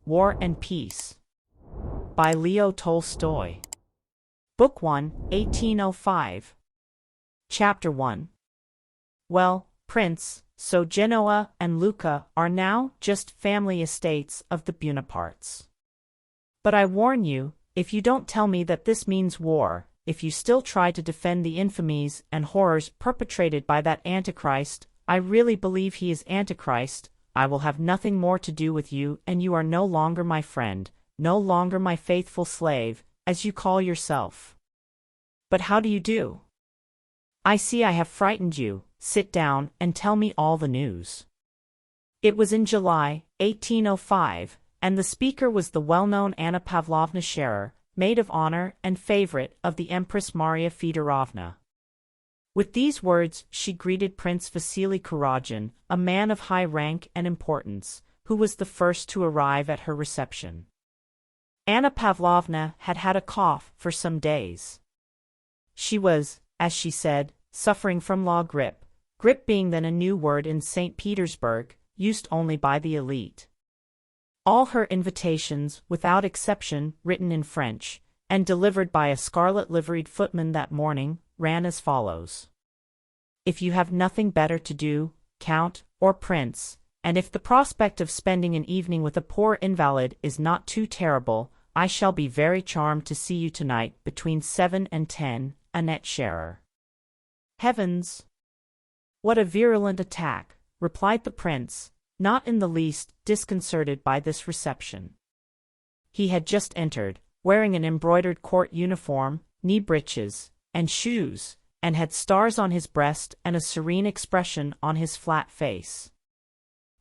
War and Peace by Leo Tolstoy. Book 1, 1805. Chapter 1. Well, Prince, so Genoa and Lucca are now just family estates of the Buonapartes. But I warn you, if you don't tell me that this means war, if you still try to defend the infamies and horrors perpetrated by that Antichrist, I really believe he is Antichrist, I will have nothing more to do with you, and you are no longer my friend, no longer my faithful slave, as you call yourself. But how do you do? I see I have frightened you. Sit down and tell me all the news. It was in July, 1805, and the speaker was the well-known Anna Pavlovna Scherer, maid of honor and favorite of the Empress Maria Feodorovna. With these words she greeted Prince Vasily Kuragin, a man of high rank and importance, who was the first to arrive at her reception. Anna Pavlovna had had a cough for some days. She was, as she said, suffering from la grippe, grippe being then a new word in St. Petersburg, used only by the elite. All her invitations, without exception, written in French, and delivered by a scarlet-liveried footman that morning, ran as follows. If you have nothing better to do, Count, or Prince, and if the prospect of spending an evening with a poor invalid is not too terrible, I shall be very charmed to see you tonight between 7 and 10, Annette Scherer. Heavens! What a virulent attack, replied the prince, not in the least disconcerted by this reception. He had just entered, wearing an embroidered court uniform, knee breeches, and shoes, and had stars on his breast and a serene expression on his flat face.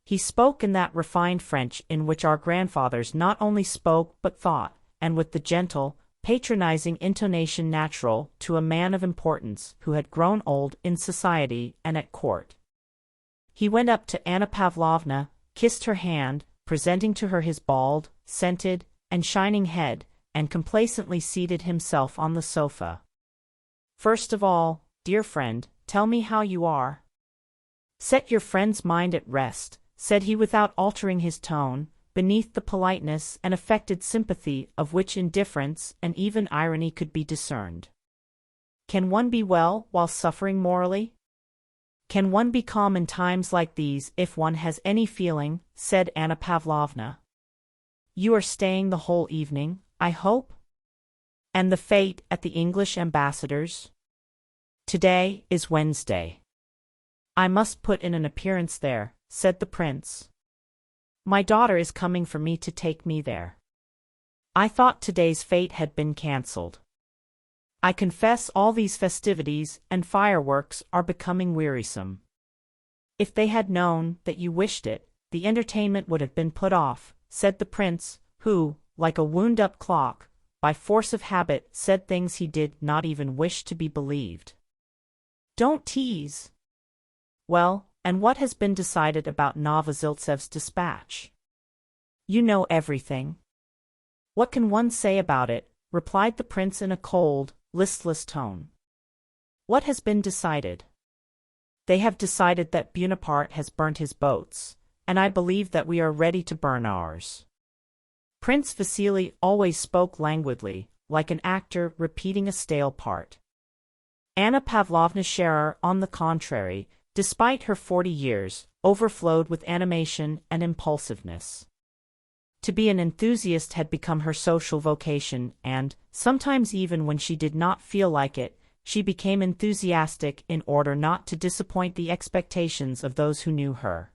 He spoke in that refined French in which our grandfathers not only spoke but thought, and with the gentle, patronizing intonation natural to a man of importance who had grown old in society and at court. He went up to Anna Pavlovna, kissed her hand, presenting to her his bald, scented, and shining head, and complacently seated himself on the sofa. First of all, dear friend, tell me how you are. Set your friend's mind at rest, said he without altering his tone, beneath the politeness and affected sympathy of which indifference and even irony could be discerned. Can one be well while suffering morally? Can one be calm in times like these if one has any feeling? Said Anna Pavlovna. You are staying the whole evening, I hope? And the fete at the English ambassador's? Today is Wednesday. I must put in an appearance there, said the prince. My daughter is coming for me to take me there. I thought today's fete had been cancelled. I confess all these festivities and fireworks are becoming wearisome. If they had known that you wished it, the entertainment would have been put off, said the prince, who, like a wound-up clock, by force of habit said things he did not even wish to be believed. Don't tease. Well, and what has been decided about Novoziltsev's dispatch? You know everything. What can one say about it? Replied the prince in a cold, listless tone. What has been decided? They have decided that Bonaparte has burnt his boats, and I believe that we are ready to burn ours. Prince Vasily always spoke languidly, like an actor repeating a stale part. Anna Pavlovna Scherer, on the contrary, despite her 40 years, overflowed with animation and impulsiveness. To be an enthusiast had become her social vocation, and, sometimes even when she did not feel like it, she became enthusiastic in order not to disappoint the expectations of those who knew her.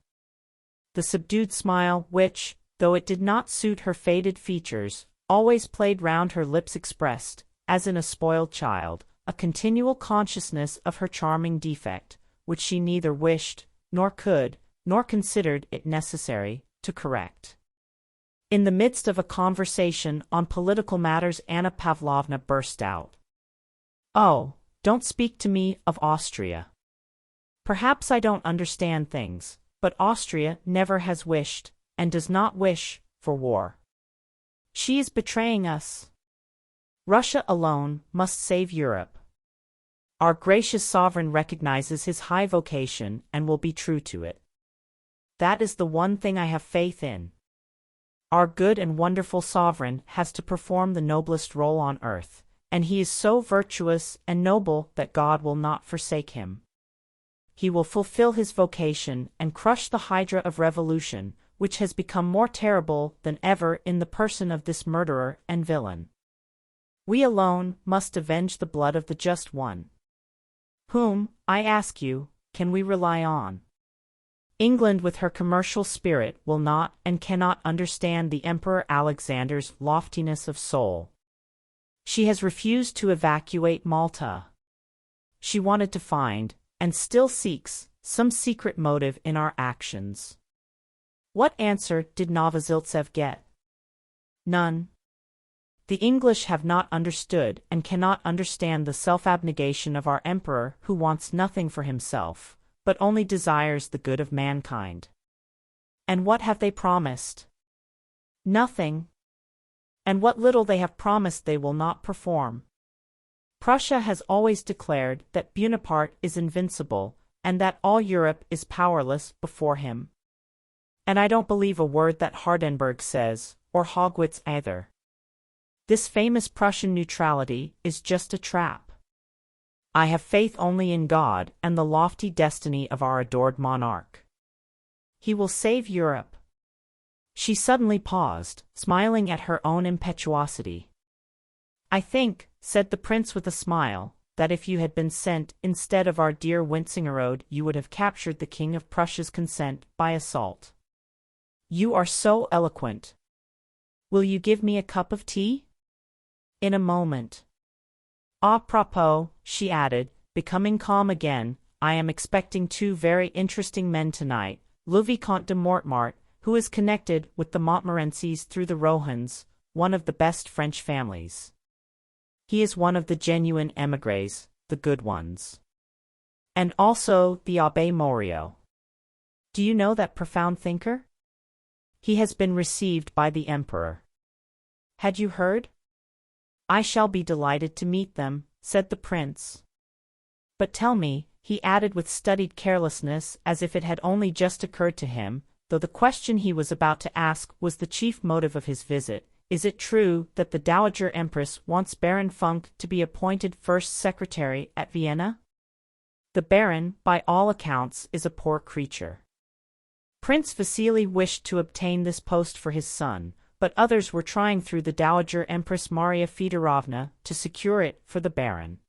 The subdued smile which, though it did not suit her faded features, always played round her lips expressed, as in a spoiled child, a continual consciousness of her charming defect, which she neither wished, nor could, nor considered it necessary, to correct. In the midst of a conversation on political matters Anna Pavlovna burst out. Oh, don't speak to me of Austria. Perhaps I don't understand things, but Austria never has wished, and does not wish, for war. She is betraying us. Russia alone must save Europe. Our gracious sovereign recognizes his high vocation and will be true to it. That is the one thing I have faith in. our good and wonderful sovereign has to perform the noblest role on earth, and he is so virtuous and noble that God will not forsake him. He will fulfill his vocation and crush the hydra of revolution, which has become more terrible than ever in the person of this murderer and villain. We alone must avenge the blood of the just one. Whom, I ask you, can we rely on? England with her commercial spirit will not and cannot understand the Emperor Alexander's loftiness of soul. She has refused to evacuate Malta. She wanted to find, and still seeks, some secret motive in our actions. What answer did Novoziltsev get? None. The English have not understood and cannot understand the self-abnegation of our emperor, who wants nothing for himself, but only desires the good of mankind. And what have they promised? Nothing. And what little they have promised they will not perform. Prussia has always declared that Bonaparte is invincible, and that all Europe is powerless before him. And I don't believe a word that Hardenberg says, or Haugwitz either. This famous Prussian neutrality is just a trap. I have faith only in God and the lofty destiny of our adored monarch. He will save Europe. She suddenly paused, smiling at her own impetuosity. I think, said the prince with a smile, that if you had been sent instead of our dear Wintzingerode, you would have captured the King of Prussia's consent by assault. You are so eloquent. Will you give me a cup of tea? In a moment. À propos, she added, becoming calm again, I am expecting two very interesting men tonight, le Vicomte de Mortemart, who is connected with the Montmorencys through the Rohans, one of the best French families. He is one of the genuine émigrés, the good ones. And also the Abbé Morio. Do you know that profound thinker? He has been received by the emperor. Had you heard? I shall be delighted to meet them, said the prince. But tell me, he added with studied carelessness, as if it had only just occurred to him, though the question he was about to ask was the chief motive of his visit, is it true that the Dowager Empress wants Baron Funk to be appointed first secretary at Vienna? The Baron, by all accounts, is a poor creature. Prince Vasily wished to obtain this post for his son, but others were trying through the Dowager Empress Maria Fedorovna to secure it for the Baron.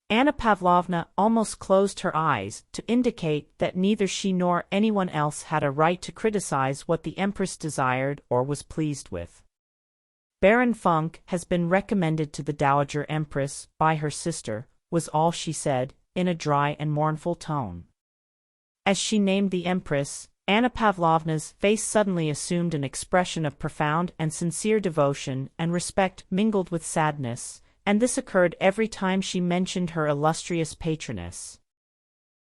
Anna Pavlovna almost closed her eyes to indicate that neither she nor anyone else had a right to criticize what the Empress desired or was pleased with. Baron Funk has been recommended to the Dowager Empress by her sister, was all she said, in a dry and mournful tone. As she named the Empress, Anna Pavlovna's face suddenly assumed an expression of profound and sincere devotion and respect mingled with sadness, and this occurred every time she mentioned her illustrious patroness.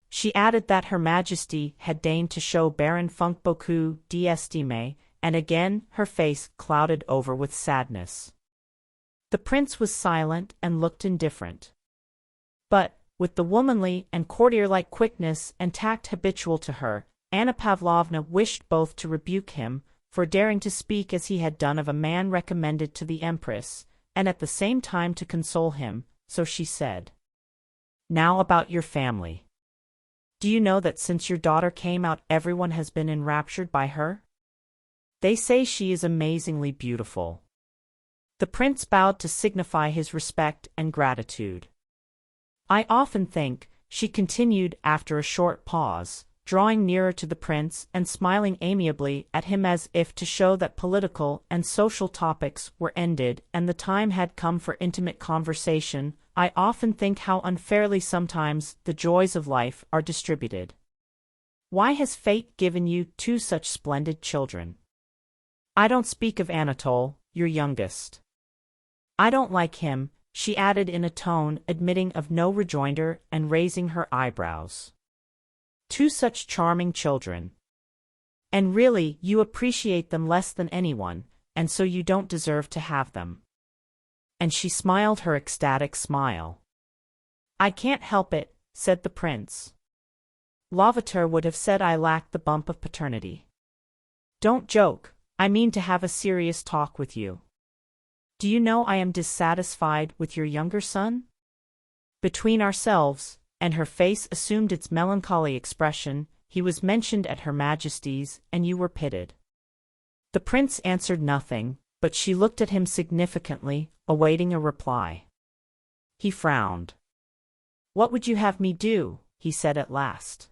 She added that Her Majesty had deigned to show Baron Funk beaucoup d'estime, and again her face clouded over with sadness. The prince was silent and looked indifferent. But, with the womanly and courtier-like quickness and tact habitual to her, Anna Pavlovna wished both to rebuke him for daring to speak as he had done of a man recommended to the Empress, and at the same time to console him, so she said, Now about your family. Do you know that since your daughter came out everyone has been enraptured by her? They say she is amazingly beautiful. The prince bowed to signify his respect and gratitude. I often think, she continued after a short pause, drawing nearer to the prince and smiling amiably at him as if to show that political and social topics were ended and the time had come for intimate conversation, I often think how unfairly sometimes the joys of life are distributed. Why has fate given you two such splendid children? I don't speak of Anatole, your youngest. I don't like him, she added in a tone admitting of no rejoinder and raising her eyebrows. Two such charming children. And really, you appreciate them less than anyone, and so you don't deserve to have them. And she smiled her ecstatic smile. I can't help it, said the prince. Lavater would have said I lacked the bump of paternity. Don't joke, I mean to have a serious talk with you. Do you know I am dissatisfied with your younger son? Between ourselves, and her face assumed its melancholy expression, he was mentioned at Her Majesty's, and you were pitied. The prince answered nothing, but she looked at him significantly, awaiting a reply. He frowned. What would you have me do? He said at last.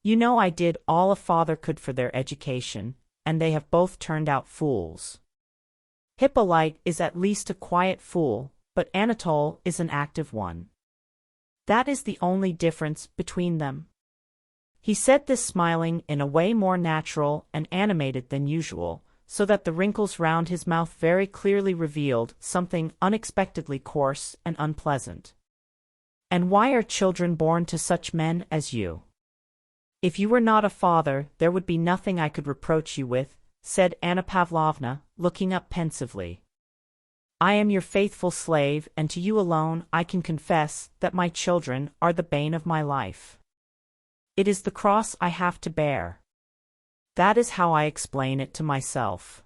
You know I did all a father could for their education, and they have both turned out fools. Hippolyte is at least a quiet fool, but Anatole is an active one. That is the only difference between them. He said this smiling in a way more natural and animated than usual, so that the wrinkles round his mouth very clearly revealed something unexpectedly coarse and unpleasant. And why are children born to such men as you? If you were not a father, there would be nothing I could reproach you with, said Anna Pavlovna, looking up pensively. I am your faithful slave, and to you alone I can confess that my children are the bane of my life. It is the cross I have to bear. That is how I explain it to myself.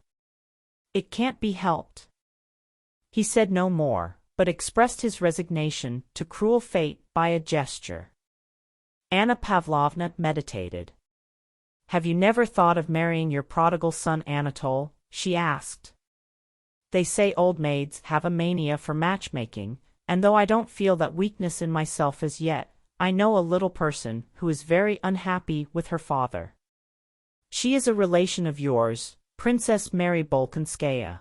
It can't be helped. He said no more, but expressed his resignation to cruel fate by a gesture. Anna Pavlovna meditated. Have you never thought of marrying your prodigal son Anatole? She asked. They say old maids have a mania for matchmaking, and though I don't feel that weakness in myself as yet, I know a little person who is very unhappy with her father. She is a relation of yours, Princess Mary Bolkonskaya.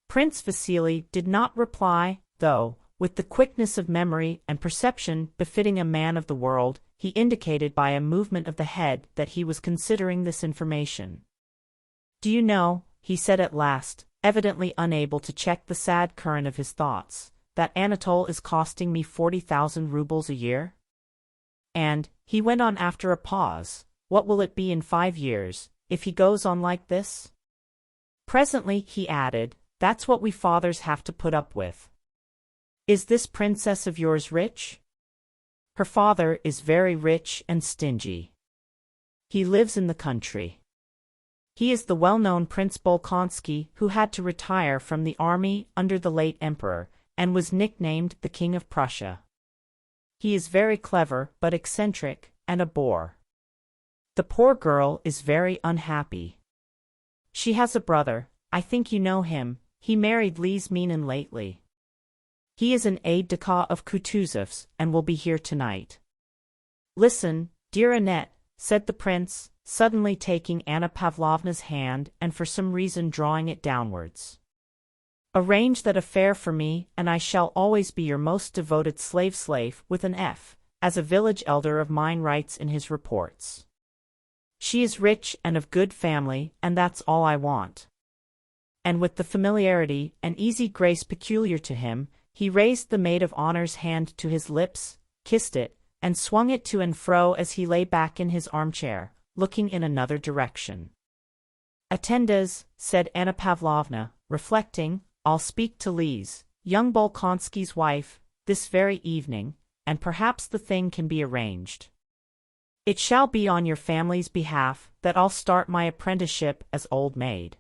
Prince Vasily did not reply, though, with the quickness of memory and perception befitting a man of the world, he indicated by a movement of the head that he was considering this information. Do you know, he said at last, evidently unable to check the sad current of his thoughts, that Anatole is costing me 40,000 rubles a year? And, he went on after a pause, what will it be in 5 years, if he goes on like this? Presently, he added, that's what we fathers have to put up with. Is this princess of yours rich? Her father is very rich and stingy. He lives in the country. He is the well-known Prince Bolkonsky who had to retire from the army under the late emperor, and was nicknamed the King of Prussia. He is very clever but eccentric, and a bore. The poor girl is very unhappy. She has a brother, I think you know him, he married Lise Meenan lately. He is an aide-de-camp of Kutuzov's and will be here tonight. Listen, dear Annette, said the prince, suddenly taking Anna Pavlovna's hand and for some reason drawing it downwards. Arrange that affair for me, and I shall always be your most devoted slave with an F, as a village elder of mine writes in his reports. She is rich and of good family, and that's all I want. And with the familiarity and easy grace peculiar to him, he raised the maid of honor's hand to his lips, kissed it, and swung it to and fro as he lay back in his armchair, looking in another direction. Attendes, said Anna Pavlovna, reflecting, I'll speak to Lise, young Bolkonsky's wife, this very evening, and perhaps the thing can be arranged. It shall be on your family's behalf that I'll start my apprenticeship as old maid.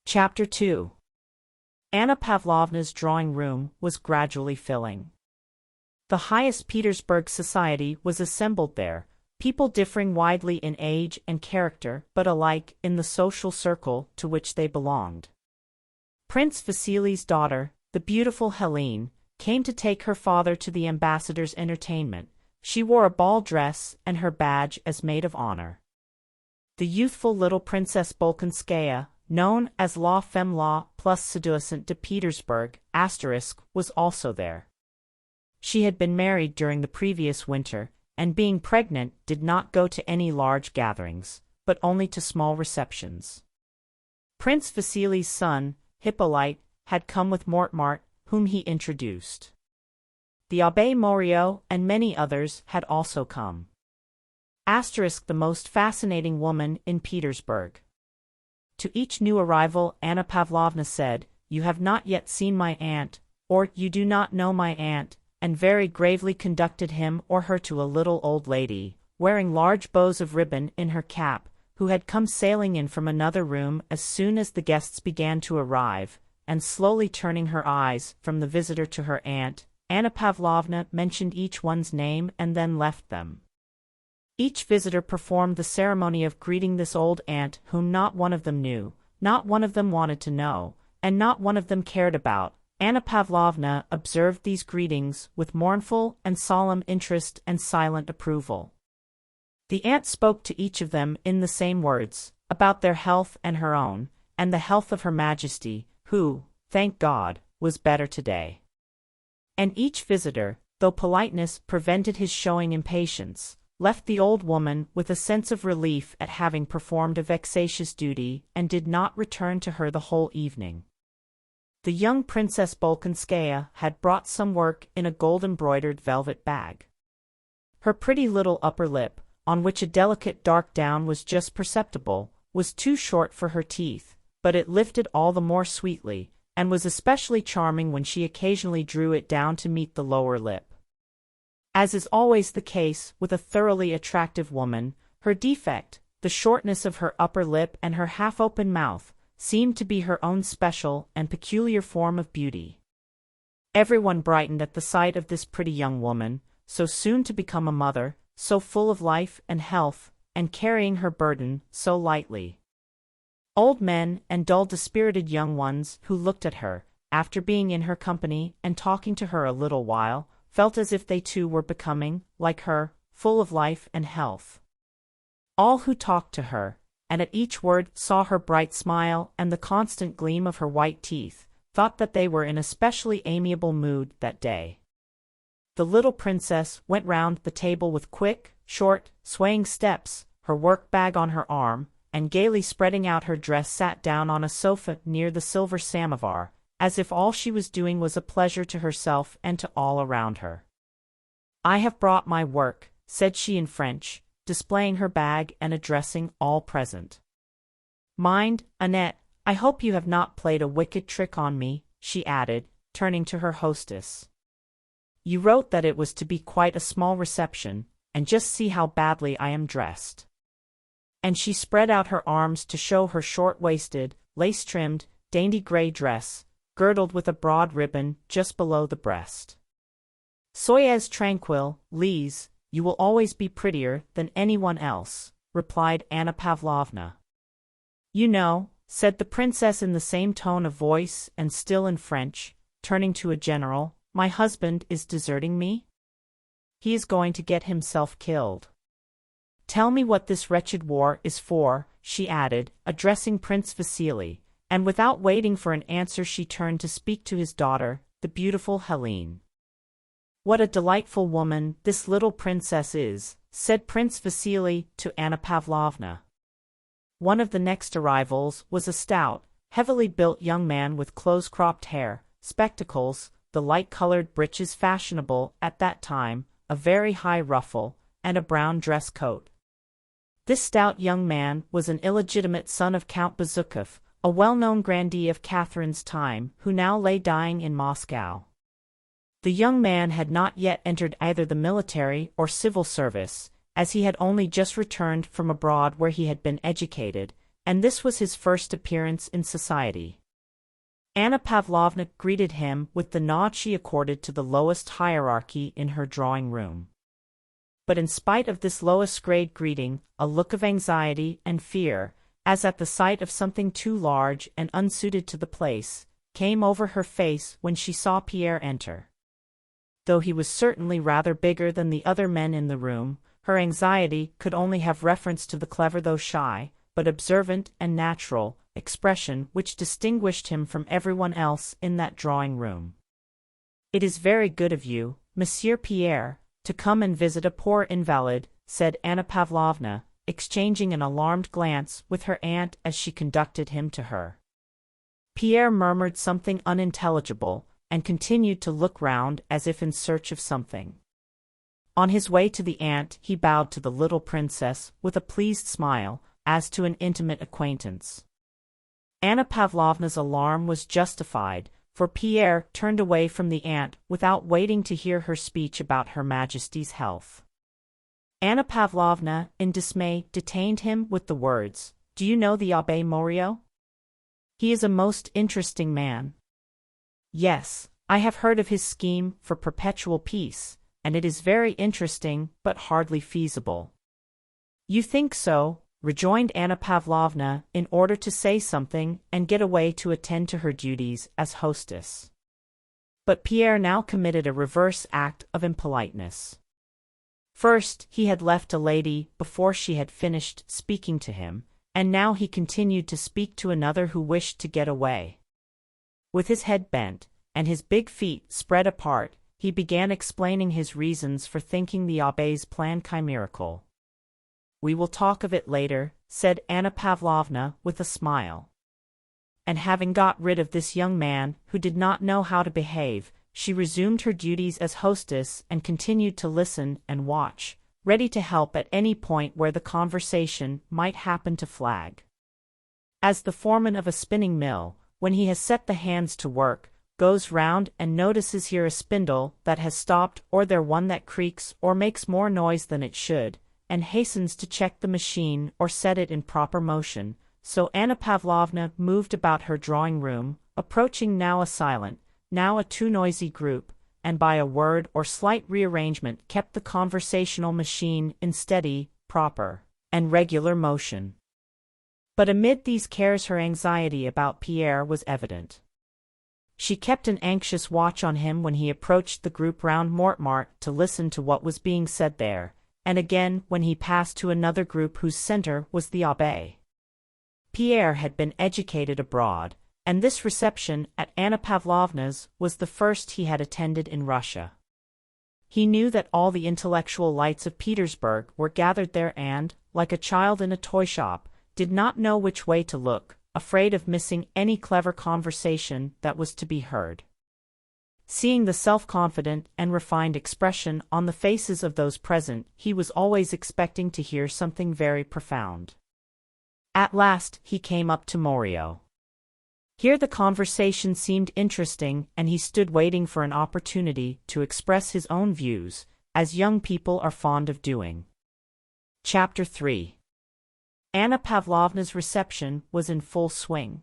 Chapter 2. Anna Pavlovna's drawing-room was gradually filling. The highest Petersburg society was assembled there, people differing widely in age and character but alike in the social circle to which they belonged. Prince Vasily's daughter, the beautiful Helene, came to take her father to the ambassador's entertainment. She wore a ball dress and her badge as maid of honor. The youthful little Princess Bolkonskaya, known as La Femme La plus Séduisante de Petersburg, was also there. She had been married during the previous winter, and being pregnant did not go to any large gatherings, but only to small receptions. Prince Vasily's son, Hippolyte, had come with Mortemart, whom he introduced. The Abbé Morio and many others had also come. The most fascinating woman in Petersburg. To each new arrival Anna Pavlovna said, You have not yet seen my aunt, or you do not know my aunt, and very gravely conducted him or her to a little old lady, wearing large bows of ribbon in her cap, who had come sailing in from another room as soon as the guests began to arrive, and slowly turning her eyes from the visitor to her aunt, Anna Pavlovna mentioned each one's name and then left them. Each visitor performed the ceremony of greeting this old aunt whom not one of them knew, not one of them wanted to know, and not one of them cared about. Anna Pavlovna observed these greetings with mournful and solemn interest and silent approval. The aunt spoke to each of them in the same words, about their health and her own, and the health of Her Majesty, who, thank God, was better today. And each visitor, though politeness prevented his showing impatience, left the old woman with a sense of relief at having performed a vexatious duty and did not return to her the whole evening. The young Princess Bolkonskaya had brought some work in a gold-embroidered velvet bag. Her pretty little upper lip, on which a delicate dark down was just perceptible, was too short for her teeth, but it lifted all the more sweetly, and was especially charming when she occasionally drew it down to meet the lower lip. As is always the case with a thoroughly attractive woman, her defect, the shortness of her upper lip and her half-open mouth, seemed to be her own special and peculiar form of beauty. Everyone brightened at the sight of this pretty young woman, so soon to become a mother, so full of life and health, and carrying her burden so lightly. Old men and dull dispirited young ones who looked at her, after being in her company and talking to her a little while, felt as if they too were becoming, like her, full of life and health. All who talked to her, and at each word saw her bright smile and the constant gleam of her white teeth, thought that they were in a specially amiable mood that day. The little princess went round the table with quick, short, swaying steps, her work-bag on her arm, and gaily spreading out her dress sat down on a sofa near the silver samovar, as if all she was doing was a pleasure to herself and to all around her. "I have brought my work," said she in French, displaying her bag and addressing all present. "Mind, Annette, I hope you have not played a wicked trick on me," she added, turning to her hostess. "You wrote that it was to be quite a small reception, and just see how badly I am dressed." And she spread out her arms to show her short-waisted, lace-trimmed, dainty gray dress, girdled with a broad ribbon just below the breast. "Soyez tranquille, Lise, you will always be prettier than anyone else," replied Anna Pavlovna. "You know," said the princess in the same tone of voice and still in French, turning to a general, "my husband is deserting me? He is going to get himself killed. Tell me what this wretched war is for," she added, addressing Prince Vasily, and without waiting for an answer she turned to speak to his daughter, the beautiful Helene. "What a delightful woman this little princess is," said Prince Vasily to Anna Pavlovna. One of the next arrivals was a stout, heavily built young man with close-cropped hair, spectacles, the light-colored breeches fashionable at that time, a very high ruffle, and a brown dress coat. This stout young man was an illegitimate son of Count Bezukov, a well-known grandee of Catherine's time, who now lay dying in Moscow. The young man had not yet entered either the military or civil service, as he had only just returned from abroad where he had been educated, and this was his first appearance in society. Anna Pavlovna greeted him with the nod she accorded to the lowest hierarchy in her drawing-room. But in spite of this lowest-grade greeting, a look of anxiety and fear, as at the sight of something too large and unsuited to the place, came over her face when she saw Pierre enter. Though he was certainly rather bigger than the other men in the room, her anxiety could only have reference to the clever though shy, but observant and natural, expression which distinguished him from everyone else in that drawing-room. "It is very good of you, Monsieur Pierre, to come and visit a poor invalid," said Anna Pavlovna, exchanging an alarmed glance with her aunt as she conducted him to her. Pierre murmured something unintelligible, and continued to look round as if in search of something. On his way to the aunt he bowed to the little princess with a pleased smile, as to an intimate acquaintance. Anna Pavlovna's alarm was justified, for Pierre turned away from the aunt without waiting to hear her speech about Her Majesty's health. Anna Pavlovna, in dismay, detained him with the words, "Do you know the Abbé Morio? He is a most interesting man." "Yes, I have heard of his scheme for perpetual peace, and it is very interesting but hardly feasible." "You think so?" rejoined Anna Pavlovna, in order to say something and get away to attend to her duties as hostess. But Pierre now committed a reverse act of impoliteness. First, he had left a lady before she had finished speaking to him, and now he continued to speak to another who wished to get away. With his head bent, and his big feet spread apart, he began explaining his reasons for thinking the abbé's plan chimerical. "We will talk of it later," said Anna Pavlovna with a smile. And having got rid of this young man who did not know how to behave, she resumed her duties as hostess and continued to listen and watch, ready to help at any point where the conversation might happen to flag. As the foreman of a spinning mill, when he has set the hands to work, goes round and notices here a spindle that has stopped or there one that creaks or makes more noise than it should, and hastens to check the machine or set it in proper motion, so Anna Pavlovna moved about her drawing-room, approaching now a silent, now a too noisy group, and by a word or slight rearrangement kept the conversational machine in steady, proper, and regular motion. But amid these cares her anxiety about Pierre was evident. She kept an anxious watch on him when he approached the group round Mortemart to listen to what was being said there, and again when he passed to another group whose center was the abbé. Pierre had been educated abroad, and this reception at Anna Pavlovna's was the first he had attended in Russia. He knew that all the intellectual lights of Petersburg were gathered there and, like a child in a toy shop, did not know which way to look, afraid of missing any clever conversation that was to be heard. Seeing the self-confident and refined expression on the faces of those present, he was always expecting to hear something very profound. At last he came up to Morio. Here the conversation seemed interesting, and he stood waiting for an opportunity to express his own views, as young people are fond of doing. Chapter 3. Anna Pavlovna's reception was in full swing.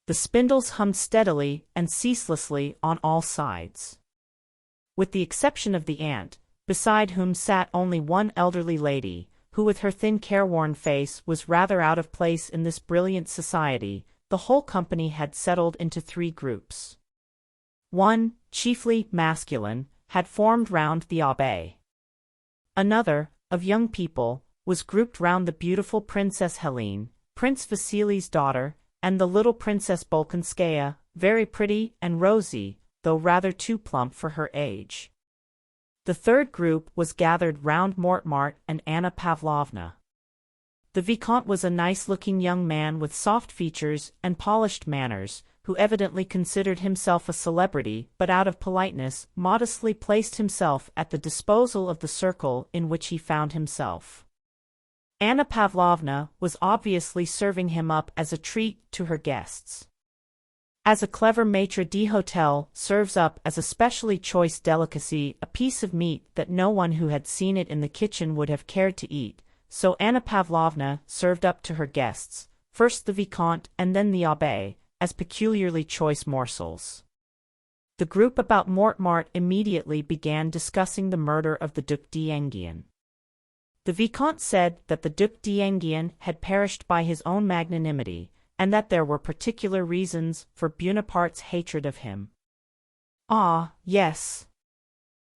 The spindles hummed steadily and ceaselessly on all sides. With the exception of the aunt, beside whom sat only one elderly lady, who with her thin careworn face was rather out of place in this brilliant society, the whole company had settled into three groups. One, chiefly masculine, had formed round the abbé. Another, of young people, was grouped round the beautiful Princess Helene, Prince Vasili's daughter, and the little Princess Bolkonskaya, very pretty and rosy, though rather too plump for her age. The third group was gathered round Mortemart and Anna Pavlovna. The Vicomte was a nice-looking young man with soft features and polished manners, who evidently considered himself a celebrity, but out of politeness modestly placed himself at the disposal of the circle in which he found himself. Anna Pavlovna was obviously serving him up as a treat to her guests. As a clever maître d'hôtel serves up as a specially choice delicacy a piece of meat that no one who had seen it in the kitchen would have cared to eat, so Anna Pavlovna served up to her guests, first the Vicomte and then the abbé, as peculiarly choice morsels. The group about Mortemart immediately began discussing the murder of the Duc d'Enghien. The Vicomte said that the Duc d'Enghien had perished by his own magnanimity, and that there were particular reasons for Buonaparte's hatred of him. "Ah, yes.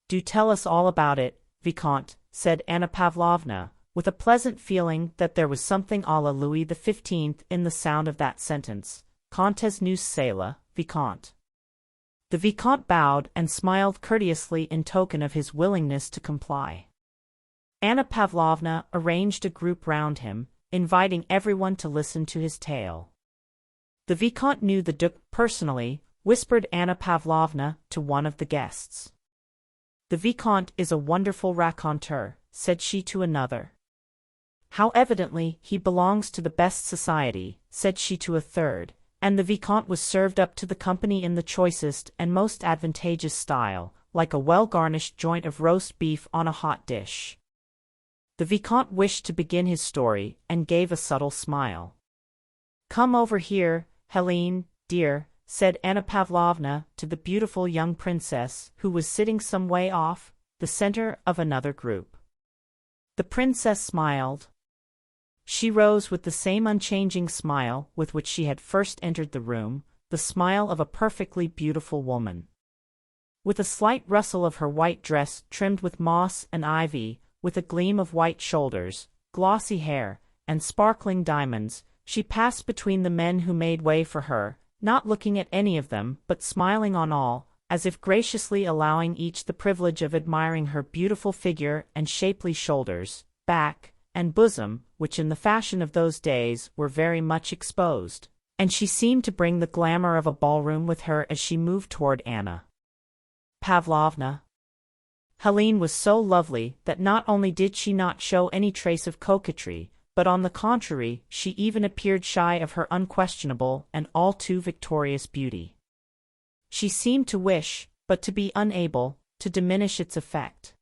Do tell us all about it, Vicomte," said Anna Pavlovna, with a pleasant feeling that there was something à la Louis XV in the sound of that sentence. "Contes nous cela, Vicomte." The Vicomte bowed and smiled courteously in token of his willingness to comply. Anna Pavlovna arranged a group round him, inviting everyone to listen to his tale. The Vicomte knew the Duc personally, whispered Anna Pavlovna to one of the guests. "The Vicomte is a wonderful raconteur," said she to another. "How evidently he belongs to the best society," said she to a third, and the Vicomte was served up to the company in the choicest and most advantageous style, like a well-garnished joint of roast beef on a hot dish. The Vicomte wished to begin his story and gave a subtle smile. "Come over here, Helene, dear," said Anna Pavlovna to the beautiful young princess who was sitting some way off, the center of another group. The princess smiled. She rose with the same unchanging smile with which she had first entered the room, the smile of a perfectly beautiful woman. With a slight rustle of her white dress trimmed with moss and ivy, with a gleam of white shoulders, glossy hair, and sparkling diamonds, she passed between the men who made way for her, not looking at any of them but smiling on all, as if graciously allowing each the privilege of admiring her beautiful figure and shapely shoulders, back, and bosom, which in the fashion of those days were very much exposed, and she seemed to bring the glamour of a ballroom with her as she moved toward Anna Pavlovna. Helene was so lovely that not only did she not show any trace of coquetry, but on the contrary, she even appeared shy of her unquestionable and all too victorious beauty. She seemed to wish, but to be unable, to diminish its effect.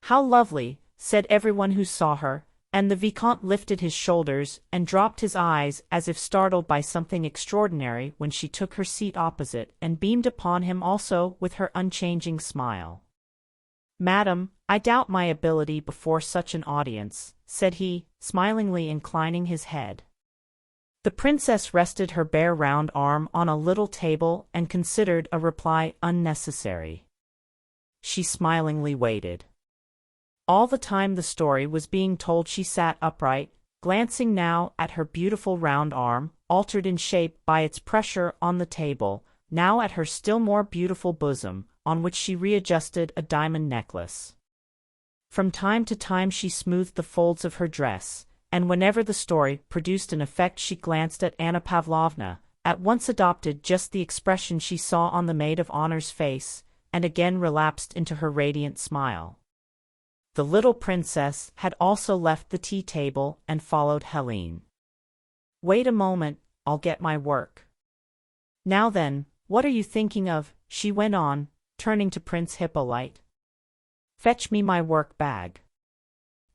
"How lovely," said everyone who saw her, and the Vicomte lifted his shoulders and dropped his eyes as if startled by something extraordinary when she took her seat opposite and beamed upon him also with her unchanging smile. "Madam, I doubt my ability before such an audience," said he, smilingly inclining his head. The princess rested her bare round arm on a little table and considered a reply unnecessary. She smilingly waited. All the time the story was being told she sat upright, glancing now at her beautiful round arm, altered in shape by its pressure on the table, now at her still more beautiful bosom, on which she readjusted a diamond necklace. From time to time she smoothed the folds of her dress, and whenever the story produced an effect she glanced at Anna Pavlovna, at once adopted just the expression she saw on the maid of honor's face, and again relapsed into her radiant smile. The little princess had also left the tea-table and followed Helene. "Wait a moment, I'll get my work. Now then, what are you thinking of?" she went on, turning to Prince Hippolyte. "Fetch me my work-bag."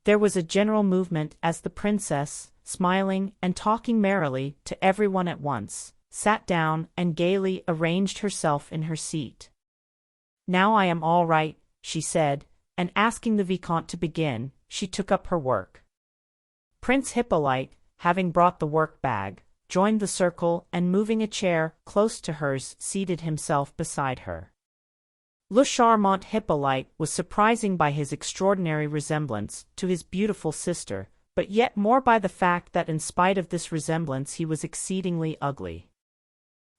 There was a general movement as the princess, smiling and talking merrily to everyone at once, sat down and gaily arranged herself in her seat. "Now I am all right," she said, and asking the Vicomte to begin, she took up her work. Prince Hippolyte, having brought the work-bag, joined the circle and moving a chair close to hers seated himself beside her. Le charmant Hippolyte was surprising by his extraordinary resemblance to his beautiful sister, but yet more by the fact that in spite of this resemblance he was exceedingly ugly.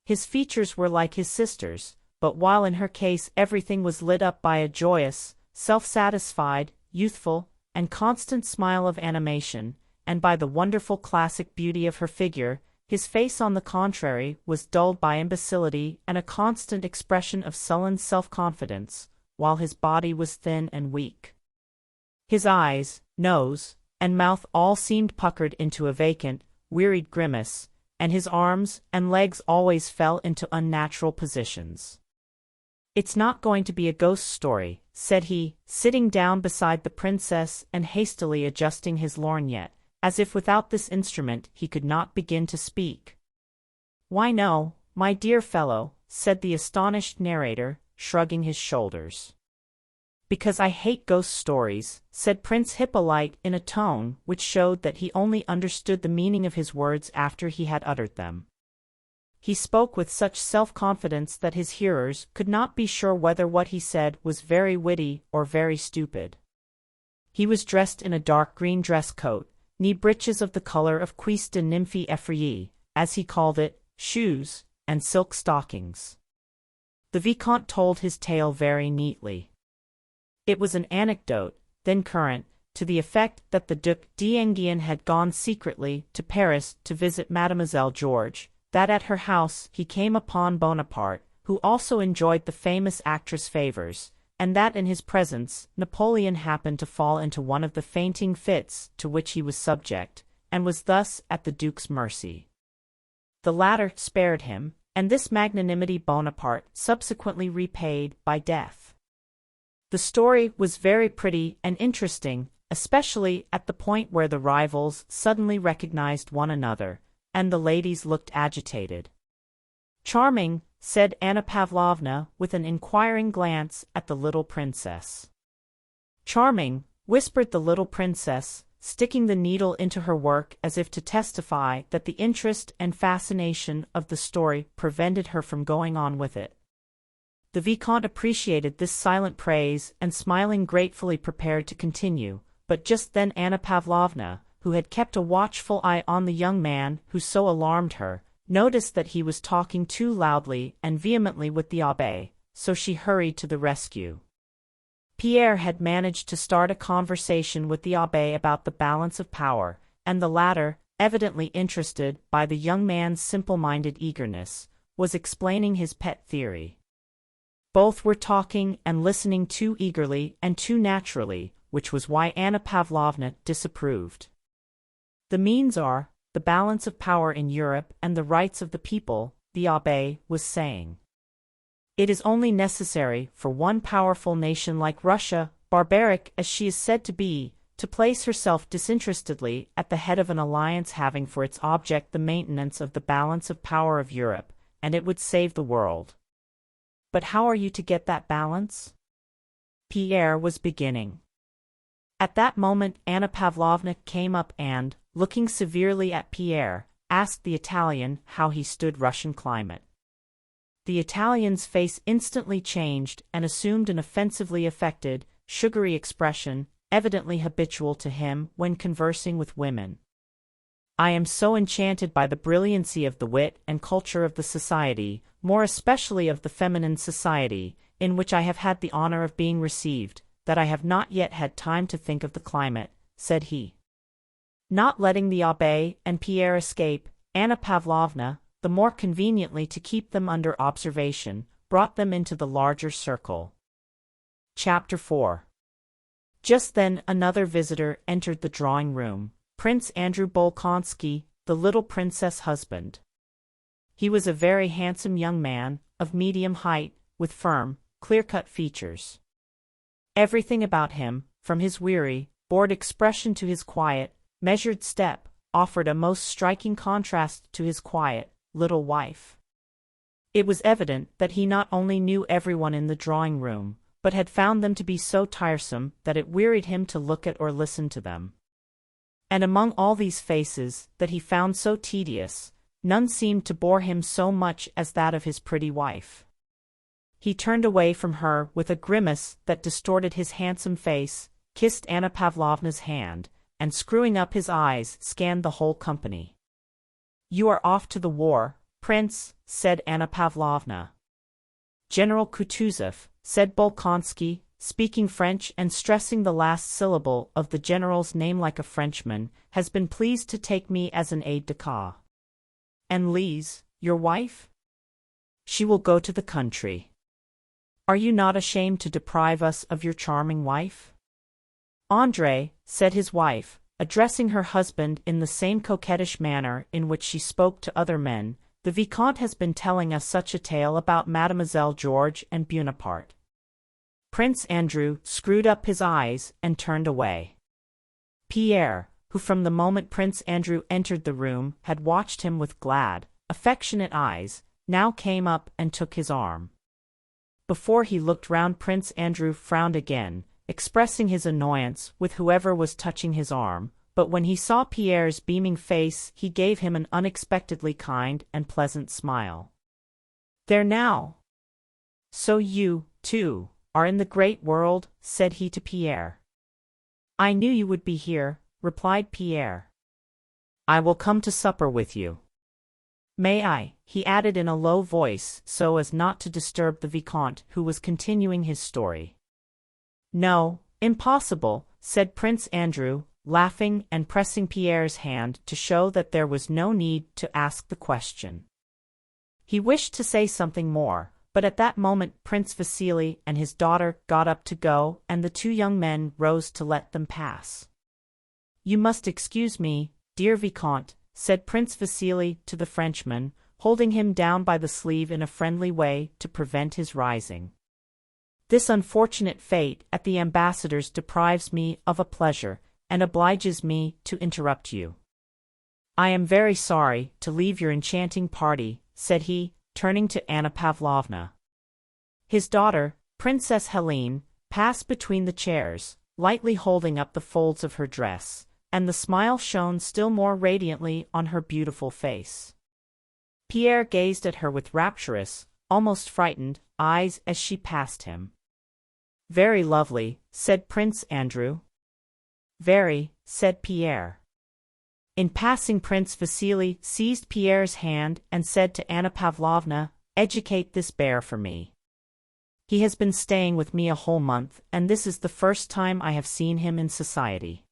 His features were like his sister's, but while in her case everything was lit up by a joyous, self-satisfied, youthful, and constant smile of animation, and by the wonderful classic beauty of her figure, his face on the contrary was dulled by imbecility and a constant expression of sullen self-confidence, while his body was thin and weak. His eyes, nose, and mouth all seemed puckered into a vacant, wearied grimace, and his arms and legs always fell into unnatural positions. "It's not going to be a ghost story," said he, sitting down beside the princess and hastily adjusting his lorgnette, as if without this instrument he could not begin to speak. "Why no, my dear fellow," said the astonished narrator, shrugging his shoulders. "Because I hate ghost stories," said Prince Hippolyte in a tone which showed that he only understood the meaning of his words after he had uttered them. He spoke with such self-confidence that his hearers could not be sure whether what he said was very witty or very stupid. He was dressed in a dark green dress coat, knee breeches of the color of cuisse de nymphe effrayée, as he called it, shoes, and silk stockings. The Vicomte told his tale very neatly. It was an anecdote, then current, to the effect that the Duc d'Enghien had gone secretly to Paris to visit Mademoiselle George, that at her house he came upon Bonaparte, who also enjoyed the famous actress' favors, and that in his presence Napoleon happened to fall into one of the fainting fits to which he was subject, and was thus at the Duke's mercy. The latter spared him, and this magnanimity Bonaparte subsequently repaid by death. The story was very pretty and interesting, especially at the point where the rivals suddenly recognized one another, and the ladies looked agitated. "Charming," said Anna Pavlovna with an inquiring glance at the little princess. "Charming," whispered the little princess, sticking the needle into her work as if to testify that the interest and fascination of the story prevented her from going on with it. The Vicomte appreciated this silent praise and smiling gratefully prepared to continue, but just then Anna Pavlovna, who had kept a watchful eye on the young man who so alarmed her, noticed that he was talking too loudly and vehemently with the abbé, so she hurried to the rescue. Pierre had managed to start a conversation with the abbé about the balance of power, and the latter, evidently interested by the young man's simple-minded eagerness, was explaining his pet theory. Both were talking and listening too eagerly and too naturally, which was why Anna Pavlovna disapproved. "The means are the balance of power in Europe and the rights of the people," the abbé was saying. "It is only necessary for one powerful nation like Russia, barbaric as she is said to be, to place herself disinterestedly at the head of an alliance having for its object the maintenance of the balance of power of Europe, and it would save the world." "But how are you to get that balance?" Pierre was beginning. At that moment Anna Pavlovna came up and, looking severely at Pierre, asked the Italian how he stood Russian climate. The Italian's face instantly changed and assumed an offensively affected, sugary expression, evidently habitual to him when conversing with women. "I am so enchanted by the brilliancy of the wit and culture of the society, more especially of the feminine society, in which I have had the honor of being received, that I have not yet had time to think of the climate," said he. Not letting the abbé and Pierre escape, Anna Pavlovna, the more conveniently to keep them under observation, brought them into the larger circle. Chapter 4. Just then another visitor entered the drawing-room, Prince Andrew Bolkonsky, the little princess' husband. He was a very handsome young man, of medium height, with firm, clear-cut features. Everything about him, from his weary, bored expression to his quiet, measured step, offered a most striking contrast to his quiet, little wife. It was evident that he not only knew everyone in the drawing-room, but had found them to be so tiresome that it wearied him to look at or listen to them. And among all these faces that he found so tedious, none seemed to bore him so much as that of his pretty wife. He turned away from her with a grimace that distorted his handsome face, kissed Anna Pavlovna's hand, and screwing up his eyes scanned the whole company. "You are off to the war, Prince," said Anna Pavlovna. "General Kutuzov," said Bolkonsky, speaking French and stressing the last syllable of the general's name like a Frenchman, "has been pleased to take me as an aide-de-camp." "And Lise, your wife?" "She will go to the country." "Are you not ashamed to deprive us of your charming wife?" "André," said his wife, addressing her husband in the same coquettish manner in which she spoke to other men, "the Vicomte has been telling us such a tale about Mademoiselle George and Bonaparte." Prince Andrew screwed up his eyes and turned away. Pierre, who from the moment Prince Andrew entered the room had watched him with glad, affectionate eyes, now came up and took his arm. Before he looked round, Prince Andrew frowned again, expressing his annoyance with whoever was touching his arm, but when he saw Pierre's beaming face he gave him an unexpectedly kind and pleasant smile. "There now! So you, too, are in the great world," said he to Pierre. "I knew you would be here," replied Pierre. "I will come to supper with you. May I?" he added in a low voice so as not to disturb the Vicomte, who was continuing his story. "No, impossible," said Prince Andrew, laughing and pressing Pierre's hand to show that there was no need to ask the question. He wished to say something more, but at that moment Prince Vasily and his daughter got up to go, and the two young men rose to let them pass. "You must excuse me, dear Vicomte," said Prince Vasily to the Frenchman, holding him down by the sleeve in a friendly way to prevent his rising. This unfortunate fate at the ambassadors deprives me of a pleasure, and obliges me to interrupt you. I am very sorry to leave your enchanting party, said he, turning to Anna Pavlovna. His daughter, Princess Helene, passed between the chairs, lightly holding up the folds of her dress, and the smile shone still more radiantly on her beautiful face. Pierre gazed at her with rapturous, almost frightened, eyes as she passed him. Very lovely, said Prince Andrew. Very, said Pierre. In passing, Prince Vasily seized Pierre's hand and said to Anna Pavlovna, "Educate this bear for me. He has been staying with me a whole month, and this is the first time I have seen him in society.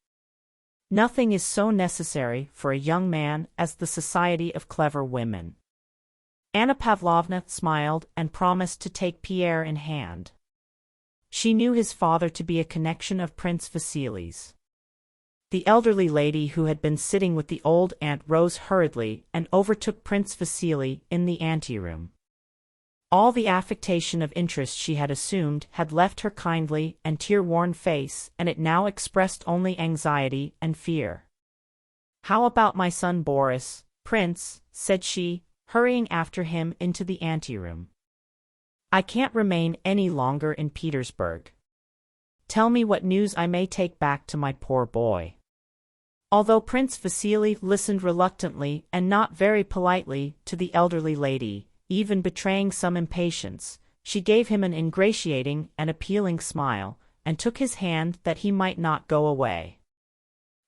Nothing is so necessary for a young man as the society of clever women." Anna Pavlovna smiled and promised to take Pierre in hand. She knew his father to be a connection of Prince Vasily's. The elderly lady who had been sitting with the old aunt rose hurriedly and overtook Prince Vasily in the anteroom. All the affectation of interest she had assumed had left her kindly and tear-worn face, and it now expressed only anxiety and fear. "How about my son Boris, Prince?" said she, hurrying after him into the anteroom. "I can't remain any longer in Petersburg. Tell me what news I may take back to my poor boy." Although Prince Vasily listened reluctantly and not very politely to the elderly lady, even betraying some impatience, she gave him an ingratiating and appealing smile, and took his hand that he might not go away.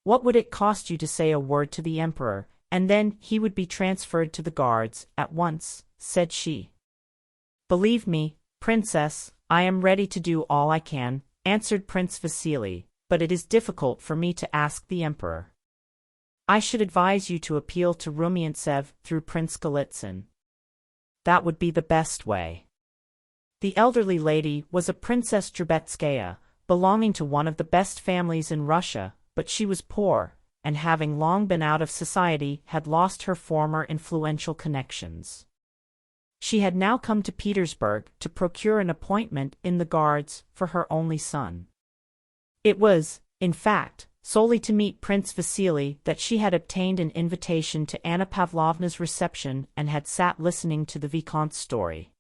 "What would it cost you to say a word to the Emperor, and then he would be transferred to the Guards at once?" said she. "Believe me, Princess, I am ready to do all I can," answered Prince Vasily, "but it is difficult for me to ask the Emperor. I should advise you to appeal to Rumyantsev through Prince Golitsyn. That would be the best way." The elderly lady was a Princess Drubetskaya, belonging to one of the best families in Russia, but she was poor, and having long been out of society had lost her former influential connections. She had now come to Petersburg to procure an appointment in the Guards for her only son. It was, in fact, solely to meet Prince Vasily that she had obtained an invitation to Anna Pavlovna's reception and had sat listening to the Vicomte's story.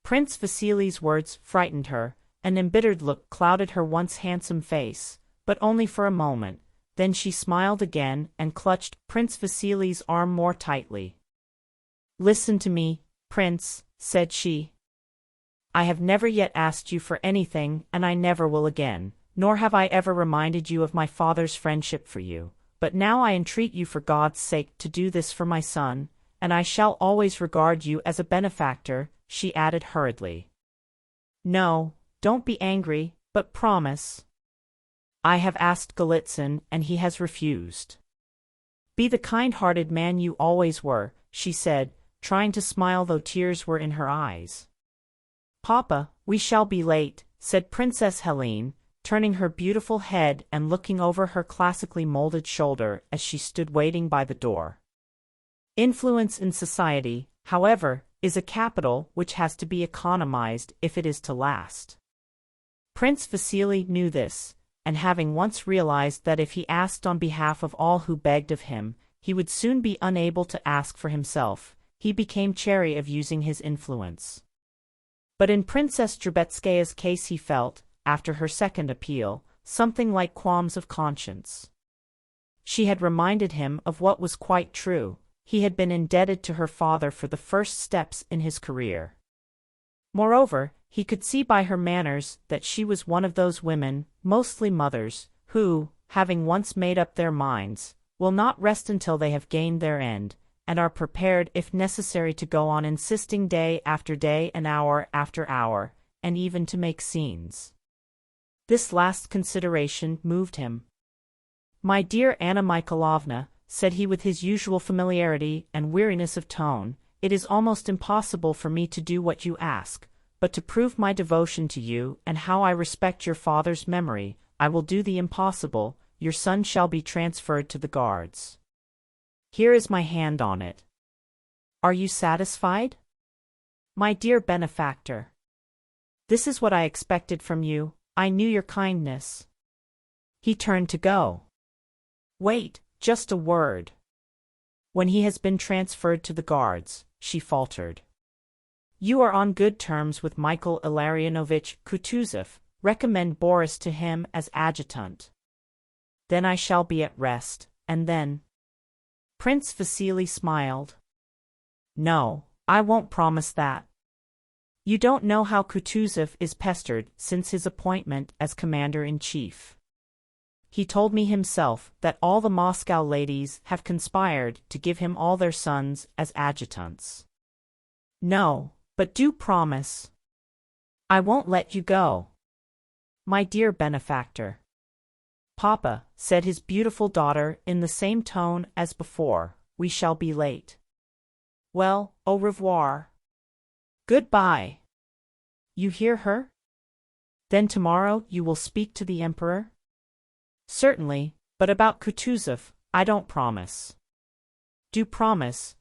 Prince Vasily's words frightened her, an embittered look clouded her once handsome face, but only for a moment, then she smiled again and clutched Prince Vasily's arm more tightly. "Listen to me, Prince," said she. "I have never yet asked you for anything, and I never will again, nor have I ever reminded you of my father's friendship for you, but now I entreat you for God's sake to do this for my son, and I shall always regard you as a benefactor," she added hurriedly. "No, don't be angry, but promise." "I have asked Golitsyn, and he has refused." "Be the kind-hearted man you always were," she said, trying to smile though tears were in her eyes. "Papa, we shall be late," said Princess Helene, turning her beautiful head and looking over her classically molded shoulder as she stood waiting by the door. Influence in society, however, is a capital which has to be economized if it is to last. Prince Vasily knew this, and having once realized that if he asked on behalf of all who begged of him, he would soon be unable to ask for himself, he became chary of using his influence. But in Princess Drubetskaya's case he felt, after her second appeal, something like qualms of conscience. She had reminded him of what was quite true: he had been indebted to her father for the first steps in his career. Moreover, he could see by her manners that she was one of those women, mostly mothers, who, having once made up their minds, will not rest until they have gained their end, and are prepared if necessary to go on insisting day after day and hour after hour, and even to make scenes. This last consideration moved him. "My dear Anna Mikhailovna," said he with his usual familiarity and weariness of tone, "it is almost impossible for me to do what you ask, but to prove my devotion to you and how I respect your father's memory, I will do the impossible. Your son shall be transferred to the Guards. Here is my hand on it. Are you satisfied? My dear benefactor." This is what I expected from you, I knew your kindness. He turned to go. Wait, just a word. When he has been transferred to the guards, she faltered. You are on good terms with Michael Illarionovich Kutuzov, recommend Boris to him as adjutant. Then I shall be at rest, and then… Prince Vasily smiled. No, I won't promise that. You don't know how Kutuzov is pestered since his appointment as commander-in-chief. He told me himself that all the Moscow ladies have conspired to give him all their sons as adjutants. No, but do promise. I won't let you go. My dear benefactor. Papa, said his beautiful daughter in the same tone as before, we shall be late. Well, au revoir. Goodbye. You hear her? Then tomorrow you will speak to the Emperor? Certainly, but about Kutuzov, I don't promise. Do promise,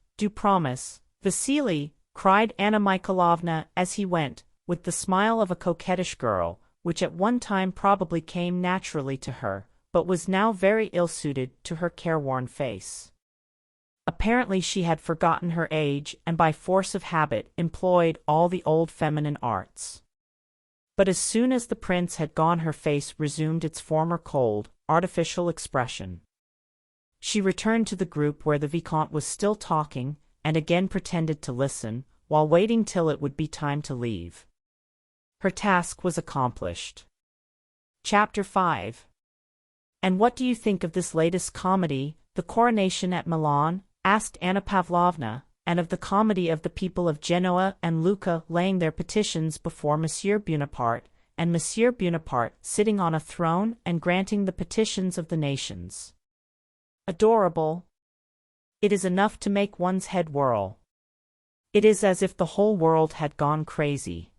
Vasily, cried Anna Mikhailovna as he went, with the smile of a coquettish girl, which at one time probably came naturally to her, but was now very ill-suited to her careworn face. Apparently she had forgotten her age and by force of habit employed all the old feminine arts. But as soon as the prince had gone her face resumed its former cold, artificial expression. She returned to the group where the Vicomte was still talking, and again pretended to listen, while waiting till it would be time to leave. Her task was accomplished. Chapter 5. And what do you think of this latest comedy, The Coronation at Milan? Asked Anna Pavlovna, and of the comedy of the people of Genoa and Lucca laying their petitions before Monsieur Bonaparte, and Monsieur Bonaparte sitting on a throne and granting the petitions of the nations. Adorable. It is enough to make one's head whirl. It is as if the whole world had gone crazy.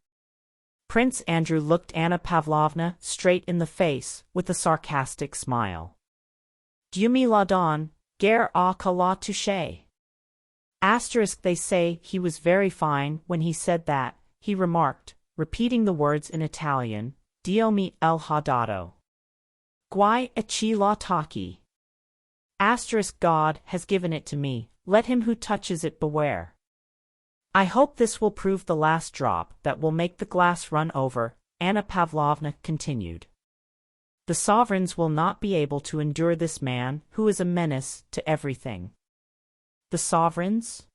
Prince Andrew looked Anna Pavlovna straight in the face with a sarcastic smile. Dieu me la donne, guère à que la touche. Asterisk, they say he was very fine when he said that, he remarked, repeating the words in Italian, Dio mi el ha dato. Guai e chi la tocchi. Asterisk, God has given it to me, let him who touches it beware. I hope this will prove the last drop that will make the glass run over, Anna Pavlovna continued. The sovereigns will not be able to endure this man who is a menace to everything. The sovereigns?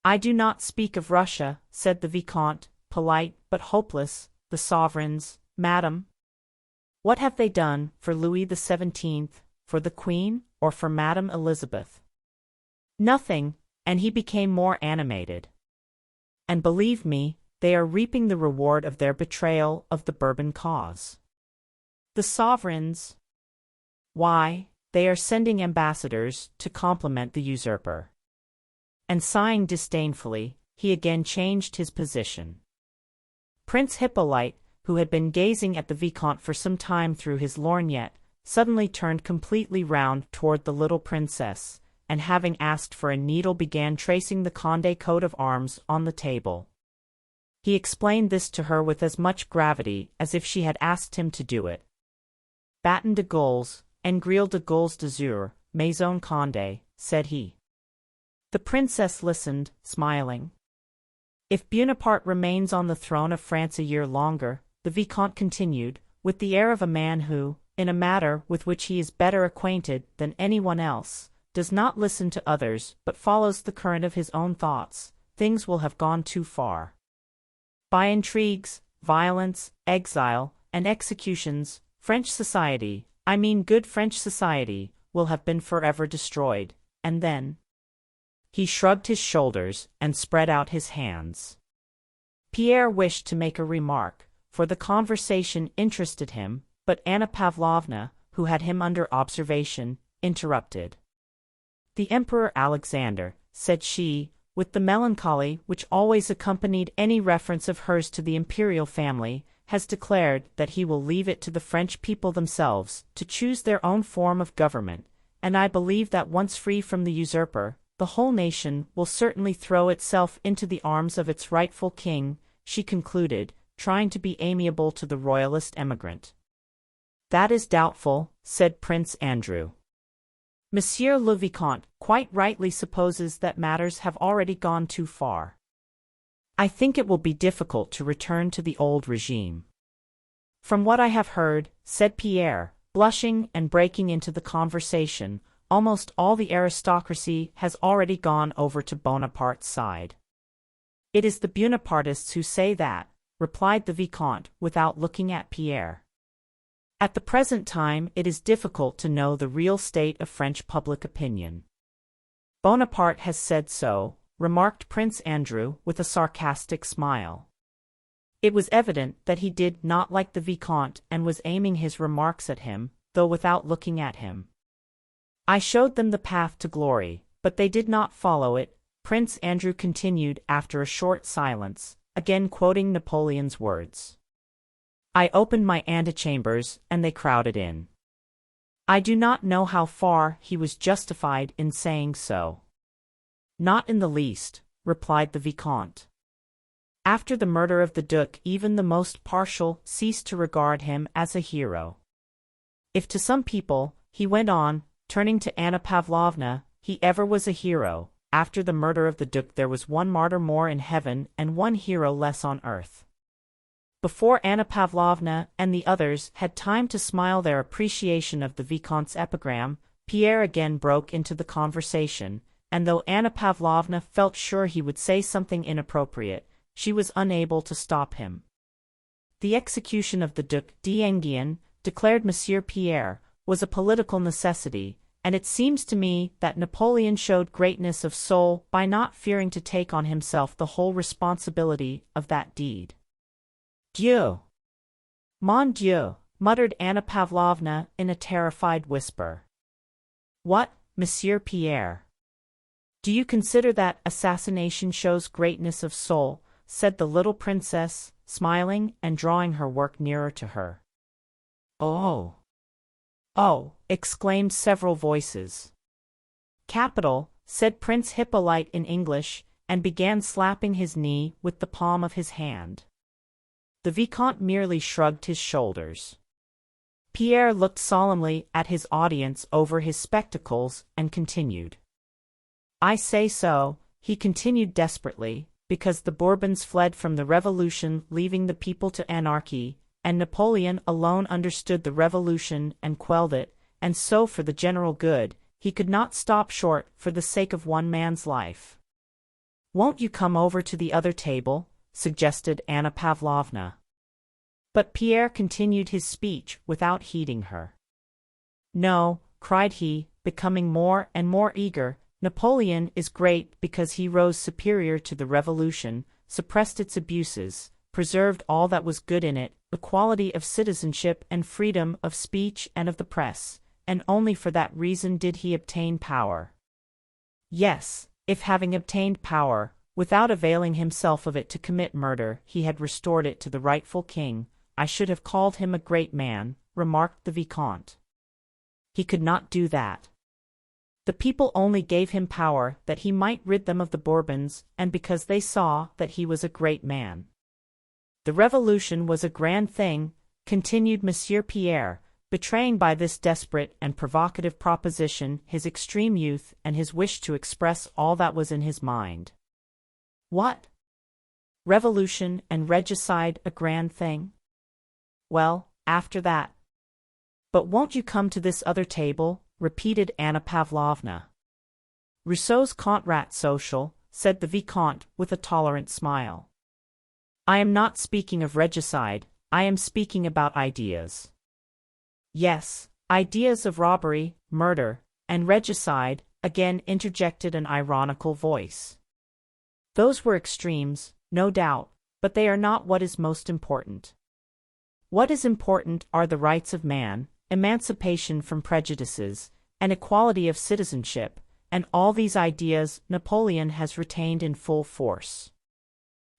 I do not speak of Russia, said the Vicomte, polite but hopeless. The sovereigns, madam. What have they done for Louis XVII, for the Queen, or for Madame Elizabeth? Nothing, and he became more animated. And believe me, they are reaping the reward of their betrayal of the Bourbon cause. The sovereigns? Why, they are sending ambassadors to compliment the usurper. And sighing disdainfully, he again changed his position. Prince Hippolyte, who had been gazing at the Vicomte for some time through his lorgnette, suddenly turned completely round toward the little princess, and having asked for a needle began tracing the Condé coat of arms on the table. He explained this to her with as much gravity as if she had asked him to do it. Baton de gueules, and grille de gueules d'azur, Maison Condé, said he. The princess listened, smiling. If Bonaparte remains on the throne of France a year longer, the Vicomte continued, with the air of a man who, in a matter with which he is better acquainted than anyone else, does not listen to others but follows the current of his own thoughts, things will have gone too far. By intrigues, violence, exile, and executions, French society, I mean good French society, will have been forever destroyed, and then… He shrugged his shoulders and spread out his hands. Pierre wished to make a remark, for the conversation interested him, but Anna Pavlovna, who had him under observation, interrupted. The Emperor Alexander, said she, with the melancholy which always accompanied any reference of hers to the imperial family, has declared that he will leave it to the French people themselves to choose their own form of government, and I believe that once free from the usurper, the whole nation will certainly throw itself into the arms of its rightful king, she concluded, trying to be amiable to the royalist emigrant. That is doubtful, said Prince Andrew. Monsieur le Vicomte quite rightly supposes that matters have already gone too far. I think it will be difficult to return to the old regime. From what I have heard, said Pierre, blushing and breaking into the conversation, almost all the aristocracy has already gone over to Bonaparte's side. It is the Bonapartists who say that, replied the Vicomte without looking at Pierre. At the present time it is difficult to know the real state of French public opinion. Bonaparte has said so, remarked Prince Andrew with a sarcastic smile. It was evident that he did not like the Vicomte and was aiming his remarks at him, though without looking at him. I showed them the path to glory, but they did not follow it, Prince Andrew continued after a short silence, again quoting Napoleon's words. I opened my antechambers, and they crowded in. I do not know how far he was justified in saying so. Not in the least, replied the Vicomte. After the murder of the Duc, even the most partial ceased to regard him as a hero. If to some people, he went on, turning to Anna Pavlovna, he ever was a hero, after the murder of the Duc there was one martyr more in heaven and one hero less on earth. Before Anna Pavlovna and the others had time to smile their appreciation of the Vicomte's epigram, Pierre again broke into the conversation, and though Anna Pavlovna felt sure he would say something inappropriate, she was unable to stop him. The execution of the Duc d'Enghien, declared Monsieur Pierre, was a political necessity, and it seems to me that Napoleon showed greatness of soul by not fearing to take on himself the whole responsibility of that deed. Dieu! Mon Dieu! Muttered Anna Pavlovna in a terrified whisper. What, Monsieur Pierre? Do you consider that assassination shows greatness of soul? Said the little princess, smiling and drawing her work nearer to her. Oh! Oh! Exclaimed several voices. Capital, said Prince Hippolyte in English, and began slapping his knee with the palm of his hand. The Vicomte merely shrugged his shoulders. Pierre looked solemnly at his audience over his spectacles and continued. I say so, he continued desperately, because the Bourbons fled from the Revolution, leaving the people to anarchy, and Napoleon alone understood the Revolution and quelled it, and so for the general good, he could not stop short for the sake of one man's life. Won't you come over to the other table? Suggested Anna Pavlovna. But Pierre continued his speech without heeding her. No, cried he, becoming more and more eager, Napoleon is great because he rose superior to the Revolution, suppressed its abuses, preserved all that was good in it, equality of citizenship and freedom of speech and of the press, and only for that reason did he obtain power. Yes, if having obtained power, without availing himself of it to commit murder, he had restored it to the rightful king, I should have called him a great man, remarked the Vicomte. He could not do that. The people only gave him power that he might rid them of the Bourbons, and because they saw that he was a great man. The Revolution was a grand thing, continued Monsieur Pierre, betraying by this desperate and provocative proposition his extreme youth and his wish to express all that was in his mind. What? Revolution and regicide a grand thing? Well, after that. But won't you come to this other table? Repeated Anna Pavlovna. Rousseau's Contrat social, said the Vicomte with a tolerant smile. I am not speaking of regicide, I am speaking about ideas. Yes, ideas of robbery, murder, and regicide, again interjected an ironical voice. Those were extremes, no doubt, but they are not what is most important. What is important are the rights of man, emancipation from prejudices, and equality of citizenship, and all these ideas Napoleon has retained in full force.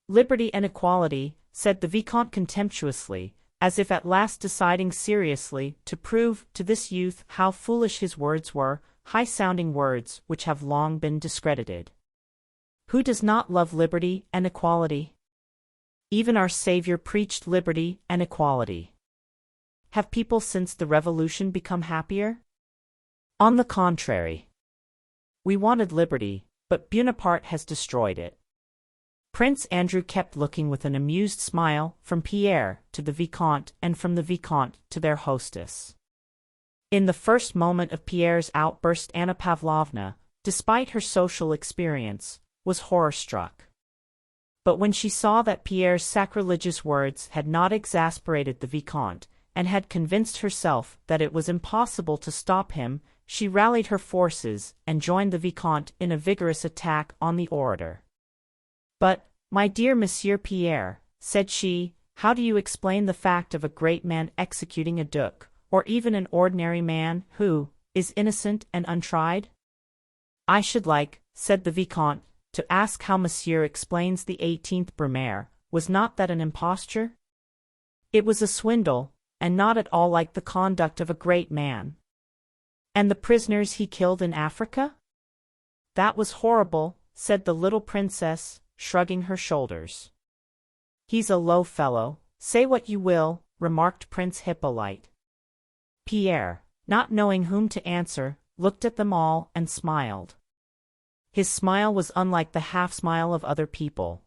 Liberty and equality, said the Vicomte contemptuously, as if at last deciding seriously to prove to this youth how foolish his words were, high-sounding words which have long been discredited. Who does not love liberty and equality? Even our Savior preached liberty and equality. Have people since the Revolution become happier? On the contrary. We wanted liberty, but Bonaparte has destroyed it. Prince Andrew kept looking with an amused smile from Pierre to the Vicomte and from the Vicomte to their hostess. In the first moment of Pierre's outburst, Anna Pavlovna, despite her social experience, was horror-struck. But when she saw that Pierre's sacrilegious words had not exasperated the Vicomte, and had convinced herself that it was impossible to stop him, she rallied her forces and joined the Vicomte in a vigorous attack on the orator. "But, my dear Monsieur Pierre," said she, "how do you explain the fact of a great man executing a duke, or even an ordinary man who is innocent and untried?" "I should like," said the Vicomte, "to ask how Monsieur explains the 18th Brumaire. Was not that an imposture? It was a swindle, and not at all like the conduct of a great man. And the prisoners he killed in Africa? That was horrible," said the little princess, shrugging her shoulders. "He's a low fellow, say what you will," remarked Prince Hippolyte. Pierre, not knowing whom to answer, looked at them all and smiled. His smile was unlike the half-smile of other people.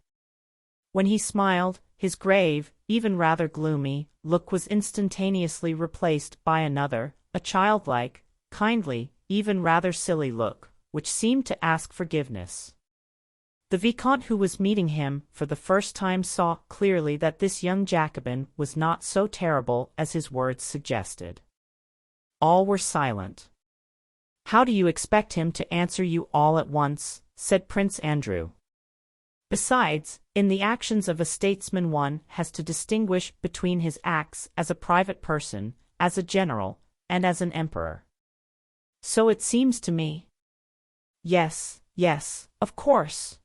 When he smiled, his grave, even rather gloomy, look was instantaneously replaced by another, a childlike, kindly, even rather silly look, which seemed to ask forgiveness. The Vicomte who was meeting him for the first time saw clearly that this young Jacobin was not so terrible as his words suggested. All were silent. "How do you expect him to answer you all at once?" said Prince Andrew. "Besides, in the actions of a statesman one has to distinguish between his acts as a private person, as a general, and as an emperor. So it seems to me." "Yes, yes, of course,"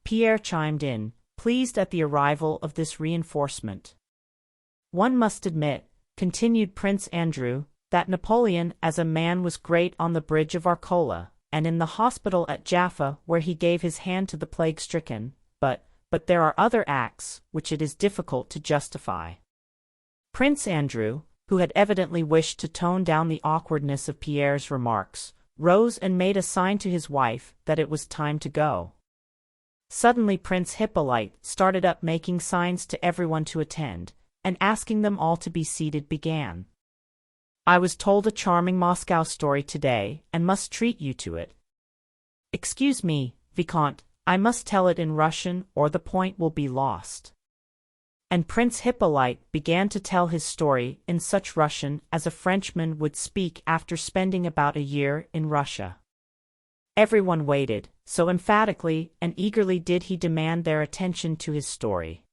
Pierre chimed in, pleased at the arrival of this reinforcement. "One must admit," continued Prince Andrew, "that Napoleon as a man was great on the bridge of Arcola, and in the hospital at Jaffa where he gave his hand to the plague-stricken, but there are other acts which it is difficult to justify." Prince Andrew, who had evidently wished to tone down the awkwardness of Pierre's remarks, rose and made a sign to his wife that it was time to go. Suddenly Prince Hippolyte started up, making signs to everyone to attend, and asking them all to be seated began. "I was told a charming Moscow story today, and must treat you to it. Excuse me, Vicomte, I must tell it in Russian or the point will be lost." And Prince Hippolyte began to tell his story in such Russian as a Frenchman would speak after spending about a year in Russia. Everyone waited, so emphatically and eagerly did he demand their attention to his story.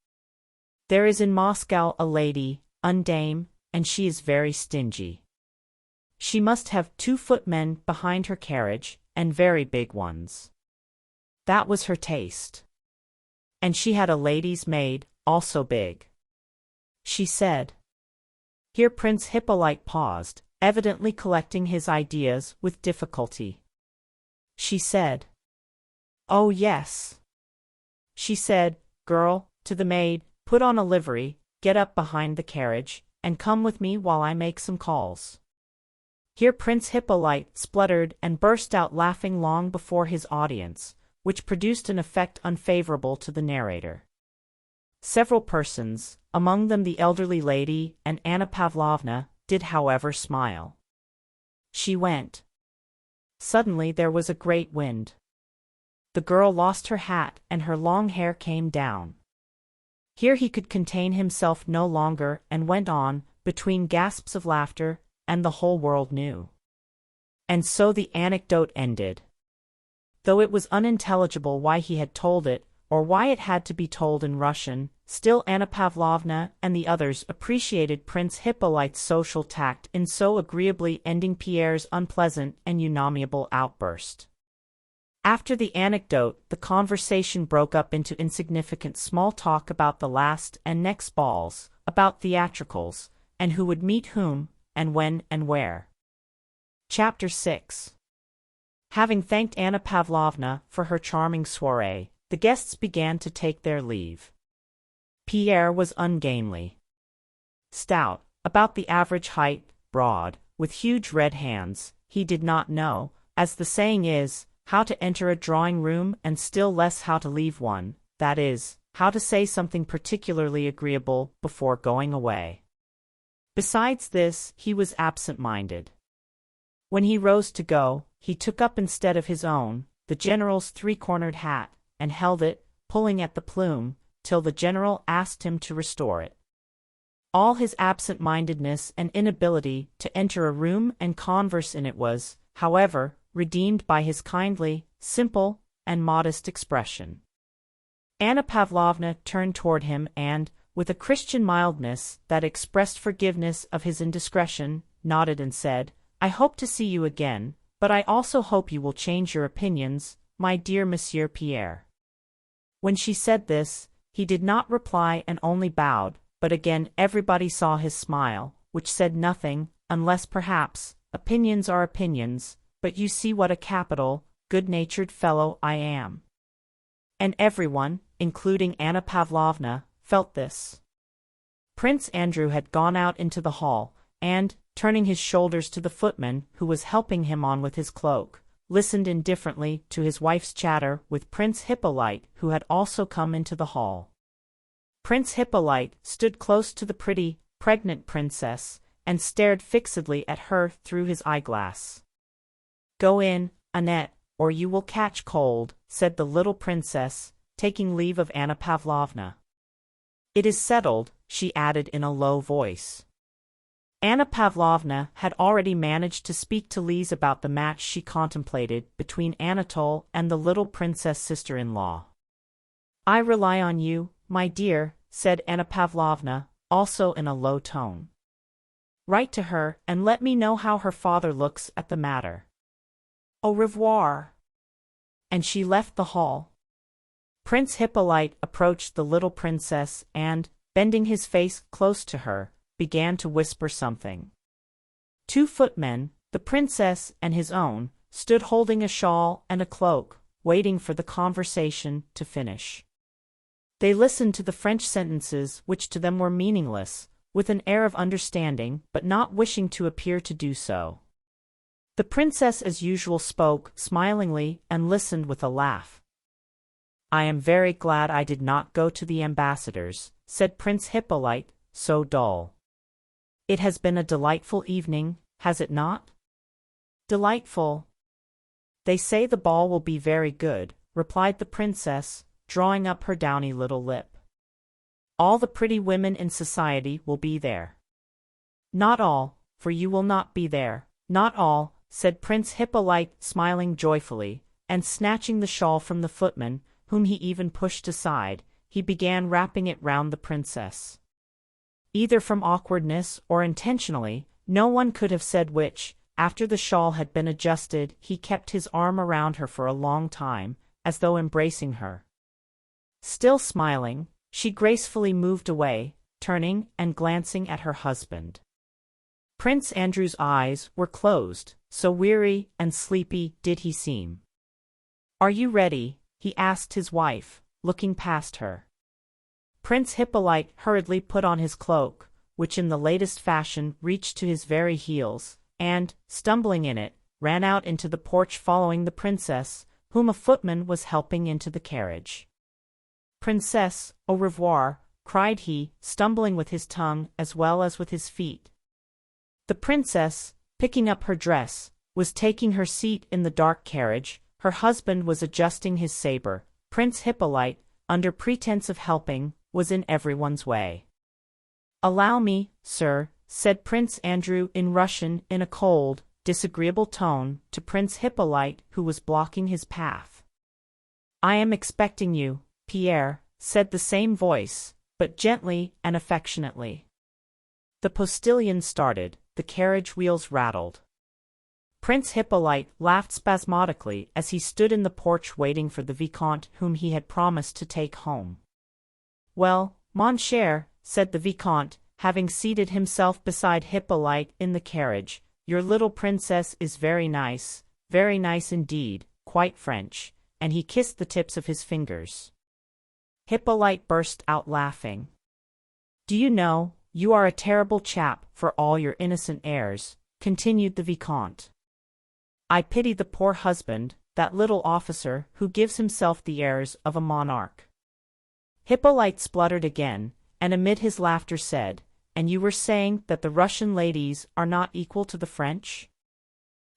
"There is in Moscow a lady, une dame, and she is very stingy. She must have 2 footmen behind her carriage, and very big ones. That was her taste. And she had a lady's maid, also big. She said—" Here Prince Hippolyte paused, evidently collecting his ideas with difficulty. "She said, 'Oh yes.' She said, 'Girl,' to the maid, 'put on a livery, get up behind the carriage, and come with me while I make some calls.'" Here Prince Hippolyte spluttered and burst out laughing long before his audience, which produced an effect unfavorable to the narrator. Several persons, among them the elderly lady and Anna Pavlovna, did however smile. She went. Suddenly there was a great wind. The girl lost her hat and her long hair came down. Here he could contain himself no longer and went on, between gasps of laughter, and the whole world knew. And so the anecdote ended. Though it was unintelligible why he had told it, or why it had to be told in Russian, still Anna Pavlovna and the others appreciated Prince Hippolyte's social tact in so agreeably ending Pierre's unpleasant and unamiable outburst. After the anecdote, the conversation broke up into insignificant small talk about the last and next balls, about theatricals, and who would meet whom, and when and where. Chapter 6. Having thanked Anna Pavlovna for her charming soirée, the guests began to take their leave. Pierre was ungainly. Stout, about the average height, broad, with huge red hands, he did not know, as the saying is, how to enter a drawing-room and still less how to leave one, that is, how to say something particularly agreeable before going away. Besides this, he was absent-minded. When he rose to go, he took up instead of his own, the general's three-cornered hat, and held it, pulling at the plume, till the general asked him to restore it. All his absent-mindedness and inability to enter a room and converse in it was, however, redeemed by his kindly, simple, and modest expression. Anna Pavlovna turned toward him and, with a Christian mildness that expressed forgiveness of his indiscretion, nodded and said, "I hope to see you again, but I also hope you will change your opinions, my dear Monsieur Pierre." When she said this, he did not reply and only bowed, but again everybody saw his smile, which said nothing, unless perhaps, opinions are opinions, but you see what a capital, good-natured fellow I am. And everyone, including Anna Pavlovna, felt this. Prince Andrew had gone out into the hall, and, turning his shoulders to the footman who was helping him on with his cloak, listened indifferently to his wife's chatter with Prince Hippolyte, who had also come into the hall. Prince Hippolyte stood close to the pretty, pregnant princess, and stared fixedly at her through his eyeglass. "Go in, Annette, or you will catch cold," said the little princess, taking leave of Anna Pavlovna. "It is settled," she added in a low voice. Anna Pavlovna had already managed to speak to Lise about the match she contemplated between Anatole and the little princess sister-in-law. "I rely on you, my dear," said Anna Pavlovna, also in a low tone. "Write to her and let me know how her father looks at the matter. Au revoir." And she left the hall. Prince Hippolyte approached the little princess and, bending his face close to her, began to whisper something. Two footmen, the princess and his own, stood holding a shawl and a cloak, waiting for the conversation to finish. They listened to the French sentences which to them were meaningless, with an air of understanding but not wishing to appear to do so. The princess as usual spoke smilingly and listened with a laugh. "I am very glad I did not go to the ambassador's," said Prince Hippolyte, so dull. "It has been a delightful evening, has it not?" "Delightful. They say the ball will be very good," replied the princess, drawing up her downy little lip. "All the pretty women in society will be there." "Not all, for you will not be there." "Not all," said Prince Hippolyte, smiling joyfully, and snatching the shawl from the footman, whom he even pushed aside, he began wrapping it round the princess. Either from awkwardness or intentionally, no one could have said which, after the shawl had been adjusted, he kept his arm around her for a long time, as though embracing her. Still smiling, she gracefully moved away, turning and glancing at her husband. Prince Andrew's eyes were closed, so weary and sleepy did he seem. "Are you ready?" he asked his wife, looking past her. Prince Hippolyte hurriedly put on his cloak, which in the latest fashion reached to his very heels, and, stumbling in it, ran out into the porch following the princess, whom a footman was helping into the carriage. "Princess, au revoir," cried he, stumbling with his tongue as well as with his feet. The princess, picking up her dress, was taking her seat in the dark carriage, her husband was adjusting his sabre, Prince Hippolyte, under pretense of helping, was in everyone's way. "Allow me, sir," said Prince Andrew in Russian in a cold, disagreeable tone, to Prince Hippolyte who was blocking his path. "I am expecting you, Pierre," said the same voice, but gently and affectionately. The postilion started, the carriage wheels rattled. Prince Hippolyte laughed spasmodically as he stood in the porch waiting for the Vicomte whom he had promised to take home. "Well, mon cher," said the Vicomte, having seated himself beside Hippolyte in the carriage, "your little princess is very nice indeed, quite French," and he kissed the tips of his fingers. Hippolyte burst out laughing. Do you know, you are a terrible chap for all your innocent airs, continued the Vicomte. I pity the poor husband, that little officer who gives himself the airs of a monarch. Hippolyte spluttered again, and amid his laughter said, And you were saying that the Russian ladies are not equal to the French?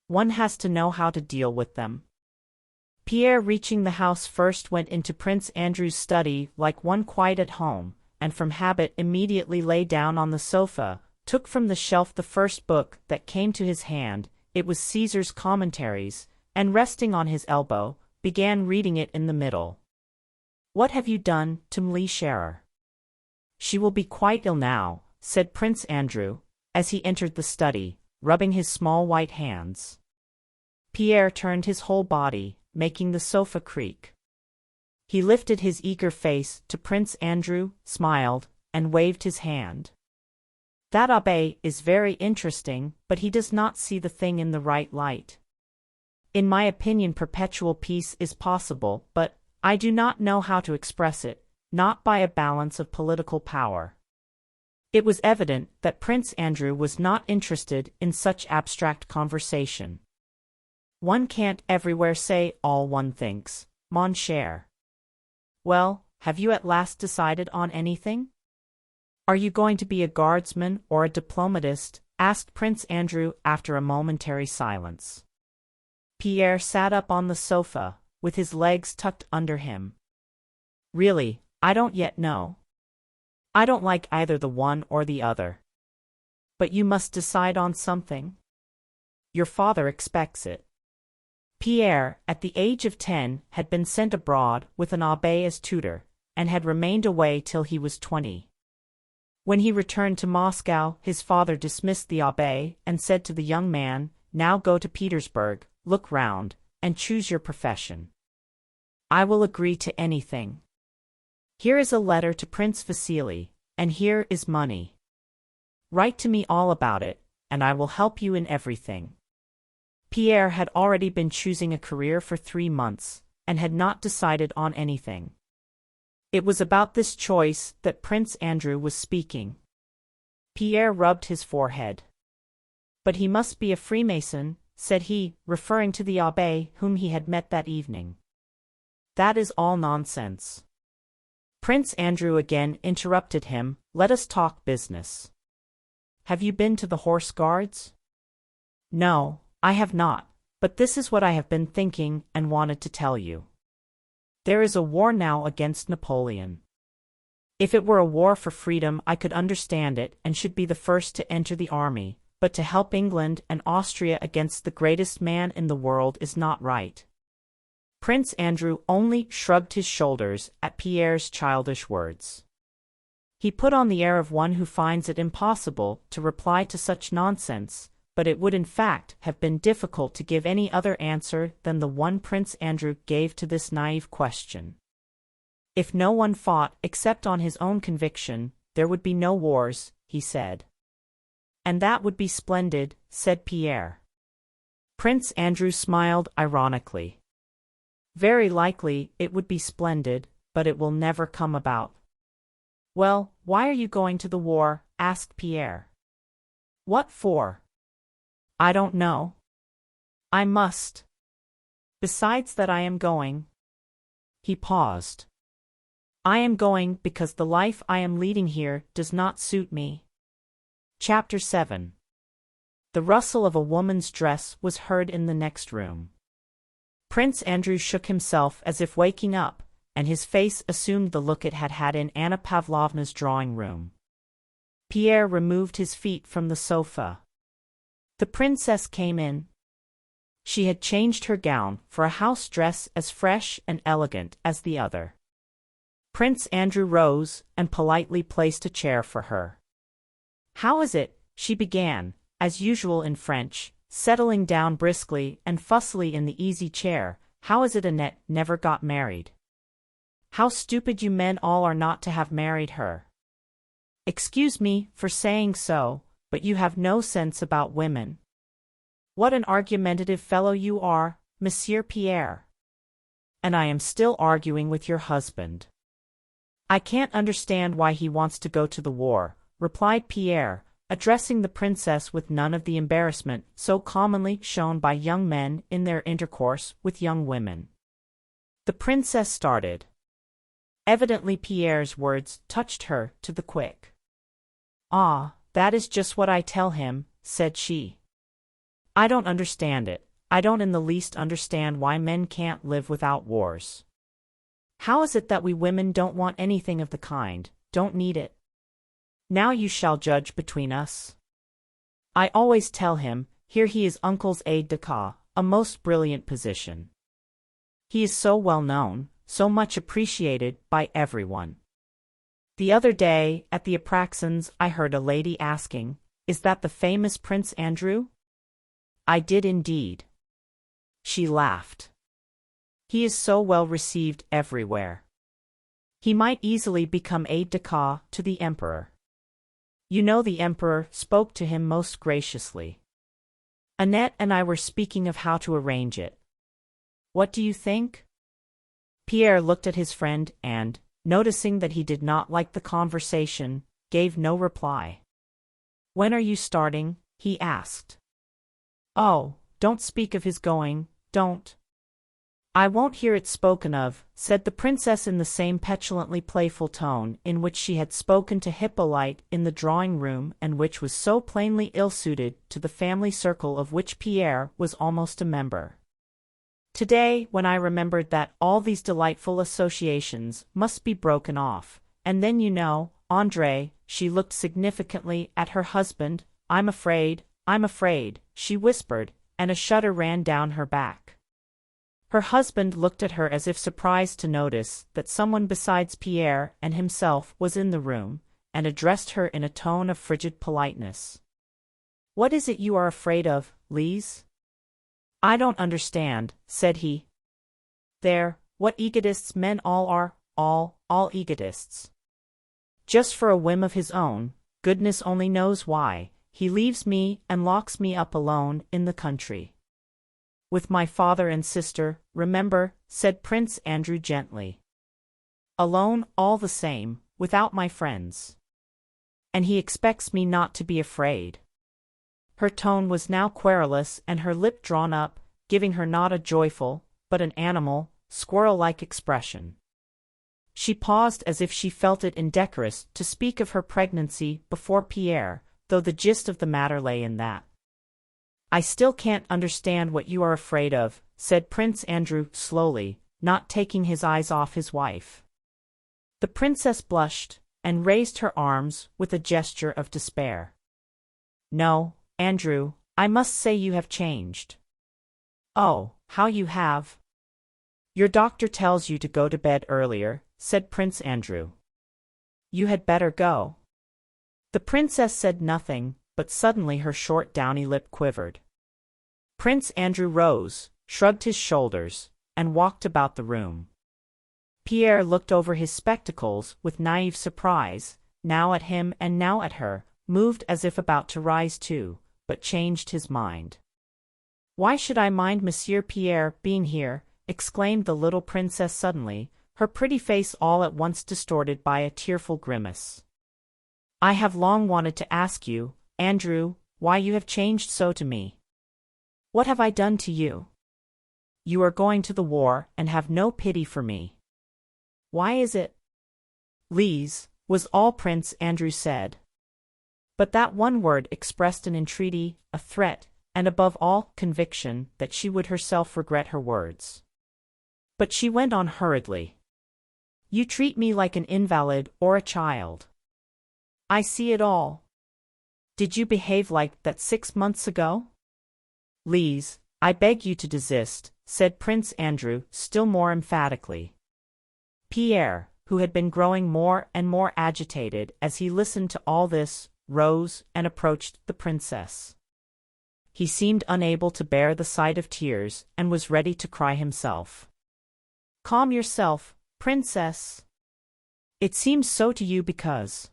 One has to know how to deal with them. Pierre, reaching the house first, went into Prince Andrew's study like one quite at home, and from habit immediately lay down on the sofa, took from the shelf the first book that came to his hand. It was Caesar's Commentaries, and resting on his elbow, began reading it in the middle. What have you done to M'Lee Scherer? She will be quite ill now, said Prince Andrew, as he entered the study, rubbing his small white hands. Pierre turned his whole body, making the sofa creak. He lifted his eager face to Prince Andrew, smiled, and waved his hand. That abbé is very interesting, but he does not see the thing in the right light. In my opinion, perpetual peace is possible, but I do not know how to express it, not by a balance of political power. It was evident that Prince Andrew was not interested in such abstract conversation. One can't everywhere say all one thinks, mon cher. Well, have you at last decided on anything? Are you going to be a guardsman or a diplomatist? Asked Prince Andrew after a momentary silence. Pierre sat up on the sofa, with his legs tucked under him. Really, I don't yet know. I don't like either the one or the other. But you must decide on something. Your father expects it. Pierre, at the age of 10, had been sent abroad with an abbé as tutor, and had remained away till he was 20. When he returned to Moscow, his father dismissed the abbé and said to the young man, Now go to Petersburg, look round, and choose your profession. I will agree to anything. Here is a letter to Prince Vasily, and here is money. Write to me all about it, and I will help you in everything. Pierre had already been choosing a career for 3 months, and had not decided on anything. It was about this choice that Prince Andrew was speaking. Pierre rubbed his forehead. But he must be a Freemason, said he, referring to the abbé whom he had met that evening. That is all nonsense. Prince Andrew again interrupted him, Let us talk business. Have you been to the Horse Guards? No, I have not, but this is what I have been thinking and wanted to tell you. There is a war now against Napoleon. If it were a war for freedom, I could understand it and should be the first to enter the army, but to help England and Austria against the greatest man in the world is not right. Prince Andrew only shrugged his shoulders at Pierre's childish words. He put on the air of one who finds it impossible to reply to such nonsense, but it would in fact have been difficult to give any other answer than the one Prince Andrew gave to this naive question. If no one fought except on his own conviction, there would be no wars, he said. And that would be splendid, said Pierre. Prince Andrew smiled ironically. Very likely it would be splendid, but it will never come about. Well, why are you going to the war? Asked Pierre. What for? I don't know. I must. Besides that, I am going. He paused. I am going because the life I am leading here does not suit me. Chapter 7. The rustle of a woman's dress was heard in the next room. Prince Andrew shook himself as if waking up, and his face assumed the look it had had in Anna Pavlovna's drawing-room. Pierre removed his feet from the sofa. The princess came in. She had changed her gown for a house dress as fresh and elegant as the other. Prince Andrew rose and politely placed a chair for her. How is it, she began, as usual in French, settling down briskly and fussily in the easy chair, how is it Annette never got married? How stupid you men all are not to have married her. Excuse me for saying so, but you have no sense about women. What an argumentative fellow you are, Monsieur Pierre. And I am still arguing with your husband. I can't understand why he wants to go to the war, replied Pierre, addressing the princess with none of the embarrassment so commonly shown by young men in their intercourse with young women. The princess started. Evidently Pierre's words touched her to the quick. "Ah, that is just what I tell him," said she. "I don't understand it. I don't in the least understand why men can't live without wars. How is it that we women don't want anything of the kind, don't need it? Now you shall judge between us. I always tell him, here he is uncle's aide-de-camp, a most brilliant position. He is so well known, so much appreciated by everyone. The other day, at the Apraxins, I heard a lady asking, 'Is that the famous Prince Andrew?' I did indeed." She laughed. "He is so well received everywhere. He might easily become aide-de-camp to the emperor. You know the emperor spoke to him most graciously. Annette and I were speaking of how to arrange it. What do you think?" Pierre looked at his friend and, noticing that he did not like the conversation, gave no reply. "When are you starting?" he asked. "Oh, don't speak of his going, don't." "I won't hear it spoken of," said the princess in the same petulantly playful tone in which she had spoken to Hippolyte in the drawing-room and which was so plainly ill-suited to the family circle of which Pierre was almost a member. Today, when I remembered that all these delightful associations must be broken off, and then you know, André, she looked significantly at her husband, I'm afraid, she whispered, and a shudder ran down her back. Her husband looked at her as if surprised to notice that someone besides Pierre and himself was in the room, and addressed her in a tone of frigid politeness. "What is it you are afraid of, Lise?" "I don't understand," said he. "There, what egotists men all are, all egotists. Just for a whim of his own, goodness only knows why, he leaves me and locks me up alone in the country. With my father and sister, remember," said Prince Andrew gently. "Alone, all the same, without my friends. And he expects me not to be afraid." Her tone was now querulous and her lip drawn up, giving her not a joyful, but an animal, squirrel-like expression. She paused as if she felt it indecorous to speak of her pregnancy before Pierre, though the gist of the matter lay in that. "I still can't understand what you are afraid of," said Prince Andrew slowly, not taking his eyes off his wife. The princess blushed, and raised her arms with a gesture of despair. "No, Andrew, I must say you have changed." "Oh, how you have!" "Your doctor tells you to go to bed earlier," said Prince Andrew. "You had better go." The princess said nothing, but suddenly her short downy lip quivered. Prince Andrew rose, shrugged his shoulders, and walked about the room. Pierre looked over his spectacles with naive surprise, now at him and now at her, moved as if about to rise too, but changed his mind. "Why should I mind Monsieur Pierre being here?" exclaimed the little princess suddenly, her pretty face all at once distorted by a tearful grimace. "I have long wanted to ask you, Andrew, why you have changed so to me. What have I done to you? You are going to the war and have no pity for me. Why is it?" "Lise," was all Prince Andrew said. But that one word expressed an entreaty, a threat, and above all, conviction that she would herself regret her words. But she went on hurriedly. "You treat me like an invalid or a child. I see it all. Did you behave like that 6 months ago?" "Lise, I beg you to desist," said Prince Andrew still more emphatically. Pierre, who had been growing more and more agitated as he listened to all this, rose and approached the princess. He seemed unable to bear the sight of tears and was ready to cry himself. "Calm yourself, princess. It seems so to you because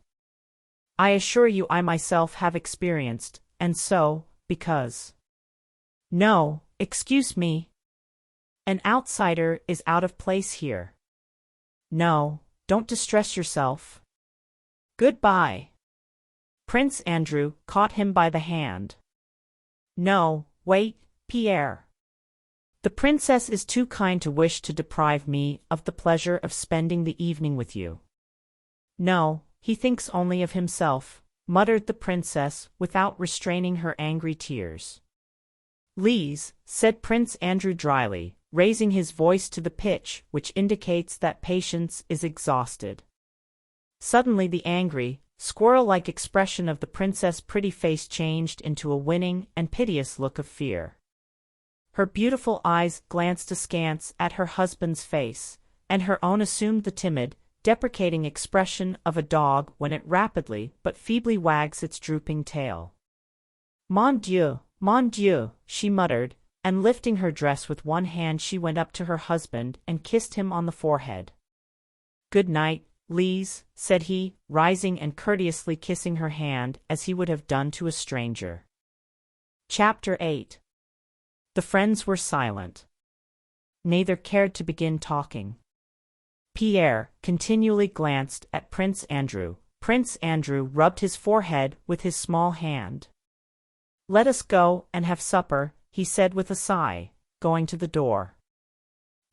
I assure you I myself have experienced, and so, because no, excuse me. An outsider is out of place here. No, Don't distress yourself. Goodbye. Prince Andrew caught him by the hand. No, wait, Pierre. The princess is too kind to wish to deprive me of the pleasure of spending the evening with you. No, he thinks only of himself, muttered the princess without restraining her angry tears. Lise, said Prince Andrew dryly, raising his voice to the pitch which indicates that patience is exhausted. Suddenly the angry, squirrel-like expression of the princess' pretty face changed into a winning and piteous look of fear. Her beautiful eyes glanced askance at her husband's face, and her own assumed the timid, deprecating expression of a dog when it rapidly but feebly wags its drooping tail. Mon Dieu, she muttered, and lifting her dress with one hand she went up to her husband and kissed him on the forehead. Good night, Lise, said he, rising and courteously kissing her hand as he would have done to a stranger. Chapter 8. The friends were silent. Neither cared to begin talking. Pierre continually glanced at Prince Andrew. Prince Andrew rubbed his forehead with his small hand. Let us go and have supper, he said with a sigh, going to the door.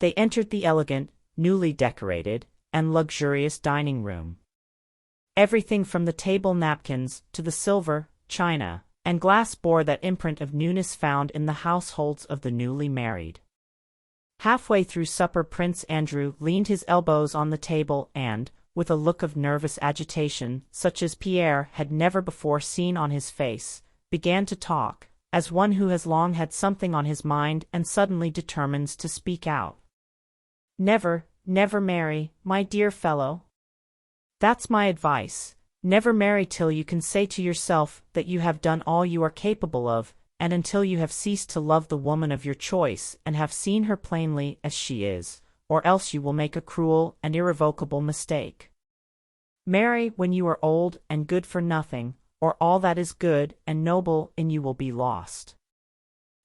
They entered the elegant, newly decorated, and luxurious dining room. Everything from the table napkins to the silver, china, and glass bore that imprint of newness found in the households of the newly married. Halfway through supper Prince Andrew leaned his elbows on the table and, with a look of nervous agitation such as Pierre had never before seen on his face, began to talk, as one who has long had something on his mind and suddenly determines to speak out. Never marry, my dear fellow. That's my advice. Never marry till you can say to yourself that you have done all you are capable of, and until you have ceased to love the woman of your choice and have seen her plainly as she is, or else you will make a cruel and irrevocable mistake. Marry when you are old and good for nothing, or all that is good and noble in you will be lost.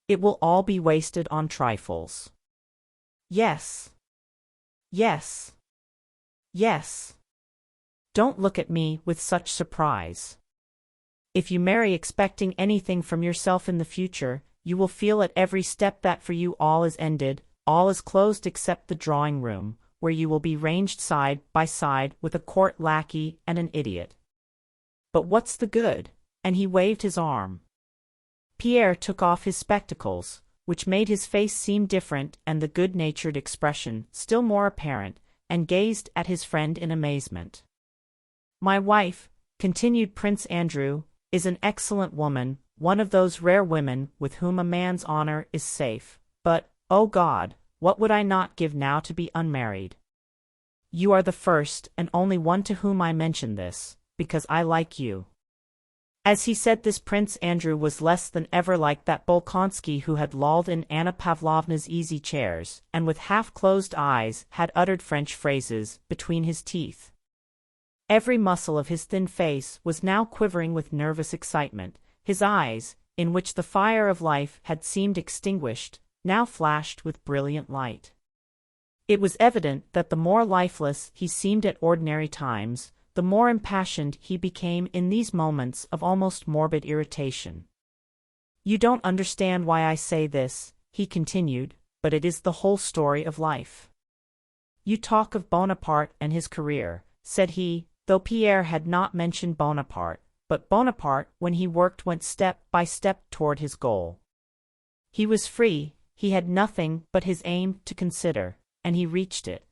It will all be wasted on trifles. Yes. Don't look at me with such surprise. If you marry expecting anything from yourself in the future, you will feel at every step that for you all is ended, all is closed except the drawing room, where you will be ranged side by side with a court lackey and an idiot. But what's the good? And he waved his arm. Pierre took off his spectacles, which made his face seem different and the good-natured expression still more apparent, and gazed at his friend in amazement. My wife, continued Prince Andrew, is an excellent woman, one of those rare women with whom a man's honor is safe, but, oh God, what would I not give now to be unmarried? You are the first and only one to whom I mention this, because I like you. As he said this Prince Andrew was less than ever like that Bolkonsky who had lolled in Anna Pavlovna's easy chairs, and with half-closed eyes had uttered French phrases between his teeth. Every muscle of his thin face was now quivering with nervous excitement. His eyes, in which the fire of life had seemed extinguished, now flashed with brilliant light. It was evident that the more lifeless he seemed at ordinary times, the more impassioned he became in these moments of almost morbid irritation. You don't understand why I say this, he continued, but it is the whole story of life. You talk of Bonaparte and his career, said he, though Pierre had not mentioned Bonaparte, but Bonaparte when he worked went step by step toward his goal. He was free, he had nothing but his aim to consider, and he reached it.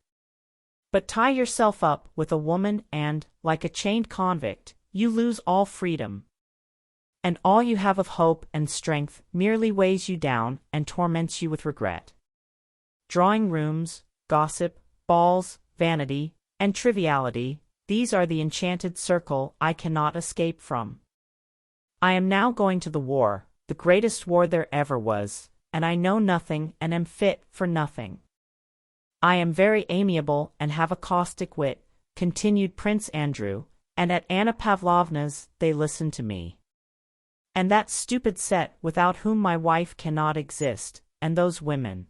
But tie yourself up with a woman and, like a chained convict, you lose all freedom. And all you have of hope and strength merely weighs you down and torments you with regret. Drawing rooms, gossip, balls, vanity, and triviality, these are the enchanted circle I cannot escape from. I am now going to the war, the greatest war there ever was, and I know nothing and am fit for nothing. I am very amiable and have a caustic wit, continued Prince Andrew, and at Anna Pavlovna's they listen to me. And that stupid set without whom my wife cannot exist, and those women.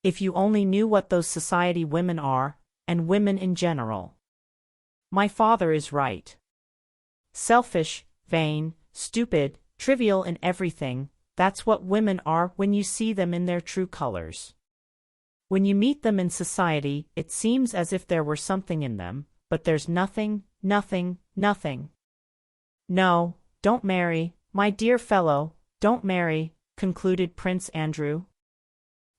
If you only knew what those society women are, and women in general. My father is right. Selfish, vain, stupid, trivial in everything, that's what women are when you see them in their true colors. When you meet them in society, it seems as if there were something in them, but there's nothing, nothing, nothing. No, don't marry, my dear fellow, don't marry, concluded Prince Andrew.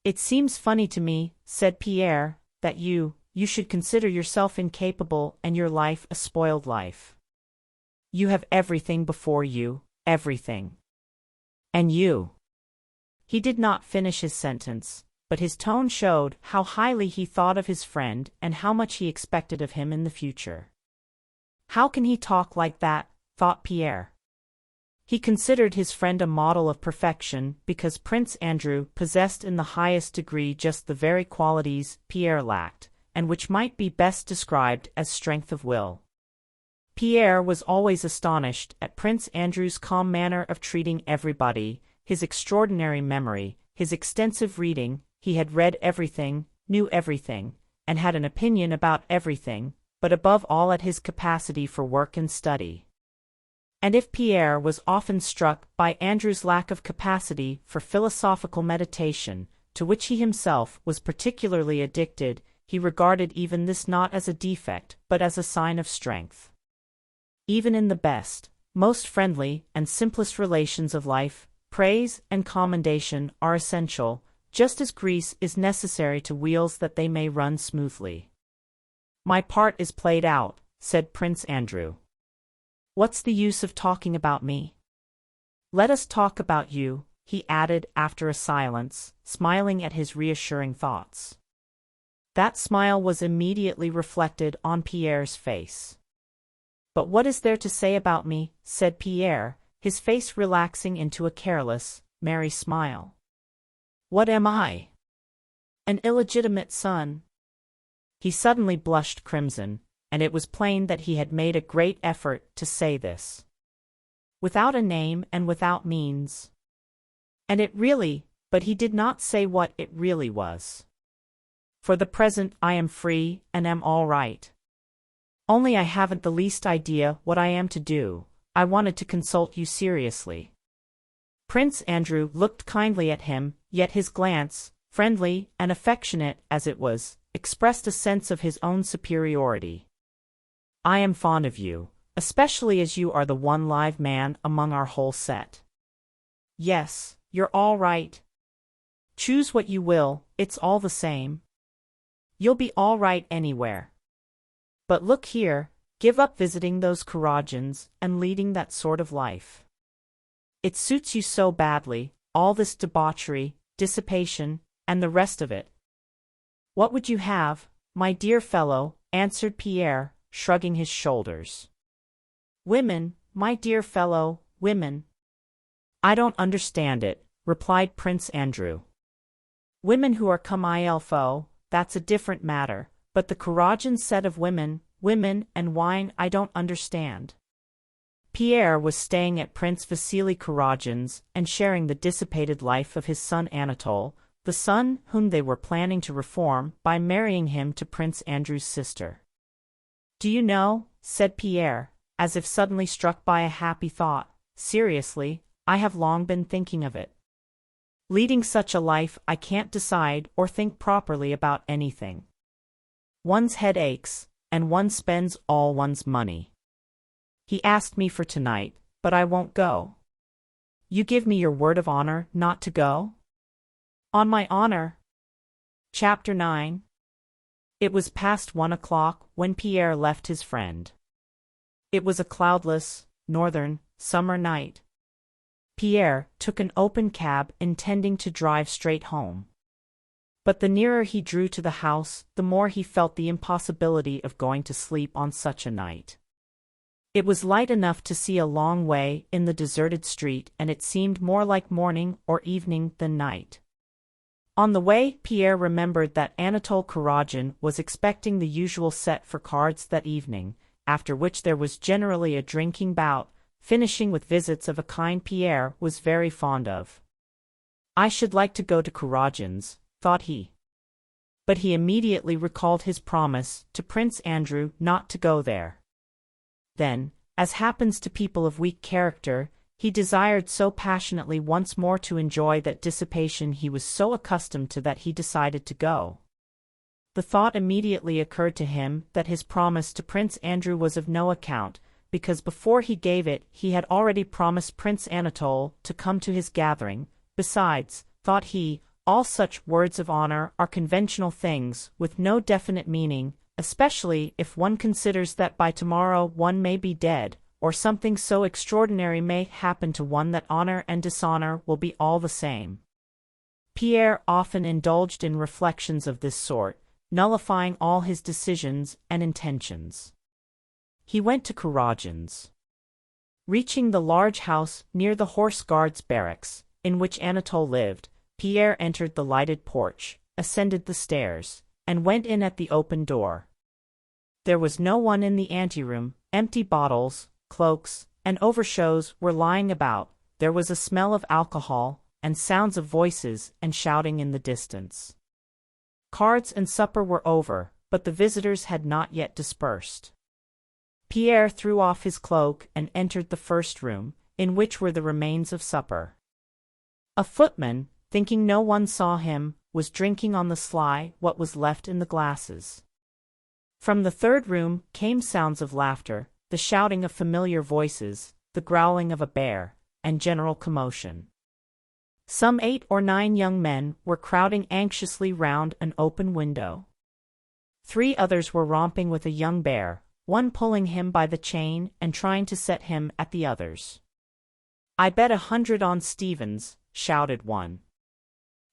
It seems funny to me, said Pierre, that you should consider yourself incapable and your life a spoiled life. You have everything before you, everything. And you. He did not finish his sentence, but his tone showed how highly he thought of his friend and how much he expected of him in the future. How can he talk like that, thought Pierre. He considered his friend a model of perfection because Prince Andrew possessed in the highest degree just the very qualities Pierre lacked, and which might be best described as strength of will. Pierre was always astonished at Prince Andrew's calm manner of treating everybody, his extraordinary memory, his extensive reading. He had read everything, knew everything, and had an opinion about everything, but above all at his capacity for work and study. And if Pierre was often struck by Andrew's lack of capacity for philosophical meditation, to which he himself was particularly addicted, he regarded even this not as a defect but as a sign of strength. Even in the best, most friendly, and simplest relations of life, praise and commendation are essential, just as grease is necessary to wheels that they may run smoothly. My part is played out, said Prince Andrew. What's the use of talking about me? Let us talk about you, he added after a silence, smiling at his reassuring thoughts. That smile was immediately reflected on Pierre's face. But what is there to say about me, said Pierre, his face relaxing into a careless, merry smile. What am I? An illegitimate son. He suddenly blushed crimson, and it was plain that he had made a great effort to say this. Without a name and without means. And it really, but he did not say what it really was. For the present I am free and am all right. Only I haven't the least idea what I am to do. I wanted to consult you seriously. Prince Andrew looked kindly at him, yet his glance, friendly and affectionate as it was, expressed a sense of his own superiority. I am fond of you, especially as you are the one live man among our whole set. Yes, you're all right. Choose what you will, it's all the same. You'll be all right anywhere. But look here, give up visiting those Kuragins and leading that sort of life. It suits you so badly, all this debauchery, dissipation, and the rest of it. What would you have, my dear fellow? Answered Pierre, shrugging his shoulders. Women, my dear fellow, women. I don't understand it, replied Prince Andrew. Women who are comme il faut, that's a different matter, but the Kuragin set of women and wine I don't understand. Pierre was staying at Prince Vasily Kuragin's and sharing the dissipated life of his son Anatole, the son whom they were planning to reform by marrying him to Prince Andrew's sister. Do you know, said Pierre, as if suddenly struck by a happy thought, seriously, I have long been thinking of it. Leading such a life I can't decide or think properly about anything. One's head aches, and one spends all one's money. He asked me for tonight, but I won't go. You give me your word of honor not to go? On my honor. Chapter 9. It was past 1 o'clock when Pierre left his friend. It was a cloudless, northern, summer night. Pierre took an open cab intending to drive straight home. But the nearer he drew to the house, the more he felt the impossibility of going to sleep on such a night. It was light enough to see a long way in the deserted street, and it seemed more like morning or evening than night. On the way, Pierre remembered that Anatole Kuragin was expecting the usual set for cards that evening, after which there was generally a drinking bout, finishing with visits of a kind Pierre was very fond of. I should like to go to Kuragin's, thought he. but he immediately recalled his promise to Prince Andrew not to go there. Then, as happens to people of weak character, he desired so passionately once more to enjoy that dissipation he was so accustomed to that he decided to go. The thought immediately occurred to him that his promise to Prince Andrew was of no account, because before he gave it he had already promised Prince Anatole to come to his gathering. Besides, thought he, all such words of honor are conventional things with no definite meaning, especially if one considers that by tomorrow one may be dead, or something so extraordinary may happen to one that honor and dishonor will be all the same. Pierre often indulged in reflections of this sort, nullifying all his decisions and intentions. He went to Kuragin's. Reaching the large house near the Horse Guards barracks, in which Anatole lived, Pierre entered the lighted porch, ascended the stairs, and went in at the open door. There was no one in the anteroom. Empty bottles, cloaks, and overshoes were lying about. There was a smell of alcohol, and sounds of voices and shouting in the distance. Cards and supper were over, but the visitors had not yet dispersed. Pierre threw off his cloak and entered the first room, in which were the remains of supper. A footman, thinking no one saw him, was drinking on the sly what was left in the glasses. From the third room came sounds of laughter, the shouting of familiar voices, the growling of a bear, and general commotion. Some 8 or 9 young men were crowding anxiously round an open window. 3 others were romping with a young bear, one pulling him by the chain and trying to set him at the others. "I bet 100 on Stevens," shouted one.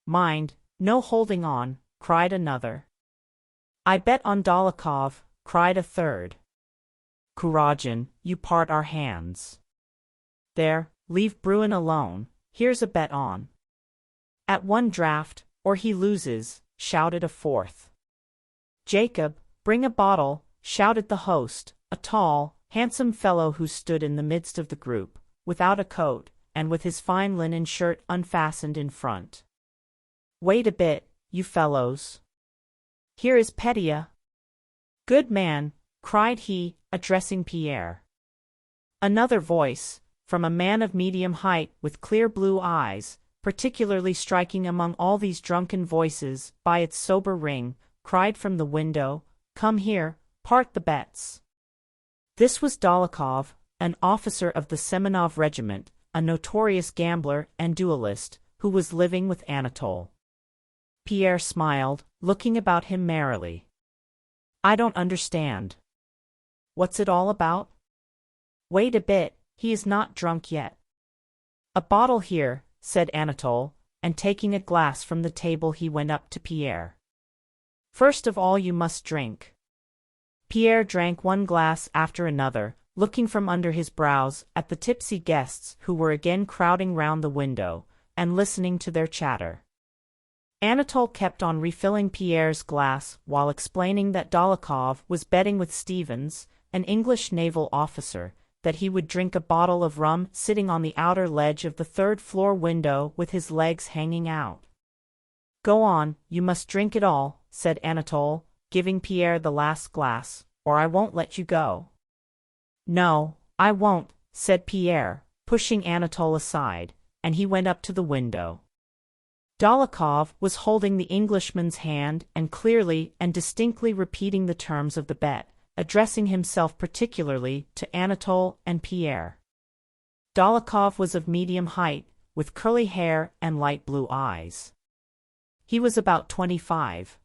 "Mind, no holding on," cried another. "I bet on Dólokhov," cried a third. "Kuragin, you part our hands." "There, leave Bruin alone, here's a bet on." "At one draught, or he loses," shouted a fourth. "Jacob, bring a bottle," shouted the host, a tall, handsome fellow who stood in the midst of the group, without a coat, and with his fine linen shirt unfastened in front. "Wait a bit, you fellows. Here is Petya." "Good man," cried he, addressing Pierre. Another voice, from a man of medium height with clear blue eyes, particularly striking among all these drunken voices by its sober ring, cried from the window, "Come here, part the bets." This was Dólokhov, an officer of the Semenov regiment, a notorious gambler and duelist, who was living with Anatole. Pierre smiled, looking about him merrily. "I don't understand. What's it all about?" "Wait a bit, he is not drunk yet." "A bottle here," said Anatole, and taking a glass from the table he went up to Pierre. "First of all you must drink." Pierre drank one glass after another, looking from under his brows at the tipsy guests who were again crowding round the window, and listening to their chatter. Anatole kept on refilling Pierre's glass while explaining that Dólokhov was betting with Stevens, an English naval officer, that he would drink a bottle of rum sitting on the outer ledge of the third-floor window with his legs hanging out. "Go on, you must drink it all," said Anatole, giving Pierre the last glass, "or I won't let you go." "No, I won't," said Pierre, pushing Anatole aside, and he went up to the window. Dólokhov was holding the Englishman's hand and clearly and distinctly repeating the terms of the bet, addressing himself particularly to Anatole and Pierre. Dólokhov was of medium height, with curly hair and light blue eyes. He was about 25.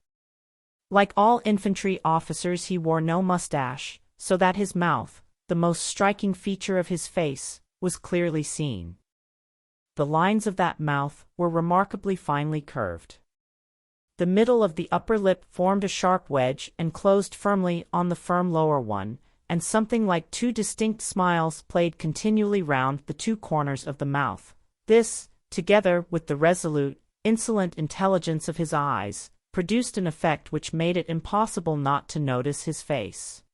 Like all infantry officers, he wore no mustache, so that his mouth, the most striking feature of his face, was clearly seen. The lines of that mouth were remarkably finely curved. The middle of the upper lip formed a sharp wedge and closed firmly on the firm lower one, and something like 2 distinct smiles played continually round the 2 corners of the mouth. This, together with the resolute, insolent intelligence of his eyes, produced an effect which made it impossible not to notice his face.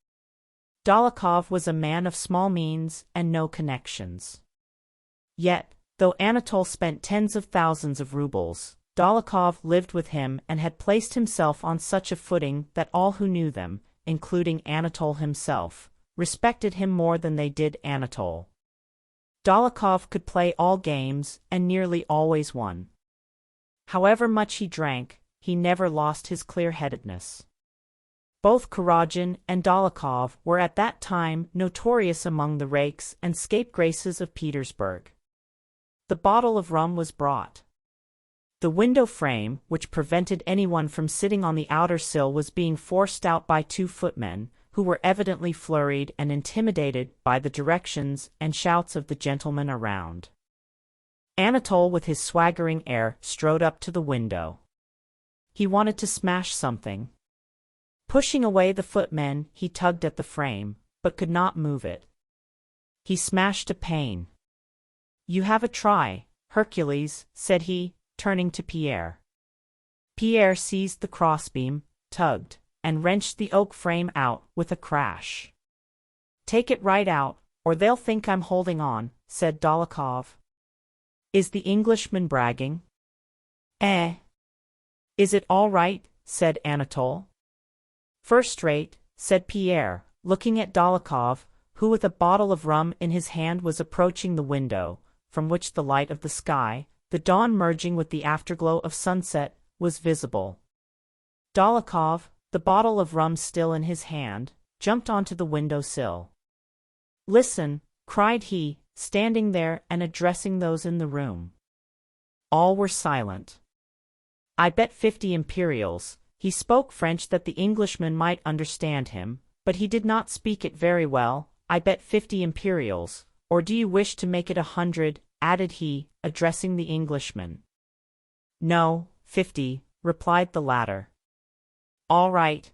Dólokhov was a man of small means and no connections. Yet, though Anatole spent tens of thousands of rubles, Dólokhov lived with him and had placed himself on such a footing that all who knew them, including Anatole himself, respected him more than they did Anatole. Dólokhov could play all games and nearly always won. However much he drank, he never lost his clear-headedness. Both Kurágin and Dólokhov were at that time notorious among the rakes and scapegraces of Petersburg. The bottle of rum was brought. The window frame, which prevented anyone from sitting on the outer sill, was being forced out by two footmen, who were evidently flurried and intimidated by the directions and shouts of the gentlemen around. Anatole, with his swaggering air, strode up to the window. He wanted to smash something. Pushing away the footmen, he tugged at the frame, but could not move it. He smashed a pane. "You have a try, Hercules," said he, turning to Pierre. Pierre seized the crossbeam, tugged, and wrenched the oak frame out with a crash. "Take it right out, or they'll think I'm holding on," said Dólokhov. "Is the Englishman bragging?" "Eh? Is it all right?" said Anatole. "First rate," said Pierre, looking at Dólokhov, who with a bottle of rum in his hand was approaching the window, from which the light of the sky, the dawn merging with the afterglow of sunset, was visible. Dólokhov, the bottle of rum still in his hand, jumped onto the window-sill. "Listen," cried he, standing there and addressing those in the room. All were silent. "I bet 50 imperials." He spoke French that the Englishman might understand him, but he did not speak it very well. "I bet 50 imperials, or do you wish to make it 100, added he, addressing the Englishman. "No, 50, replied the latter. "All right.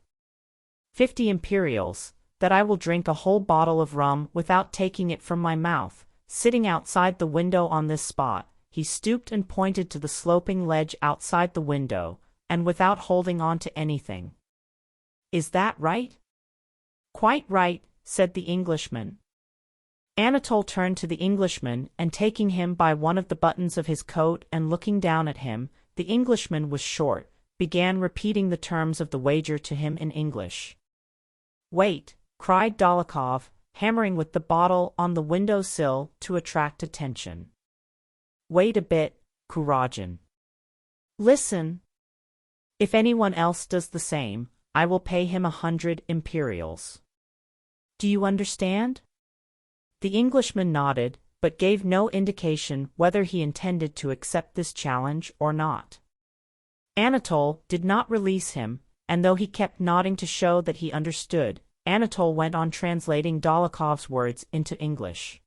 50 imperials, that I will drink a whole bottle of rum without taking it from my mouth, sitting outside the window on this spot." He stooped and pointed to the sloping ledge outside the window, and without holding on to anything. "Is that right?" "Quite right," said the Englishman. Anatole turned to the Englishman, and taking him by one of the buttons of his coat and looking down at him, the Englishman was short, began repeating the terms of the wager to him in English. "Wait," cried Dólokhov, hammering with the bottle on the window-sill to attract attention. "Wait a bit, Kurágin. Listen. If anyone else does the same, I will pay him 100 imperials. Do you understand?" The Englishman nodded, but gave no indication whether he intended to accept this challenge or not. Anatole did not release him, and though he kept nodding to show that he understood, Anatole went on translating Dólokhov's words into English.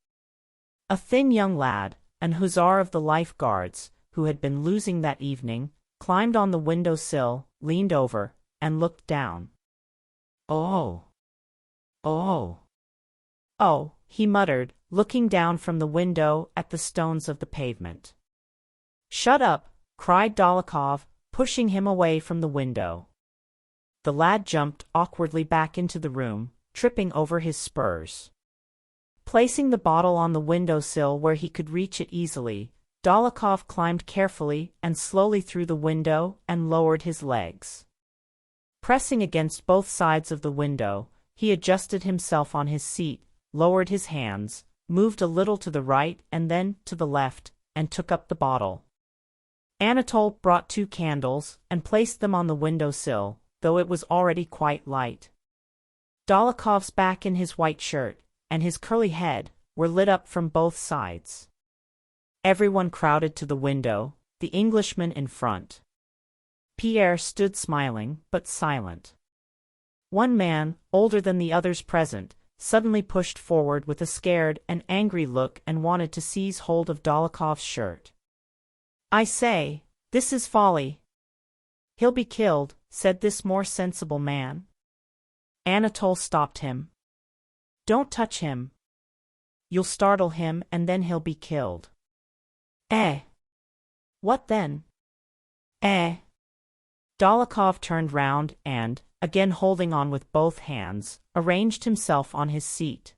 A thin young lad, an hussar of the Life Guards, who had been losing that evening, climbed on the window-sill, leaned over, and looked down. "Oh! Oh! Oh!" he muttered, looking down from the window at the stones of the pavement. "Shut up!" cried Dólokhov, pushing him away from the window. The lad jumped awkwardly back into the room, tripping over his spurs. Placing the bottle on the window-sill where he could reach it easily, Dólokhov climbed carefully and slowly through the window and lowered his legs. Pressing against both sides of the window, he adjusted himself on his seat, lowered his hands, moved a little to the right and then to the left, and took up the bottle. Anatole brought 2 candles and placed them on the window-sill, though it was already quite light. Dólokhov's back in his white shirt, and his curly head, were lit up from both sides. Everyone crowded to the window, the Englishman in front. Pierre stood smiling, but silent. One man, older than the others present, suddenly pushed forward with a scared and angry look and wanted to seize hold of Dólokhov's shirt. "I say, this is folly." "He'll be killed," said this more sensible man. Anatole stopped him. "Don't touch him. You'll startle him and then he'll be killed." "Eh? What then?" "Eh?" Dólokhov turned round and, again holding on with both hands, arranged himself on his seat.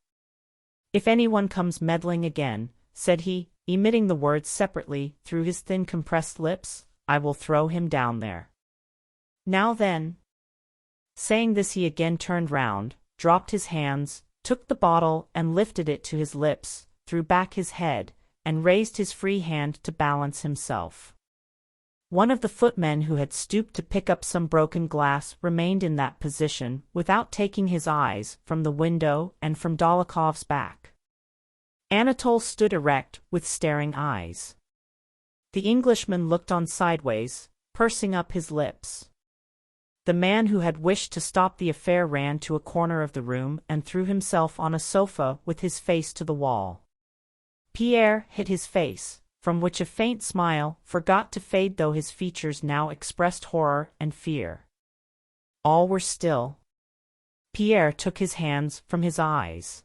"If anyone comes meddling again," said he, emitting the words separately through his thin compressed lips, I will throw him down there. Now then." Saying this he again turned round, dropped his hands, took the bottle and lifted it to his lips, threw back his head, and raised his free hand to balance himself. One of the footmen who had stooped to pick up some broken glass remained in that position without taking his eyes from the window and from Dólokhov's back. Anatole stood erect with staring eyes. The Englishman looked on sideways, pursing up his lips. The man who had wished to stop the affair ran to a corner of the room and threw himself on a sofa with his face to the wall. Pierre hid his face, from which a faint smile forgot to fade, though his features now expressed horror and fear. All were still. Pierre took his hands from his eyes.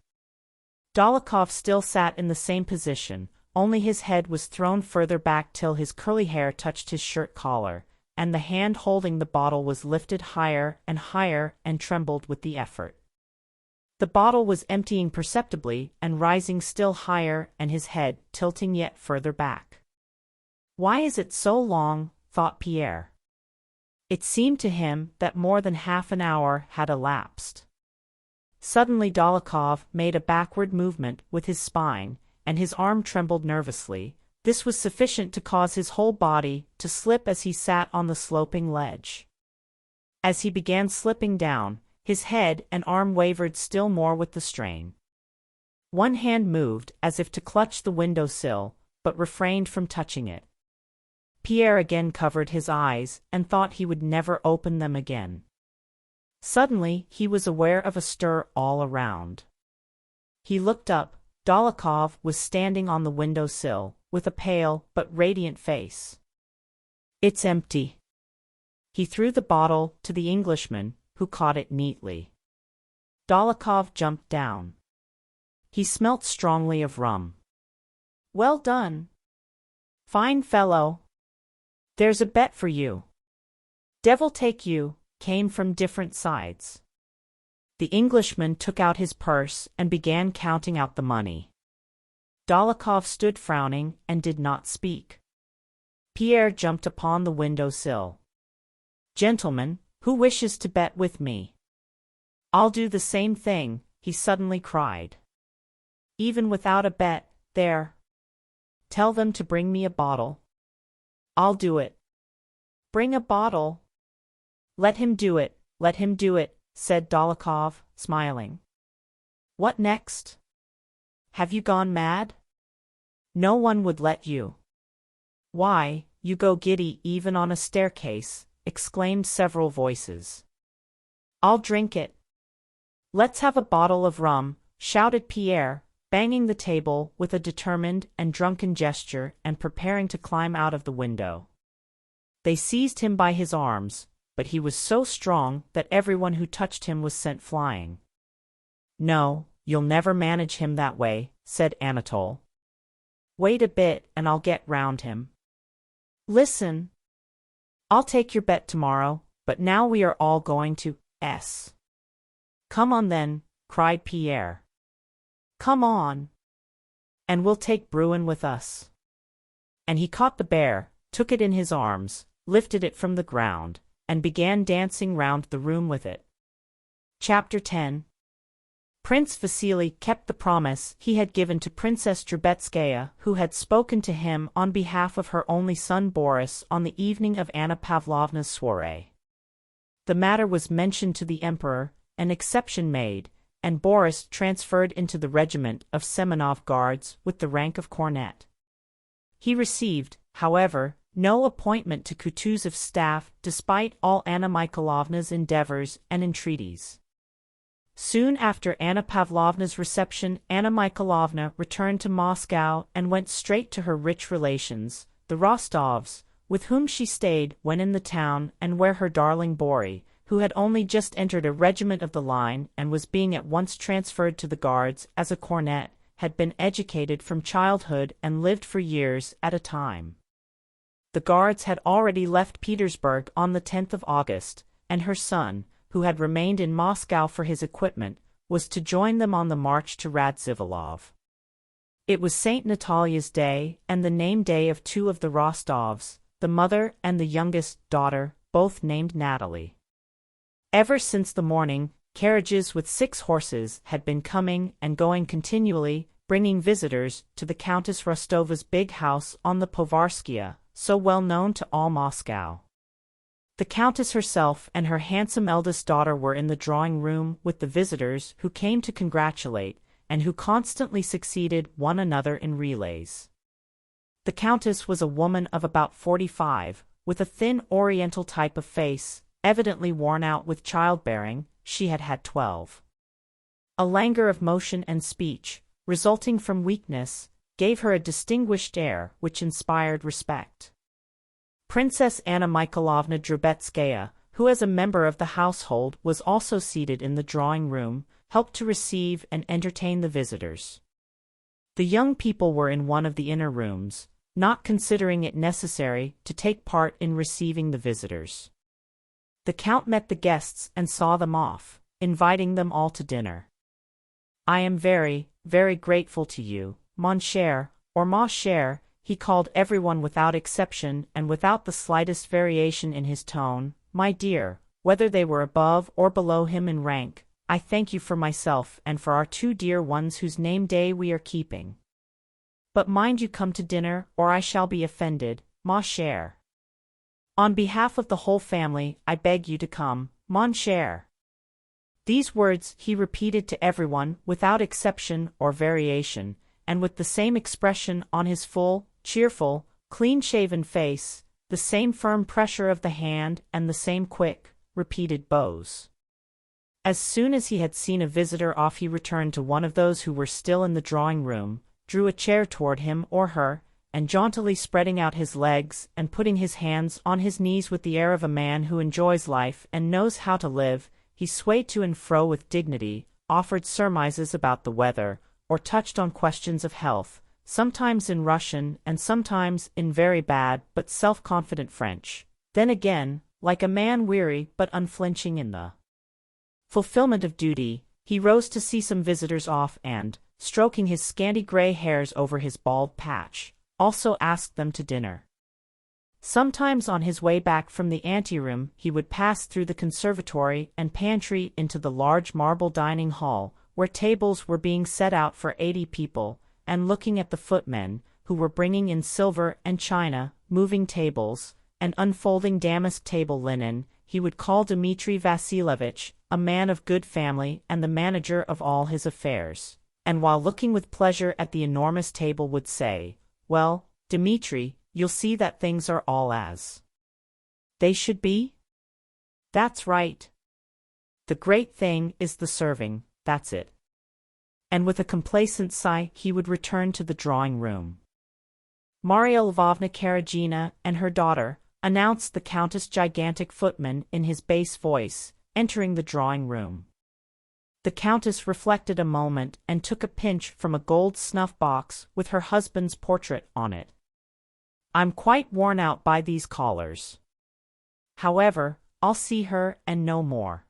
Dólokhov still sat in the same position, only his head was thrown further back till his curly hair touched his shirt collar, and the hand holding the bottle was lifted higher and trembled with the effort. The bottle was emptying perceptibly and rising still higher, and his head tilting yet further back. "Why is it so long?" thought Pierre. It seemed to him that more than half an hour had elapsed. Suddenly Dólokhov made a backward movement with his spine, and his arm trembled nervously. This was sufficient to cause his whole body to slip as he sat on the sloping ledge. As he began slipping down, his head and arm wavered still more with the strain. One hand moved as if to clutch the window sill, but refrained from touching it. Pierre again covered his eyes and thought he would never open them again. Suddenly he was aware of a stir all around. He looked up. Dólokhov was standing on the window sill, with a pale but radiant face. "It's empty." He threw the bottle to the Englishman, who caught it neatly. Dólokhov jumped down. He smelt strongly of rum. "Well done. Fine fellow. There's a bet for you." "Devil take you," came from different sides. The Englishman took out his purse and began counting out the money. Dólokhov stood frowning and did not speak. Pierre jumped upon the window sill. "Gentlemen, who wishes to bet with me?" "I'll do the same thing," he suddenly cried. "Even without a bet, there. Tell them to bring me a bottle." "I'll do it." "Bring a bottle." "Let him do it, let him do it," said Dólokhov, smiling. "What next? Have you gone mad? No one would let you." "Why, you go giddy even on a staircase," exclaimed several voices. "I'll drink it." "Let's have a bottle of rum," shouted Pierre, banging the table with a determined and drunken gesture and preparing to climb out of the window. They seized him by his arms, but he was so strong that everyone who touched him was sent flying. "No, you'll never manage him that way," said Anatole. "Wait a bit and I'll get round him." "Listen. I'll take your bet tomorrow, but now we are all going to S." "Come on then," cried Pierre. "Come on. And we'll take Bruin with us." And he caught the bear, took it in his arms, lifted it from the ground, and began dancing round the room with it. Chapter 10. Prince Vasily kept the promise he had given to Princess Drubetskaya, who had spoken to him on behalf of her only son Boris on the evening of Anna Pavlovna's soirée. The matter was mentioned to the Emperor, an exception made, and Boris transferred into the regiment of Semenov Guards with the rank of cornet. He received, however, no appointment to Kutuzov's staff despite all Anna Mikhailovna's endeavors and entreaties. Soon after Anna Pavlovna's reception, Anna Mikhailovna returned to Moscow and went straight to her rich relations, the Rostovs, with whom she stayed when in the town and where her darling Bori, who had only just entered a regiment of the line and was being at once transferred to the Guards as a cornet, had been educated from childhood and lived for years at a time. The Guards had already left Petersburg on the 10th of August, and her son, who had remained in Moscow for his equipment, was to join them on the march to Radzivilov. It was St. Natalia's Day and the name day of two of the Rostovs, the mother and the youngest daughter, both named Natalie. Ever since the morning, carriages with 6 horses had been coming and going continually, bringing visitors to the Countess Rostova's big house on the Povarskia, so well known to all Moscow. The Countess herself and her handsome eldest daughter were in the drawing-room with the visitors who came to congratulate, and who constantly succeeded one another in relays. The Countess was a woman of about 45, with a thin oriental type of face, evidently worn out with childbearing. She had had 12. A languor of motion and speech, resulting from weakness, gave her a distinguished air which inspired respect. Princess Anna Mikhailovna Drubetskaya, who as a member of the household was also seated in the drawing-room, helped to receive and entertain the visitors. The young people were in one of the inner rooms, not considering it necessary to take part in receiving the visitors. The Count met the guests and saw them off, inviting them all to dinner. "I am very, very grateful to you, mon cher, or ma chère," he called everyone without exception and without the slightest variation in his tone. "My dear," whether they were above or below him in rank, "I thank you for myself and for our 2 dear ones whose name day we are keeping. But mind you come to dinner, or I shall be offended, ma chère. On behalf of the whole family, I beg you to come, mon cher." These words he repeated to everyone without exception or variation, and with the same expression on his full, cheerful, clean-shaven face, the same firm pressure of the hand and the same quick, repeated bows. As soon as he had seen a visitor off, he returned to one of those who were still in the drawing-room, drew a chair toward him or her, and jauntily spreading out his legs and putting his hands on his knees with the air of a man who enjoys life and knows how to live, he swayed to and fro with dignity, offered surmises about the weather, or touched on questions of health, sometimes in Russian and sometimes in very bad but self-confident French. Then again, like a man weary but unflinching in the fulfillment of duty, he rose to see some visitors off and, stroking his scanty gray hairs over his bald patch, also asked them to dinner. Sometimes on his way back from the anteroom he would pass through the conservatory and pantry into the large marble dining hall, where tables were being set out for 80 people, and looking at the footmen, who were bringing in silver and china, moving tables, and unfolding damask table linen, he would call Dmitri Vasilievich, a man of good family and the manager of all his affairs, and while looking with pleasure at the enormous table would say, "Well, Dmitri, you'll see that things are all as they should be? That's right. The great thing is the serving, that's it." And with a complacent sigh he would return to the drawing-room. Maria Lvovna Karagina and her daughter, announced the Countess' gigantic footman in his bass voice, entering the drawing-room. The Countess reflected a moment and took a pinch from a gold snuff-box with her husband's portrait on it. "I'm quite worn out by these callers. However, I'll see her and no more.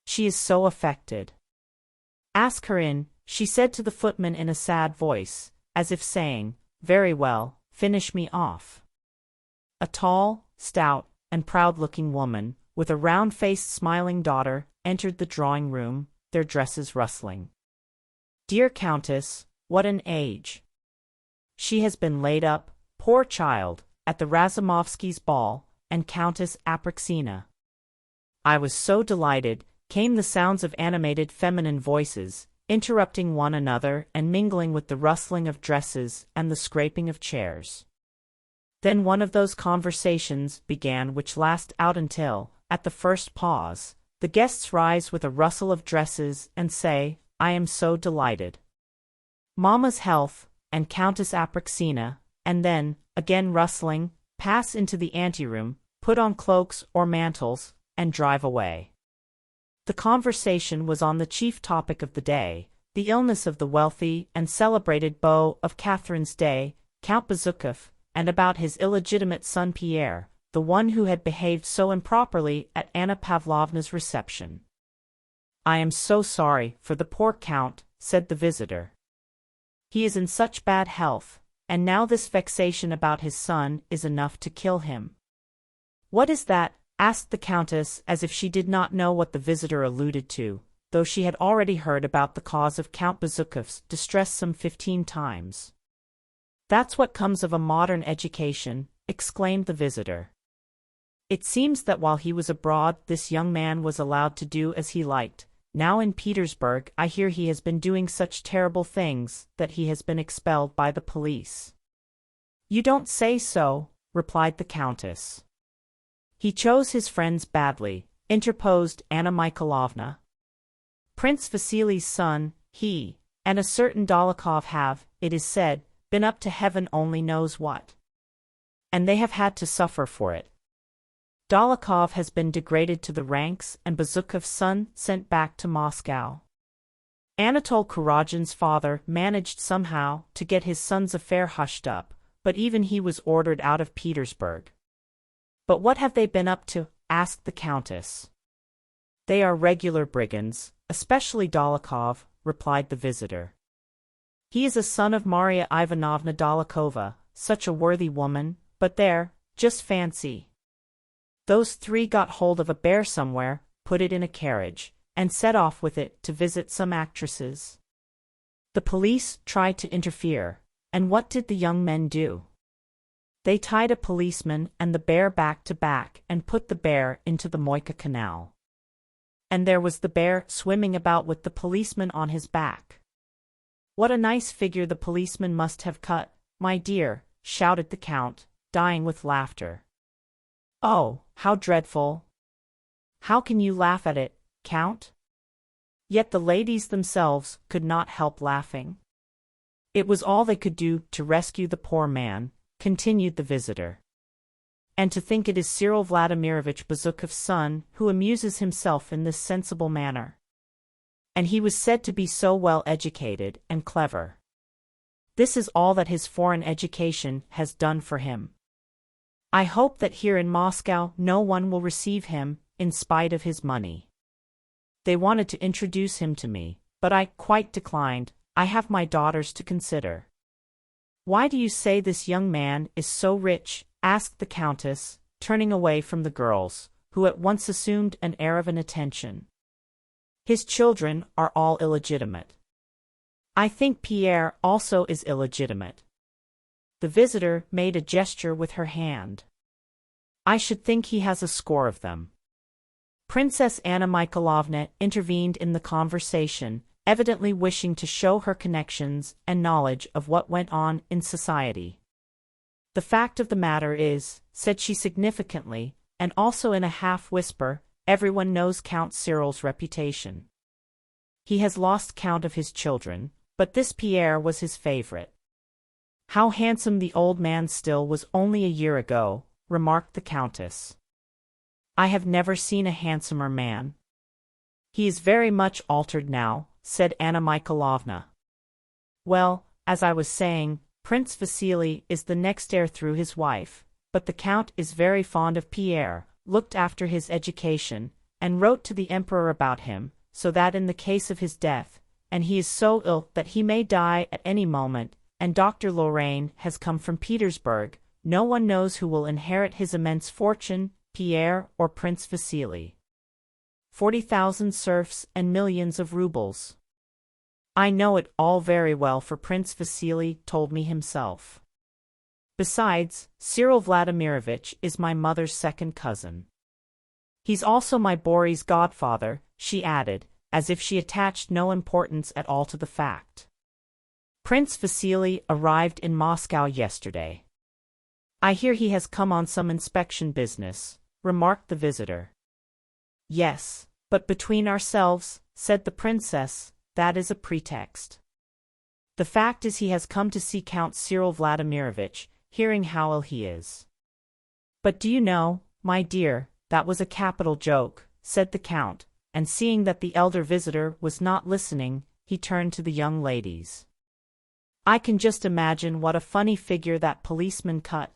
She is so affected. Ask her in," she said to the footman in a sad voice, as if saying, "Very well, finish me off." A tall, stout, and proud-looking woman, with a round-faced smiling daughter, entered the drawing-room, their dresses rustling. "Dear Countess, what an age! She has been laid up, poor child, at the Razumovskys' ball, and Countess Apraxina." "I was so delighted," came the sounds of animated feminine voices, interrupting one another and mingling with the rustling of dresses and the scraping of chairs. Then one of those conversations began which last out until, at the first pause, the guests rise with a rustle of dresses and say, "I am so delighted. Mamma's health," and Countess Apraxina, and then, again rustling, pass into the anteroom, put on cloaks or mantles, and drive away. The conversation was on the chief topic of the day, the illness of the wealthy and celebrated beau of Catherine's day, Count Bezukov, and about his illegitimate son Pierre, the one who had behaved so improperly at Anna Pavlovna's reception. "I am so sorry for the poor Count," said the visitor. "He is in such bad health, and now this vexation about his son is enough to kill him." "What is that?" asked the Countess, as if she did not know what the visitor alluded to, though she had already heard about the cause of Count Bezukhov's distress some 15 times. "That's what comes of a modern education," exclaimed the visitor. "It seems that while he was abroad this young man was allowed to do as he liked. Now in Petersburg I hear he has been doing such terrible things that he has been expelled by the police." "You don't say so," replied the Countess. "He chose his friends badly," interposed Anna Mikhailovna. "Prince Vasili's son, he, and a certain Dolokhov have, it is said, been up to heaven only knows what. And they have had to suffer for it. Dolokhov has been degraded to the ranks and Bezukhov's son sent back to Moscow. Anatole Kuragin's father managed somehow to get his son's affair hushed up, but even he was ordered out of Petersburg." "But what have they been up to?" asked the Countess. "They are regular brigands, especially Dolokhov," replied the visitor. "He is a son of Maria Ivanovna Dolokhova, such a worthy woman, but there, just fancy. Those three got hold of a bear somewhere, put it in a carriage, and set off with it to visit some actresses. The police tried to interfere, and what did the young men do? They tied a policeman and the bear back to back and put the bear into the Moika Canal. And there was the bear swimming about with the policeman on his back. What a nice figure the policeman must have cut, my dear," shouted the Count, dying with laughter. "Oh, how dreadful! How can you laugh at it, Count?" Yet the ladies themselves could not help laughing. "It was all they could do to rescue the poor man," continued the visitor. "And to think it is Cyril Vladimirovich Bezukhov's son who amuses himself in this sensible manner. And he was said to be so well educated and clever. This is all that his foreign education has done for him. I hope that here in Moscow no one will receive him, in spite of his money. They wanted to introduce him to me, but I quite declined. I have my daughters to consider." "Why do you say this young man is so rich?" asked the Countess, turning away from the girls, who at once assumed an air of inattention. "His children are all illegitimate. I think Pierre also is illegitimate." The visitor made a gesture with her hand. "I should think he has a score of them." Princess Anna Mikhailovna intervened in the conversation, evidently wishing to show her connections and knowledge of what went on in society. "The fact of the matter is," said she significantly, and also in a half-whisper, "everyone knows Count Cyril's reputation. He has lost count of his children, but this Pierre was his favorite." "How handsome the old man still was only a year ago," remarked the Countess. "I have never seen a handsomer man." "He is very much altered now," said Anna Mikhailovna. "Well, as I was saying, Prince Vasily is the next heir through his wife, but the Count is very fond of Pierre, looked after his education, and wrote to the Emperor about him, so that in the case of his death, and he is so ill that he may die at any moment, and Dr. Lorraine has come from Petersburg, no one knows who will inherit his immense fortune, Pierre or Prince Vasily. 40,000 serfs and millions of rubles. I know it all very well, for Prince Vasily told me himself. Besides, Cyril Vladimirovich is my mother's second cousin. He's also my Boris' godfather," she added, as if she attached no importance at all to the fact. "Prince Vasily arrived in Moscow yesterday. I hear he has come on some inspection business," remarked the visitor. "Yes, but between ourselves," said the princess, "that is a pretext. The fact is he has come to see Count Cyril Vladimirovich, hearing how ill he is." "But do you know, my dear, that was a capital joke," said the Count, and seeing that the elder visitor was not listening, he turned to the young ladies. "I can just imagine what a funny figure that policeman cut."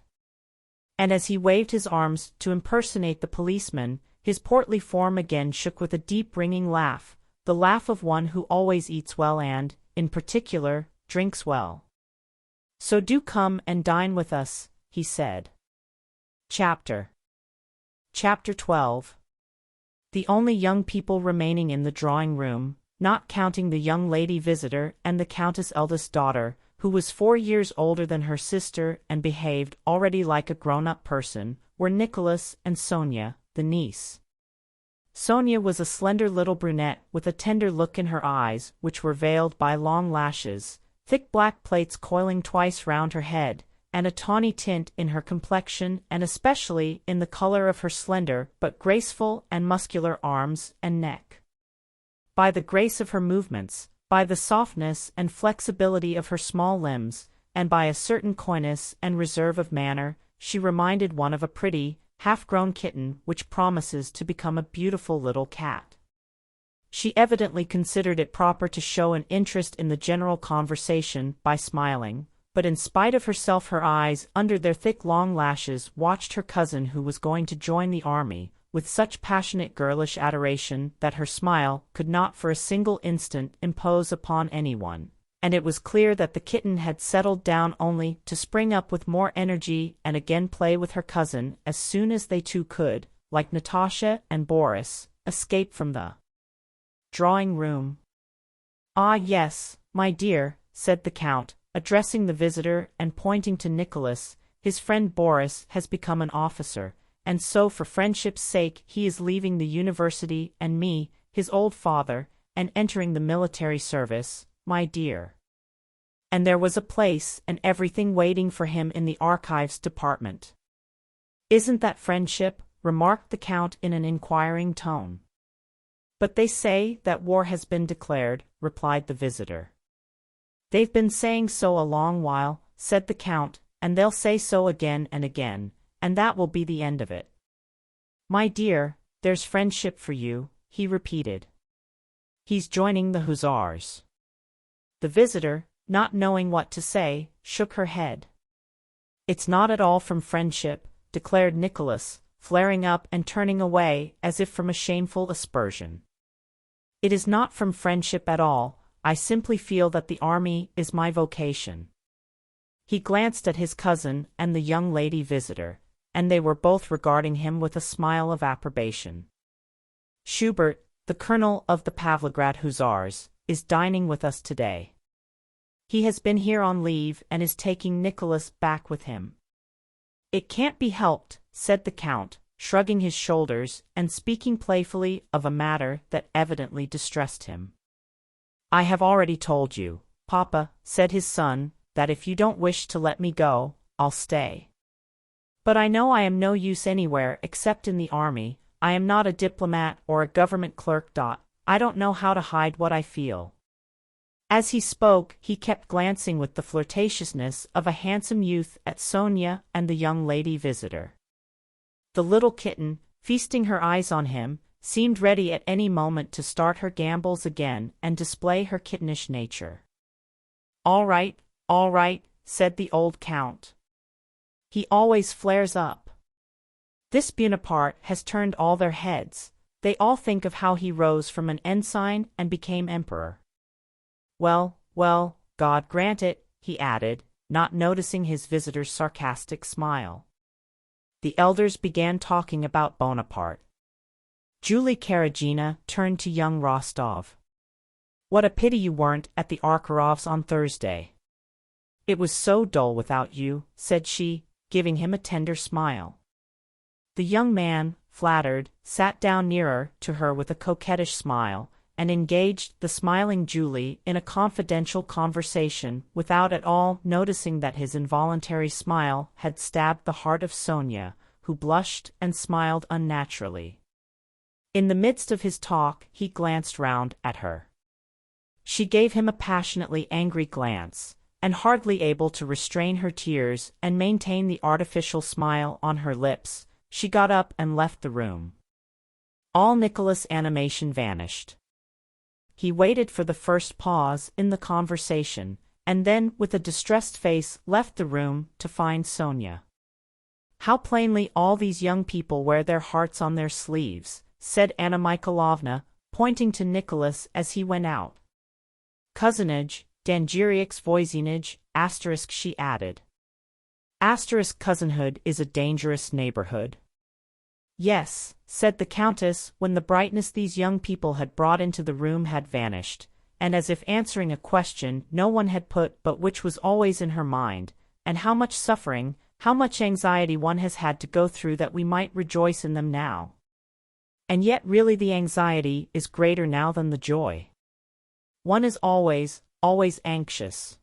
And as he waved his arms to impersonate the policeman, his portly form again shook with a deep ringing laugh, the laugh of one who always eats well and, in particular, drinks well. So do come and dine with us, he said. Chapter 12. The only young people remaining in the drawing-room, not counting the young lady visitor and the Countess' eldest daughter, who was 4 years older than her sister and behaved already like a grown-up person, were Nicholas and Sonia, the niece. Sonia was a slender little brunette with a tender look in her eyes, which were veiled by long lashes, thick black plaits coiling twice round her head, and a tawny tint in her complexion and especially in the color of her slender but graceful and muscular arms and neck. By the grace of her movements, by the softness and flexibility of her small limbs, and by a certain coyness and reserve of manner, she reminded one of a pretty, half-grown kitten which promises to become a beautiful little cat. She evidently considered it proper to show an interest in the general conversation by smiling, but in spite of herself her eyes under their thick long lashes watched her cousin who was going to join the army, with such passionate girlish adoration that her smile could not for a single instant impose upon anyone, and it was clear that the kitten had settled down only to spring up with more energy and again play with her cousin as soon as they two could, like Natasha and Boris, escape from the drawing-room. "Ah yes, my dear," said the Count, addressing the visitor and pointing to Nicholas, "his friend Boris has become an officer, and so for friendship's sake he is leaving the university and me, his old father, and entering the military service, my dear. And there was a place and everything waiting for him in the archives department." "Isn't that friendship?" remarked the Count in an inquiring tone. "But they say that war has been declared," replied the visitor. "They've been saying so a long while," said the Count, "and they'll say so again and again, and that will be the end of it." "My dear, there's friendship for you," he repeated. "He's joining the Hussars." The visitor, not knowing what to say, shook her head. "It's not at all from friendship," declared Nicholas, flaring up and turning away as if from a shameful aspersion. "It is not from friendship at all. I simply feel that the army is my vocation." He glanced at his cousin and the young lady visitor, and they were both regarding him with a smile of approbation. "Schubert, the colonel of the Pavlograd Hussars, is dining with us today. He has been here on leave and is taking Nicholas back with him." "It can't be helped," said the Count, shrugging his shoulders and speaking playfully of a matter that evidently distressed him. "I have already told you, Papa," said his son, "that if you don't wish to let me go, I'll stay. But I know I am no use anywhere except in the army. I am not a diplomat or a government clerk. I don't know how to hide what I feel." As he spoke, he kept glancing with the flirtatiousness of a handsome youth at Sonia and the young lady visitor. The little kitten, feasting her eyes on him, seemed ready at any moment to start her gambols again and display her kittenish nature. All right," said the old Count. "He always flares up. This Bonaparte has turned all their heads. They all think of how he rose from an ensign and became emperor. Well, God grant it," he added, not noticing his visitor's sarcastic smile. The elders began talking about Bonaparte. Julie Karagina turned to young Rostov. "What a pity you weren't at the Arkarovs on Thursday. It was so dull without you," said she, giving him a tender smile. The young man, flattered, sat down nearer to her with a coquettish smile, and engaged the smiling Julie in a confidential conversation without at all noticing that his involuntary smile had stabbed the heart of Sonia, who blushed and smiled unnaturally. In the midst of his talk he glanced round at her. She gave him a passionately angry glance, and hardly able to restrain her tears and maintain the artificial smile on her lips, she got up and left the room. All Nicholas' animation vanished. He waited for the first pause in the conversation, and then with a distressed face left the room to find Sonia. "How plainly all these young people wear their hearts on their sleeves," said Anna Mikhailovna, pointing to Nicholas as he went out. "Cousinage, Danjiriak's voisinage, asterisk she added. Asterisk cousinhood is a dangerous neighborhood. Yes, said the Countess, when the brightness these young people had brought into the room had vanished, and as if answering a question no one had put but which was always in her mind, and how much suffering, how much anxiety one has had to go through that we might rejoice in them now. And yet really the anxiety is greater now than the joy. One is always anxious.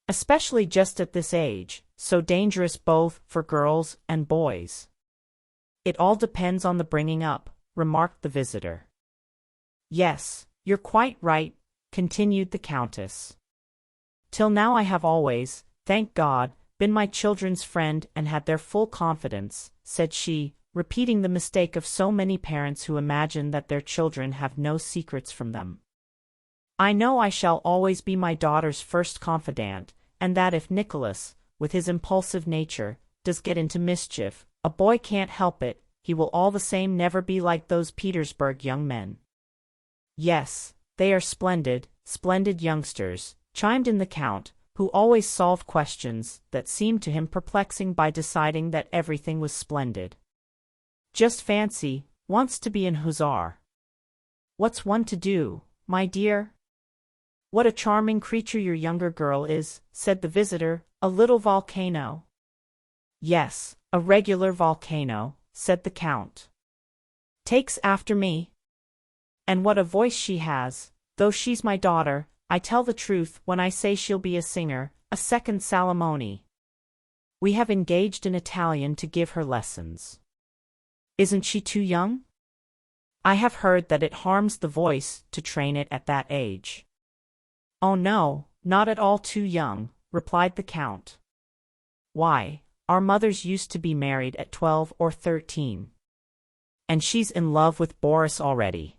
Especially just at this age, so dangerous both for girls and boys. It all depends on the bringing up, remarked the visitor. Yes, you're quite right, continued the Countess. Till now I have always, thank God, been my children's friend and had their full confidence, said she, repeating the mistake of so many parents who imagine that their children have no secrets from them. I know I shall always be my daughter's first confidant, and that if Nicholas, with his impulsive nature, does get into mischief, a boy can't help it, he will all the same never be like those Petersburg young men. Yes, they are splendid youngsters, chimed in the Count, who always solved questions that seemed to him perplexing by deciding that everything was splendid. Just fancy, wants to be an hussar. What's one to do, my dear? What a charming creature your younger girl is, said the visitor, a little volcano. Yes, a regular volcano, said the Count. Takes after me. And what a voice she has, though she's my daughter, I tell the truth when I say she'll be a singer, a second Salomone. We have engaged an Italian to give her lessons. Isn't she too young? I have heard that it harms the voice to train it at that age. Oh no, not at all too young, replied the Count. Why, our mothers used to be married at 12 or 13. And she's in love with Boris already.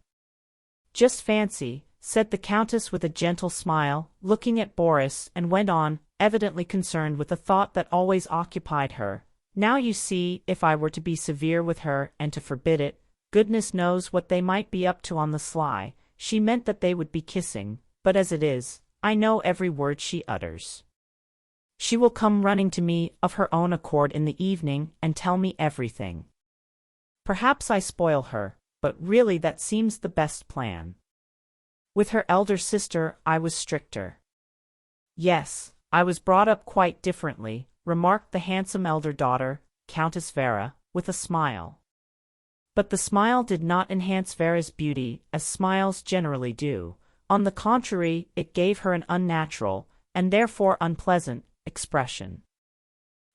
Just fancy, said the Countess with a gentle smile, looking at Boris, and went on, evidently concerned with a thought that always occupied her. Now you see, if I were to be severe with her and to forbid it, goodness knows what they might be up to on the sly. She meant that they would be kissing, but as it is, I know every word she utters. She will come running to me of her own accord in the evening and tell me everything. Perhaps I spoil her, but really that seems the best plan. With her elder sister I was stricter. Yes, I was brought up quite differently, remarked the handsome elder daughter, Countess Vera, with a smile. But the smile did not enhance Vera's beauty, as smiles generally do. On the contrary, it gave her an unnatural, and therefore unpleasant, expression.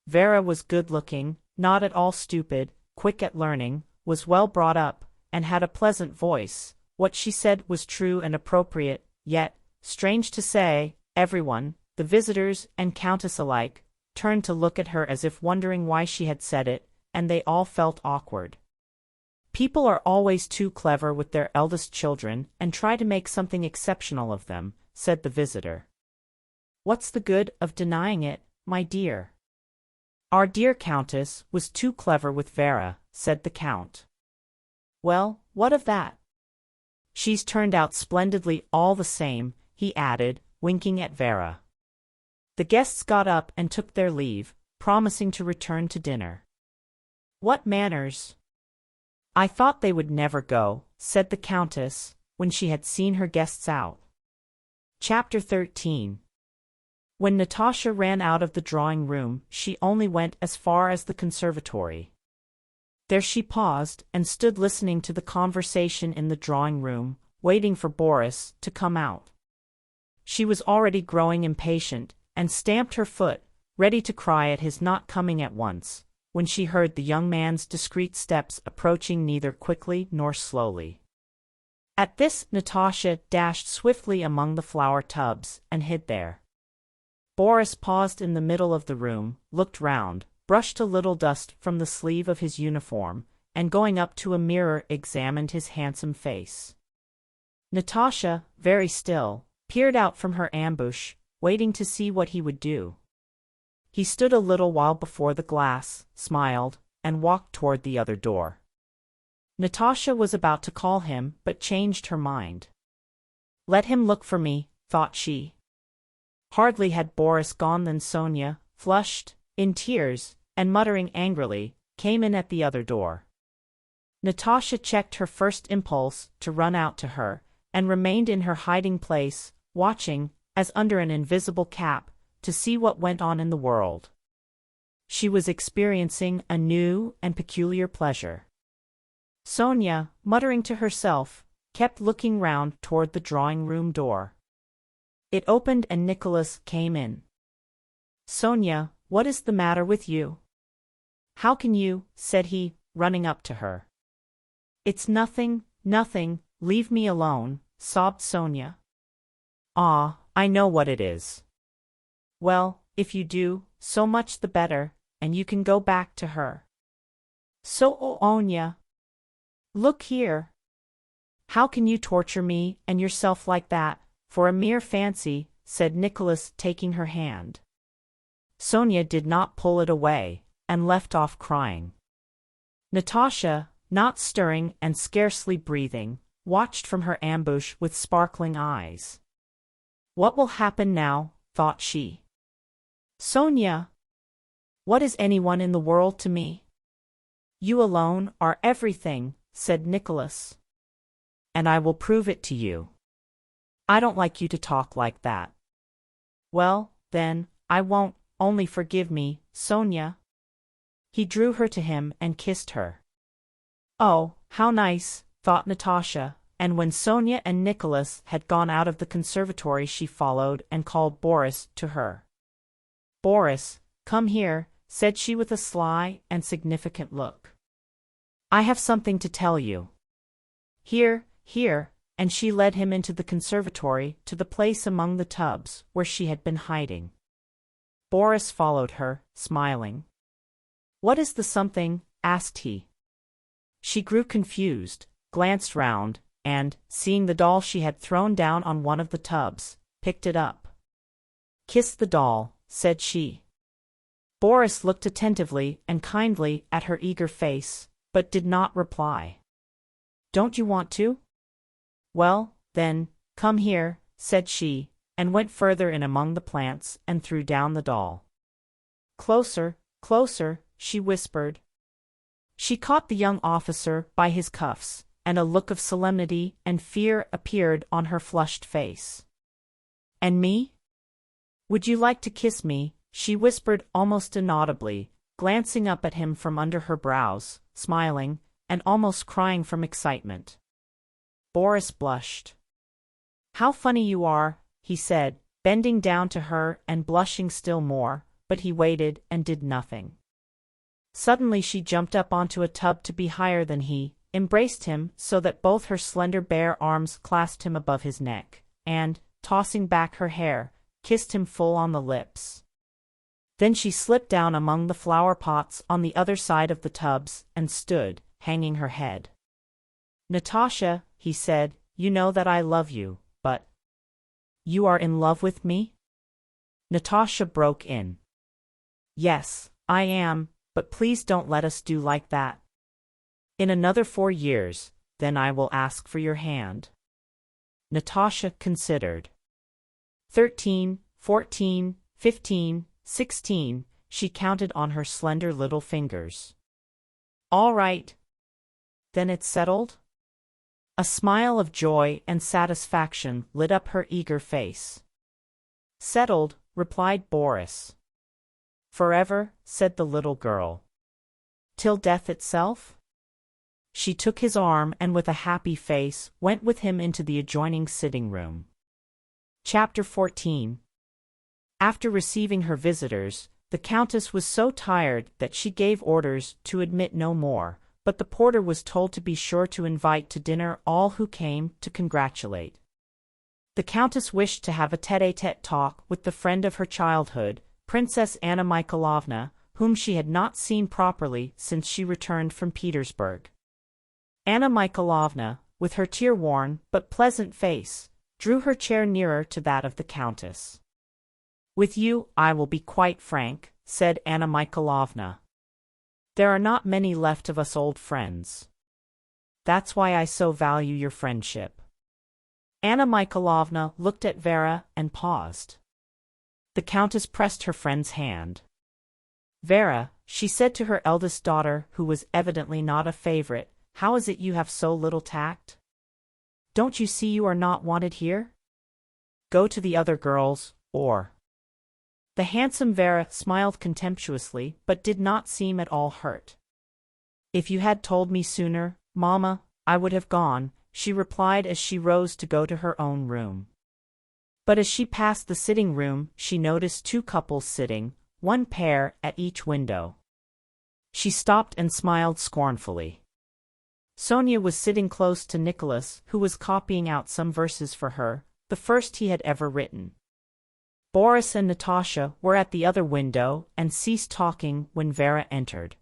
Vera was good-looking, not at all stupid, quick at learning, was well brought up, and had a pleasant voice. What she said was true and appropriate, yet, strange to say, everyone, the visitors and Countess alike, turned to look at her as if wondering why she had said it, and they all felt awkward. People are always too clever with their eldest children and try to make something exceptional of them, said the visitor. What's the good of denying it, my dear? Our dear Countess was too clever with Vera, said the Count. Well, what of that? She's turned out splendidly all the same, he added, winking at Vera. The guests got up and took their leave, promising to return to dinner. What manners! I thought they would never go, said the Countess, when she had seen her guests out. Chapter 13. When Natasha ran out of the drawing-room, she only went as far as the conservatory. There she paused and stood listening to the conversation in the drawing-room, waiting for Boris to come out. She was already growing impatient, and stamped her foot, ready to cry at his not coming at once, when she heard the young man's discreet steps approaching neither quickly nor slowly. At this, Natasha dashed swiftly among the flower tubs and hid there. Boris paused in the middle of the room, looked round, brushed a little dust from the sleeve of his uniform, and going up to a mirror examined his handsome face. Natasha, very still, peered out from her ambush, waiting to see what he would do. He stood a little while before the glass, smiled, and walked toward the other door. Natasha was about to call him, but changed her mind. Let him look for me, thought she. Hardly had Boris gone than Sonia, flushed, in tears, and muttering angrily, came in at the other door. Natasha checked her first impulse to run out to her, and remained in her hiding place, watching, as under an invisible cap, to see what went on in the world. She was experiencing a new and peculiar pleasure. Sonia, muttering to herself, kept looking round toward the drawing-room door. It opened and Nicholas came in. "Sonia, what is the matter with you? How can you?" said he, running up to her. "It's nothing, nothing, leave me alone," sobbed Sonia. "Ah, I know what it is." "Well, if you do, so much the better, and you can go back to her." "Sonia, look here. How can you torture me and yourself like that, for a mere fancy?" said Nicholas, taking her hand. Sonia did not pull it away, and left off crying. Natasha, not stirring and scarcely breathing, watched from her ambush with sparkling eyes. "What will happen now?" thought she. "Sonia, what is anyone in the world to me? You alone are everything," said Nicholas. "And I will prove it to you." "I don't like you to talk like that." "Well, then, I won't, only forgive me, Sonia." He drew her to him and kissed her. "Oh, how nice," thought Natasha, and when Sonia and Nicholas had gone out of the conservatory she followed and called Boris to her. "Boris, come here," said she with a sly and significant look. "I have something to tell you." "Here, here," and she led him into the conservatory to the place among the tubs where she had been hiding. Boris followed her, smiling. "What is the something?" asked he. She grew confused, glanced round, and, seeing the doll she had thrown down on one of the tubs, picked it up. "Kiss the doll," said she. Boris looked attentively and kindly at her eager face, but did not reply. "Don't you want to?" "Well, then, come here," said she, and went further in among the plants and threw down the doll. "Closer, closer," she whispered. She caught the young officer by his cuffs, and a look of solemnity and fear appeared on her flushed face. "And me? Would you like to kiss me?" she whispered almost inaudibly, glancing up at him from under her brows, smiling, and almost crying from excitement. Boris blushed. "How funny you are," he said, bending down to her and blushing still more, but he waited and did nothing. Suddenly she jumped up onto a tub to be higher than he, embraced him so that both her slender bare arms clasped him above his neck, and, tossing back her hair, kissed him full on the lips. Then she slipped down among the flower pots on the other side of the tubs and stood, hanging her head. "Natasha," he said, "you know that I love you, but—" "You are in love with me?" Natasha broke in. "Yes, I am, but please don't let us do like that. In another 4 years, then I will ask for your hand." Natasha considered. 13, 14, 15, 16, she counted on her slender little fingers. "All right. Then it's settled?" A smile of joy and satisfaction lit up her eager face. "Settled," replied Boris. "Forever," said the little girl. "Till death itself?" She took his arm and with a happy face went with him into the adjoining sitting room. Chapter 14. After receiving her visitors, the Countess was so tired that she gave orders to admit no more, but the porter was told to be sure to invite to dinner all who came to congratulate. The Countess wished to have a tête-à-tête talk with the friend of her childhood, Princess Anna Mikhailovna, whom she had not seen properly since she returned from Petersburg. Anna Mikhailovna, with her tear-worn but pleasant face, drew her chair nearer to that of the Countess. "With you I will be quite frank," said Anna Mikhailovna. "There are not many left of us old friends. That's why I so value your friendship." Anna Mikhailovna looked at Vera and paused. The countess pressed her friend's hand. Vera, she said to her eldest daughter, who was evidently not a favorite, how is it you have so little tact? Don't you see you are not wanted here? Go to the other girls, or… The handsome Vera smiled contemptuously but did not seem at all hurt. If you had told me sooner, Mamma, I would have gone, she replied as she rose to go to her own room. But as she passed the sitting room, she noticed two couples sitting, one pair at each window. She stopped and smiled scornfully. Sonia was sitting close to Nicholas, who was copying out some verses for her, the first he had ever written. Boris and Natasha were at the other window and ceased talking when Vera entered.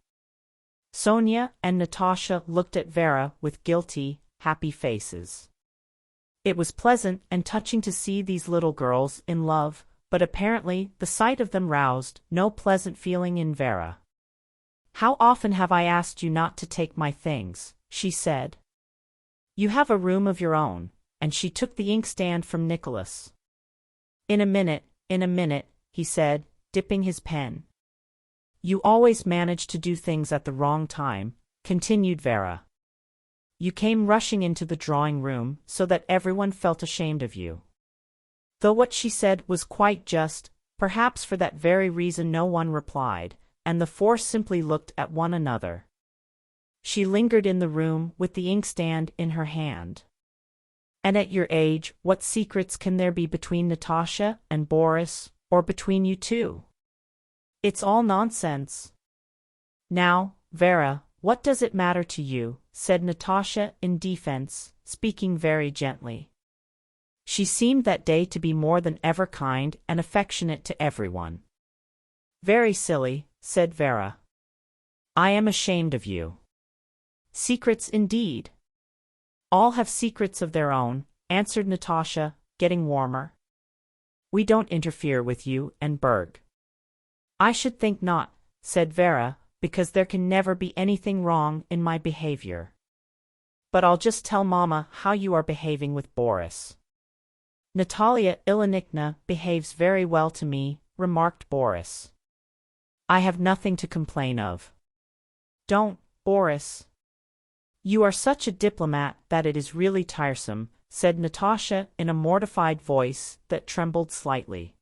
Sonia and Natasha looked at Vera with guilty, happy faces. It was pleasant and touching to see these little girls in love, but apparently the sight of them roused no pleasant feeling in Vera. "How often have I asked you not to take my things?" she said. "You have a room of your own," and she took the inkstand from Nicholas. In a minute, he said, dipping his pen. "You always manage to do things at the wrong time," continued Vera. "You came rushing into the drawing room so that everyone felt ashamed of you." Though what she said was quite just, perhaps for that very reason no one replied, and the four simply looked at one another. She lingered in the room with the inkstand in her hand. "And at your age, what secrets can there be between Natasha and Boris, or between you two? It's all nonsense." "Now, Vera, what does it matter to you?" said Natasha in defense, speaking very gently. She seemed that day to be more than ever kind and affectionate to everyone. "Very silly," said Vera. "I am ashamed of you." "Secrets indeed." "All have secrets of their own," answered Natasha, getting warmer. "We don't interfere with you and Berg." "I should think not," said Vera, "because there can never be anything wrong in my behavior. But I'll just tell Mama how you are behaving with Boris." "Natalia Ilyinishna behaves very well to me," remarked Boris. "I have nothing to complain of." "Don't, Boris. You are such a diplomat that it is really tiresome," said Natasha in a mortified voice that trembled slightly.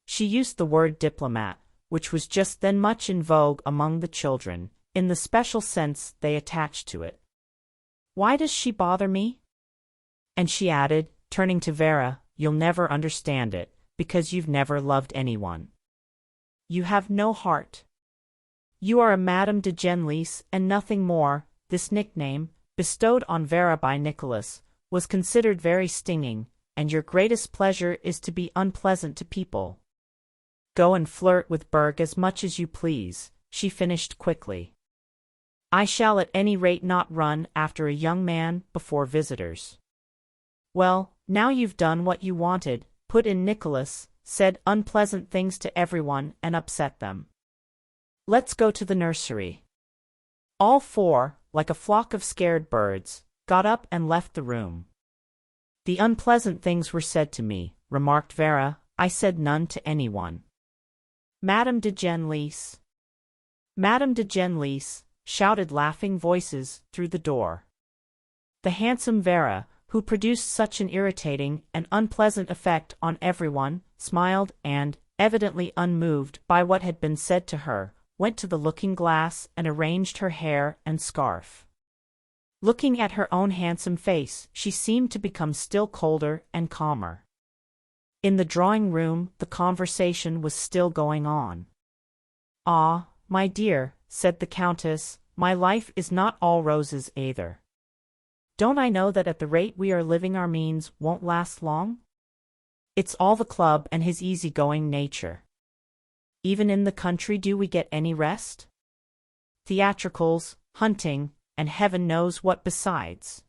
She used the word diplomat, which was just then much in vogue among the children, in the special sense they attached to it. "Why does she bother me?" And she added, turning to Vera, "You'll never understand it, because you've never loved anyone. You have no heart. You are a Madame de Genlis and nothing more." This nickname, bestowed on Vera by Nicholas, was considered very stinging, and your greatest pleasure is to be unpleasant to people. "Go and flirt with Berg as much as you please," she finished quickly. "I shall at any rate not run after a young man before visitors." "Well, now you've done what you wanted," put in Nicholas, "said unpleasant things to everyone and upset them. Let's go to the nursery." All four, like a flock of scared birds, got up and left the room. "The unpleasant things were said to me," remarked Vera. "I said none to anyone." "Madame de Genlis! Madame de Genlis!" shouted laughing voices through the door. The handsome Vera, who produced such an irritating and unpleasant effect on everyone, smiled and, evidently unmoved by what had been said to her, went to the looking-glass and arranged her hair and scarf. Looking at her own handsome face, she seemed to become still colder and calmer. In the drawing-room, the conversation was still going on. "Ah, my dear," said the countess, "my life is not all roses either. Don't I know that at the rate we are living our means won't last long? It's all the club and his easy-going nature. Even in the country do we get any rest? Theatricals, hunting, and heaven knows what besides.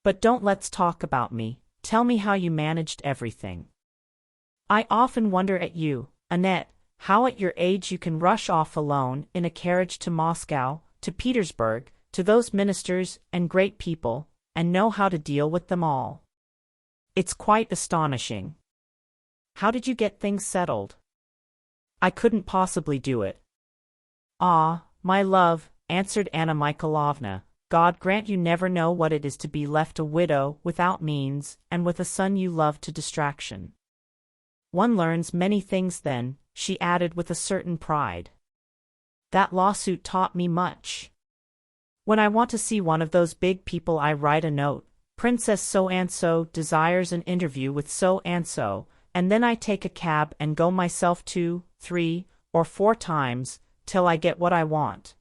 But don't let's talk about me, tell me how you managed everything. I often wonder at you, Annette, how at your age you can rush off alone in a carriage to Moscow, to Petersburg, to those ministers and great people, and know how to deal with them all. It's quite astonishing. how did you get things settled? I couldn't possibly do it. Ah, my love, answered Anna Mikhailovna, God grant you never know what it is to be left a widow without means and with a son you love to distraction. One learns many things then, she added with a certain pride. That lawsuit taught me much. When I want to see one of those big people I write a note, Princess so-and-so desires an interview with so-and-so, and then I take a cab and go myself 2, 3, or 4 times, till I get what I want.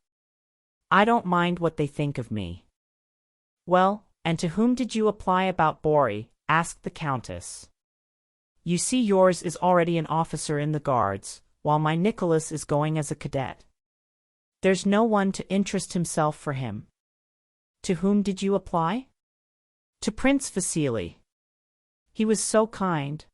I don't mind what they think of me. Well, and to whom did you apply about Bori? Asked the Countess. You see, yours is already an officer in the Guards, while my Nicholas is going as a cadet. There's no one to interest himself for him. To whom did you apply? To Prince Vasily. He was so kind.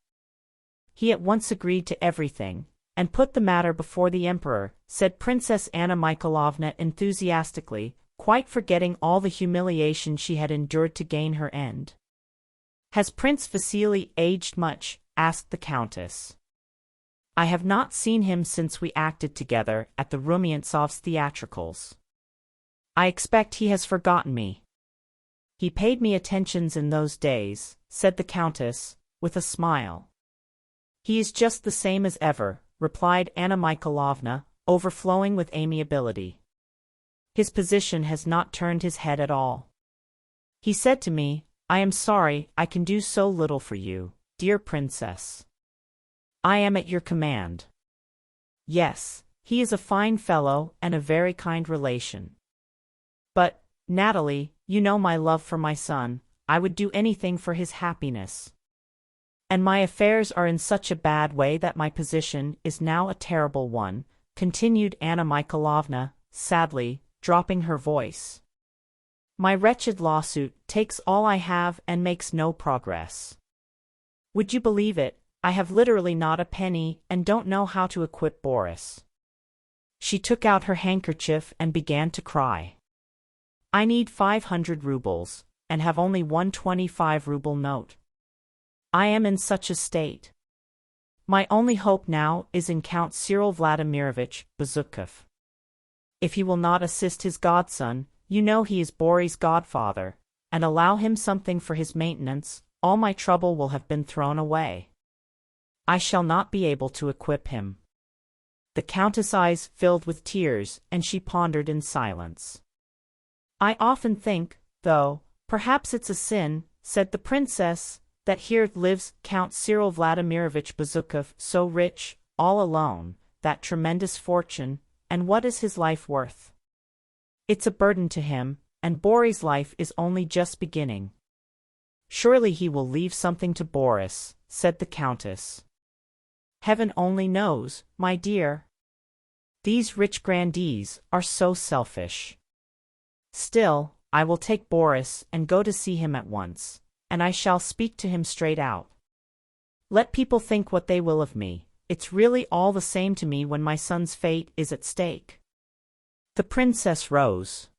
He at once agreed to everything, and put the matter before the Emperor, said Princess Anna Mikhailovna enthusiastically, quite forgetting all the humiliation she had endured to gain her end. Has Prince Vasily aged much? Asked the Countess. I have not seen him since we acted together at the Rumiantsovs' theatricals. I expect he has forgotten me. He paid me attentions in those days, said the Countess, with a smile. He is just the same as ever, replied Anna Mikhailovna, overflowing with amiability. His position has not turned his head at all. He said to me, I am sorry I can do so little for you, dear Princess. I am at your command. Yes, he is a fine fellow and a very kind relation. But, Natalie, you know my love for my son, I would do anything for his happiness. And my affairs are in such a bad way that my position is now a terrible one, continued Anna Mikhailovna, sadly, dropping her voice. My wretched lawsuit takes all I have and makes no progress. Would you believe it, I have literally not a penny and don't know how to equip Boris. She took out her handkerchief and began to cry. I need 500 rubles, and have only one 25-ruble note. I am in such a state. My only hope now is in Count Cyril Vladimirovich Bezukov. If he will not assist his godson, you know he is Bori's godfather, and allow him something for his maintenance, all my trouble will have been thrown away. I shall not be able to equip him. The Countess' eyes filled with tears, and she pondered in silence. I often think, though, perhaps it's a sin, said the Princess, that here lives Count Cyril Vladimirovich Bezukov, so rich, all alone, that tremendous fortune, and what is his life worth? It's a burden to him, and Bori's life is only just beginning. Surely he will leave something to Boris, said the Countess. Heaven only knows, my dear. These rich grandees are so selfish. Still, I will take Boris and go to see him at once, and I shall speak to him straight out. Let people think what they will of me, it's really all the same to me when my son's fate is at stake. The Princess rose.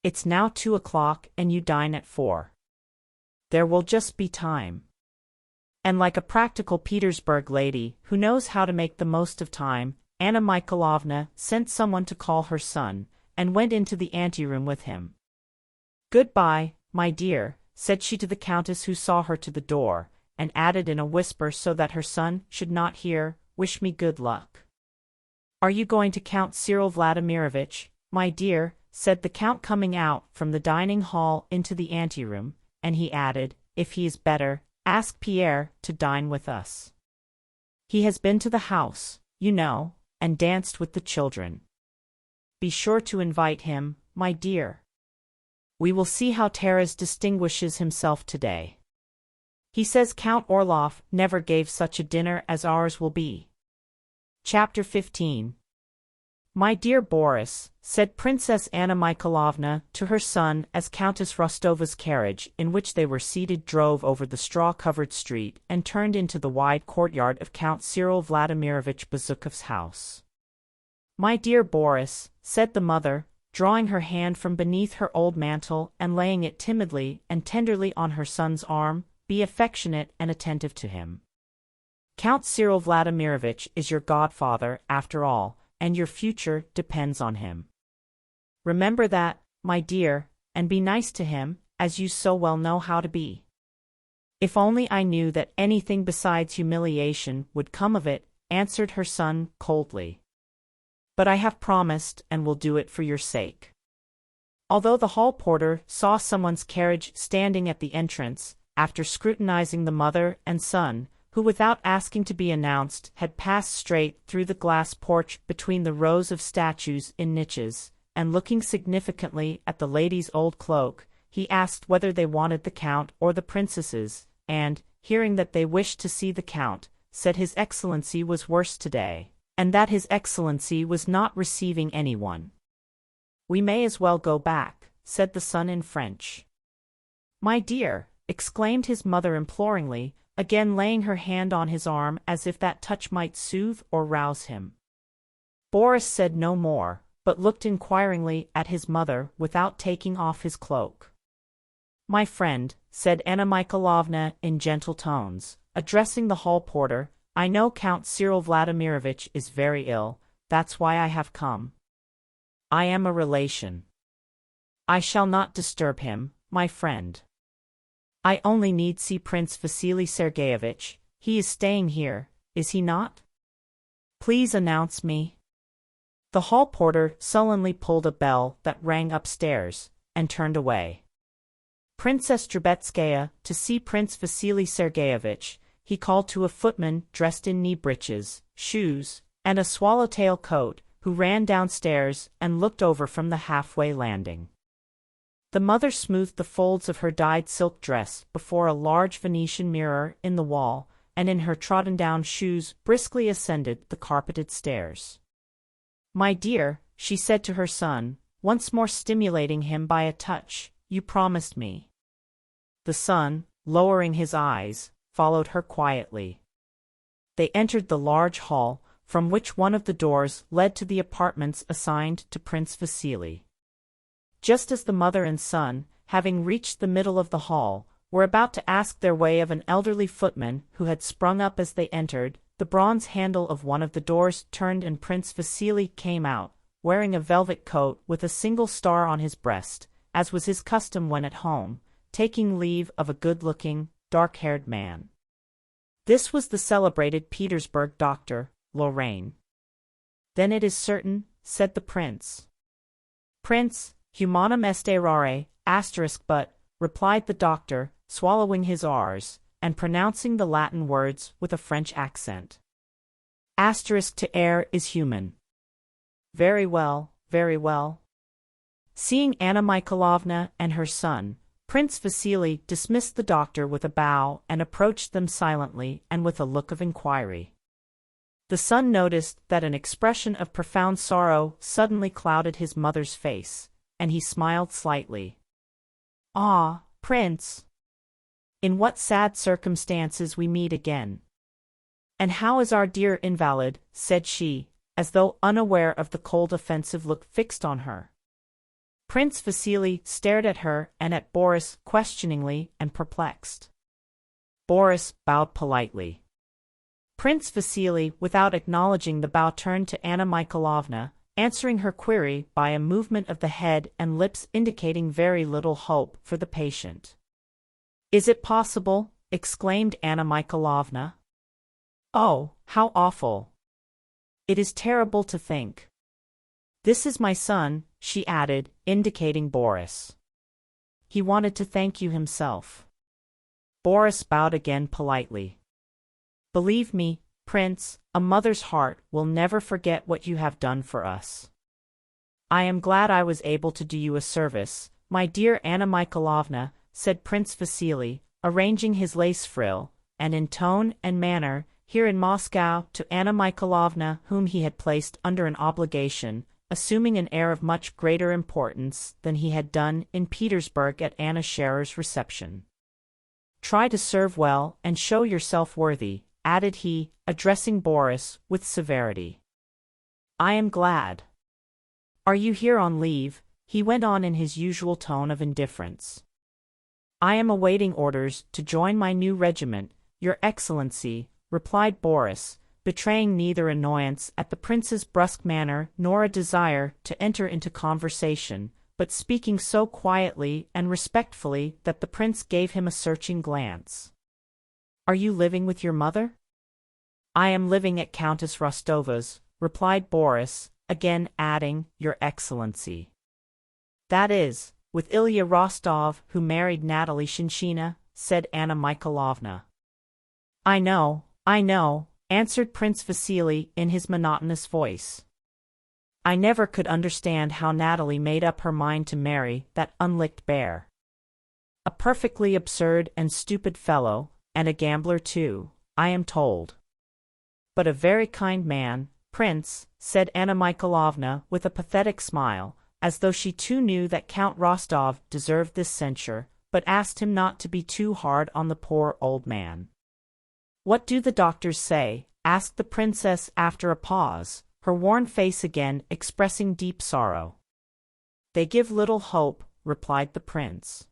It's now 2 o'clock and you dine at 4. There will just be time. And like a practical Petersburg lady who knows how to make the most of time, Anna Mikhailovna sent someone to call her son, and went into the anteroom with him. Goodbye, my dear, said she to the Countess, who saw her to the door, and added in a whisper so that her son should not hear, wish me good luck. Are you going to Count Cyril Vladimirovich, my dear? Said the Count, coming out from the dining hall into the anteroom, and he added, if he is better, ask Pierre to dine with us. He has been to the house, you know, and danced with the children. Be sure to invite him, my dear. We will see how Taras distinguishes himself today. He says Count Orloff never gave such a dinner as ours will be. Chapter 15. My dear Boris, said Princess Anna Mikhailovna to her son as Countess Rostova's carriage, in which they were seated, drove over the straw-covered street and turned into the wide courtyard of Count Cyril Vladimirovich Bezukov's house. My dear Boris, said the mother, drawing her hand from beneath her old mantle and laying it timidly and tenderly on her son's arm, be affectionate and attentive to him. Count Cyril Vladimirovich is your godfather, after all, and your future depends on him. Remember that, my dear, and be nice to him, as you so well know how to be." "If only I knew that anything besides humiliation would come of it," answered her son coldly. "But I have promised and will do it for your sake." Although the hall porter saw someone's carriage standing at the entrance, after scrutinizing the mother and son, who without asking to be announced had passed straight through the glass porch between the rows of statues in niches, and looking significantly at the lady's old cloak, he asked whether they wanted the count or the princesses, and, hearing that they wished to see the count, said His Excellency was worse today, and that His Excellency was not receiving anyone. "We may as well go back," said the son in French. "My dear," exclaimed his mother imploringly, again laying her hand on his arm as if that touch might soothe or rouse him. Boris said no more, but looked inquiringly at his mother without taking off his cloak. "My friend," said Anna Mikhailovna in gentle tones, addressing the hall porter, "I know Count Cyril Vladimirovich is very ill, that's why I have come. I am a relation. I shall not disturb him, my friend. I only need see Prince Vasily Sergeyevich. He is staying here, is he not? Please announce me." The hall porter sullenly pulled a bell that rang upstairs, and turned away. "Princess Drubetskaya, to see Prince Vasily Sergeyevich," he called to a footman dressed in knee breeches, shoes, and a swallowtail coat, who ran downstairs and looked over from the halfway landing. The mother smoothed the folds of her dyed silk dress before a large Venetian mirror in the wall, and in her trodden-down shoes briskly ascended the carpeted stairs. "My dear," she said to her son, once more stimulating him by a touch, "you promised me." The son, lowering his eyes, followed her quietly. They entered the large hall, from which one of the doors led to the apartments assigned to Prince Vasily. Just as the mother and son, having reached the middle of the hall, were about to ask their way of an elderly footman who had sprung up as they entered, the bronze handle of one of the doors turned and Prince Vasily came out, wearing a velvet coat with a single star on his breast, as was his custom when at home, taking leave of a good-looking, dark-haired man. This was the celebrated Petersburg doctor, Lorraine. "Then it is certain," said the prince. "Prince, humanum est errare, but," replied the doctor, swallowing his R's, and pronouncing the Latin words with a French accent. To err is human. "Very well, very well." Seeing Anna Mikhailovna and her son, Prince Vasily dismissed the doctor with a bow and approached them silently and with a look of inquiry. The son noticed that an expression of profound sorrow suddenly clouded his mother's face, and he smiled slightly. "Ah, Prince! In what sad circumstances we meet again! And how is our dear invalid?" said she, as though unaware of the cold offensive look fixed on her. Prince Vasily stared at her and at Boris questioningly and perplexed. Boris bowed politely. Prince Vasily, without acknowledging the bow, turned to Anna Mikhailovna, answering her query by a movement of the head and lips indicating very little hope for the patient. "Is it possible?" exclaimed Anna Mikhailovna. "Oh, how awful! It is terrible to think. This is my son," she added, indicating Boris. "He wanted to thank you himself." Boris bowed again politely. "Believe me, Prince, a mother's heart will never forget what you have done for us. I am glad I was able to do you a service, my dear Anna Mikhailovna," said Prince Vasily, arranging his lace frill, and in tone and manner, here in Moscow, to Anna Mikhailovna, whom he had placed under an obligation, assuming an air of much greater importance than he had done in Petersburg at Anna Scherer's reception. "Try to serve well and show yourself worthy," added he, addressing Boris with severity. "I am glad. Are you here on leave?" he went on in his usual tone of indifference. "I am awaiting orders to join my new regiment, Your Excellency," replied Boris, betraying neither annoyance at the prince's brusque manner nor a desire to enter into conversation, but speaking so quietly and respectfully that the prince gave him a searching glance. "Are you living with your mother?" "I am living at Countess Rostova's," replied Boris, again adding, "Your Excellency." "That is, with Ilya Rostov, who married Natalie Shinshina," said Anna Mikhailovna. I know," answered Prince Vasily in his monotonous voice. "I never could understand how Natalie made up her mind to marry that unlicked bear. A perfectly absurd and stupid fellow, and a gambler too, I am told." "But a very kind man, Prince," said Anna Mikhailovna with a pathetic smile, as though she too knew that Count Rostov deserved this censure, but asked him not to be too hard on the poor old man. "What do the doctors say?" asked the princess after a pause, her worn face again expressing deep sorrow. "They give little hope," replied the prince.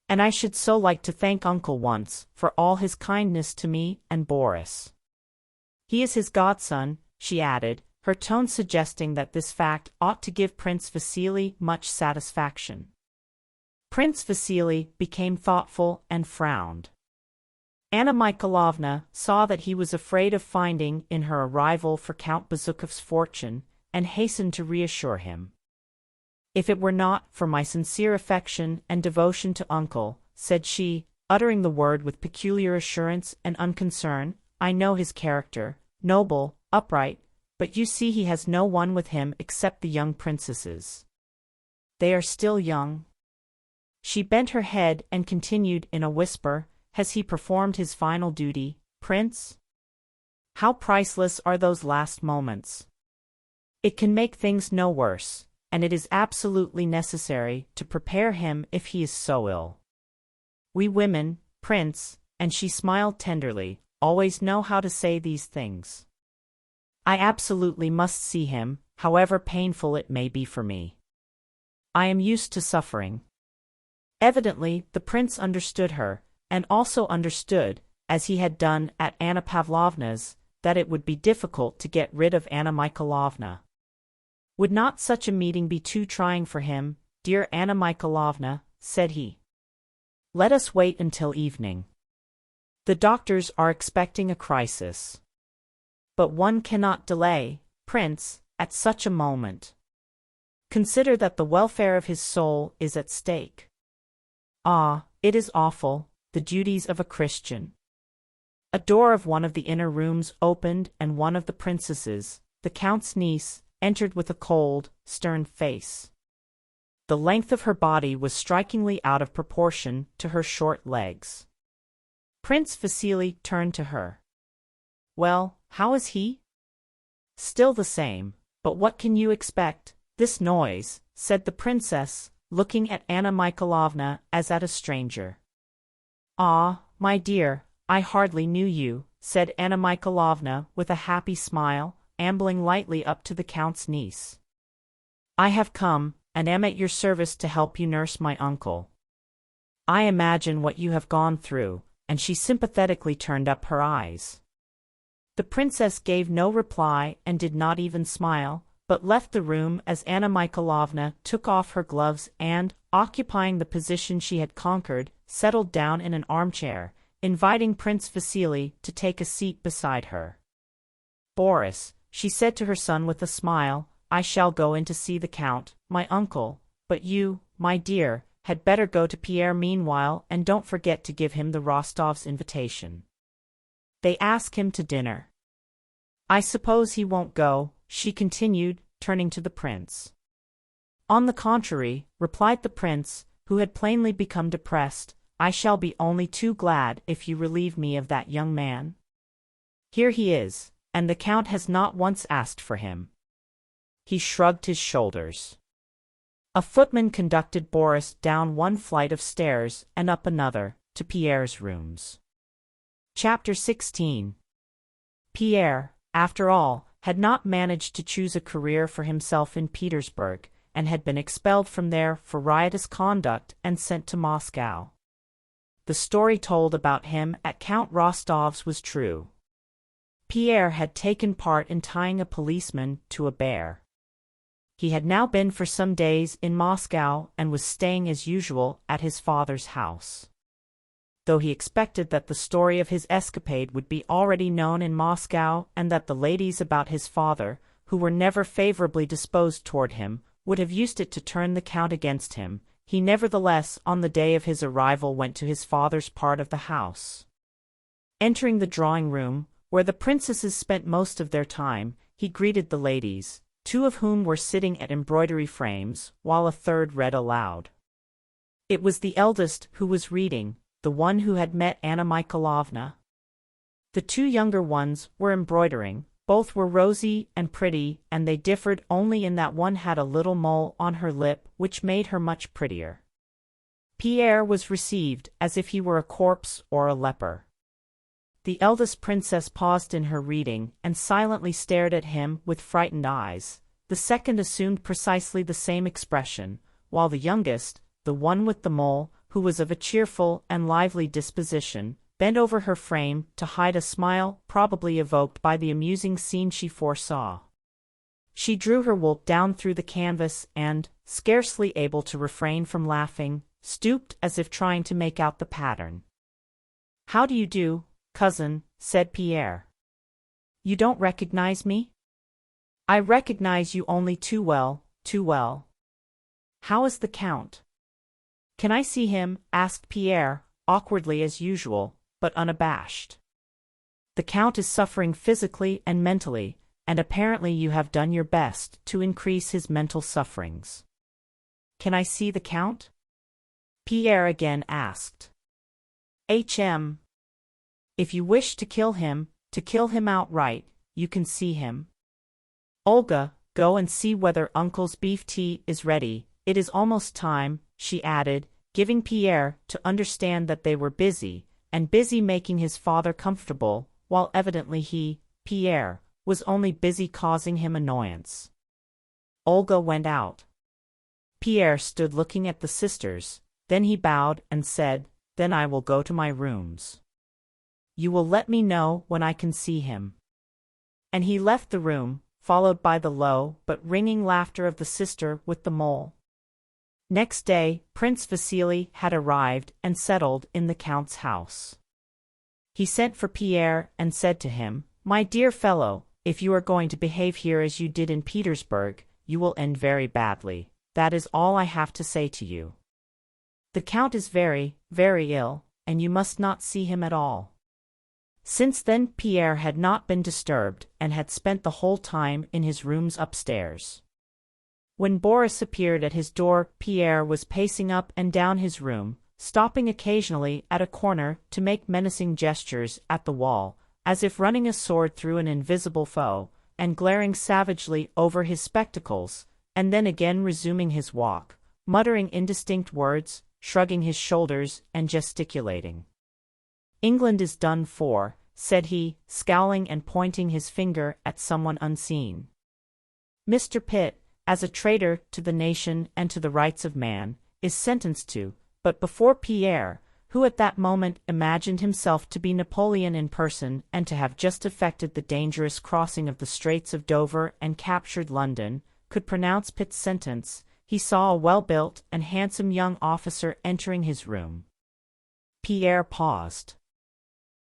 "And I should so like to thank Uncle once for all his kindness to me and Boris. He is his godson," she added, her tone suggesting that this fact ought to give Prince Vasily much satisfaction. Prince Vasily became thoughtful and frowned. Anna Mikhailovna saw that he was afraid of finding in her a rival for Count Bezukov's fortune, and hastened to reassure him. "If it were not for my sincere affection and devotion to Uncle," said she, uttering the word with peculiar assurance and unconcern, "I know his character, noble, upright, but you see he has no one with him except the young princesses. They are still young." She bent her head and continued in a whisper, "Has he performed his final duty, Prince? How priceless are those last moments! It can make things no worse, and it is absolutely necessary to prepare him if he is so ill. We women, Prince," and she smiled tenderly, "always know how to say these things. I absolutely must see him, however painful it may be for me. I am used to suffering." Evidently, the prince understood her, and also understood, as he had done at Anna Pavlovna's, that it would be difficult to get rid of Anna Mikhailovna. "Would not such a meeting be too trying for him, dear Anna Mikhailovna?" said he. "Let us wait until evening. The doctors are expecting a crisis. But one cannot delay, Prince, at such a moment. Consider that the welfare of his soul is at stake. Ah, it is awful, the duties of a Christian." A door of one of the inner rooms opened and one of the princesses, the count's niece, entered with a cold, stern face. The length of her body was strikingly out of proportion to her short legs. Prince Vasily turned to her. "Well, how is he?" "Still the same, but what can you expect? This noise," said the princess, looking at Anna Mikhailovna as at a stranger. "Ah, my dear, I hardly knew you," said Anna Mikhailovna with a happy smile, ambling lightly up to the count's niece. "I have come, and am at your service to help you nurse my uncle. I imagine what you have gone through," and she sympathetically turned up her eyes. The princess gave no reply and did not even smile, but left the room as Anna Mikhailovna took off her gloves and, occupying the position she had conquered, settled down in an armchair, inviting Prince Vasily to take a seat beside her. "Boris," she said to her son with a smile, "I shall go in to see the Count, my uncle, but you, my dear, had better go to Pierre meanwhile and don't forget to give him the Rostovs' invitation. They ask him to dinner. I suppose he won't go," she continued, turning to the prince. "On the contrary," replied the prince, who had plainly become depressed, "I shall be only too glad if you relieve me of that young man. Here he is, and the Count has not once asked for him." He shrugged his shoulders. A footman conducted Boris down one flight of stairs and up another, to Pierre's rooms. Chapter 16. Pierre, after all, had not managed to choose a career for himself in Petersburg, and had been expelled from there for riotous conduct and sent to Moscow. The story told about him at Count Rostov's was true. Pierre had taken part in tying a policeman to a bear. He had now been for some days in Moscow and was staying as usual at his father's house. Though he expected that the story of his escapade would be already known in Moscow and that the ladies about his father, who were never favorably disposed toward him, would have used it to turn the Count against him, he nevertheless on the day of his arrival went to his father's part of the house. Entering the drawing-room, where the princesses spent most of their time, he greeted the ladies, two of whom were sitting at embroidery frames, while a third read aloud. It was the eldest who was reading, the one who had met Anna Mikhailovna. The two younger ones were embroidering, both were rosy and pretty, and they differed only in that one had a little mole on her lip which made her much prettier. Pierre was received as if he were a corpse or a leper. The eldest princess paused in her reading and silently stared at him with frightened eyes. The second assumed precisely the same expression, while the youngest, the one with the mole, who was of a cheerful and lively disposition, bent over her frame to hide a smile probably evoked by the amusing scene she foresaw. She drew her wool down through the canvas and, scarcely able to refrain from laughing, stooped as if trying to make out the pattern. "How do you do, cousin?" said Pierre. "You don't recognize me?" "I recognize you only too well, too well." "How is the Count?" "Can I see him?" asked Pierre, awkwardly as usual, but unabashed. "The Count is suffering physically and mentally, and apparently you have done your best to increase his mental sufferings." "Can I see the Count?" Pierre again asked. "Hm. If you wish to kill him outright, you can see him. Olga, go and see whether uncle's beef tea is ready. It is almost time," she added, giving Pierre to understand that they were busy making his father comfortable, while evidently he, Pierre, was only busy causing him annoyance. Olga went out. Pierre stood looking at the sisters, then he bowed and said, "Then I will go to my rooms. You will let me know when I can see him." And he left the room, followed by the low but ringing laughter of the sister with the mole. Next day, Prince Vasily had arrived and settled in the Count's house. He sent for Pierre and said to him, "My dear fellow, if you are going to behave here as you did in Petersburg, you will end very badly. That is all I have to say to you. The Count is very, very ill, and you must not see him at all." Since then Pierre had not been disturbed and had spent the whole time in his rooms upstairs. When Boris appeared at his door, Pierre was pacing up and down his room, stopping occasionally at a corner to make menacing gestures at the wall, as if running a sword through an invisible foe, and glaring savagely over his spectacles, and then again resuming his walk, muttering indistinct words, shrugging his shoulders, and gesticulating. "England is done for," said he, scowling and pointing his finger at someone unseen. "Mr. Pitt, as a traitor to the nation and to the rights of man, is sentenced to," but before Pierre, who at that moment imagined himself to be Napoleon in person and to have just effected the dangerous crossing of the Straits of Dover and captured London, could pronounce Pitt's sentence, he saw a well-built and handsome young officer entering his room. Pierre paused.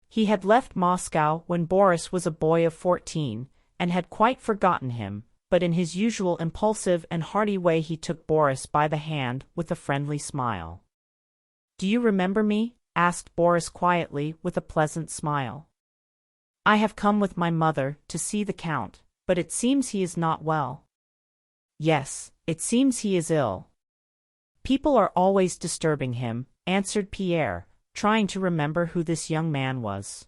He had left Moscow when Boris was a boy of 14, and had quite forgotten him, but in his usual impulsive and hearty way he took Boris by the hand with a friendly smile. "Do you remember me?" asked Boris quietly with a pleasant smile. "I have come with my mother to see the Count, but it seems he is not well." "Yes, it seems he is ill. People are always disturbing him," answered Pierre, trying to remember who this young man was.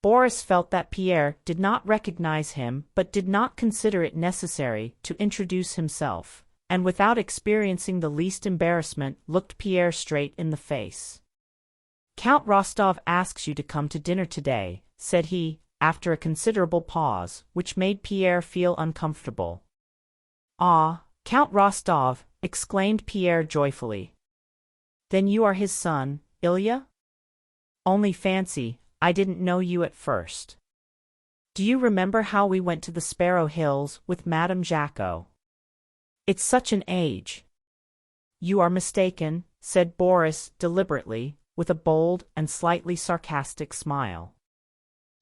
Boris felt that Pierre did not recognize him but did not consider it necessary to introduce himself, and without experiencing the least embarrassment looked Pierre straight in the face. "Count Rostov asks you to come to dinner today," said he, after a considerable pause, which made Pierre feel uncomfortable. "Ah, Count Rostov!" exclaimed Pierre joyfully. "Then you are his son, Ilya? Only fancy, I didn't know you at first." Do you remember how we went to the Sparrow Hills with Madame Jacot? It's such an age. You are mistaken, said Boris deliberately, with a bold and slightly sarcastic smile.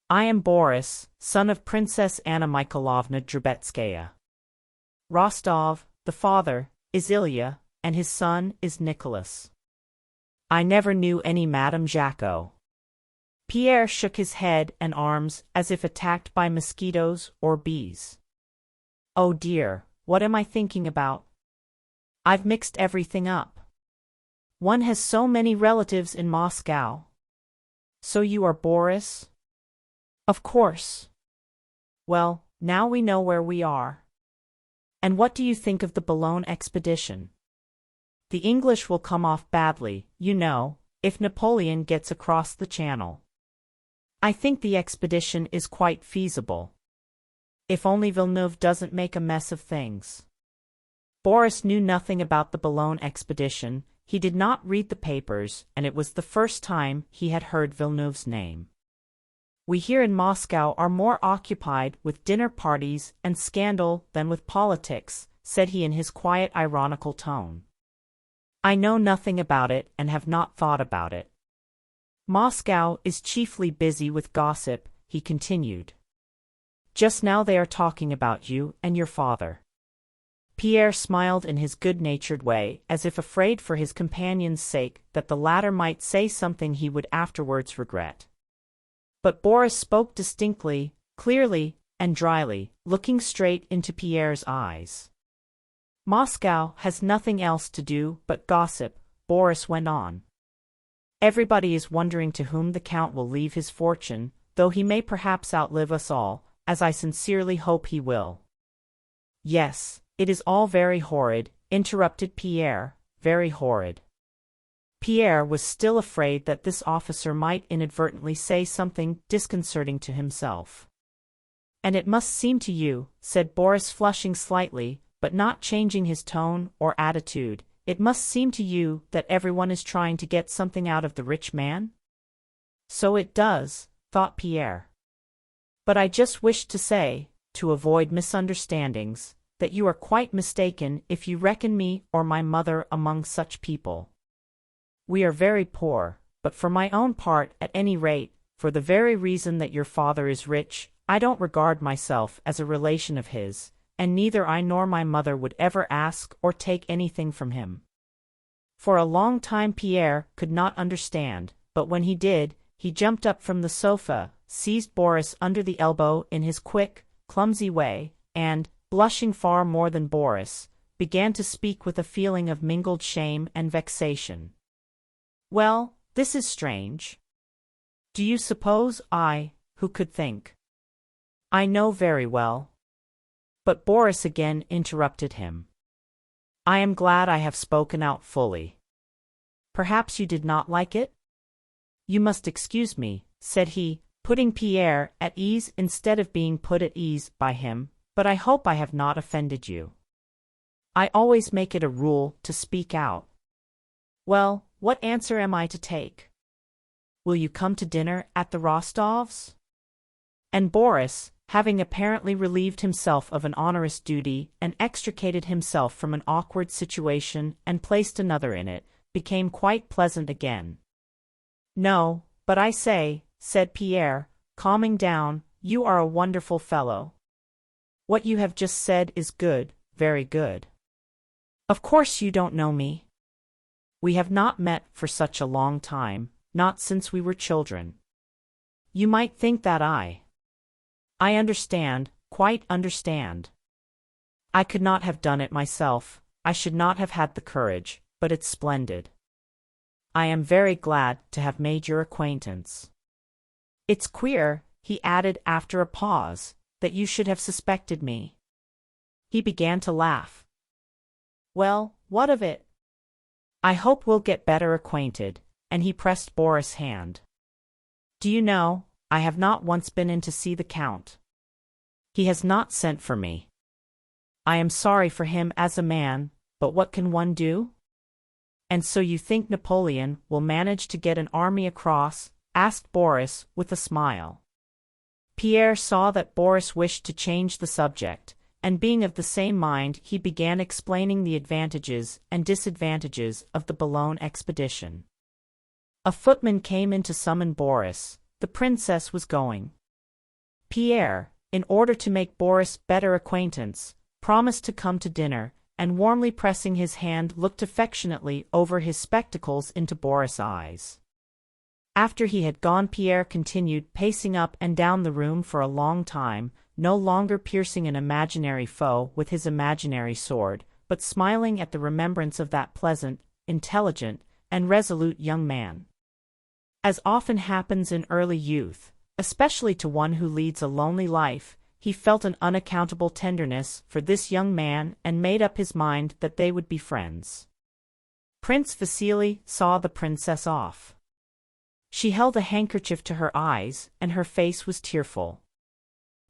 I am Boris, son of Princess Anna Mikhailovna Drubetskaya. Rostov, the father, is Ilya, and his son is Nicholas. I never knew any Madame Jacot. Pierre shook his head and arms as if attacked by mosquitoes or bees. Oh dear, what am I thinking about? I've mixed everything up. One has so many relatives in Moscow. So you are Boris? Of course. Well, now we know where we are. And what do you think of the Boulogne expedition? The English will come off badly, you know, if Napoleon gets across the Channel. I think the expedition is quite feasible. If only Villeneuve doesn't make a mess of things. Boris knew nothing about the Boulogne expedition, he did not read the papers, and it was the first time he had heard Villeneuve's name. We here in Moscow are more occupied with dinner parties and scandal than with politics, said he in his quiet, ironical tone. I know nothing about it and have not thought about it. Moscow is chiefly busy with gossip, he continued. Just now they are talking about you and your father. Pierre smiled in his good-natured way, as if afraid for his companion's sake that the latter might say something he would afterwards regret. But Boris spoke distinctly, clearly, and dryly, looking straight into Pierre's eyes. Moscow has nothing else to do but gossip, Boris went on. Everybody is wondering to whom the Count will leave his fortune, though he may perhaps outlive us all, as I sincerely hope he will. Yes, it is all very horrid, interrupted Pierre, very horrid. Pierre was still afraid that this officer might inadvertently say something disconcerting to himself. And it must seem to you, said Boris, flushing slightly, but not changing his tone or attitude, it must seem to you that everyone is trying to get something out of the rich man? So it does, thought Pierre. But I just wished to say, to avoid misunderstandings, that you are quite mistaken if you reckon me or my mother among such people. We are very poor, but for my own part, at any rate, for the very reason that your father is rich, I don't regard myself as a relation of his, and neither I nor my mother would ever ask or take anything from him. For a long time Pierre could not understand, but when he did, he jumped up from the sofa, seized Boris under the elbow in his quick, clumsy way, and, blushing far more than Boris, began to speak with a feeling of mingled shame and vexation. Well, this is strange. Do you suppose I, who could think? I know very well. But Boris again interrupted him. I am glad I have spoken out fully. Perhaps you did not like it? You must excuse me, said he, putting Pierre at ease instead of being put at ease by him, but I hope I have not offended you. I always make it a rule to speak out. Well, what answer am I to take? Will you come to dinner at the Rostovs? And Boris, having apparently relieved himself of an onerous duty and extricated himself from an awkward situation and placed another in it, became quite pleasant again. No, but I say, said Pierre, calming down, you are a wonderful fellow. What you have just said is good, very good. Of course you don't know me. We have not met for such a long time, not since we were children. You might think that I understand, quite understand. I could not have done it myself, I should not have had the courage, but it's splendid. I am very glad to have made your acquaintance. It's queer, he added after a pause, that you should have suspected me. He began to laugh. Well, what of it? I hope we'll get better acquainted, and he pressed Boris' hand. Do you know, I have not once been in to see the Count. He has not sent for me. I am sorry for him as a man, but what can one do? And so you think Napoleon will manage to get an army across? Asked Boris with a smile. Pierre saw that Boris wished to change the subject, and being of the same mind he began explaining the advantages and disadvantages of the Boulogne expedition. A footman came in to summon Boris. The princess was going. Pierre, in order to make Boris better acquaintance, promised to come to dinner, and warmly pressing his hand looked affectionately over his spectacles into Boris' eyes. After he had gone, Pierre continued pacing up and down the room for a long time, no longer piercing an imaginary foe with his imaginary sword, but smiling at the remembrance of that pleasant, intelligent, and resolute young man. As often happens in early youth, especially to one who leads a lonely life, he felt an unaccountable tenderness for this young man and made up his mind that they would be friends. Prince Vasily saw the princess off. She held a handkerchief to her eyes, and her face was tearful.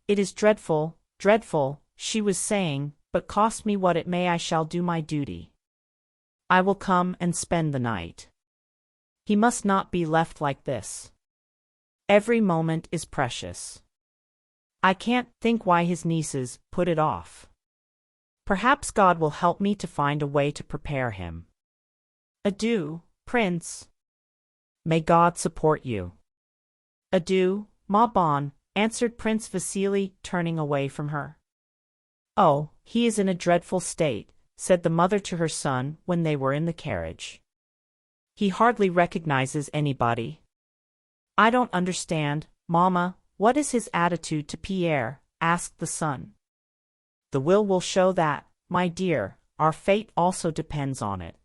"It is dreadful, dreadful," she was saying, "but cost me what it may, I shall do my duty. I will come and spend the night. He must not be left like this. Every moment is precious. I can't think why his nieces put it off. Perhaps God will help me to find a way to prepare him. Adieu, Prince. May God support you." "Adieu, ma bonne," answered Prince Vasily, turning away from her. "Oh, he is in a dreadful state," said the mother to her son when they were in the carriage. "He hardly recognizes anybody. I don't understand, Mamma, what is his attitude to Pierre?" asked the son. "The will show that, my dear, our fate also depends on it.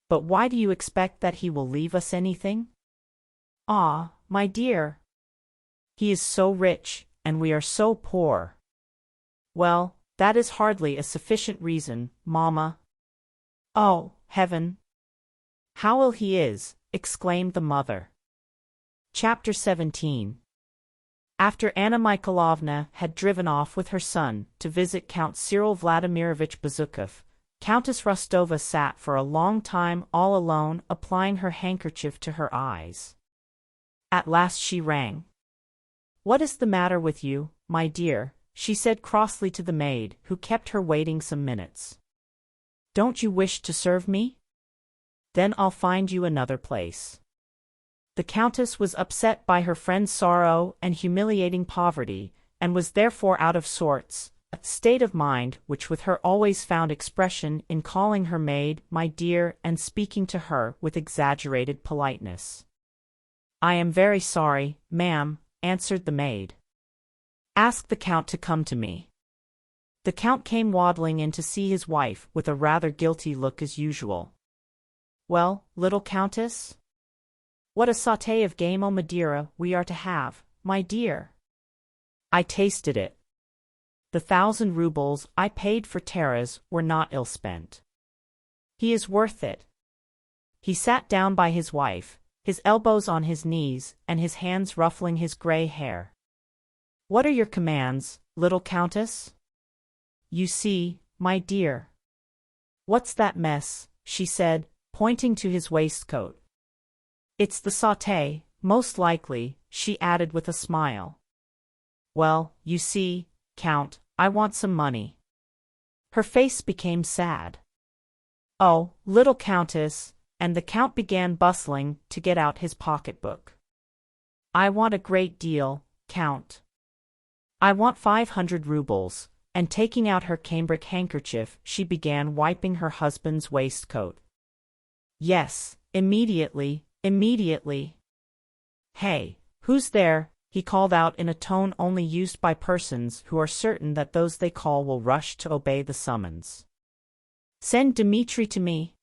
But why do you expect that he will leave us anything?" "Ah, my dear. He is so rich, and we are so poor." "Well, that is hardly a sufficient reason, Mamma." "Oh, heaven! How ill he is!" exclaimed the mother. Chapter 17. After Anna Mikhailovna had driven off with her son to visit Count Cyril Vladimirovich Bezukov, Countess Rostova sat for a long time all alone, applying her handkerchief to her eyes. At last she rang. "What is the matter with you, my dear?" she said crossly to the maid, who kept her waiting some minutes. "Don't you wish to serve me? Then I'll find you another place." The Countess was upset by her friend's sorrow and humiliating poverty, and was therefore out of sorts, a state of mind which with her always found expression in calling her maid my dear and speaking to her with exaggerated politeness. "I am very sorry, ma'am," answered the maid. "Ask the Count to come to me." The Count came waddling in to see his wife with a rather guilty look as usual. "Well, little Countess? What a sauté of game au Madeira we are to have, my dear! I tasted it. The 1,000 rubles I paid for Taras were not ill spent. He is worth it." He sat down by his wife, his elbows on his knees and his hands ruffling his gray hair. "What are your commands, little Countess?" "You see, my dear." "What's that mess?" she said, pointing to his waistcoat. "It's the sauté, most likely," she added with a smile. "Well, you see, Count, I want some money." Her face became sad. "Oh, little Countess," and the Count began bustling to get out his pocketbook. "I want a great deal, Count. I want 500 rubles, and taking out her cambric handkerchief she began wiping her husband's waistcoat. "Yes, immediately, immediately. Hey, who's there?" he called out in a tone only used by persons who are certain that those they call will rush to obey the summons. "Send Dmitri to me."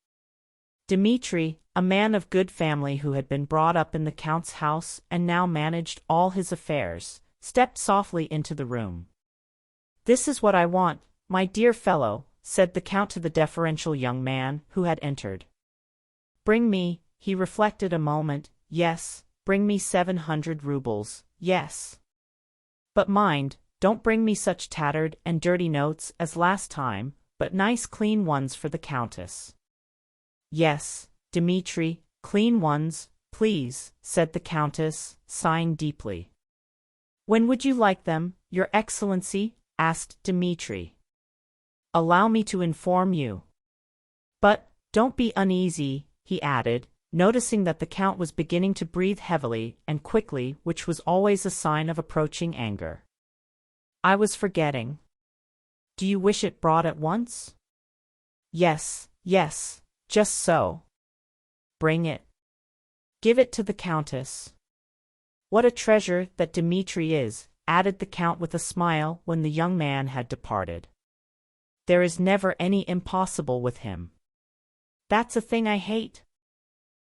Dmitri, a man of good family who had been brought up in the Count's house and now managed all his affairs, stepped softly into the room. "This is what I want, my dear fellow," said the Count to the deferential young man who had entered. "Bring me," he reflected a moment, "yes, bring me 700 rubles, yes. But mind, don't bring me such tattered and dirty notes as last time, but nice clean ones for the Countess." "Yes, Dmitri, clean ones, please," said the Countess, sighing deeply. "When would you like them, Your Excellency?" asked Dmitri. "Allow me to inform you. But, don't be uneasy," he added, noticing that the Count was beginning to breathe heavily and quickly, which was always a sign of approaching anger. "I was forgetting. Do you wish it brought at once?" "Yes, yes, just so." "Bring it. Give it to the Countess." "What a treasure that Dmitri is," added the Count with a smile when the young man had departed. "There is never any impossible with him. That's a thing I hate.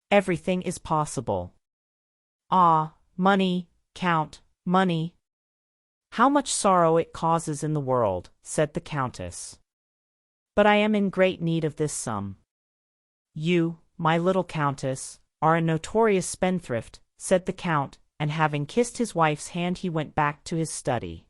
Everything is possible." "Ah, money, Count, money. How much sorrow it causes in the world," said the Countess. "But I am in great need of this sum." "You, my little Countess, are a notorious spendthrift," said the Count, and having kissed his wife's hand he went back to his study.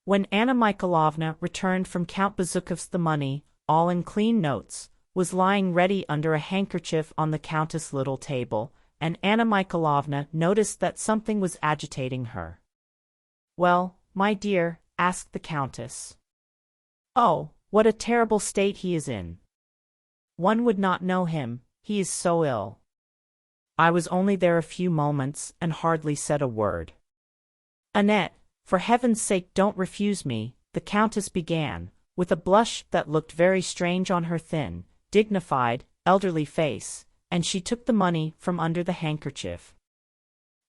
When Anna Mikhailovna returned from Count Bezukov's, the money, all in clean notes, was lying ready under a handkerchief on the Countess' little table, and Anna Mikhailovna noticed that something was agitating her. "Well, my dear?" asked the Countess. "Oh, what a terrible state he is in. One would not know him, he is so ill. I was only there a few moments and hardly said a word." "Annette, for heaven's sake don't refuse me," the Countess began, with a blush that looked very strange on her thin, dignified, elderly face, and she took the money from under the handkerchief.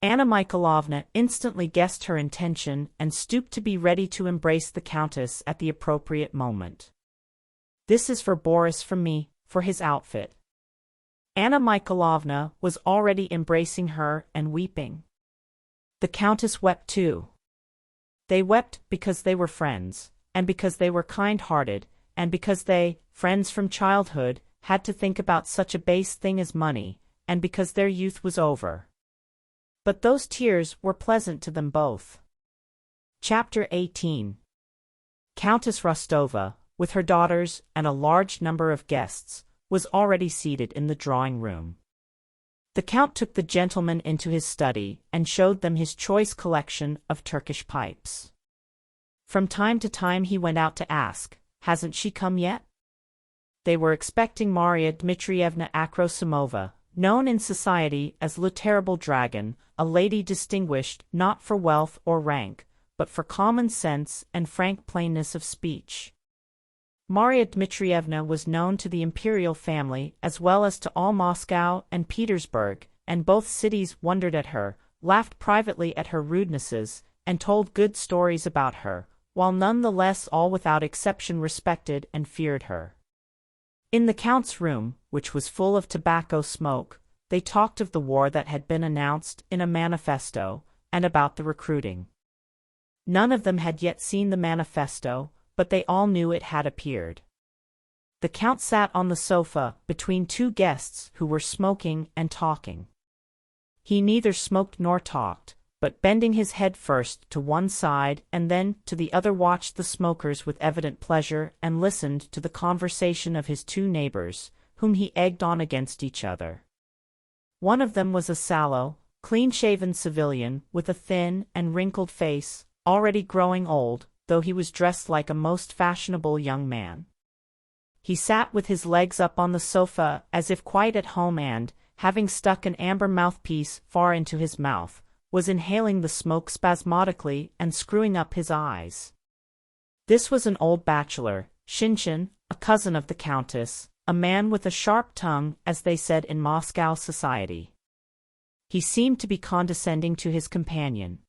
Anna Mikhailovna instantly guessed her intention and stooped to be ready to embrace the Countess at the appropriate moment. "This is for Boris from me, for his outfit." Anna Mikhailovna was already embracing her and weeping. The Countess wept too. They wept because they were friends, and because they were kind-hearted, and because they, friends from childhood, had to think about such a base thing as money, and because their youth was over. But those tears were pleasant to them both. Chapter 18. Countess Rostova, with her daughters and a large number of guests, was already seated in the drawing-room. The Count took the gentlemen into his study and showed them his choice collection of Turkish pipes. From time to time he went out to ask, "Hasn't she come yet?" They were expecting Maria Dmitrievna Akrosimova, known in society as Le Terrible Dragon, a lady distinguished not for wealth or rank, but for common sense and frank plainness of speech. Maria Dmitrievna was known to the imperial family as well as to all Moscow and Petersburg, and both cities wondered at her, laughed privately at her rudenesses, and told good stories about her, while none the less all without exception respected and feared her. In the Count's room, which was full of tobacco smoke, they talked of the war that had been announced in a manifesto, and about the recruiting. None of them had yet seen the manifesto, but they all knew it had appeared. The Count sat on the sofa between two guests who were smoking and talking. He neither smoked nor talked, but bending his head first to one side and then to the other watched the smokers with evident pleasure and listened to the conversation of his two neighbors, whom he egged on against each other. One of them was a sallow, clean-shaven civilian with a thin and wrinkled face, already growing old, though he was dressed like a most fashionable young man. He sat with his legs up on the sofa as if quite at home and, having stuck an amber mouthpiece far into his mouth, was inhaling the smoke spasmodically and screwing up his eyes. This was an old bachelor, Shinshin, a cousin of the Countess, a man with a sharp tongue, as they said in Moscow society. He seemed to be condescending to his companion.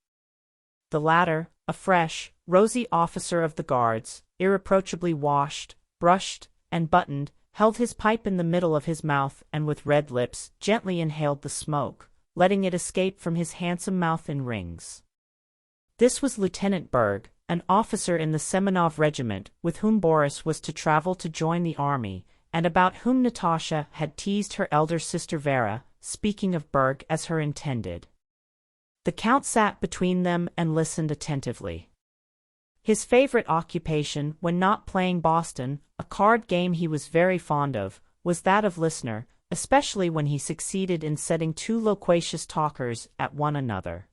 The latter, a fresh, rosy officer of the Guards, irreproachably washed, brushed, and buttoned, held his pipe in the middle of his mouth and with red lips gently inhaled the smoke, letting it escape from his handsome mouth in rings. This was Lieutenant Berg, an officer in the Semenov regiment with whom Boris was to travel to join the army, and about whom Natasha had teased her elder sister Vera, speaking of Berg as her intended. The Count sat between them and listened attentively. His favorite occupation when not playing Boston, a card game he was very fond of, was that of listener, especially when he succeeded in setting two loquacious talkers at one another.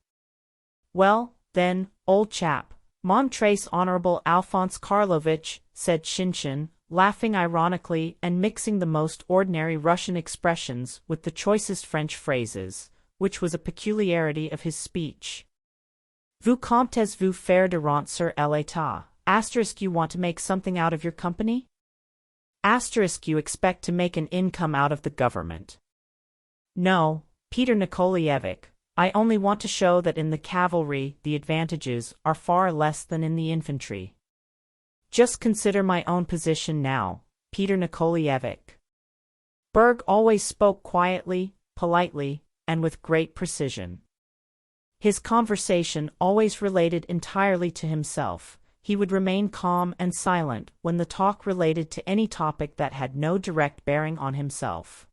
"Well, Then, old chap, mon trace Honorable Alphonse Karlovich, said Shinshin, laughing ironically and mixing the most ordinary Russian expressions with the choicest French phrases, which was a peculiarity of his speech. Vous comptez vous faire de rente sur l'état? Asterisk, you want to make something out of your company? Asterisk, you expect to make an income out of the government. No, Peter Nikolaevich, I only want to show that in the cavalry the advantages are far less than in the infantry. Just consider my own position now, Peter Nikolaevich. Berg always spoke quietly, politely, and with great precision. His conversation always related entirely to himself. He would remain calm and silent when the talk related to any topic that had no direct bearing on himself.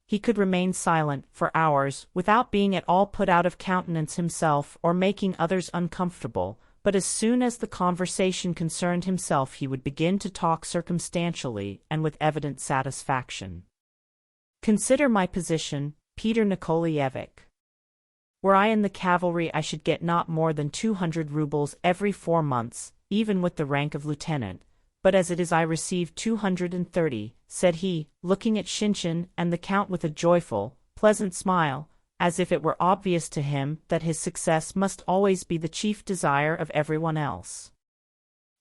He could remain silent for hours without being at all put out of countenance himself or making others uncomfortable, but as soon as the conversation concerned himself he would begin to talk circumstantially and with evident satisfaction. Consider my position, Peter Nikolaevich. Were I in the cavalry I should get not more than 200 rubles every 4 months, even with the rank of lieutenant, but as it is I receive 230, said he, looking at Shinshin and the Count with a joyful, pleasant smile, as if it were obvious to him that his success must always be the chief desire of everyone else.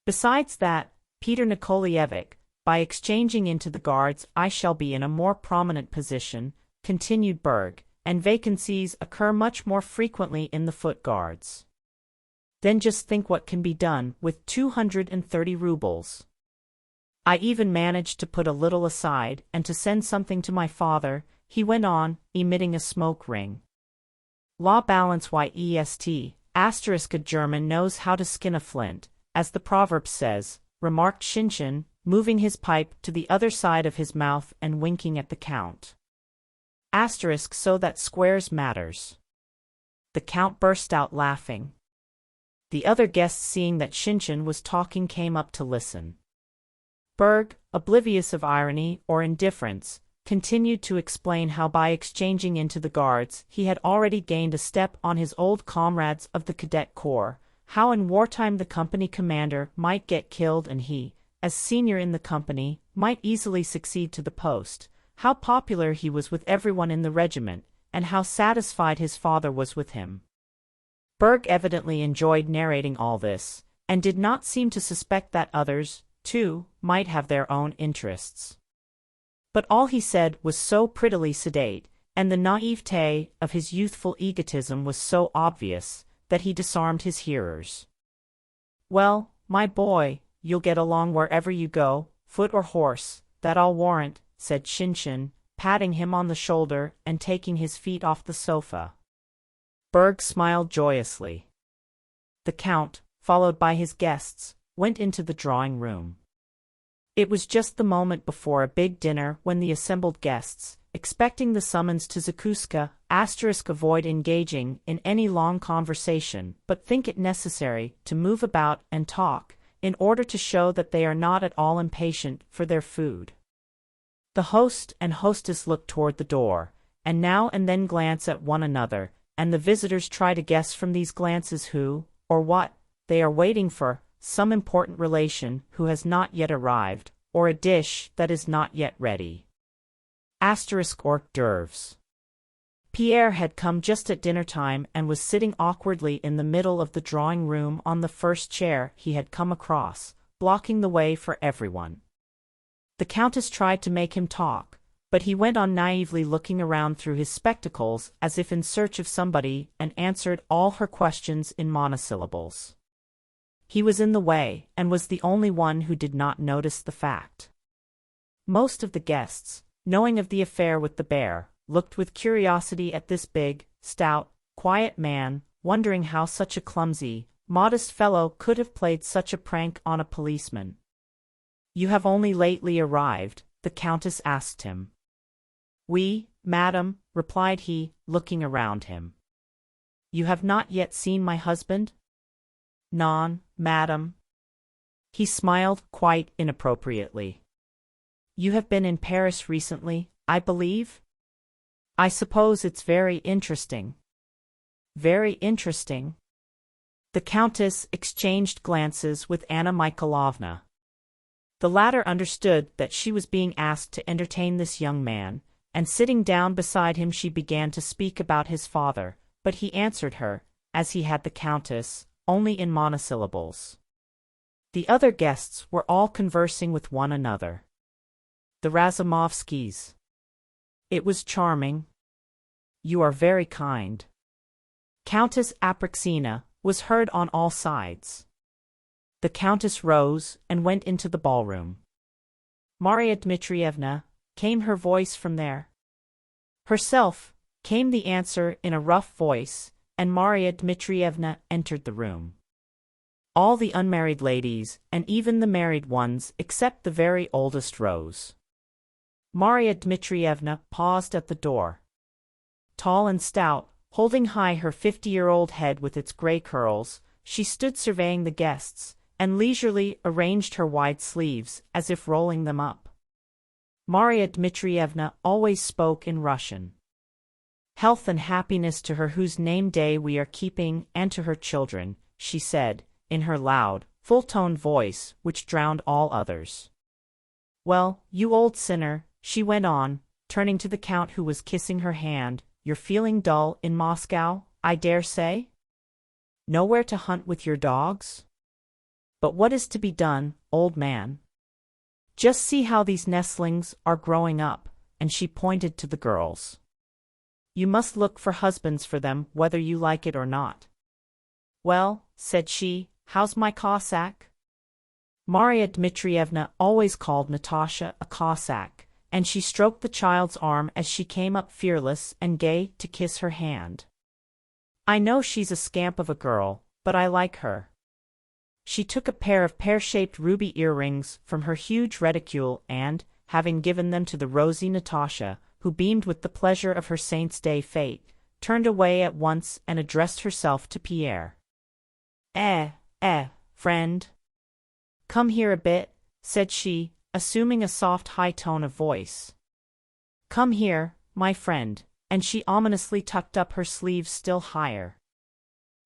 Besides that, Peter Nikolaevich, by exchanging into the Guards I shall be in a more prominent position, continued Berg, and vacancies occur much more frequently in the Foot Guards. Then just think what can be done with 230 rubles. I even managed to put a little aside and to send something to my father, he went on, emitting a smoke ring. La balance yest, asterisk, a German knows how to skin a flint, as the proverb says, remarked Shinshin, moving his pipe to the other side of his mouth and winking at the Count. Asterisk, so that squares matters. The Count burst out laughing. The other guests, seeing that Shinshin was talking, came up to listen. Berg, oblivious of irony or indifference, continued to explain how by exchanging into the Guards he had already gained a step on his old comrades of the Cadet Corps, how in wartime the company commander might get killed and he, as senior in the company, might easily succeed to the post, how popular he was with everyone in the regiment, and how satisfied his father was with him. Berg evidently enjoyed narrating all this, and did not seem to suspect that others, too, might have their own interests. But all he said was so prettily sedate, and the naivete of his youthful egotism was so obvious, that he disarmed his hearers. Well, my boy, you'll get along wherever you go, foot or horse, that I'll warrant, said Shinshin, patting him on the shoulder and taking his feet off the sofa. Berg smiled joyously. The Count, followed by his guests, went into the drawing-room. It was just the moment before a big dinner when the assembled guests, expecting the summons to Zakuska, avoid engaging in any long conversation but think it necessary to move about and talk, in order to show that they are not at all impatient for their food. The host and hostess look toward the door, and now and then glance at one another, and the visitors try to guess from these glances who, or what, they are waiting for, some important relation who has not yet arrived, or a dish that is not yet ready. Asterisk hors d'oeuvres. Pierre had come just at dinner time and was sitting awkwardly in the middle of the drawing-room on the first chair he had come across, blocking the way for everyone. The Countess tried to make him talk, but he went on naively looking around through his spectacles as if in search of somebody and answered all her questions in monosyllables. He was in the way and was the only one who did not notice the fact. Most of the guests, knowing of the affair with the bear, looked with curiosity at this big, stout, quiet man, wondering how such a clumsy, modest fellow could have played such a prank on a policeman. "You have only lately arrived?" the Countess asked him. "Oui, madam," replied he, looking around him. "You have not yet seen my husband?" "Non, madam." He smiled quite inappropriately. "You have been in Paris recently, I believe? I suppose it's very interesting." "Very interesting." The countess exchanged glances with Anna Mikhailovna. The latter understood that she was being asked to entertain this young man, and sitting down beside him she began to speak about his father, but he answered her, as he had the countess, only in monosyllables. The other guests were all conversing with one another. The Razumovskys. It was charming. You are very kind. Countess Apraxina was heard on all sides. The countess rose and went into the ballroom. Maria Dmitrievna, came her voice from there. Herself, came the answer in a rough voice, and Maria Dmitrievna entered the room. All the unmarried ladies, and even the married ones except the very oldest, rose. Maria Dmitrievna paused at the door. Tall and stout, holding high her 50-year-old head with its gray curls, she stood surveying the guests, and leisurely arranged her wide sleeves as if rolling them up. Maria Dmitrievna always spoke in Russian. Health and happiness to her whose name day we are keeping, and to her children, she said, in her loud, full-toned voice, which drowned all others. Well, you old sinner, she went on, turning to the count who was kissing her hand, you're feeling dull in Moscow, I dare say? Nowhere to hunt with your dogs? But what is to be done, old man? Just see how these nestlings are growing up, and she pointed to the girls. You must look for husbands for them whether you like it or not. Well, said she, how's my Cossack? Maria Dmitrievna always called Natasha a Cossack, and she stroked the child's arm as she came up fearless and gay to kiss her hand. I know she's a scamp of a girl, but I like her. She took a pair of pear-shaped ruby earrings from her huge reticule and, having given them to the rosy Natasha, who beamed with the pleasure of her Saint's Day fete, turned away at once and addressed herself to Pierre. Friend. Come here a bit, said she, assuming a soft high tone of voice. Come here, my friend, and she ominously tucked up her sleeves still higher.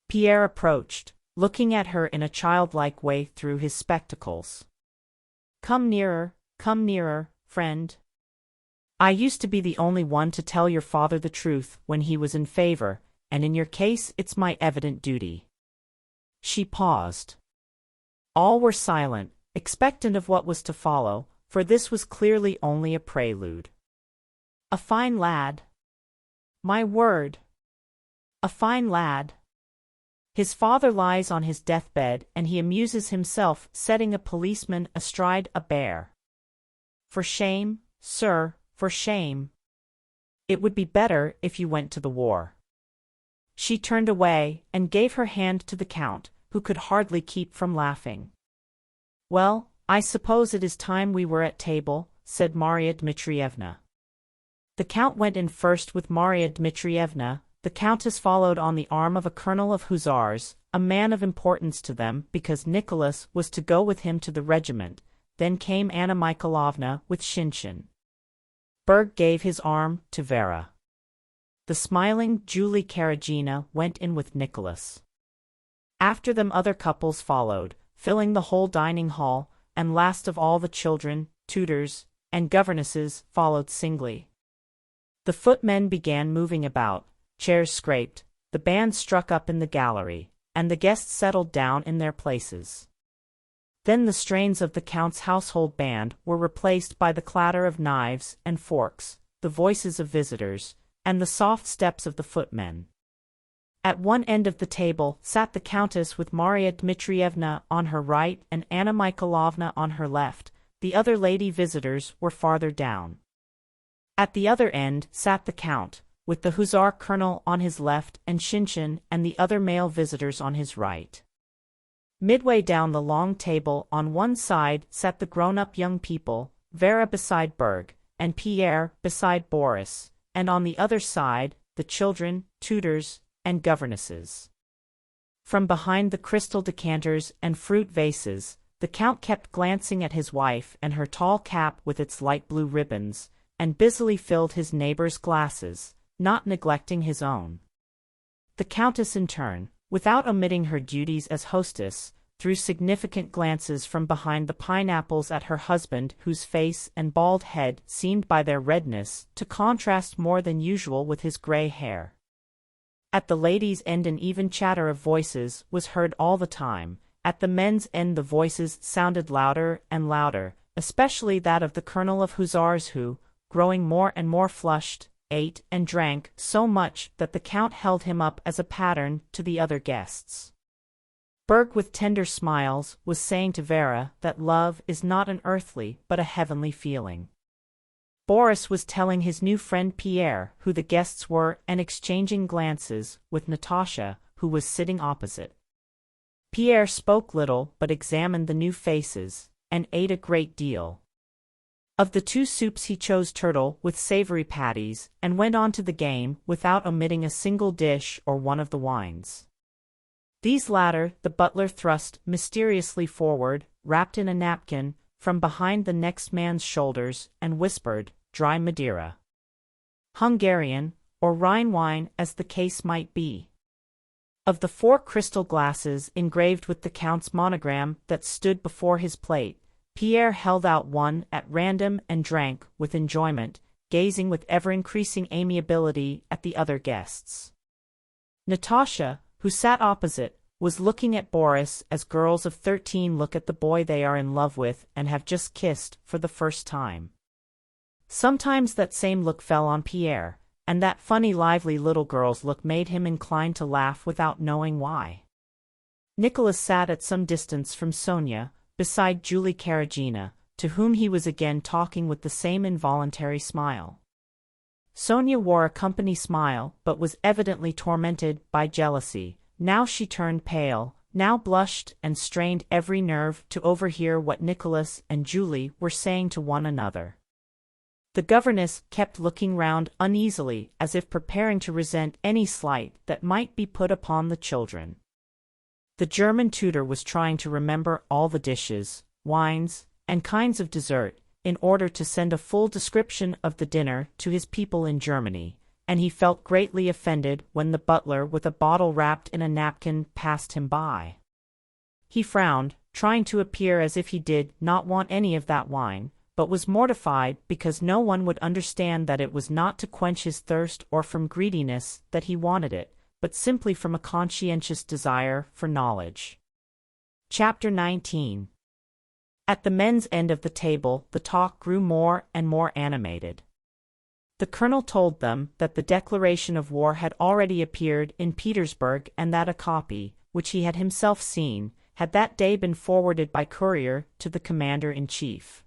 Pierre approached, looking at her in a childlike way through his spectacles. Come nearer, friend. I used to be the only one to tell your father the truth when he was in favor, and in your case it's my evident duty. She paused. All were silent, expectant of what was to follow, for this was clearly only a prelude. A fine lad. My word. A fine lad. His father lies on his deathbed and he amuses himself setting a policeman astride a bear. For shame, sir, for shame. It would be better if you went to the war. She turned away and gave her hand to the count, who could hardly keep from laughing. Well, I suppose it is time we were at table, said Maria Dmitrievna. The count went in first with Maria Dmitrievna. The countess followed on the arm of a colonel of hussars, a man of importance to them because Nicholas was to go with him to the regiment. Then came Anna Mikhailovna with Shinshin. Berg gave his arm to Vera. The smiling Julie Karagina went in with Nicholas. After them other couples followed, filling the whole dining hall, and last of all the children, tutors, and governesses followed singly. The footmen began moving about. Chairs scraped, the band struck up in the gallery, and the guests settled down in their places. Then the strains of the count's household band were replaced by the clatter of knives and forks, the voices of visitors, and the soft steps of the footmen. At one end of the table sat the countess with Maria Dmitrievna on her right and Anna Mikhailovna on her left. The other lady visitors were farther down. At the other end sat the count, with the hussar colonel on his left and Shinshin and the other male visitors on his right. Midway down the long table on one side sat the grown-up young people, Vera beside Berg, and Pierre beside Boris, and on the other side, the children, tutors, and governesses. From behind the crystal decanters and fruit vases, the count kept glancing at his wife and her tall cap with its light blue ribbons, and busily filled his neighbors' glasses, not neglecting his own. The countess in turn, without omitting her duties as hostess, threw significant glances from behind the pineapples at her husband, whose face and bald head seemed by their redness to contrast more than usual with his gray hair. At the ladies' end an even chatter of voices was heard all the time. At the men's end the voices sounded louder and louder, especially that of the colonel of hussars who, growing more and more flushed, ate and drank so much that the count held him up as a pattern to the other guests. Berg, with tender smiles, was saying to Vera that love is not an earthly but a heavenly feeling. Boris was telling his new friend Pierre who the guests were and exchanging glances with Natasha, who was sitting opposite. Pierre spoke little but examined the new faces, and ate a great deal. Of the two soups he chose turtle with savory patties, and went on to the game without omitting a single dish or one of the wines. These latter the butler thrust mysteriously forward, wrapped in a napkin, from behind the next man's shoulders, and whispered, "Dry Madeira. Hungarian, or Rhine wine as the case might be." Of the 4 crystal glasses engraved with the count's monogram that stood before his plate, Pierre held out one at random and drank with enjoyment, gazing with ever-increasing amiability at the other guests. Natasha, who sat opposite, was looking at Boris as girls of 13 look at the boy they are in love with and have just kissed for the first time. Sometimes that same look fell on Pierre, and that funny lively little girl's look made him inclined to laugh without knowing why. Nicholas sat at some distance from Sonia, beside Julie Karagina, to whom he was again talking with the same involuntary smile. Sonia wore a company smile but was evidently tormented by jealousy. Now she turned pale, now blushed and strained every nerve to overhear what Nicholas and Julie were saying to one another. The governess kept looking round uneasily as if preparing to resent any slight that might be put upon the children. The German tutor was trying to remember all the dishes, wines, and kinds of dessert, in order to send a full description of the dinner to his people in Germany, and he felt greatly offended when the butler with a bottle wrapped in a napkin passed him by. He frowned, trying to appear as if he did not want any of that wine, but was mortified because no one would understand that it was not to quench his thirst or from greediness that he wanted it, but simply from a conscientious desire for knowledge. Chapter 19. At the men's end of the table the talk grew more and more animated. The colonel told them that the declaration of war had already appeared in Petersburg and that a copy, which he had himself seen, had that day been forwarded by courier to the commander-in-chief.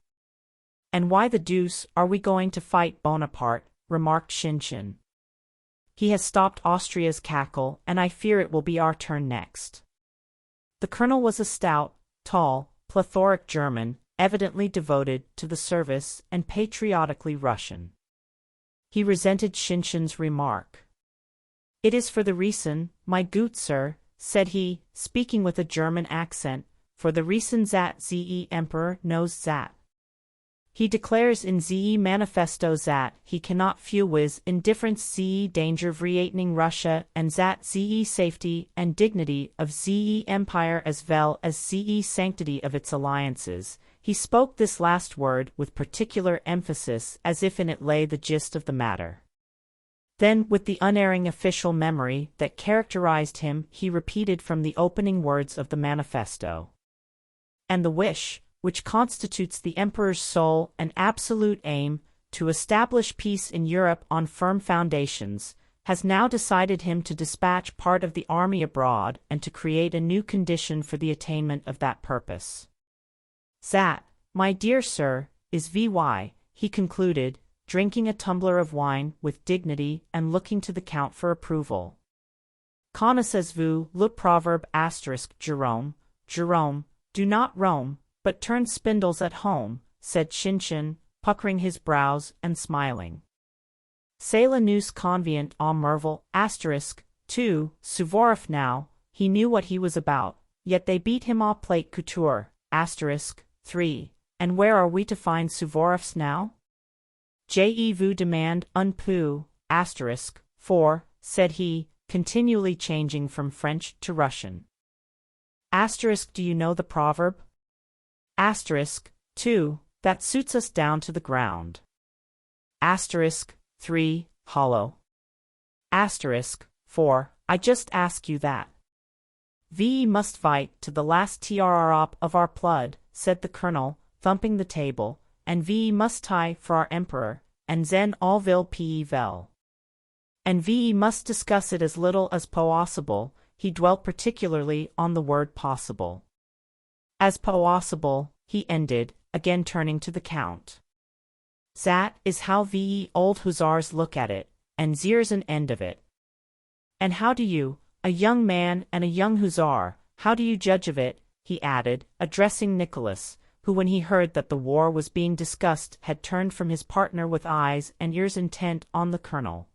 "And why the deuce are we going to fight Bonaparte?" remarked Shinshin. "He has stopped Austria's cackle, and I fear it will be our turn next." The colonel was a stout, tall, plethoric German, evidently devoted to the service and patriotically Russian. He resented Shinshin's remark. "It is for the reason, my good sir," said he, speaking with a German accent, "for the reason that the Emperor knows that. He declares in the manifesto that he cannot feel with indifference the danger of reightening Russia and that the safety and dignity of the empire as well as the sanctity of its alliances." He spoke this last word with particular emphasis as if in it lay the gist of the matter. Then, with the unerring official memory that characterized him, he repeated from the opening words of the manifesto. "And the wish, which constitutes the emperor's sole and absolute aim, to establish peace in Europe on firm foundations, has now decided him to dispatch part of the army abroad and to create a new condition for the attainment of that purpose. That, my dear sir, is why," he concluded, drinking a tumbler of wine with dignity and looking to the count for approval. "Connaissez-vous le proverbe * Jerome, Jerome, do not roam, but turn spindles at home," said Shinshin, puckering his brows and smiling. "C'est la nous convient en merveille * too, Suvorov now, he knew what he was about, yet they beat him à plate couture * 3, and where are we to find Suvorovs now? Je vous demande un peu * 4, said he, continually changing from French to Russian. Asterisk, do you know the proverb? Asterisk, 2, that suits us down to the ground. Asterisk, 3, hollow. Asterisk, 4, I just ask you that. We must fight to the last trrop of our blood, said the colonel, thumping the table, and we must tie for our emperor, and then all will be well. And we must discuss it as little as possible. He dwelt particularly on the word possible. As possible, he ended, again turning to the Count. That is how we old hussars look at it, and there's an end of it. And how do you, a young man and a young hussar, how do you judge of it? He added, addressing Nicholas, who when he heard that the war was being discussed had turned from his partner with eyes and ears intent on the colonel.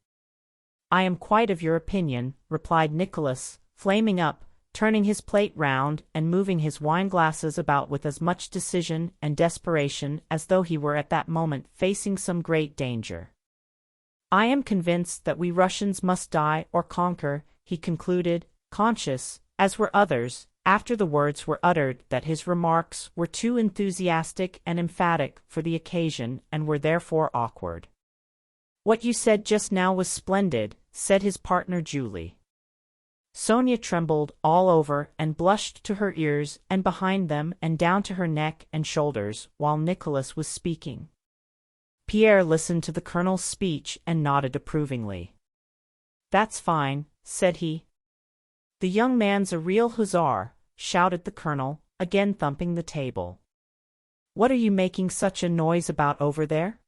I am quite of your opinion, replied Nicholas, flaming up, turning his plate round and moving his wine-glasses about with as much decision and desperation as though he were at that moment facing some great danger. I am convinced that we Russians must die or conquer, he concluded, conscious, as were others, after the words were uttered, that his remarks were too enthusiastic and emphatic for the occasion and were therefore awkward. What you said just now was splendid, said his partner Julie. Sonia trembled all over and blushed to her ears and behind them and down to her neck and shoulders while Nicholas was speaking. Pierre listened to the colonel's speech and nodded approvingly. That's fine, said he. The young man's a real hussar, shouted the colonel, again thumping the table. What are you making such a noise about over there?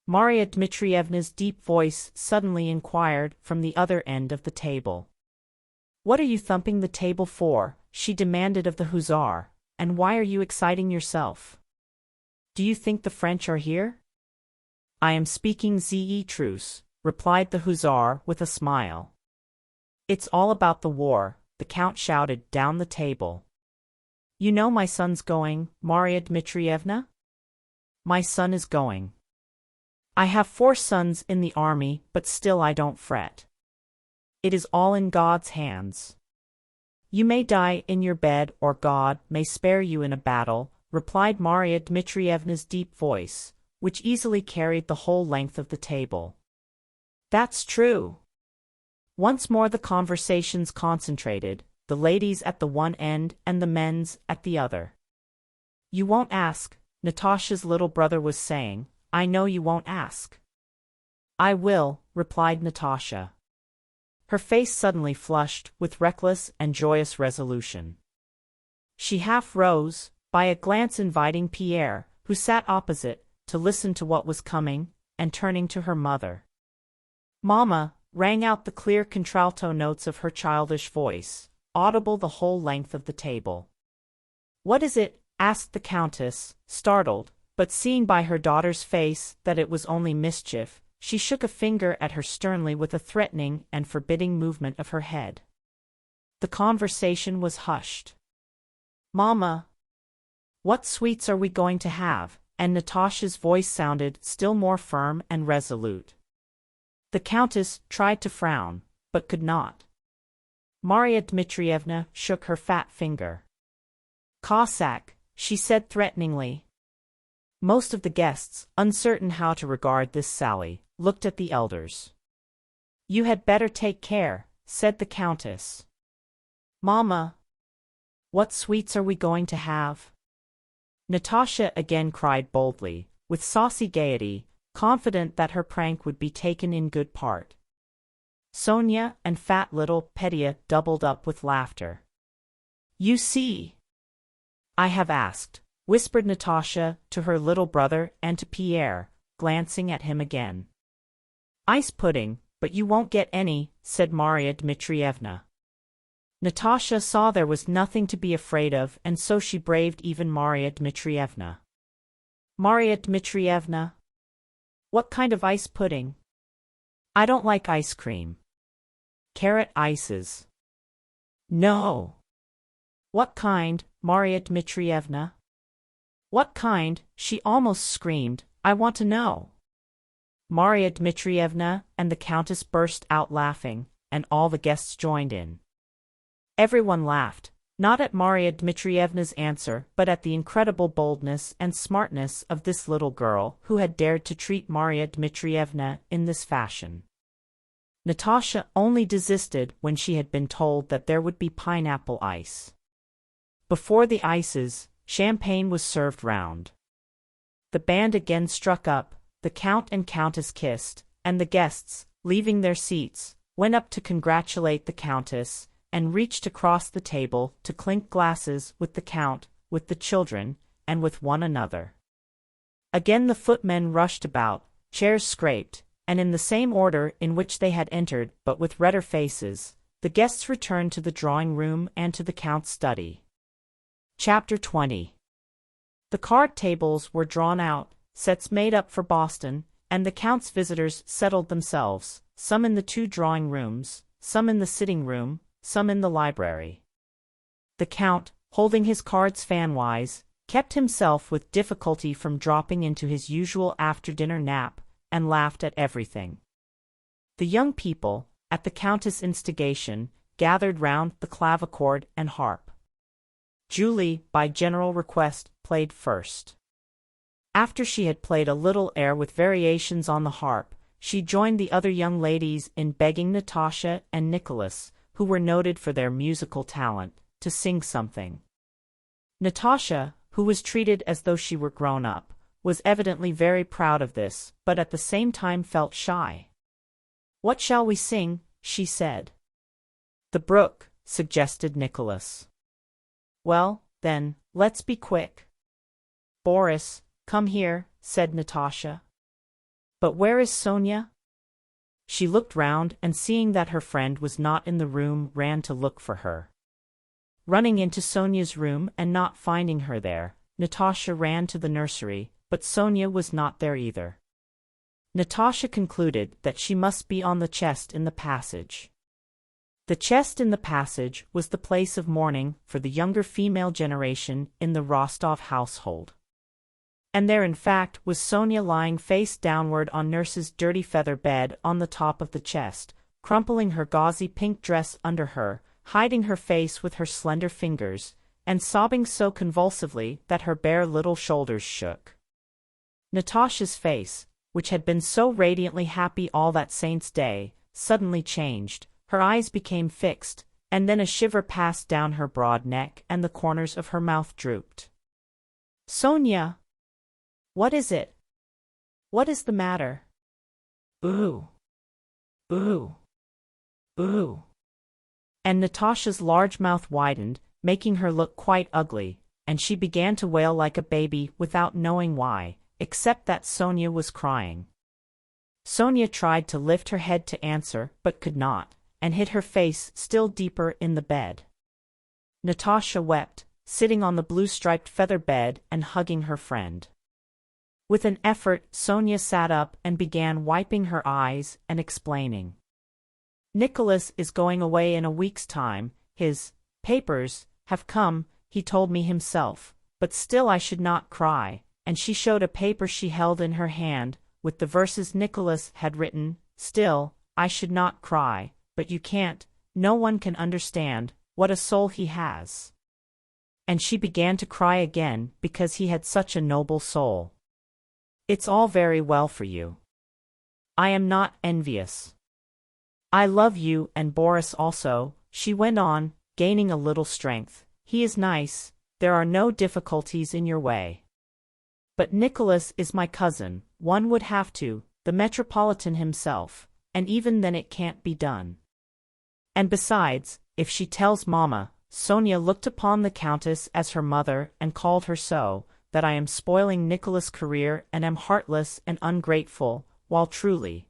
Marya Dmitrievna's deep voice suddenly inquired from the other end of the table. What are you thumping the table for? She demanded of the hussar, and why are you exciting yourself? Do you think the French are here? I am speaking the truth, replied the hussar with a smile. It's all about the war, the Count shouted down the table. You know my son's going, Marya Dmitrievna? My son is going. I have 4 sons in the army, but still I don't fret. It is all in God's hands. You may die in your bed or God may spare you in a battle, replied Marya Dmitrievna's deep voice, which easily carried the whole length of the table. That's true. Once more the conversations concentrated, the ladies at the one end and the men's at the other. You won't ask, Natasha's little brother was saying. I know you won't ask. I will, replied Natasha. Her face suddenly flushed with reckless and joyous resolution. She half rose, by a glance inviting Pierre, who sat opposite, to listen to what was coming, and turning to her mother. Mamma, rang out the clear contralto notes of her childish voice, audible the whole length of the table. What is it? Asked the Countess, startled, but seeing by her daughter's face that it was only mischief, she shook a finger at her sternly with a threatening and forbidding movement of her head. The conversation was hushed. Mamma, what sweets are we going to have? And Natasha's voice sounded still more firm and resolute. The Countess tried to frown, but could not. Marya Dmitrievna shook her fat finger. Cossack, she said threateningly. Most of the guests, uncertain how to regard this sally, looked at the elders. You had better take care, said the Countess. Mamma, what sweets are we going to have? Natasha again cried boldly, with saucy gaiety, confident that her prank would be taken in good part. Sonia and fat little Petya doubled up with laughter. You see, I have asked, whispered Natasha to her little brother and to Pierre, glancing at him again. Ice pudding, but you won't get any, said Marya Dmitrievna. Natasha saw there was nothing to be afraid of, and so she braved even Marya Dmitrievna. Marya Dmitrievna, what kind of ice pudding? I don't like ice cream. Carrot ices. No. What kind, Marya Dmitrievna? What kind? She almost screamed. I want to know. Marya Dmitrievna and the Countess burst out laughing, and all the guests joined in. Everyone laughed, not at Maria Dmitrievna's answer but at the incredible boldness and smartness of this little girl who had dared to treat Maria Dmitrievna in this fashion. Natasha only desisted when she had been told that there would be pineapple ice. Before the ices, champagne was served round. The band again struck up, the Count and Countess kissed, and the guests, leaving their seats, went up to congratulate the Countess, and reached across the table to clink glasses with the Count, with the children, and with one another. Again the footmen rushed about, chairs scraped, and in the same order in which they had entered but with redder faces, the guests returned to the drawing-room and to the Count's study. Chapter 20. The card tables were drawn out, sets made up for Boston, and the Count's visitors settled themselves, some in the 2 drawing-rooms, some in the sitting-room, some in the library. The Count, holding his cards fanwise, kept himself with difficulty from dropping into his usual after-dinner nap, and laughed at everything. The young people, at the Countess' instigation, gathered round the clavichord and harp. Julie, by general request, played first. After she had played a little air with variations on the harp, she joined the other young ladies in begging Natasha and Nicholas, who were noted for their musical talent, to sing something. Natasha, who was treated as though she were grown up, was evidently very proud of this, but at the same time felt shy. "What shall we sing?" she said. "The Brook," suggested Nicholas. "Well, then, let's be quick." "Boris, come here," said Natasha. "But where is Sonia?" She looked round and seeing that her friend was not in the room ran to look for her. Running into Sonia's room and not finding her there, Natasha ran to the nursery, but Sonia was not there either. Natasha concluded that she must be on the chest in the passage. The chest in the passage was the place of mourning for the younger female generation in the Rostov household. And there in fact was Sonia lying face downward on nurse's dirty feather bed on the top of the chest, crumpling her gauzy pink dress under her, hiding her face with her slender fingers, and sobbing so convulsively that her bare little shoulders shook. Natasha's face, which had been so radiantly happy all that saint's day, suddenly changed. Her eyes became fixed, and then a shiver passed down her broad neck and the corners of her mouth drooped. "Sonia! What is it? What is the matter?" "Ooh! Ooh! Ooh!" And Natasha's large mouth widened, making her look quite ugly, and she began to wail like a baby without knowing why, except that Sonia was crying. Sonia tried to lift her head to answer but could not, and hid her face still deeper in the bed. Natasha wept, sitting on the blue-striped feather bed and hugging her friend. With an effort Sonia sat up and began wiping her eyes and explaining. "Nicholas is going away in a week's time, his papers have come, he told me himself, but still I should not cry," and she showed a paper she held in her hand, with the verses Nicholas had written. "Still, I should not cry, but you can't, no one can understand, what a soul he has." And she began to cry again because he had such a noble soul. "It's all very well for you. I am not envious. I love you and Boris also," she went on, gaining a little strength. "He is nice, there are no difficulties in your way. But Nicholas is my cousin, one would have to, the Metropolitan himself, and even then it can't be done. And besides, if she tells Mamma," Sonia looked upon the Countess as her mother and called her so, "that I am spoiling Nicholas' career and am heartless and ungrateful, while truly,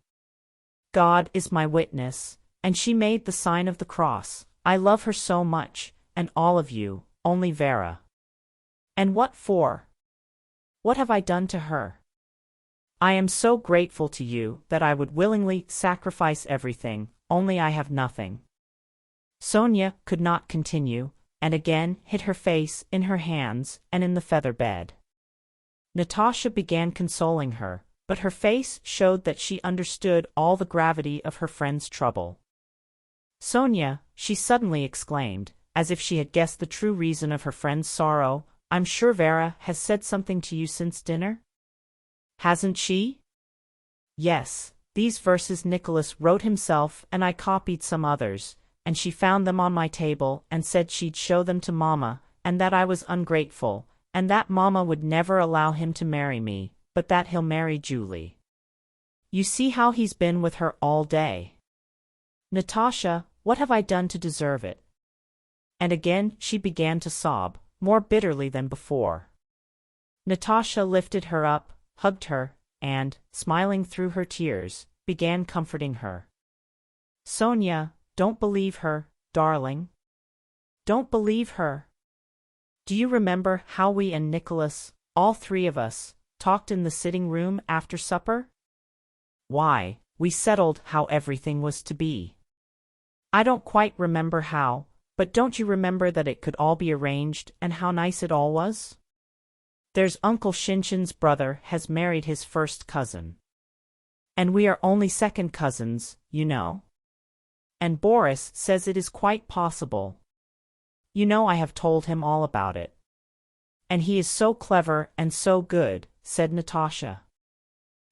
God is my witness," and she made the sign of the cross, "I love her so much, and all of you, only Vera. And what for? What have I done to her? I am so grateful to you that I would willingly sacrifice everything, only I have nothing." Sonia could not continue, and again hid her face in her hands and in the feather bed. Natasha began consoling her, but her face showed that she understood all the gravity of her friend's trouble. Sonia, she suddenly exclaimed, as if she had guessed the true reason of her friend's sorrow, I'm sure Vera has said something to you since dinner? Hasn't she? Yes, these verses Nicholas wrote himself and I copied some others, and she found them on my table and said she'd show them to Mama, and that I was ungrateful, and that Mama would never allow him to marry me, but that he'll marry Julie. You see how he's been with her all day. Natasha, what have I done to deserve it? And again she began to sob, more bitterly than before. Natasha lifted her up, hugged her, and, smiling through her tears, began comforting her. Sonia, don't believe her, darling. Don't believe her. Do you remember how we and Nicholas, all three of us, talked in the sitting room after supper? Why, we settled how everything was to be. I don't quite remember how, but don't you remember that it could all be arranged and how nice it all was? There's Uncle Shinshin's brother has married his first cousin. And we are only second cousins, you know. And Boris says it is quite possible. You know I have told him all about it. And he is so clever and so good, said Natasha.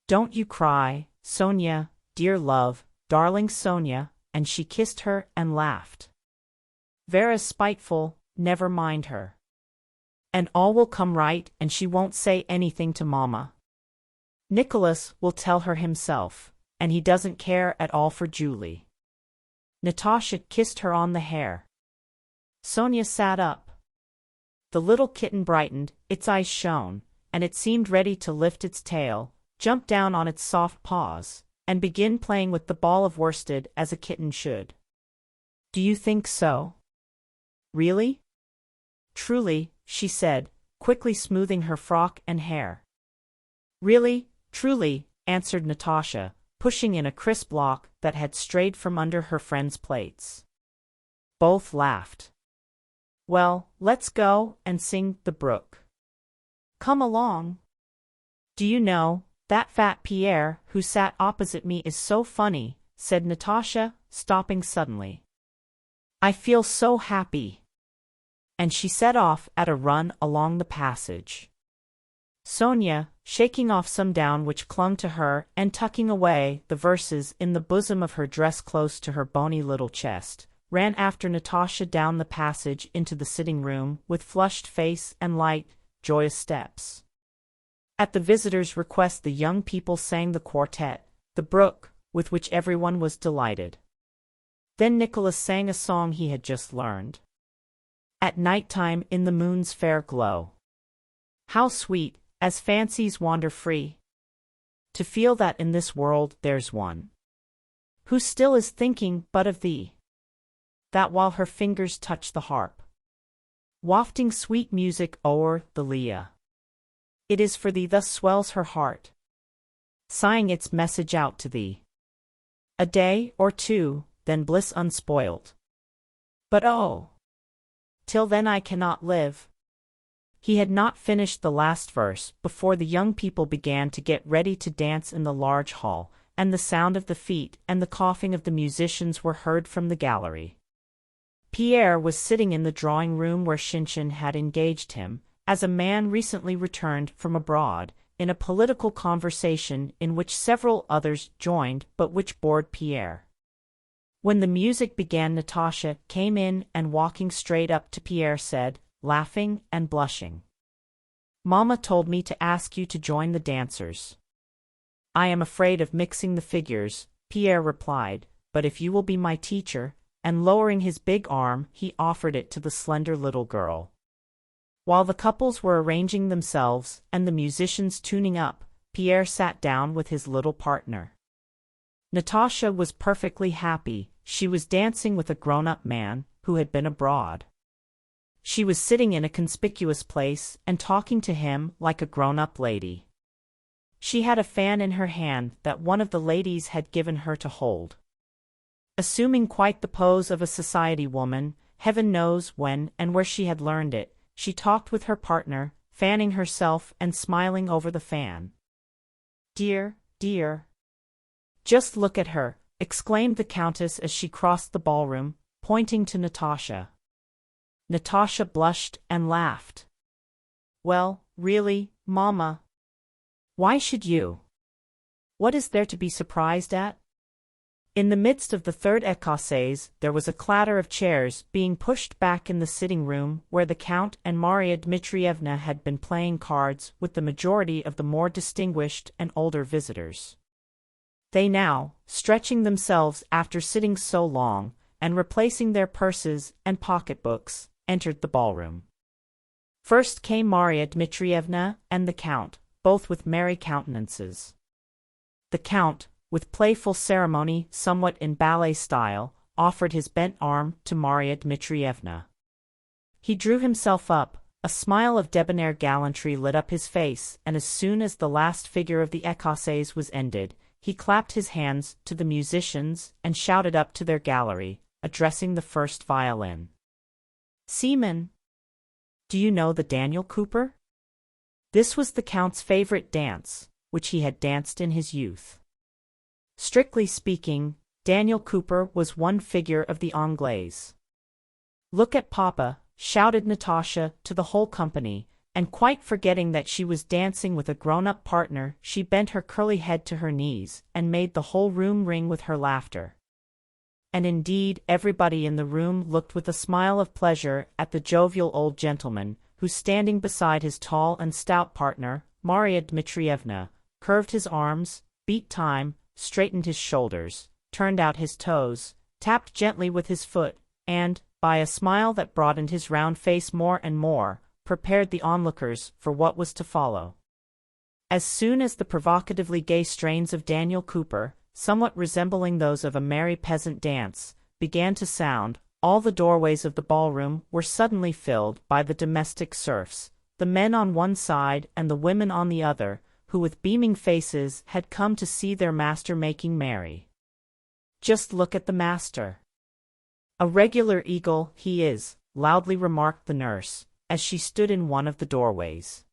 Don't you cry, Sonia, dear love, darling Sonia, and she kissed her and laughed. Vera's spiteful, never mind her. And all will come right and she won't say anything to Mama. Nicholas will tell her himself, and he doesn't care at all for Julie. Natasha kissed her on the hair. Sonia sat up. The little kitten brightened, its eyes shone, and it seemed ready to lift its tail, jump down on its soft paws, and begin playing with the ball of worsted as a kitten should. Do you think so? Really? Truly, she said, quickly smoothing her frock and hair. Really, truly, answered Natasha, pushing in a crisp lock that had strayed from under her friend's plaits. Both laughed. Well, let's go and sing The Brook. Come along. Do you know, that fat Pierre who sat opposite me is so funny, said Natasha, stopping suddenly. I feel so happy. And she set off at a run along the passage. Sonia, shaking off some down which clung to her and tucking away the verses in the bosom of her dress close to her bony little chest, ran after Natasha down the passage into the sitting room with flushed face and light, joyous steps. At the visitors' request the young people sang the quartet, The Brook, with which everyone was delighted. Then Nicholas sang a song he had just learned. At night-time in the moon's fair glow. How sweet, as fancies wander free, to feel that in this world there's one who still is thinking but of thee, that while her fingers touch the harp, wafting sweet music o'er the lea, it is for thee thus swells her heart, sighing its message out to thee. A day or two, then bliss unspoiled. But oh, till then I cannot live. He had not finished the last verse before the young people began to get ready to dance in the large hall, and the sound of the feet and the coughing of the musicians were heard from the gallery. Pierre was sitting in the drawing-room where Shinshin had engaged him, as a man recently returned from abroad, in a political conversation in which several others joined but which bored Pierre. When the music began, Natasha came in and walking straight up to Pierre said, laughing and blushing, Mama told me to ask you to join the dancers. I am afraid of mixing the figures, Pierre replied, but if you will be my teacher, and lowering his big arm he offered it to the slender little girl. While the couples were arranging themselves and the musicians tuning up, Pierre sat down with his little partner. Natasha was perfectly happy. She was dancing with a grown-up man who had been abroad. She was sitting in a conspicuous place and talking to him like a grown-up lady. She had a fan in her hand that one of the ladies had given her to hold. Assuming quite the pose of a society woman, heaven knows when and where she had learned it, she talked with her partner, fanning herself and smiling over the fan. Dear, dear. Just look at her, exclaimed the Countess as she crossed the ballroom, pointing to Natasha. Natasha blushed and laughed. Well, really, Mama. Why should you? What is there to be surprised at? In the midst of the third écossaise, there was a clatter of chairs being pushed back in the sitting room where the Count and Maria Dmitrievna had been playing cards with the majority of the more distinguished and older visitors. They now, stretching themselves after sitting so long, and replacing their purses and pocketbooks, entered the ballroom. First came Maria Dmitrievna and the Count, both with merry countenances. The Count, with playful ceremony somewhat in ballet style, offered his bent arm to Maria Dmitrievna. He drew himself up, a smile of debonair gallantry lit up his face, and as soon as the last figure of the écossaise was ended, he clapped his hands to the musicians and shouted up to their gallery, addressing the first violin. Seaman, do you know the Daniel Cooper? This was the Count's favorite dance, which he had danced in his youth. Strictly speaking, Daniel Cooper was one figure of the Anglaise. Look at Papa, shouted Natasha to the whole company, and quite forgetting that she was dancing with a grown-up partner, she bent her curly head to her knees and made the whole room ring with her laughter. And indeed everybody in the room looked with a smile of pleasure at the jovial old gentleman, who standing beside his tall and stout partner, Maria Dmitrievna, curved his arms, beat time, straightened his shoulders, turned out his toes, tapped gently with his foot, and, by a smile that broadened his round face more and more, prepared the onlookers for what was to follow. As soon as the provocatively gay strains of Daniel Cooper, somewhat resembling those of a merry peasant dance, began to sound, all the doorways of the ballroom were suddenly filled by the domestic serfs, the men on one side and the women on the other, who with beaming faces had come to see their master making merry. Just look at the master. A regular eagle he is, loudly remarked the nurse, as she stood in one of the doorways.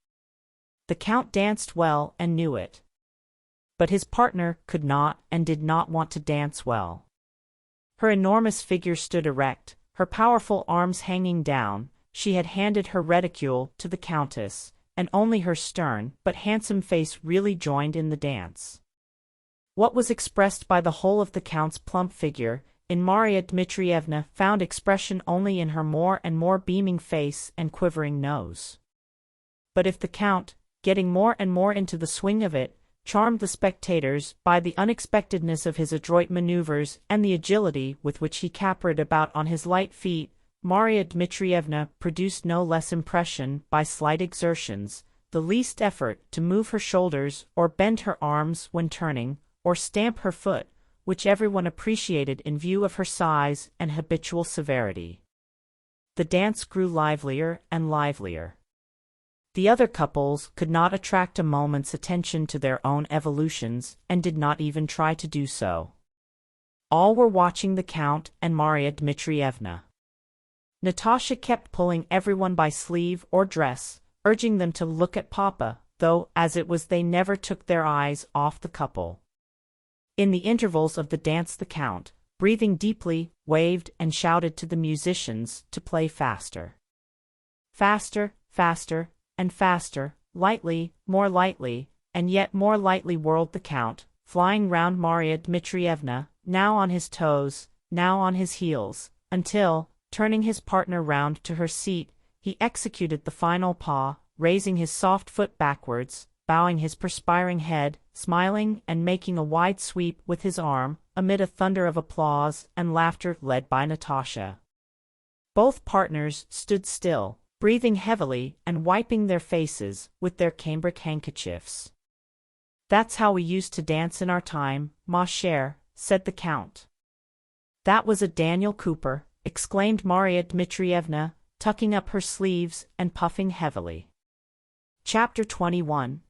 The Count danced well and knew it. But his partner could not and did not want to dance well. Her enormous figure stood erect, her powerful arms hanging down. She had handed her reticule to the Countess, and only her stern but handsome face really joined in the dance. What was expressed by the whole of the Count's plump figure, in Maria Dmitrievna found expression only in her more and more beaming face and quivering nose. But if the Count, getting more and more into the swing of it, charmed the spectators by the unexpectedness of his adroit maneuvers and the agility with which he capered about on his light feet, Maria Dmitrievna produced no less impression by slight exertions, the least effort to move her shoulders or bend her arms when turning, or stamp her foot, which everyone appreciated in view of her size and habitual severity. The dance grew livelier and livelier. The other couples could not attract a moment's attention to their own evolutions and did not even try to do so. All were watching the Count and Maria Dmitrievna. Natasha kept pulling everyone by sleeve or dress, urging them to look at Papa, though, as it was, they never took their eyes off the couple. In the intervals of the dance the Count, breathing deeply, waved and shouted to the musicians to play faster. Faster, faster, and faster, lightly, and yet more lightly whirled the Count, flying round Maria Dmitrievna, now on his toes, now on his heels, until, turning his partner round to her seat, he executed the final pas, raising his soft foot backwards, bowing his perspiring head, smiling and making a wide sweep with his arm, amid a thunder of applause and laughter led by Natasha. Both partners stood still, breathing heavily and wiping their faces with their cambric handkerchiefs. "That's how we used to dance in our time, ma chère," said the Count. "That was a Daniel Cooper," exclaimed Maria Dmitrievna, tucking up her sleeves and puffing heavily. Chapter 21.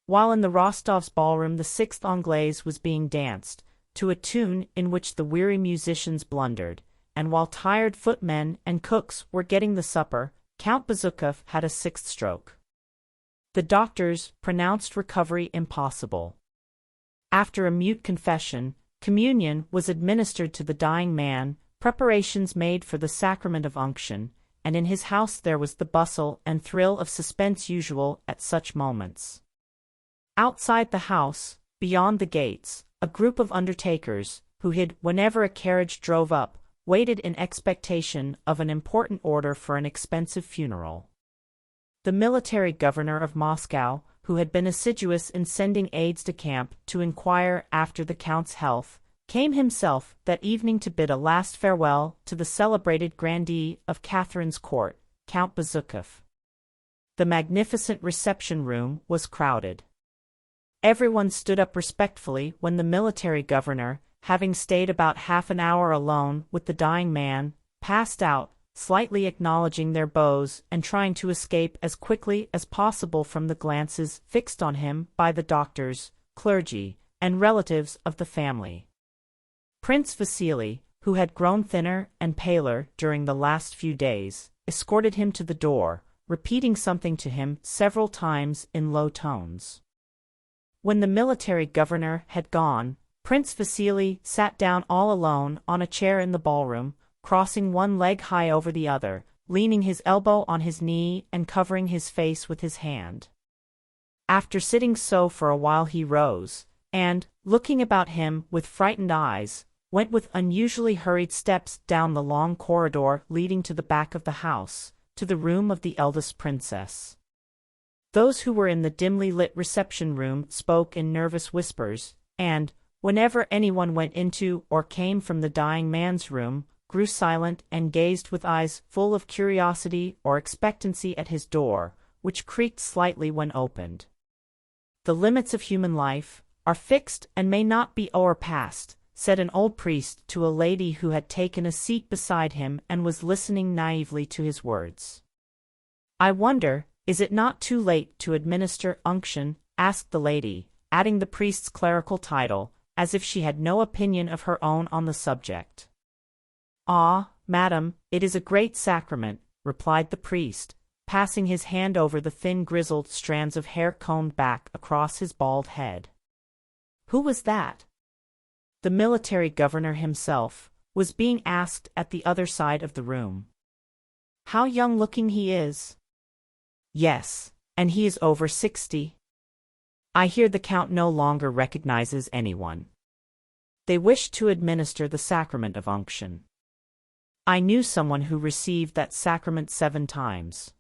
While in the Rostovs' ballroom the sixth Anglaise was being danced, to a tune in which the weary musicians blundered, and while tired footmen and cooks were getting the supper, Count Bezukov had a sixth stroke. The doctors pronounced recovery impossible. After a mute confession, Communion was administered to the dying man, preparations made for the sacrament of unction, and in his house there was the bustle and thrill of suspense usual at such moments. Outside the house, beyond the gates, a group of undertakers, who hid whenever a carriage drove up, waited in expectation of an important order for an expensive funeral. The military governor of Moscow, who had been assiduous in sending aides de camp to inquire after the count's health, came himself that evening to bid a last farewell to the celebrated grandee of Catherine's court, Count Bezukhov. The magnificent reception-room was crowded. Everyone stood up respectfully when the military governor, having stayed about half an hour alone with the dying man, passed out, slightly acknowledging their bows and trying to escape as quickly as possible from the glances fixed on him by the doctors, clergy, and relatives of the family. Prince Vasily, who had grown thinner and paler during the last few days, escorted him to the door, repeating something to him several times in low tones. When the military governor had gone, Prince Vasily sat down all alone on a chair in the ballroom, crossing one leg high over the other, leaning his elbow on his knee and covering his face with his hand. After sitting so for a while he rose, and, looking about him with frightened eyes, went with unusually hurried steps down the long corridor leading to the back of the house, to the room of the eldest princess. Those who were in the dimly lit reception-room spoke in nervous whispers, and, whenever anyone went into or came from the dying man's room, grew silent and gazed with eyes full of curiosity or expectancy at his door, which creaked slightly when opened. "The limits of human life are fixed and may not be overpassed," said an old priest to a lady who had taken a seat beside him and was listening naively to his words. "I wonder, is it not too late to administer unction?" asked the lady, adding the priest's clerical title, as if she had no opinion of her own on the subject. "Ah, madam, it is a great sacrament," replied the priest, passing his hand over the thin grizzled strands of hair combed back across his bald head. Who was that? The military governor himself was being asked at the other side of the room. "How young-looking he is!" "Yes, and he is over 60. I hear the count no longer recognizes anyone. They wish to administer the sacrament of unction. I knew someone who received that sacrament 7 times.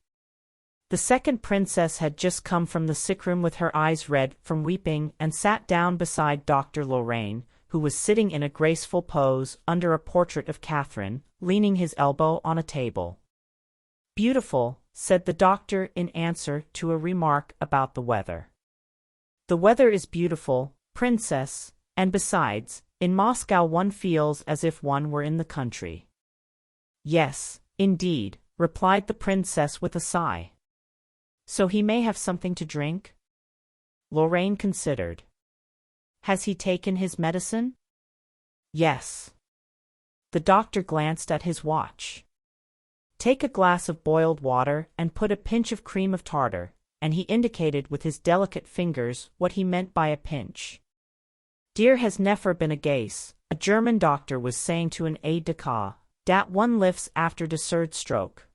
The second princess had just come from the sickroom with her eyes red from weeping and sat down beside Dr. Lorraine, who was sitting in a graceful pose under a portrait of Catherine, leaning his elbow on a table. "Beautiful," said the doctor in answer to a remark about the weather. "The weather is beautiful, princess, and besides, in Moscow one feels as if one were in the country." "Yes, indeed," replied the princess with a sigh. "So he may have something to drink?" Lorraine considered. "Has he taken his medicine?" "Yes." The doctor glanced at his watch. "Take a glass of boiled water and put a pinch of cream of tartar," and he indicated with his delicate fingers what he meant by a pinch. "Dear has never been a gaze," a German doctor was saying to an aide-de-camp, "dat one lifts after de third stroke."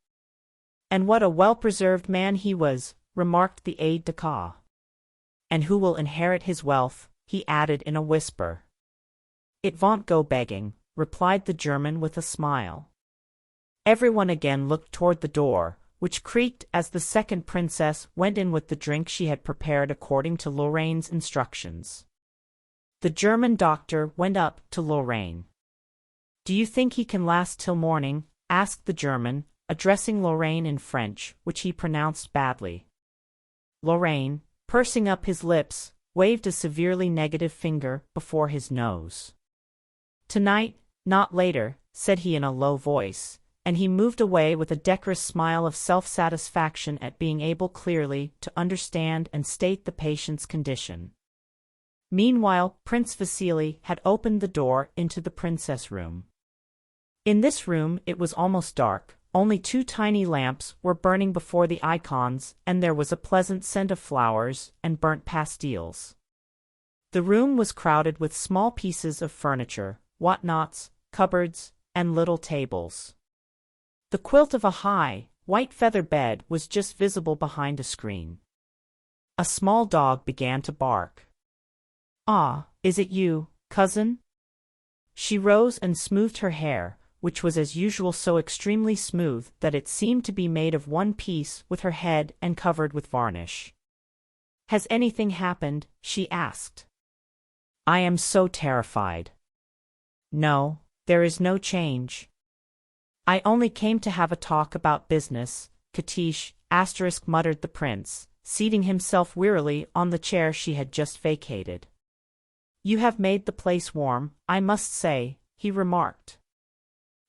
"And what a well-preserved man he was," remarked the aide-de-camp. "And who will inherit his wealth?" he added in a whisper. "It won't go begging," replied the German with a smile. Everyone again looked toward the door, which creaked as the second princess went in with the drink she had prepared according to Lorraine's instructions. The German doctor went up to Lorraine. "Do you think he can last till morning?" asked the German, addressing Lorraine in French, which he pronounced badly. Lorraine, pursing up his lips, waved a severely negative finger before his nose. "Tonight, not later," said he in a low voice, and he moved away with a decorous smile of self-satisfaction at being able clearly to understand and state the patient's condition. Meanwhile, Prince Vasily had opened the door into the princess room. In this room it was almost dark. Only 2 tiny lamps were burning before the icons, and there was a pleasant scent of flowers and burnt pastilles. The room was crowded with small pieces of furniture, whatnots, cupboards, and little tables. The quilt of a high, white feather bed was just visible behind a screen. A small dog began to bark. "Ah, is it you, cousin?" She rose and smoothed her hair, which was as usual so extremely smooth that it seemed to be made of one piece with her head and covered with varnish. "Has anything happened?" she asked. "I am so terrified." "No, there is no change. I only came to have a talk about business," muttered the prince, seating himself wearily on the chair she had just vacated. "You have made the place warm, I must say," he remarked.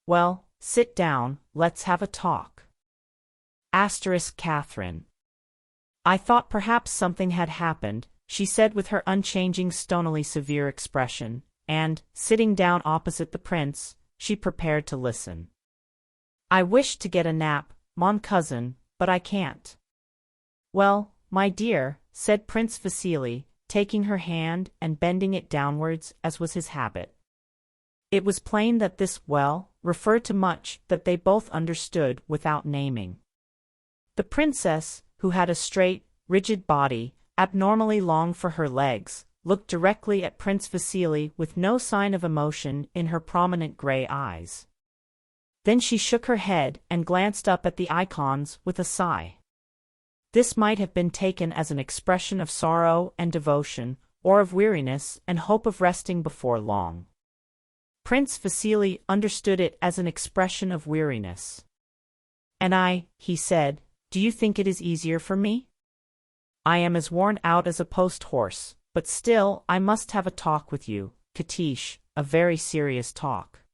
"Well, sit down, let's have a talk." Catherine. "I thought perhaps something had happened," she said with her unchanging stonily severe expression, and, sitting down opposite the prince, she prepared to listen. "I wish to get a nap, mon cousin, but I can't." "Well, my dear," said Prince Vasily, taking her hand and bending it downwards as was his habit. It was plain that this "well" referred to much that they both understood without naming. The princess, who had a straight, rigid body, abnormally long for her legs, looked directly at Prince Vasily with no sign of emotion in her prominent gray eyes. Then she shook her head and glanced up at the icons with a sigh. This might have been taken as an expression of sorrow and devotion, or of weariness and hope of resting before long. Prince Vasily understood it as an expression of weariness. "And he said, do you think it is easier for me? I am as worn out as a post-horse, but still I must have a talk with you, a very serious talk."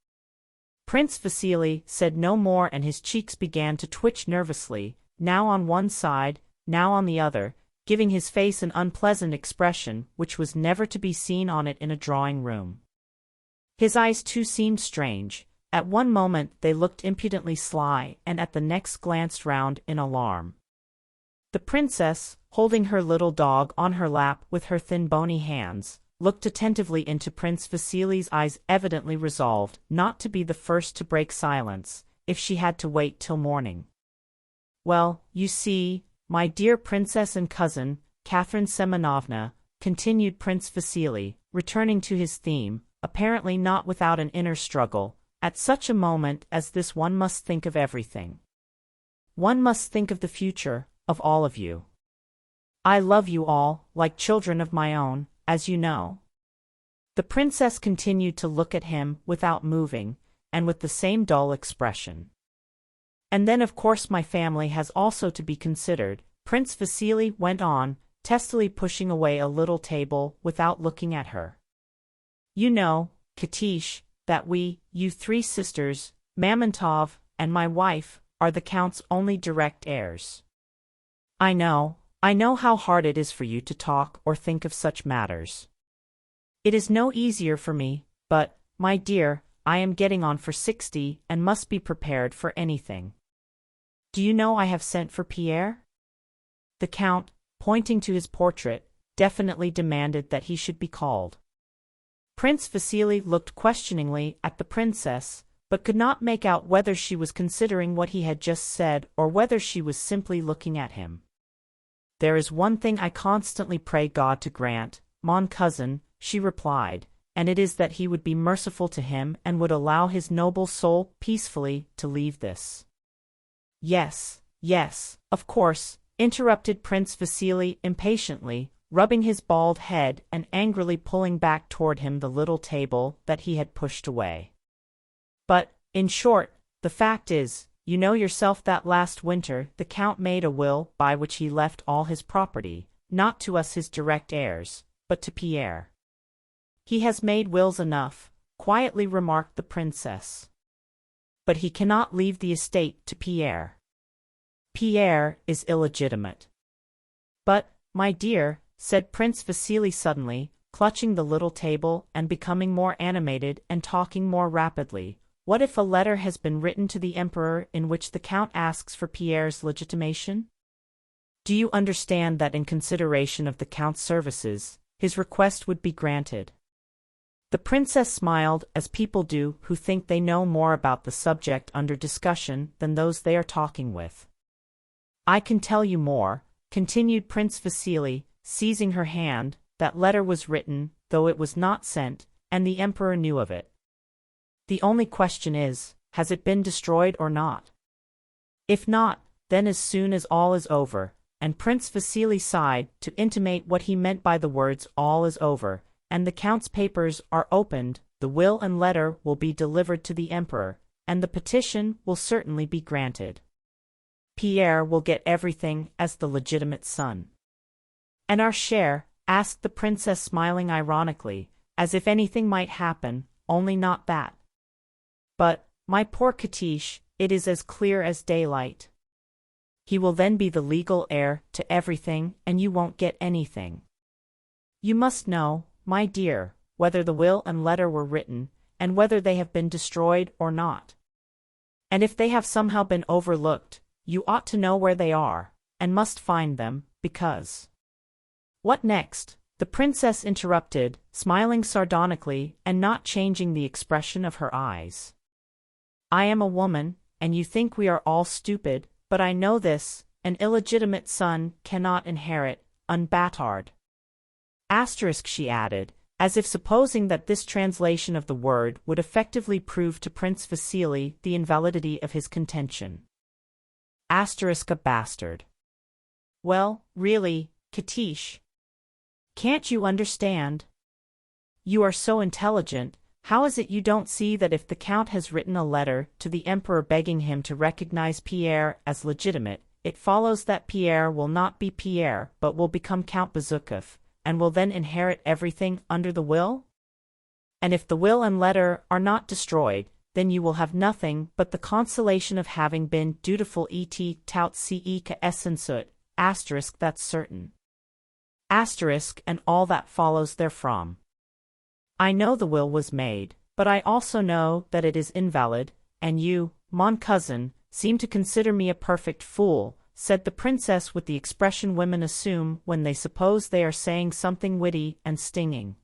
Prince Vasily said no more and his cheeks began to twitch nervously, now on one side, now on the other, giving his face an unpleasant expression which was never to be seen on it in a drawing-room. His eyes too seemed strange. At one moment they looked impudently sly and at the next glanced round in alarm. The princess, holding her little dog on her lap with her thin bony hands, looked attentively into Prince Vasily's eyes, evidently resolved not to be the first to break silence, if she had to wait till morning. "Well, you see, my dear princess and cousin, Catherine Semenovna," continued Prince Vasily, returning to his theme, apparently not without an inner struggle, "at such a moment as this one must think of everything. One must think of the future, of all of you. I love you all, like children of my own, as you know." The princess continued to look at him without moving, and with the same dull expression. "And then of course my family has also to be considered," Prince Vasily went on, testily pushing away a little table without looking at her. "You know, Katish, that we, you three sisters, Mamontov, and my wife, are the Count's only direct heirs. I know how hard it is for you to talk or think of such matters. It is no easier for me, but, my dear, I am getting on for 60 and must be prepared for anything. Do you know I have sent for Pierre?" The Count, pointing to his portrait, definitely demanded that he should be called. Prince Vasily looked questioningly at the princess, but could not make out whether she was considering what he had just said or whether she was simply looking at him. "There is one thing I constantly pray God to grant, mon cousin," she replied, "and it is that he would be merciful to him and would allow his noble soul peacefully to leave this." Yes, of course," interrupted Prince Vasily impatiently, rubbing his bald head and angrily pulling back toward him the little table that he had pushed away. "But, in short, the fact is, you know yourself that last winter the Count made a will by which he left all his property, not to us his direct heirs, but to Pierre." "He has made wills enough," quietly remarked the princess. "But he cannot leave the estate to Pierre. Pierre is illegitimate." "But, my dear," said Prince Vasily suddenly, clutching the little table and becoming more animated and talking more rapidly, "what if a letter has been written to the Emperor in which the Count asks for Pierre's legitimation? Do you understand that in consideration of the Count's services, his request would be granted. The princess smiled, as people do who think they know more about the subject under discussion than those they are talking with. "I can tell you more," continued Prince Vasily, seizing her hand. "That letter was written, though it was not sent, and the emperor knew of it. The only question is, has it been destroyed or not? If not, then as soon as all is over," and Prince Vasily sighed to intimate what he meant by the words "all is over," and the count's papers are opened, the will and letter will be delivered to the emperor, and the petition will certainly be granted. Pierre will get everything as the legitimate son. "And our share?" asked the princess, smiling ironically, as if anything might happen, only not that. "But, my poor Katish, it is as clear as daylight. He will then be the legal heir to everything, and you won't get anything. You must know, my dear, whether the will and letter were written, and whether they have been destroyed or not. And if they have somehow been overlooked, you ought to know where they are, and must find them, because—" "What next?" the princess interrupted, smiling sardonically and not changing the expression of her eyes. "I am a woman, and you think we are all stupid, but I know this: an illegitimate son cannot inherit, unbattered." Asterisk, she added, as if supposing that this translation of the word would effectively prove to Prince Vasily the invalidity of his contention. Asterisk, a bastard. "Well, really, Katish, can't you understand? You are so intelligent, how is it you don't see that if the count has written a letter to the emperor begging him to recognize Pierre as legitimate, it follows that Pierre will not be Pierre but will become Count Bezukov, and will then inherit everything under the will? And if the will and letter are not destroyed, then you will have nothing but the consolation of having been dutiful et tout ce que essensut, asterisk, that's certain. Asterisk, and all that follows therefrom. I know the will was made, but I also know that it is invalid, and you, mon cousin, seem to consider me a perfect fool," said the princess with the expression women assume when they suppose they are saying something witty and stinging.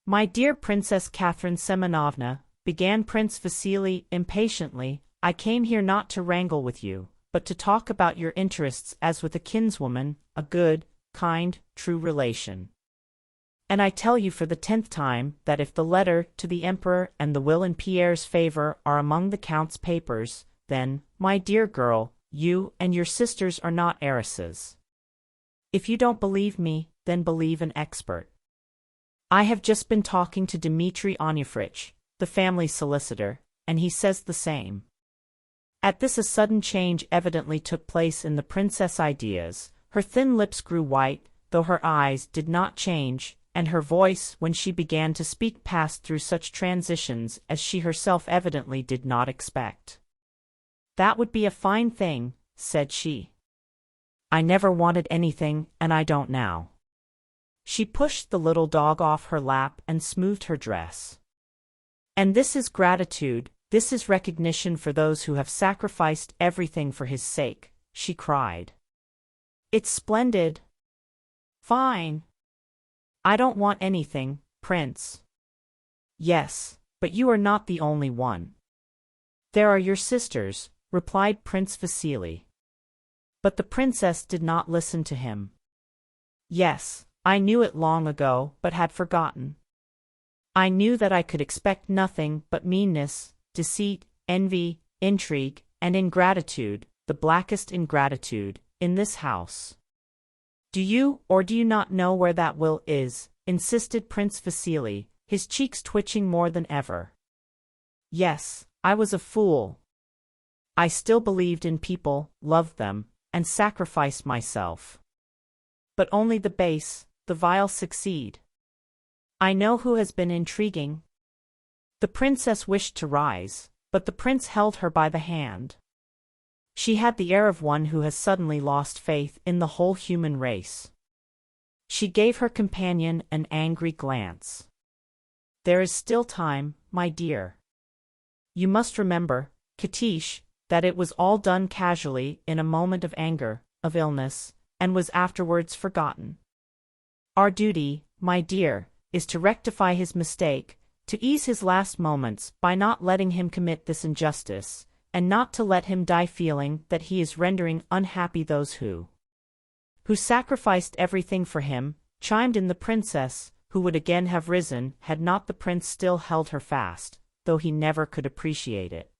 "My dear Princess Catherine Semenovna," began Prince Vasily impatiently, "I came here not to wrangle with you, but to talk about your interests as with a kinswoman, a good, kind, true relation. And I tell you for the 10th time that if the letter to the emperor and the will in Pierre's favor are among the count's papers, then, my dear girl, you and your sisters are not heiresses. If you don't believe me, then believe an expert. I have just been talking to Dmitri Onyefrich, the family solicitor, and he says the same." At this a sudden change evidently took place in the princess' ideas. Her thin lips grew white, though her eyes did not change, and her voice, when she began to speak, passed through such transitions as she herself evidently did not expect. "That would be a fine thing," said she. "I never wanted anything, and I don't now." She pushed the little dog off her lap and smoothed her dress. "And this is gratitude, this is recognition for those who have sacrificed everything for his sake," she cried. "It's splendid. Fine. I don't want anything, Prince." "Yes, but you are not the only one. There are your sisters," replied Prince Vasily. But the princess did not listen to him. "Yes, I knew it long ago, but had forgotten. I knew that I could expect nothing but meanness, deceit, envy, intrigue, and ingratitude, the blackest ingratitude, in this house." "Do you or do you not know where that will is?" insisted Prince Vasily, his cheeks twitching more than ever. "Yes, I was a fool. I still believed in people, loved them, and sacrificed myself. But only the base, the vile succeed. I know who has been intriguing." The princess wished to rise, but the prince held her by the hand. She had the air of one who has suddenly lost faith in the whole human race. She gave her companion an angry glance. "There is still time, my dear. You must remember, Katish, that it was all done casually in a moment of anger, of illness, and was afterwards forgotten. Our duty, my dear, is to rectify his mistake, to ease his last moments by not letting him commit this injustice, and not to let him die feeling that he is rendering unhappy those who sacrificed everything for him," chimed in the princess, who would again have risen had not the prince still held her fast, though he never could appreciate it.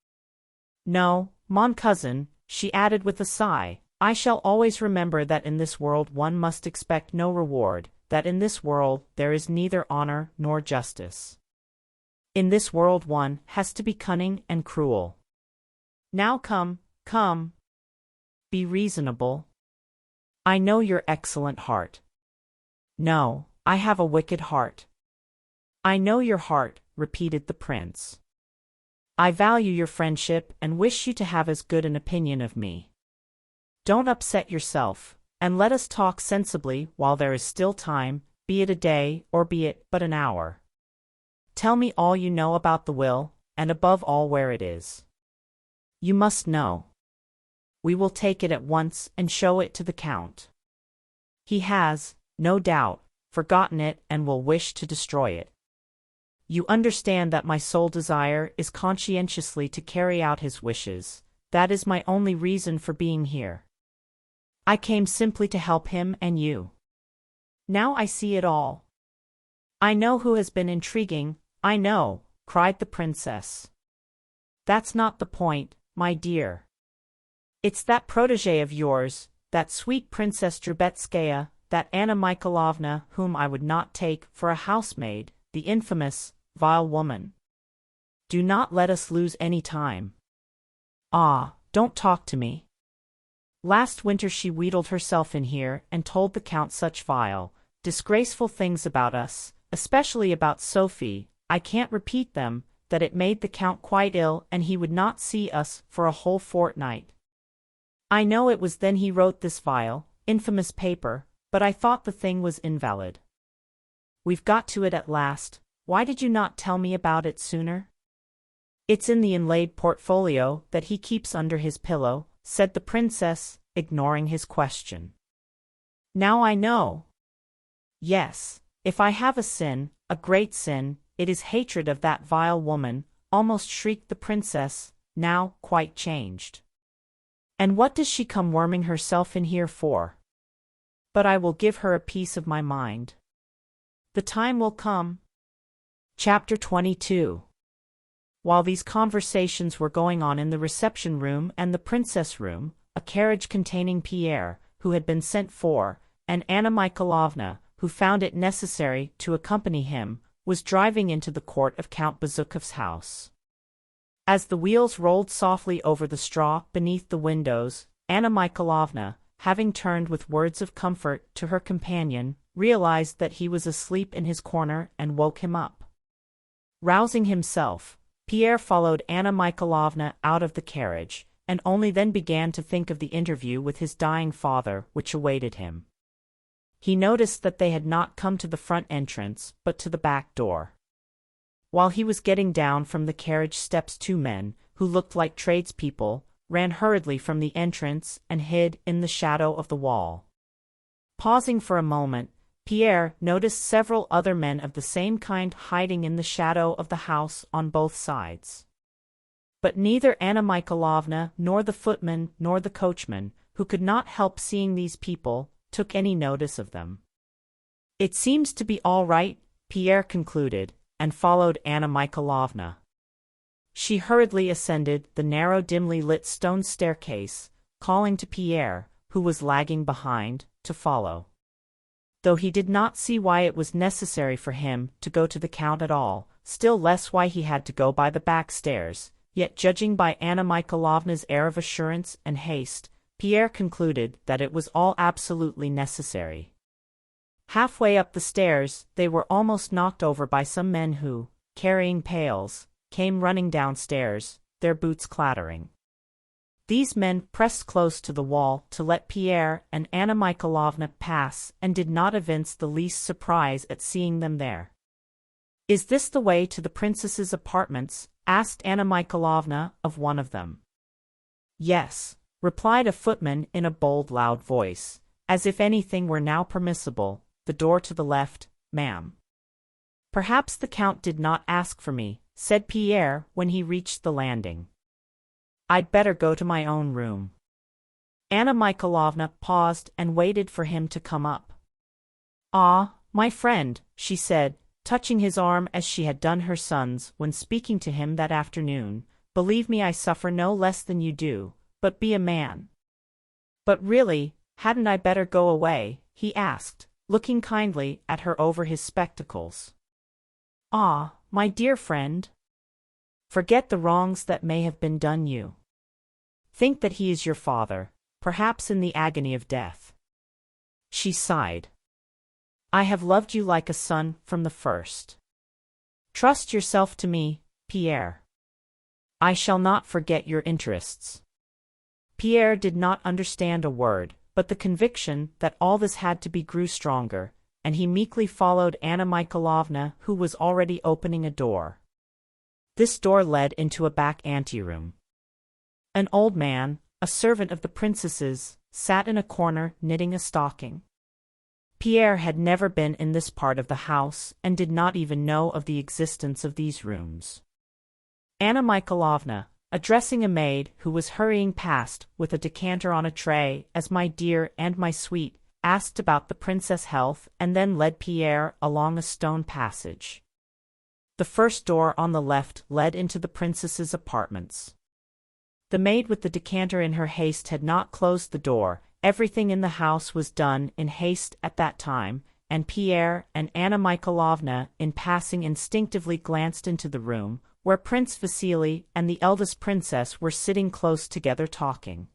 "No, mon cousin," she added with a sigh, "I shall always remember that in this world one must expect no reward, that in this world there is neither honor nor justice. In this world one has to be cunning and cruel. Now come, come. Be reasonable. I know your excellent heart." "No, I have a wicked heart." "I know your heart," repeated the prince. "I value your friendship and wish you to have as good an opinion of me. Don't upset yourself, and let us talk sensibly while there is still time, be it a day or be it but an hour. Tell me all you know about the will, and above all where it is. You must know. We will take it at once and show it to the count. He has, no doubt, forgotten it and will wish to destroy it. You understand that my sole desire is conscientiously to carry out his wishes. That is my only reason for being here. I came simply to help him and you. Now I see it all. I know who has been intriguing, I know," cried the princess. "That's not the point, my dear. It's that protégé of yours, that sweet Princess Drubetskaya, that Anna Mikhailovna whom I would not take for a housemaid, the infamous, vile woman. Do not let us lose any time. Ah, don't talk to me. Last winter she wheedled herself in here and told the count such vile, disgraceful things about us, especially about Sophie, I can't repeat them, that it made the count quite ill and he would not see us for a whole fortnight. I know it was then he wrote this vile, infamous paper, but I thought the thing was invalid. We've got to it at last. Why did you not tell me about it sooner?" "It's in the inlaid portfolio that he keeps under his pillow," said the princess, ignoring his question. "Now I know. Yes, if I have a sin, a great sin, it is hatred of that vile woman," almost shrieked the princess, now quite changed. "And what does she come worming herself in here for? But I will give her a piece of my mind. The time will come." Chapter 22. While these conversations were going on in the reception room and the princess room, a carriage containing Pierre, who had been sent for, and Anna Mikhailovna, who found it necessary to accompany him, was driving into the court of Count Bezukhov's house. As the wheels rolled softly over the straw beneath the windows, Anna Mikhailovna, having turned with words of comfort to her companion, realized that he was asleep in his corner and woke him up. Rousing himself, Pierre followed Anna Mikhailovna out of the carriage, and only then began to think of the interview with his dying father which awaited him. He noticed that they had not come to the front entrance, but to the back door. While he was getting down from the carriage steps, two men, who looked like tradespeople, ran hurriedly from the entrance and hid in the shadow of the wall. Pausing for a moment, Pierre noticed several other men of the same kind hiding in the shadow of the house on both sides. But neither Anna Mikhailovna nor the footman nor the coachman, who could not help seeing these people, took any notice of them. "It seems to be all right," Pierre concluded, and followed Anna Mikhailovna. She hurriedly ascended the narrow dimly lit stone staircase, calling to Pierre, who was lagging behind, to follow. Though he did not see why it was necessary for him to go to the count at all, still less why he had to go by the back stairs, yet judging by Anna Mikhailovna's air of assurance and haste, Pierre concluded that it was all absolutely necessary. Halfway up the stairs, they were almost knocked over by some men who, carrying pails, came running downstairs, their boots clattering. These men pressed close to the wall to let Pierre and Anna Mikhailovna pass and did not evince the least surprise at seeing them there. "Is this the way to the princess's apartments?" asked Anna Mikhailovna of one of them. "Yes," replied a footman in a bold, loud voice, as if anything were now permissible, "the door to the left, ma'am." "Perhaps the Count did not ask for me," said Pierre when he reached the landing. "I'd better go to my own room." Anna Mikhailovna paused and waited for him to come up. "Ah, my friend," she said, touching his arm as she had done her son's when speaking to him that afternoon, "believe me, I suffer no less than you do, but be a man." "But really, hadn't I better go away?" he asked, looking kindly at her over his spectacles. "Ah, my dear friend. Forget the wrongs that may have been done you. Think that he is your father, perhaps in the agony of death." She sighed. "I have loved you like a son from the first. Trust yourself to me, Pierre. I shall not forget your interests." Pierre did not understand a word, but the conviction that all this had to be grew stronger, and he meekly followed Anna Mikhailovna, who was already opening a door. This door led into a back anteroom. An old man, a servant of the princess's, sat in a corner knitting a stocking. Pierre had never been in this part of the house and did not even know of the existence of these rooms. Anna Mikhailovna, addressing a maid who was hurrying past with a decanter on a tray, as "my dear and my sweet," asked about the princess' health and then led Pierre along a stone passage. The first door on the left led into the princess's apartments. The maid with the decanter in her haste had not closed the door. Everything in the house was done in haste at that time, and Pierre and Anna Mikhailovna in passing instinctively glanced into the room, where Prince Vasily and the eldest princess were sitting close together talking.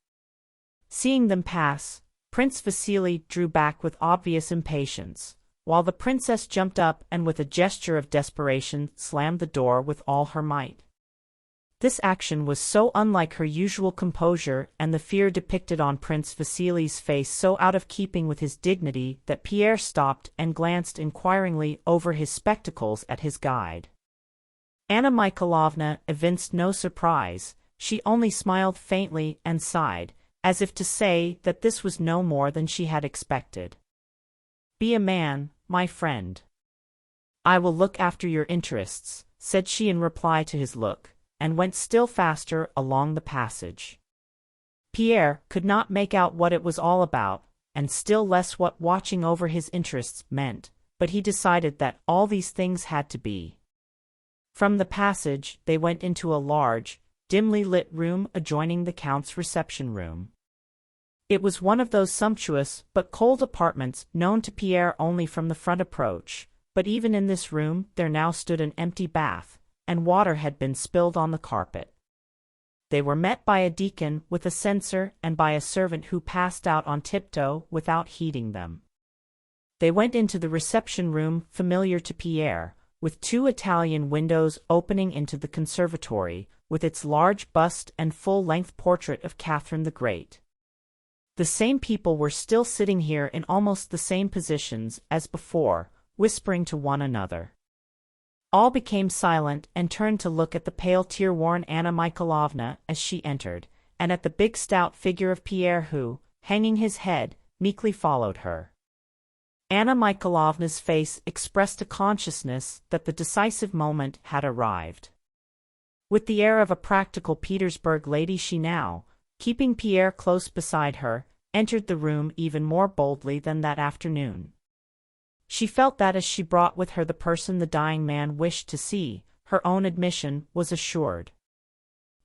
Seeing them pass, Prince Vasily drew back with obvious impatience, while the princess jumped up and with a gesture of desperation slammed the door with all her might. This action was so unlike her usual composure and the fear depicted on Prince Vasily's face so out of keeping with his dignity that Pierre stopped and glanced inquiringly over his spectacles at his guide. Anna Mikhailovna evinced no surprise, she only smiled faintly and sighed, as if to say that this was no more than she had expected. "Be a man, my friend. I will look after your interests," said she in reply to his look, and went still faster along the passage. Pierre could not make out what it was all about, and still less what watching over his interests meant, but he decided that all these things had to be. From the passage they went into a large, dimly lit room adjoining the Count's reception room. It was one of those sumptuous but cold apartments known to Pierre only from the front approach, but even in this room there now stood an empty bath, and water had been spilled on the carpet. They were met by a deacon with a censer and by a servant who passed out on tiptoe without heeding them. They went into the reception room familiar to Pierre, with two Italian windows opening into the conservatory, with its large bust and full-length portrait of Catherine the Great. The same people were still sitting here in almost the same positions as before, whispering to one another. All became silent and turned to look at the pale tear-worn Anna Mikhailovna as she entered, and at the big stout figure of Pierre who, hanging his head, meekly followed her. Anna Mikhailovna's face expressed a consciousness that the decisive moment had arrived. With the air of a practical Petersburg lady she now, keeping Pierre close beside her, entered the room even more boldly than that afternoon. She felt that as she brought with her the person the dying man wished to see, her own admission was assured.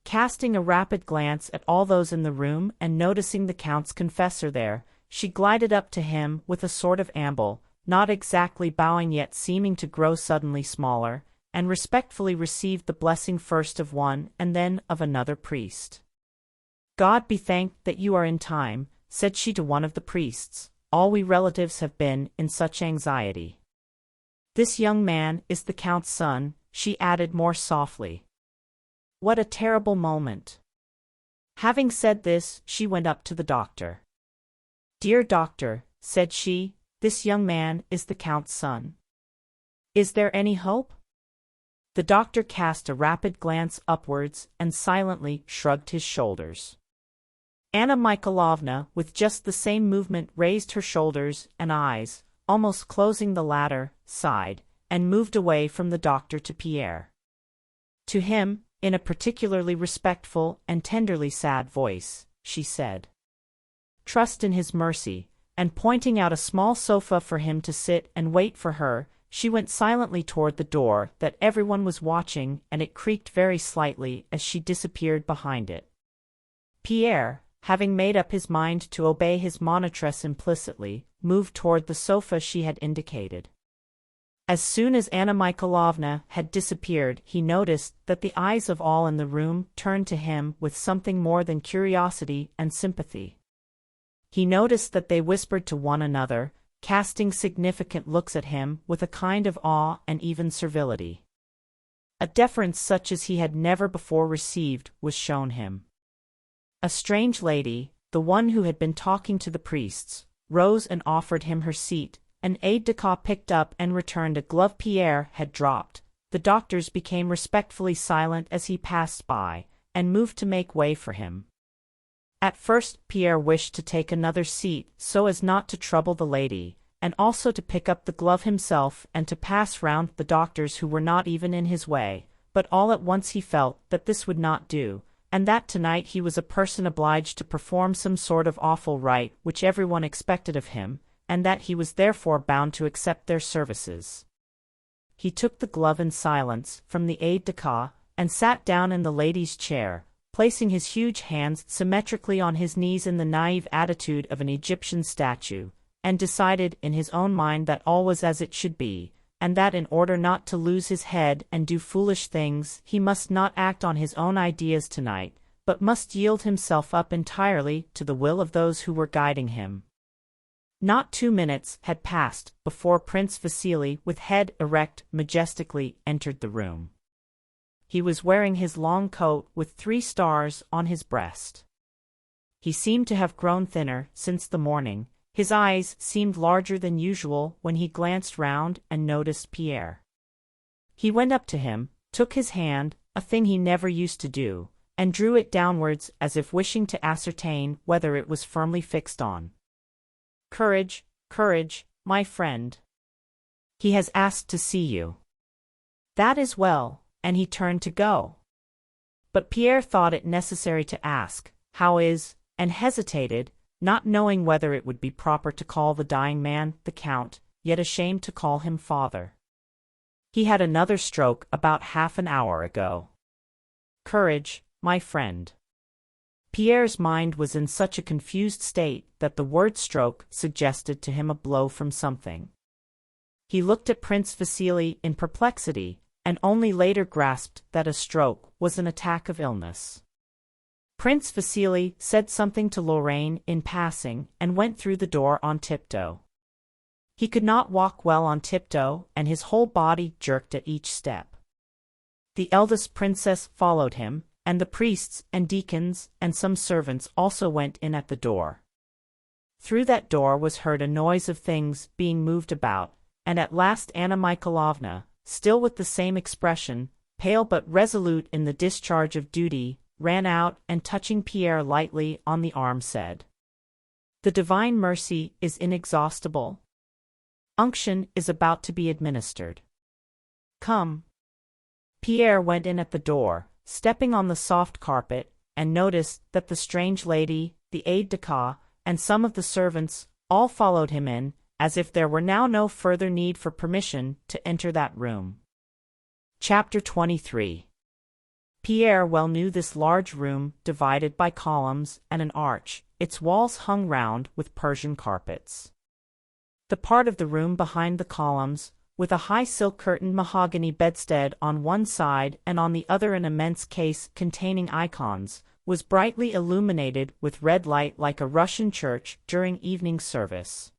Casting a rapid glance at all those in the room and noticing the Count's confessor there, she glided up to him with a sort of amble, not exactly bowing yet seeming to grow suddenly smaller, and respectfully received the blessing first of one and then of another priest. "God be thanked that you are in time," said she to one of the priests. "All we relatives have been in such anxiety. This young man is the Count's son," she added more softly. "What a terrible moment!" Having said this, she went up to the doctor. "Dear doctor," said she, "this young man is the Count's son. Is there any hope?" The doctor cast a rapid glance upwards and silently shrugged his shoulders. Anna Mikhailovna, with just the same movement, raised her shoulders and eyes, almost closing the latter, sighed, and moved away from the doctor to Pierre. To him, in a particularly respectful and tenderly sad voice, she said, "Trust in his mercy," and pointing out a small sofa for him to sit and wait for her, she went silently toward the door that everyone was watching, and it creaked very slightly as she disappeared behind it. Pierre, having made up his mind to obey his monitress implicitly, moved toward the sofa she had indicated. As soon as Anna Mikhailovna had disappeared, he noticed that the eyes of all in the room turned to him with something more than curiosity and sympathy. He noticed that they whispered to one another, casting significant looks at him with a kind of awe and even servility. A deference such as he had never before received was shown him. A strange lady, the one who had been talking to the priests, rose and offered him her seat. An aide-de-camp picked up and returned a glove Pierre had dropped. The doctors became respectfully silent as he passed by, and moved to make way for him. At first Pierre wished to take another seat so as not to trouble the lady, and also to pick up the glove himself and to pass round the doctors who were not even in his way, but all at once he felt that this would not do, and that tonight he was a person obliged to perform some sort of awful rite which everyone expected of him, and that he was therefore bound to accept their services. He took the glove in silence from the aide-de-camp and sat down in the lady's chair, placing his huge hands symmetrically on his knees in the naive attitude of an Egyptian statue, and decided in his own mind that all was as it should be, and that in order not to lose his head and do foolish things he must not act on his own ideas tonight, but must yield himself up entirely to the will of those who were guiding him. Not 2 minutes had passed before Prince Vasily, with head erect, majestically entered the room. He was wearing his long coat with 3 stars on his breast. He seemed to have grown thinner since the morning. His eyes seemed larger than usual when he glanced round and noticed Pierre. He went up to him, took his hand, a thing he never used to do, and drew it downwards as if wishing to ascertain whether it was firmly fixed on. "Courage, courage, my friend. He has asked to see you." "That is well," and he turned to go. But Pierre thought it necessary to ask, "How is," and hesitated, not knowing whether it would be proper to call the dying man the Count, yet ashamed to call him father. "He had another stroke about half an hour ago." "Courage, my friend." Pierre's mind was in such a confused state that the word stroke suggested to him a blow from something. He looked at Prince Vasily in perplexity, and only later grasped that a stroke was an attack of illness. Prince Vasily said something to Lorraine in passing and went through the door on tiptoe. He could not walk well on tiptoe, and his whole body jerked at each step. The eldest princess followed him, and the priests and deacons and some servants also went in at the door. Through that door was heard a noise of things being moved about, and at last Anna Mikhailovna, still with the same expression, pale but resolute in the discharge of duty, ran out and touching Pierre lightly on the arm said, "The divine mercy is inexhaustible. Unction is about to be administered. Come." Pierre went in at the door, stepping on the soft carpet, and noticed that the strange lady, the aide-de-camp, and some of the servants all followed him in, as if there were now no further need for permission to enter that room. Chapter 23. Pierre well knew this large room, divided by columns and an arch, its walls hung round with Persian carpets. The part of the room behind the columns, with a high silk-curtained mahogany bedstead on one side and on the other an immense case containing icons, was brightly illuminated with red light like a Russian church during evening service.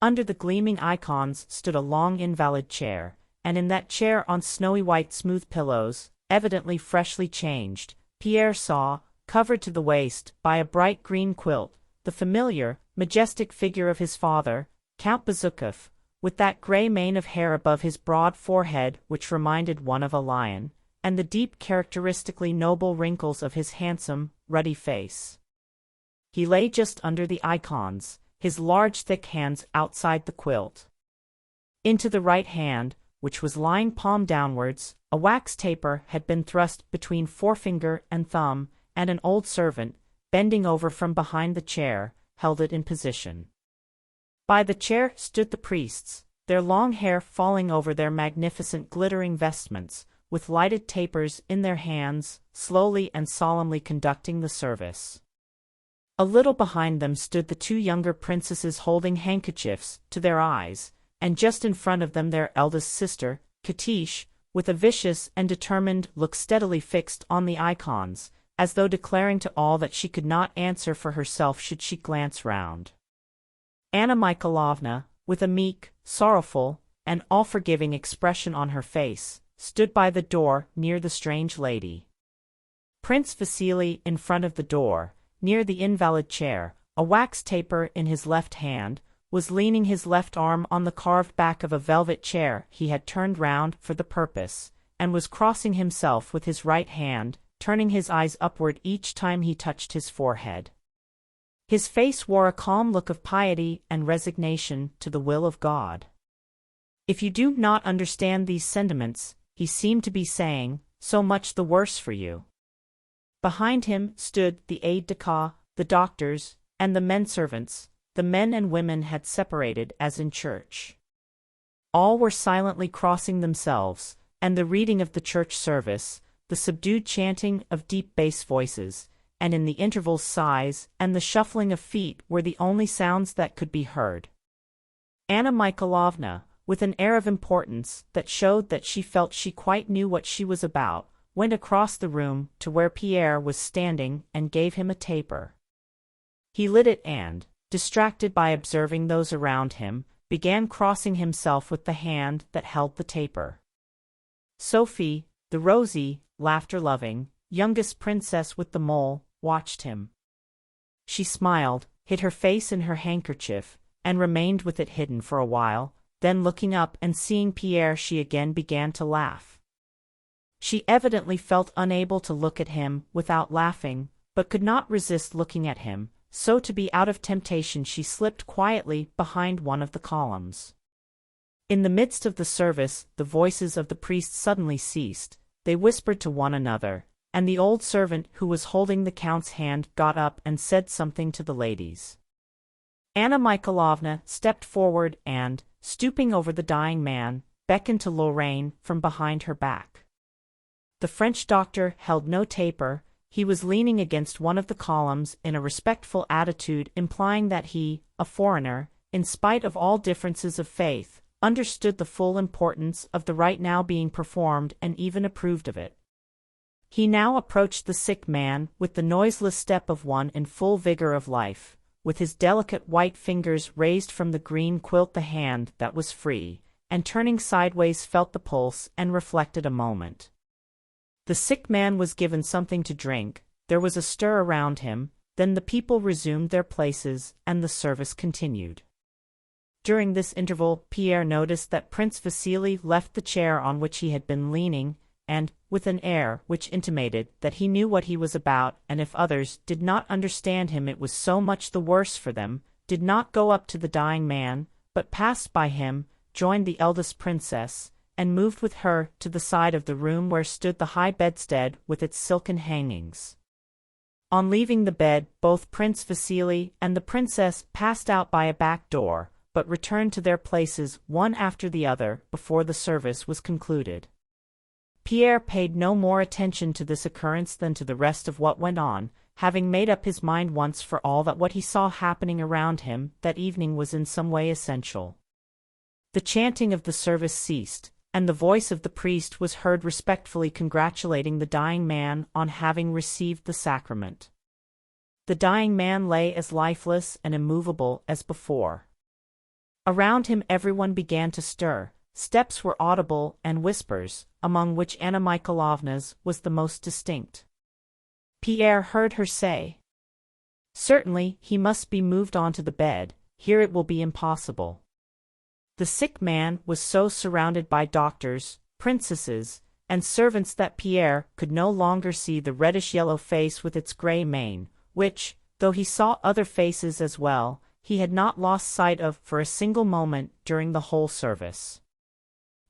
Under the gleaming icons stood a long invalid chair, and in that chair on snowy white smooth pillows, evidently freshly changed, Pierre saw, covered to the waist by a bright green quilt, the familiar, majestic figure of his father, Count Bezukov, with that grey mane of hair above his broad forehead which reminded one of a lion, and the deep characteristically noble wrinkles of his handsome, ruddy face. He lay just under the icons, his large thick hands outside the quilt. Into the right hand, which was lying palm downwards, a wax taper had been thrust between forefinger and thumb, and an old servant, bending over from behind the chair, held it in position. By the chair stood the priests, their long hair falling over their magnificent glittering vestments, with lighted tapers in their hands, slowly and solemnly conducting the service. A little behind them stood the two younger princesses holding handkerchiefs to their eyes, and just in front of them their eldest sister, Katish, with a vicious and determined look steadily fixed on the icons, as though declaring to all that she could not answer for herself should she glance round. Anna Mikhailovna, with a meek, sorrowful, and all-forgiving expression on her face, stood by the door near the strange lady. Prince Vasily in front of the door, near the invalid chair, a wax taper in his left hand, was leaning his left arm on the carved back of a velvet chair he had turned round for the purpose, and was crossing himself with his right hand, turning his eyes upward each time he touched his forehead. His face wore a calm look of piety and resignation to the will of God. If you do not understand these sentiments, he seemed to be saying, so much the worse for you. Behind him stood the aide-de-camp, the doctors, and the men-servants. The men and women had separated as in church. All were silently crossing themselves, and the reading of the church service, the subdued chanting of deep bass voices, and in the intervals sighs and the shuffling of feet were the only sounds that could be heard. Anna Mikhailovna, with an air of importance that showed that she felt she quite knew what she was about, went across the room to where Pierre was standing and gave him a taper. He lit it and, distracted by observing those around him, began crossing himself with the hand that held the taper. Sophie, the rosy, laughter-loving, youngest princess with the mole, watched him. She smiled, hid her face in her handkerchief, and remained with it hidden for a while, then looking up and seeing Pierre she again began to laugh. She evidently felt unable to look at him without laughing, but could not resist looking at him, so to be out of temptation she slipped quietly behind one of the columns. In the midst of the service the voices of the priests suddenly ceased, they whispered to one another, and the old servant who was holding the count's hand got up and said something to the ladies. Anna Mikhailovna stepped forward and, stooping over the dying man, beckoned to Lorraine from behind her back. The French doctor held no taper. He was leaning against one of the columns in a respectful attitude implying that he, a foreigner, in spite of all differences of faith, understood the full importance of the rite now being performed and even approved of it. He now approached the sick man with the noiseless step of one in full vigor of life, with his delicate white fingers raised from the green quilt the hand that was free, and turning sideways felt the pulse and reflected a moment. The sick man was given something to drink, there was a stir around him, then the people resumed their places and the service continued. During this interval Pierre noticed that Prince Vasily left the chair on which he had been leaning, and, with an air which intimated that he knew what he was about and if others did not understand him it was so much the worse for them, did not go up to the dying man, but passed by him, joined the eldest princess, and moved with her to the side of the room where stood the high bedstead with its silken hangings. On leaving the bed, both Prince Vasily and the princess passed out by a back door, but returned to their places one after the other before the service was concluded. Pierre paid no more attention to this occurrence than to the rest of what went on, having made up his mind once for all that what he saw happening around him that evening was in some way essential. The chanting of the service ceased, and the voice of the priest was heard respectfully congratulating the dying man on having received the sacrament. The dying man lay as lifeless and immovable as before. Around him everyone began to stir, steps were audible and whispers, among which Anna Mikhailovna's was the most distinct. Pierre heard her say, "Certainly he must be moved on to the bed, here it will be impossible." The sick man was so surrounded by doctors, princesses, and servants that Pierre could no longer see the reddish-yellow face with its grey mane, which, though he saw other faces as well, he had not lost sight of for a single moment during the whole service.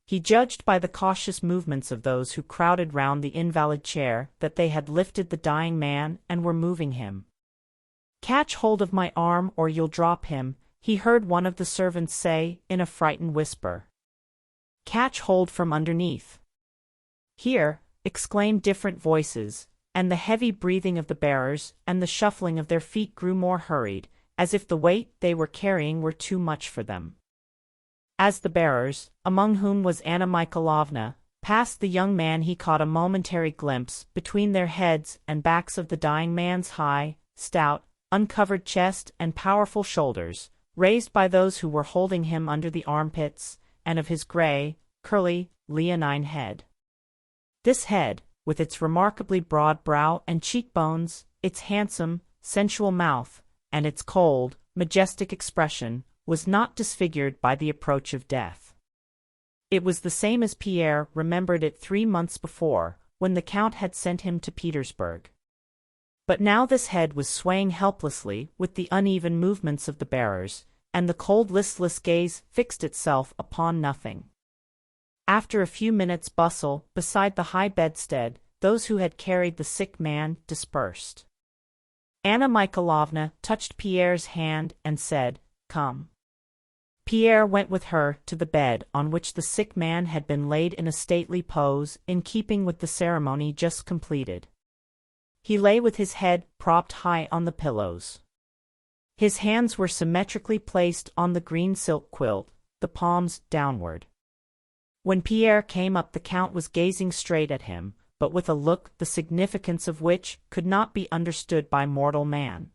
He judged by the cautious movements of those who crowded round the invalid chair that they had lifted the dying man and were moving him. "Catch hold of my arm or you'll drop him," he heard one of the servants say in a frightened whisper. "Catch hold from underneath." "Here," exclaimed different voices, and the heavy breathing of the bearers and the shuffling of their feet grew more hurried, as if the weight they were carrying were too much for them. As the bearers, among whom was Anna Mikhailovna, passed the young man, he caught a momentary glimpse between their heads and backs of the dying man's high, stout, uncovered chest and powerful shoulders, raised by those who were holding him under the armpits, and of his gray, curly, leonine head. This head, with its remarkably broad brow and cheekbones, its handsome, sensual mouth, and its cold, majestic expression, was not disfigured by the approach of death. It was the same as Pierre remembered it 3 months before, when the Count had sent him to Petersburg. But now this head was swaying helplessly with the uneven movements of the bearers, and the cold listless gaze fixed itself upon nothing. After a few minutes' bustle beside the high bedstead, those who had carried the sick man dispersed. Anna Mikhailovna touched Pierre's hand and said, "Come." Pierre went with her to the bed on which the sick man had been laid in a stately pose in keeping with the ceremony just completed. He lay with his head propped high on the pillows. His hands were symmetrically placed on the green silk quilt, the palms downward. When Pierre came up, the Count was gazing straight at him, but with a look the significance of which could not be understood by mortal man.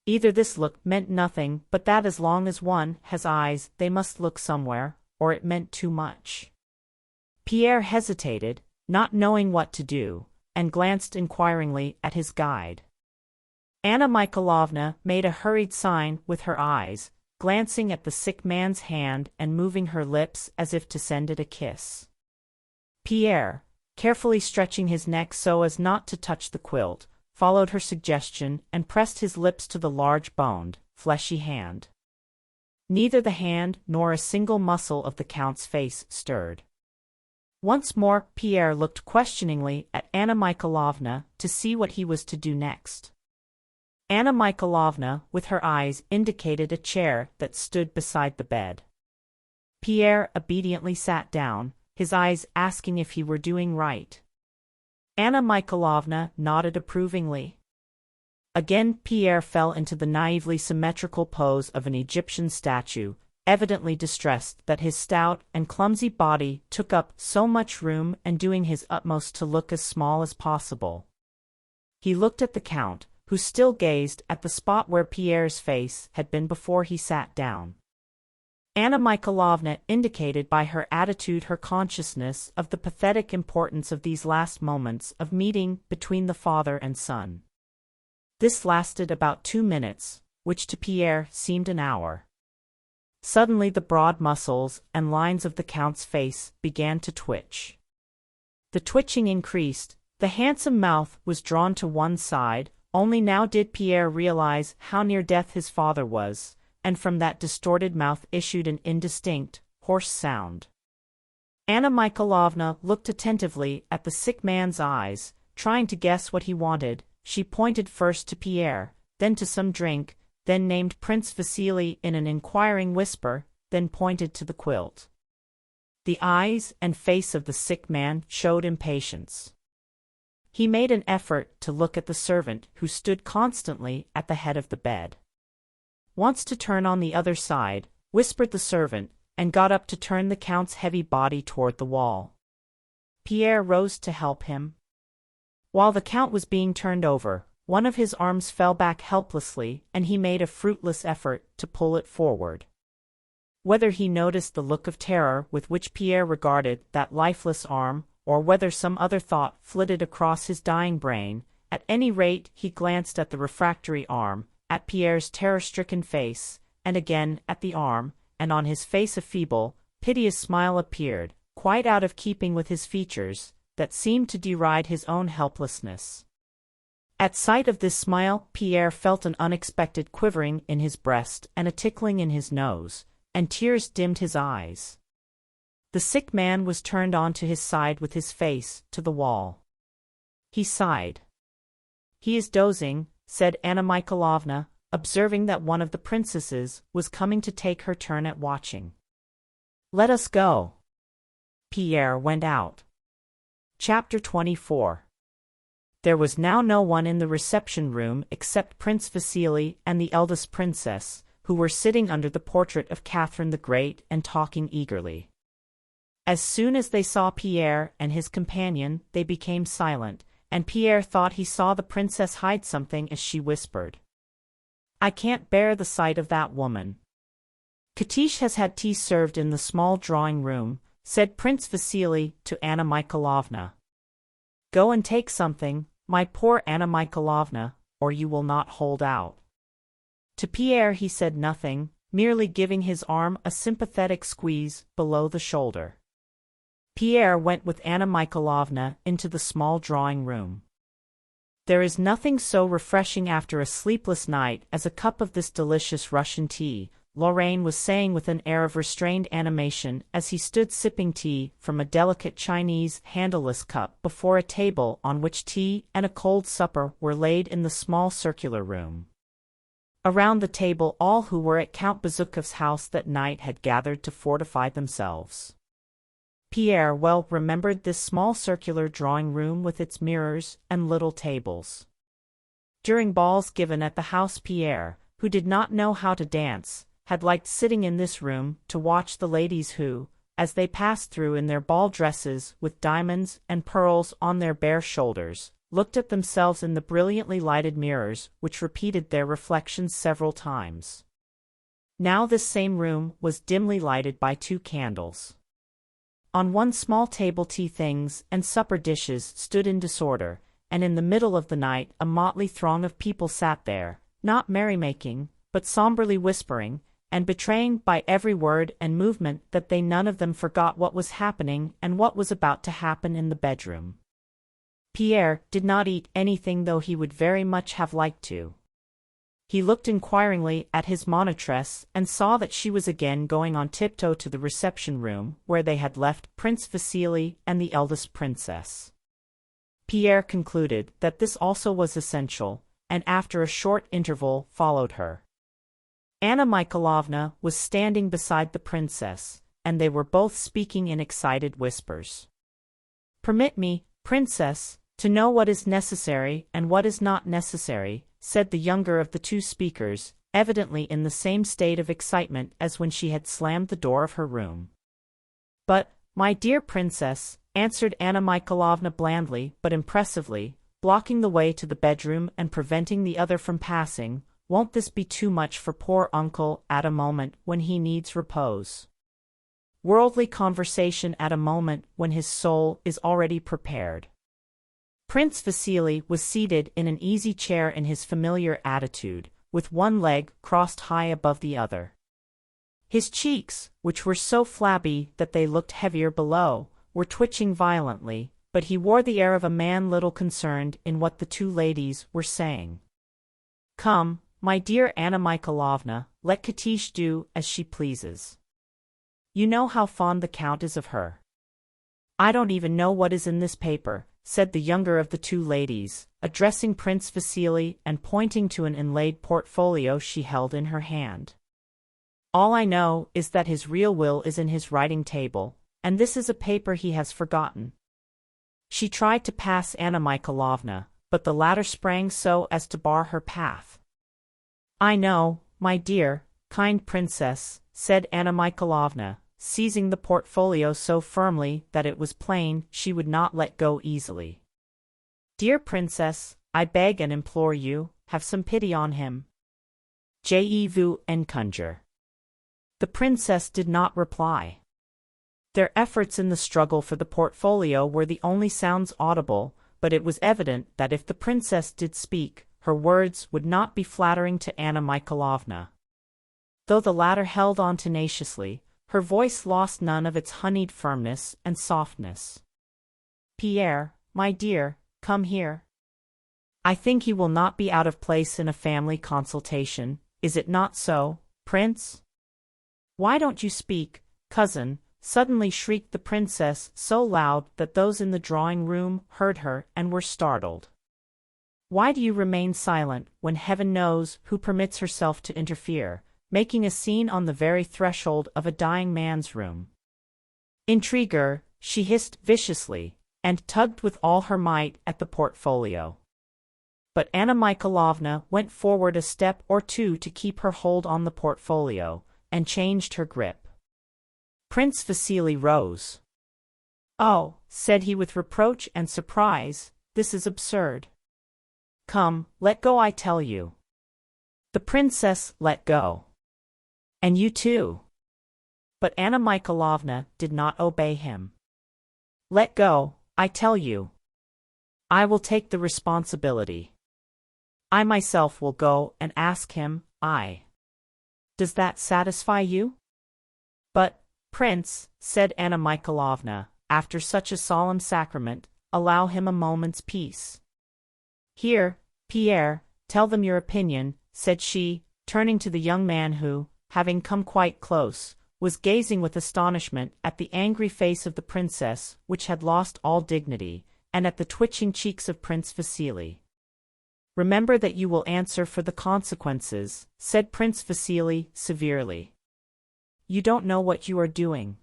Either this look meant nothing but that as long as one has eyes they must look somewhere, or it meant too much. Pierre hesitated, not knowing what to do, and glanced inquiringly at his guide. Anna Mikhailovna made a hurried sign with her eyes, glancing at the sick man's hand and moving her lips as if to send it a kiss. Pierre, carefully stretching his neck so as not to touch the quilt, followed her suggestion and pressed his lips to the large boned, fleshy hand. Neither the hand nor a single muscle of the Count's face stirred. Once more Pierre looked questioningly at Anna Mikhailovna to see what he was to do next. Anna Mikhailovna, with her eyes, indicated a chair that stood beside the bed. Pierre obediently sat down, his eyes asking if he were doing right. Anna Mikhailovna nodded approvingly. Again Pierre fell into the naively symmetrical pose of an Egyptian statue, evidently distressed that his stout and clumsy body took up so much room and doing his utmost to look as small as possible. He looked at the Count, who still gazed at the spot where Pierre's face had been before he sat down. Anna Mikhailovna indicated by her attitude her consciousness of the pathetic importance of these last moments of meeting between the father and son. This lasted about 2 minutes, which to Pierre seemed an hour. Suddenly the broad muscles and lines of the Count's face began to twitch. The twitching increased, the handsome mouth was drawn to one side, only now did Pierre realize how near death his father was, and from that distorted mouth issued an indistinct, hoarse sound. Anna Mikhailovna looked attentively at the sick man's eyes, trying to guess what he wanted. She pointed first to Pierre, then to some drink, then named Prince Vasily in an inquiring whisper, then pointed to the quilt. The eyes and face of the sick man showed impatience. He made an effort to look at the servant who stood constantly at the head of the bed. "Wants to turn on the other side," whispered the servant, and got up to turn the Count's heavy body toward the wall. Pierre rose to help him. While the Count was being turned over, one of his arms fell back helplessly and he made a fruitless effort to pull it forward. Whether he noticed the look of terror with which Pierre regarded that lifeless arm, or whether some other thought flitted across his dying brain, at any rate he glanced at the refractory arm, at Pierre's terror-stricken face, and again at the arm, and on his face a feeble, piteous smile appeared, quite out of keeping with his features, that seemed to deride his own helplessness. At sight of this smile, Pierre felt an unexpected quivering in his breast and a tickling in his nose, and tears dimmed his eyes. The sick man was turned on to his side with his face to the wall. He sighed. "He is dozing," said Anna Mikhailovna, observing that one of the princesses was coming to take her turn at watching. "Let us go." Pierre went out. Chapter 24. There was now no one in the reception room except Prince Vasily and the eldest princess, who were sitting under the portrait of Catherine the Great and talking eagerly. As soon as they saw Pierre and his companion, they became silent, and Pierre thought he saw the princess hide something as she whispered, "I can't bear the sight of that woman." "Katish has had tea served in the small drawing-room," said Prince Vasily to Anna Mikhailovna. "Go and take something, my poor Anna Mikhailovna, or you will not hold out." To Pierre he said nothing, merely giving his arm a sympathetic squeeze below the shoulder. Pierre went with Anna Mikhailovna into the small drawing-room. There is nothing so refreshing after a sleepless night as a cup of this delicious Russian tea, Lorraine was saying with an air of restrained animation as he stood sipping tea from a delicate Chinese handleless cup before a table on which tea and a cold supper were laid in the small circular room. Around the table all who were at Count Bezukhof's house that night had gathered to fortify themselves. Pierre well remembered this small circular drawing-room with its mirrors and little tables. During balls given at the house, Pierre, who did not know how to dance, had liked sitting in this room to watch the ladies who, as they passed through in their ball dresses with diamonds and pearls on their bare shoulders, looked at themselves in the brilliantly lighted mirrors which repeated their reflections several times. Now this same room was dimly lighted by 2 candles. On one small table tea things and supper dishes stood in disorder, and in the middle of the night a motley throng of people sat there, not merrymaking, but somberly whispering, and betraying by every word and movement that they none of them forgot what was happening and what was about to happen in the bedroom. Pierre did not eat anything, though he would very much have liked to. He looked inquiringly at his monitress and saw that she was again going on tiptoe to the reception room where they had left Prince Vasily and the eldest princess. Pierre concluded that this also was essential, and after a short interval followed her. Anna Mikhailovna was standing beside the princess, and they were both speaking in excited whispers. "Permit me, princess, to know what is necessary and what is not necessary," said the younger of the 2 speakers, evidently in the same state of excitement as when she had slammed the door of her room. "But, my dear princess," answered Anna Mikhailovna blandly but impressively, blocking the way to the bedroom and preventing the other from passing, "won't this be too much for poor uncle at a moment when he needs repose? Worldly conversation at a moment when his soul is already prepared." Prince Vasily was seated in an easy chair in his familiar attitude, with one leg crossed high above the other. His cheeks, which were so flabby that they looked heavier below, were twitching violently, but he wore the air of a man little concerned in what the 2 ladies were saying. "Come, my dear Anna Mikhailovna, let Katish do as she pleases. You know how fond the Count is of her." "I don't even know what is in this paper," said the younger of the 2 ladies, addressing Prince Vasily and pointing to an inlaid portfolio she held in her hand. "All I know is that his real will is in his writing table, and this is a paper he has forgotten." She tried to pass Anna Mikhailovna, but the latter sprang so as to bar her path. "I know, my dear, kind princess," said Anna Mikhailovna, seizing the portfolio so firmly that it was plain she would not let go easily. "Dear princess, I beg and implore you, have some pity on him. Je vous en conjure." The princess did not reply. Their efforts in the struggle for the portfolio were the only sounds audible, but it was evident that if the princess did speak, her words would not be flattering to Anna Mikhailovna. Though the latter held on tenaciously, her voice lost none of its honeyed firmness and softness. "Pierre, my dear, come here." I think he will not be out of place in a family consultation, is it not so, Prince? Why don't you speak, cousin? Suddenly shrieked the princess so loud that those in the drawing-room heard her and were startled. Why do you remain silent, when heaven knows who permits herself to interfere, making a scene on the very threshold of a dying man's room? Intriguer, she hissed viciously, and tugged with all her might at the portfolio. But Anna Mikhailovna went forward a step or two to keep her hold on the portfolio, and changed her grip. Prince Vasily rose. "Oh," said he with reproach and surprise, "this is absurd. Come, let go, I tell you." The princess let go. "And you too." But Anna Mikhailovna did not obey him. "Let go, I tell you. I will take the responsibility. I myself will go and ask him, Does that satisfy you?" "But, Prince," said Anna Mikhailovna, "after such a solemn sacrament, allow him a moment's peace." "Here, Pierre, tell them your opinion," said she, turning to the young man who, having come quite close, was gazing with astonishment at the angry face of the princess, which had lost all dignity, and at the twitching cheeks of Prince Vasily. "Remember that you will answer for the consequences," said Prince Vasily severely. "You don't know what you are doing."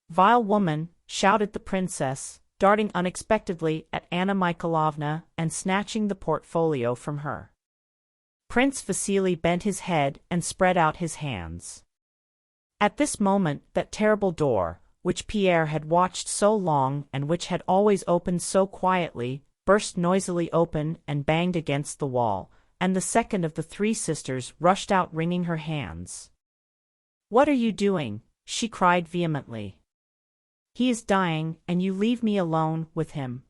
"Vile woman," shouted the princess, darting unexpectedly at Anna Mikhailovna and snatching the portfolio from her. Prince Vasily bent his head and spread out his hands. At this moment that terrible door, which Pierre had watched so long and which had always opened so quietly, burst noisily open and banged against the wall, and the second of the three sisters rushed out wringing her hands. "What are you doing?" she cried vehemently. "He is dying, and you leave me alone with him."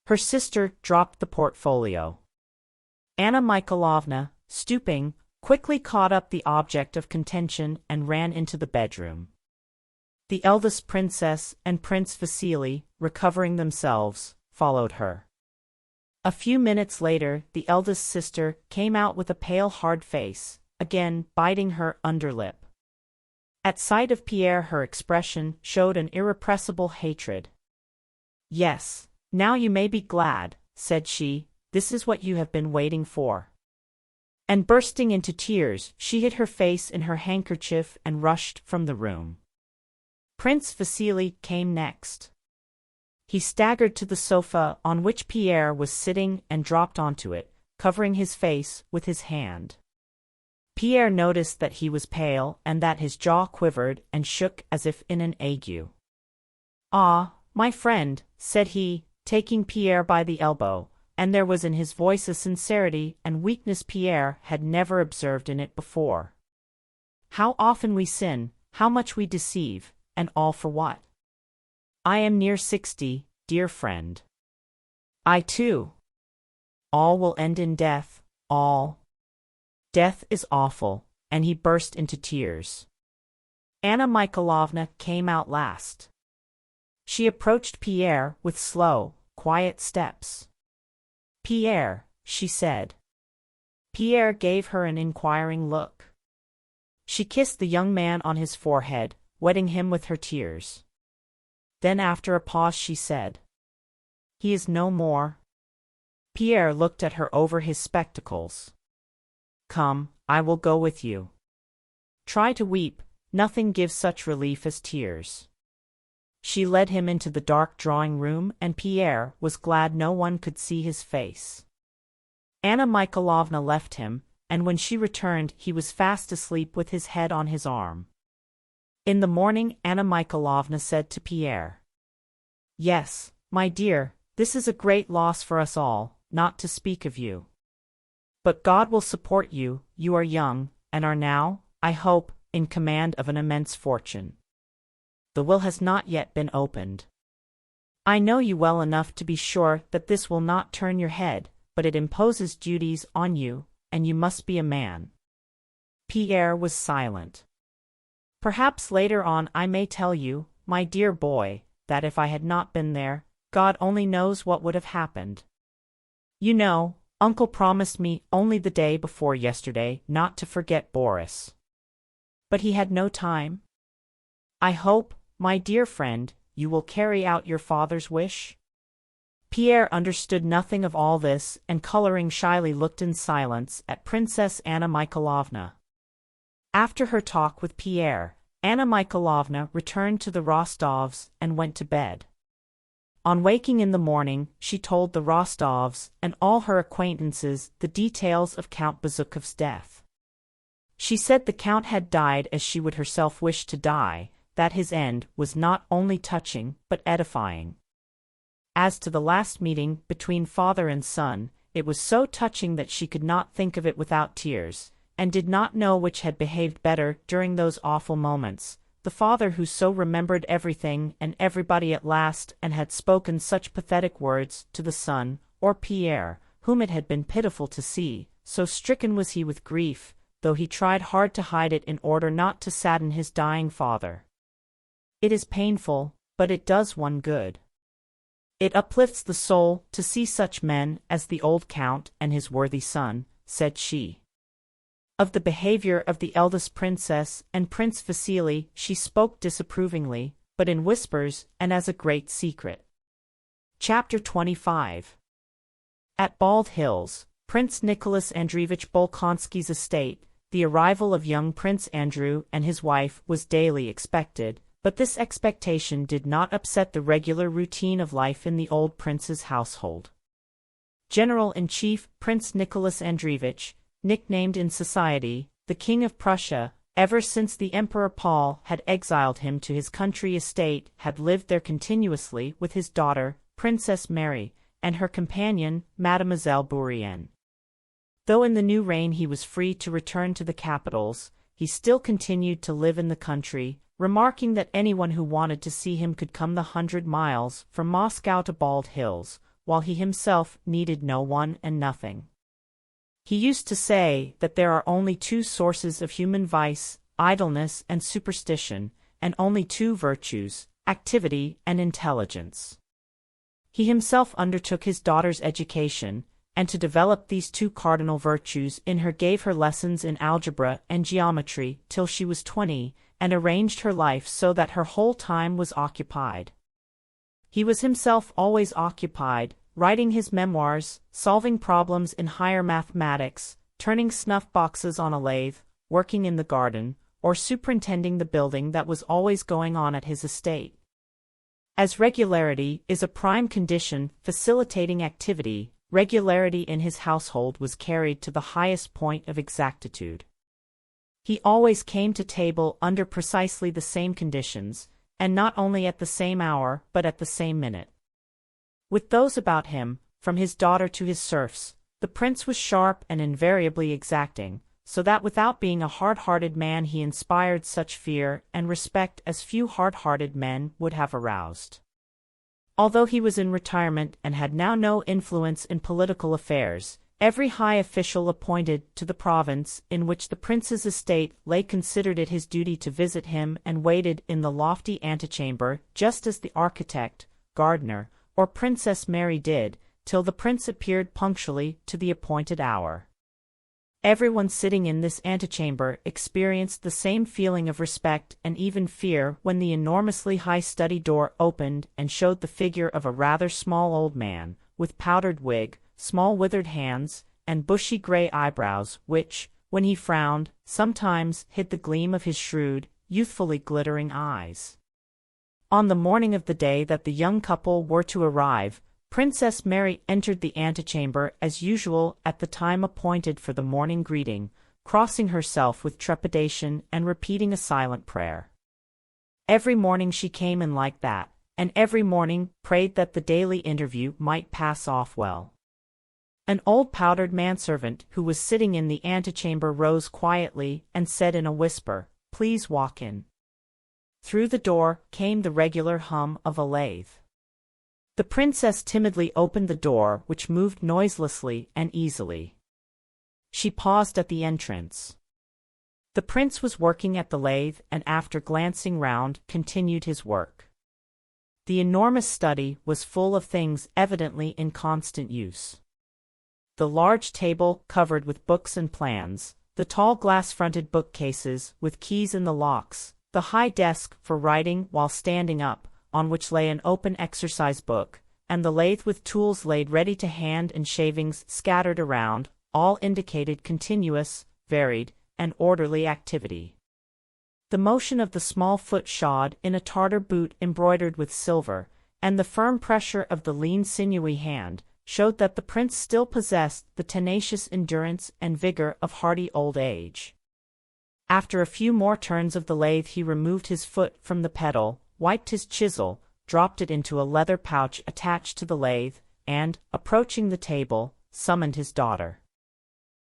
Her sister dropped the portfolio. Anna Mikhailovna, stooping, quickly caught up the object of contention and ran into the bedroom. The eldest princess and Prince Vasily, recovering themselves, followed her. A few minutes later the eldest sister came out with a pale hard face, again biting her underlip. At sight of Pierre her expression showed an irrepressible hatred. "Yes, now you may be glad," said she, "this is what you have been waiting for." And bursting into tears, she hid her face in her handkerchief and rushed from the room. Prince Vasily came next. He staggered to the sofa on which Pierre was sitting and dropped onto it, covering his face with his hand. Pierre noticed that he was pale and that his jaw quivered and shook as if in an ague. "Ah, my friend," said he, taking Pierre by the elbow, and there was in his voice a sincerity and weakness Pierre had never observed in it before. "How often we sin, how much we deceive, and all for what? I am near 60, dear friend. I too. All will end in death, all. Death is awful," and he burst into tears. Anna Mikhailovna came out last. She approached Pierre with slow, quiet steps. "Pierre," she said. Pierre gave her an inquiring look. She kissed the young man on his forehead, wetting him with her tears. Then after a pause she said, "He is no more." Pierre looked at her over his spectacles. "Come, I will go with you. Try to weep, nothing gives such relief as tears." She led him into the dark drawing-room and Pierre was glad no one could see his face. Anna Mikhailovna left him, and when she returned he was fast asleep with his head on his arm. In the morning Anna Mikhailovna said to Pierre, "Yes, my dear, this is a great loss for us all, not to speak of you. But God will support you, you are young, and are now, I hope, in command of an immense fortune. The will has not yet been opened. I know you well enough to be sure that this will not turn your head, but it imposes duties on you, and you must be a man." Pierre was silent. "Perhaps later on I may tell you, my dear boy, that if I had not been there, God only knows what would have happened." You know, Uncle promised me only the day before yesterday not to forget Boris. But he had no time. I hope, my dear friend, you will carry out your father's wish? Pierre understood nothing of all this, and coloring shyly looked in silence at Princess Anna Mikhailovna. After her talk with Pierre, Anna Mikhailovna returned to the Rostovs and went to bed. On waking in the morning, she told the Rostovs and all her acquaintances the details of Count Bezukhov's death. She said the Count had died as she would herself wish to die, that his end was not only touching but edifying. As to the last meeting between father and son, it was so touching that she could not think of it without tears, and did not know which had behaved better during those awful moments, the father who so remembered everything and everybody at last and had spoken such pathetic words to the son, or Pierre, whom it had been pitiful to see, so stricken was he with grief, though he tried hard to hide it in order not to sadden his dying father. It is painful, but it does one good. It uplifts the soul to see such men as the old Count and his worthy son, said she. Of the behavior of the eldest princess and Prince Vasily she spoke disapprovingly, but in whispers and as a great secret. Chapter 25. At Bald Hills, Prince Nicholas Andreevich Bolkonsky's estate, the arrival of young Prince Andrew and his wife was daily expected, but this expectation did not upset the regular routine of life in the old prince's household. General-in-Chief Prince Nicholas Andreevich, nicknamed in society the King of Prussia, ever since the Emperor Paul had exiled him to his country estate, had lived there continuously with his daughter, Princess Mary, and her companion, Mademoiselle Bourienne. Though in the new reign he was free to return to the capitals, he still continued to live in the country, remarking that anyone who wanted to see him could come the 100 miles from Moscow to Bald Hills, while he himself needed no one and nothing. He used to say that there are only two sources of human vice, idleness and superstition, and only two virtues, activity and intelligence. He himself undertook his daughter's education, and to develop these two cardinal virtues in her gave her lessons in algebra and geometry till she was 20, and arranged her life so that her whole time was occupied. He was himself always occupied, writing his memoirs, solving problems in higher mathematics, turning snuff-boxes on a lathe, working in the garden, or superintending the building that was always going on at his estate. As regularity is a prime condition facilitating activity, regularity in his household was carried to the highest point of exactitude. He always came to table under precisely the same conditions, and not only at the same hour but at the same minute. With those about him, from his daughter to his serfs, the prince was sharp and invariably exacting, so that without being a hard-hearted man he inspired such fear and respect as few hard-hearted men would have aroused. Although he was in retirement and had now no influence in political affairs, every high official appointed to the province in which the prince's estate lay considered it his duty to visit him and waited in the lofty antechamber just as the architect, gardener, or Princess Mary did, till the prince appeared punctually to the appointed hour. Everyone sitting in this antechamber experienced the same feeling of respect and even fear when the enormously high study door opened and showed the figure of a rather small old man, with powdered wig, small withered hands, and bushy gray eyebrows which, when he frowned, sometimes hid the gleam of his shrewd, youthfully glittering eyes. On the morning of the day that the young couple were to arrive, Princess Mary entered the antechamber as usual at the time appointed for the morning greeting, crossing herself with trepidation and repeating a silent prayer. Every morning she came in like that, and every morning prayed that the daily interview might pass off well. An old powdered manservant who was sitting in the antechamber rose quietly and said in a whisper, "Please walk in." Through the door came the regular hum of a lathe. The princess timidly opened the door, which moved noiselessly and easily. She paused at the entrance. The prince was working at the lathe and after glancing round continued his work. The enormous study was full of things evidently in constant use. the large table covered with books and plans, the tall glass-fronted bookcases with keys in the locks, the high desk for writing while standing up, on which lay an open exercise book, and the lathe with tools laid ready to hand and shavings scattered around, all indicated continuous, varied, and orderly activity. The motion of the small foot shod in a Tartar boot embroidered with silver, and the firm pressure of the lean sinewy hand, showed that the prince still possessed the tenacious endurance and vigor of hardy old age. After a few more turns of the lathe he removed his foot from the pedal, wiped his chisel, dropped it into a leather pouch attached to the lathe, and, approaching the table, summoned his daughter.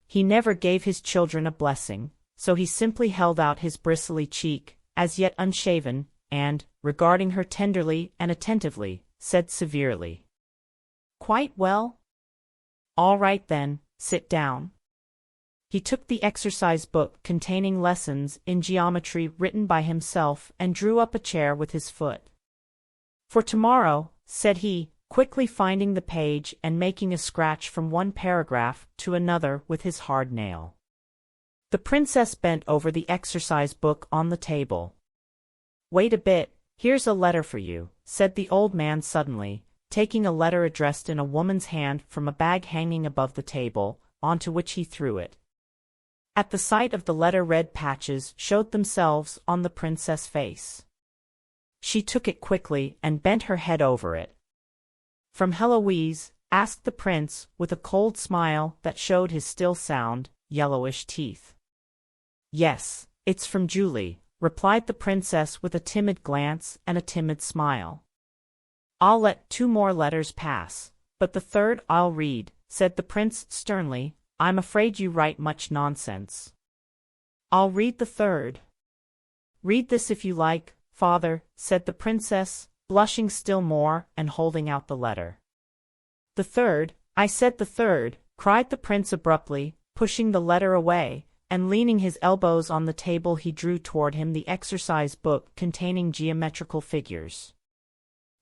He never gave his children a blessing, so he simply held out his bristly cheek, as yet unshaven, and, regarding her tenderly and attentively, said severely, "Quite well? All right then, sit down." He took the exercise book containing lessons in geometry written by himself and drew up a chair with his foot. "For tomorrow," said he, quickly finding the page and making a scratch from one paragraph to another with his hard nail. The princess bent over the exercise book on the table. "Wait a bit, here's a letter for you," said the old man suddenly, taking a letter addressed in a woman's hand from a bag hanging above the table, onto which he threw it. At the sight of the letter red patches showed themselves on the princess' face. She took it quickly and bent her head over it. "From Heloise?" asked the prince, with a cold smile that showed his still sound, yellowish teeth. "Yes, it's from Julie," replied the princess with a timid glance and a timid smile. "I'll let 2 more letters pass, but the third I'll read," said the prince sternly. "I'm afraid you write much nonsense." "I'll read the third." "Read this if you like, father," said the princess, blushing still more and holding out the letter. "The third, I said the third," cried the prince abruptly, pushing the letter away, and leaning his elbows on the table he drew toward him the exercise book containing geometrical figures.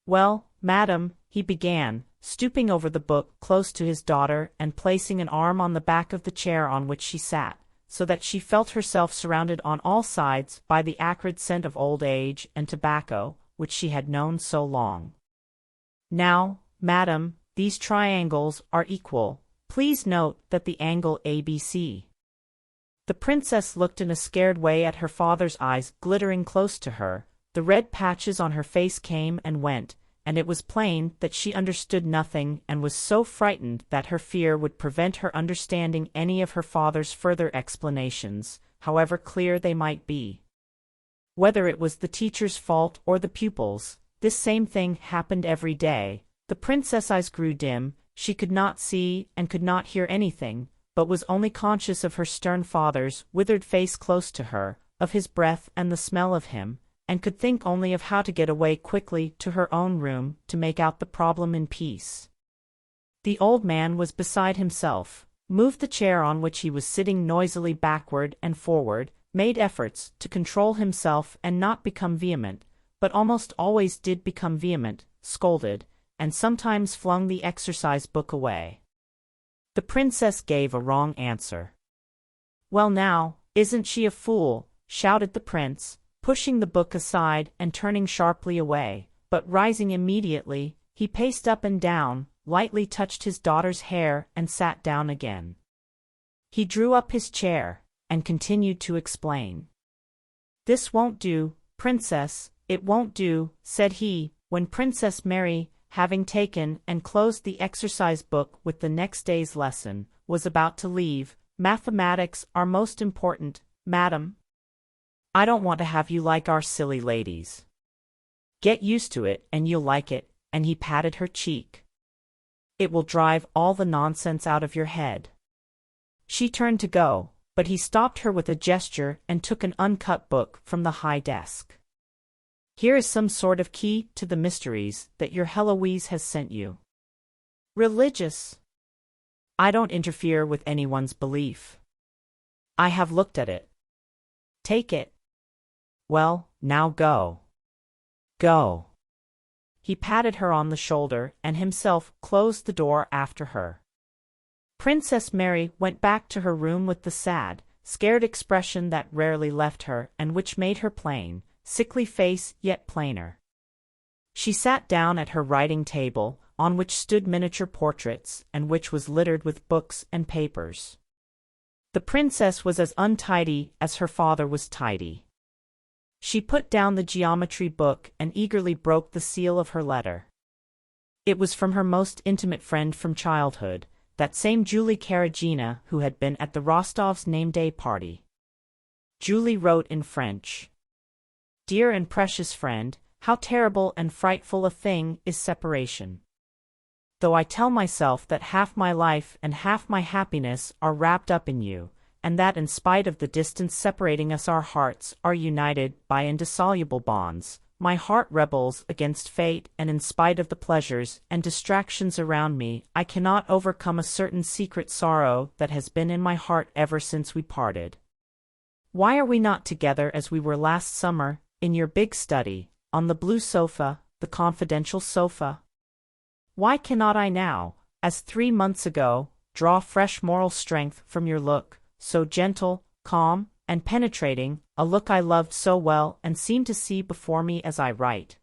"Well, madam," he began, stooping over the book close to his daughter and placing an arm on the back of the chair on which she sat, so that she felt herself surrounded on all sides by the acrid scent of old age and tobacco, which she had known so long. "Now, madam, these triangles are equal. Please note that the angle ABC." The princess looked in a scared way at her father's eyes glittering close to her, the red patches on her face came and went, and it was plain that she understood nothing and was so frightened that her fear would prevent her understanding any of her father's further explanations, however clear they might be. Whether it was the teacher's fault or the pupil's, this same thing happened every day. The princess' eyes grew dim, she could not see and could not hear anything, but was only conscious of her stern father's withered face close to her, of his breath and the smell of him, and could think only of how to get away quickly to her own room to make out the problem in peace. The old man was beside himself, moved the chair on which he was sitting noisily backward and forward, made efforts to control himself and not become vehement, but almost always did become vehement, scolded, and sometimes flung the exercise book away. The princess gave a wrong answer. "Well now, isn't she a fool?" shouted the prince, pushing the book aside and turning sharply away, but rising immediately, he paced up and down, lightly touched his daughter's hair and sat down again. He drew up his chair, and continued to explain. "This won't do, princess, it won't do," said he, when Princess Mary, having taken and closed the exercise book with the next day's lesson, was about to leave. "Mathematics are most important, madam. I don't want to have you like our silly ladies. Get used to it and you'll like it," and he patted her cheek. "It will drive all the nonsense out of your head." She turned to go, but he stopped her with a gesture and took an uncut book from the high desk. "Here is some sort of key to the mysteries that your Heloise has sent you. Religious. I don't interfere with anyone's belief. I have looked at it. Take it. Well, now go. Go." He patted her on the shoulder and himself closed the door after her. Princess Mary went back to her room with the sad, scared expression that rarely left her and which made her plain, sickly face yet plainer. She sat down at her writing table, on which stood miniature portraits and which was littered with books and papers. The princess was as untidy as her father was tidy. She put down the geometry book and eagerly broke the seal of her letter. It was from her most intimate friend from childhood, that same Julie Karagina who had been at the Rostovs' name-day party. Julie wrote in French. Dear and precious friend, how terrible and frightful a thing is separation. Though I tell myself that half my life and half my happiness are wrapped up in you, and that in spite of the distance separating us our hearts are united by indissoluble bonds, my heart rebels against fate, and in spite of the pleasures and distractions around me, I cannot overcome a certain secret sorrow that has been in my heart ever since we parted. Why are we not together as we were last summer, in your big study, on the blue sofa, the confidential sofa? Why cannot I now, as 3 months ago, draw fresh moral strength from your look, so gentle, calm, and penetrating, a look I loved so well and seem to see before me as I write?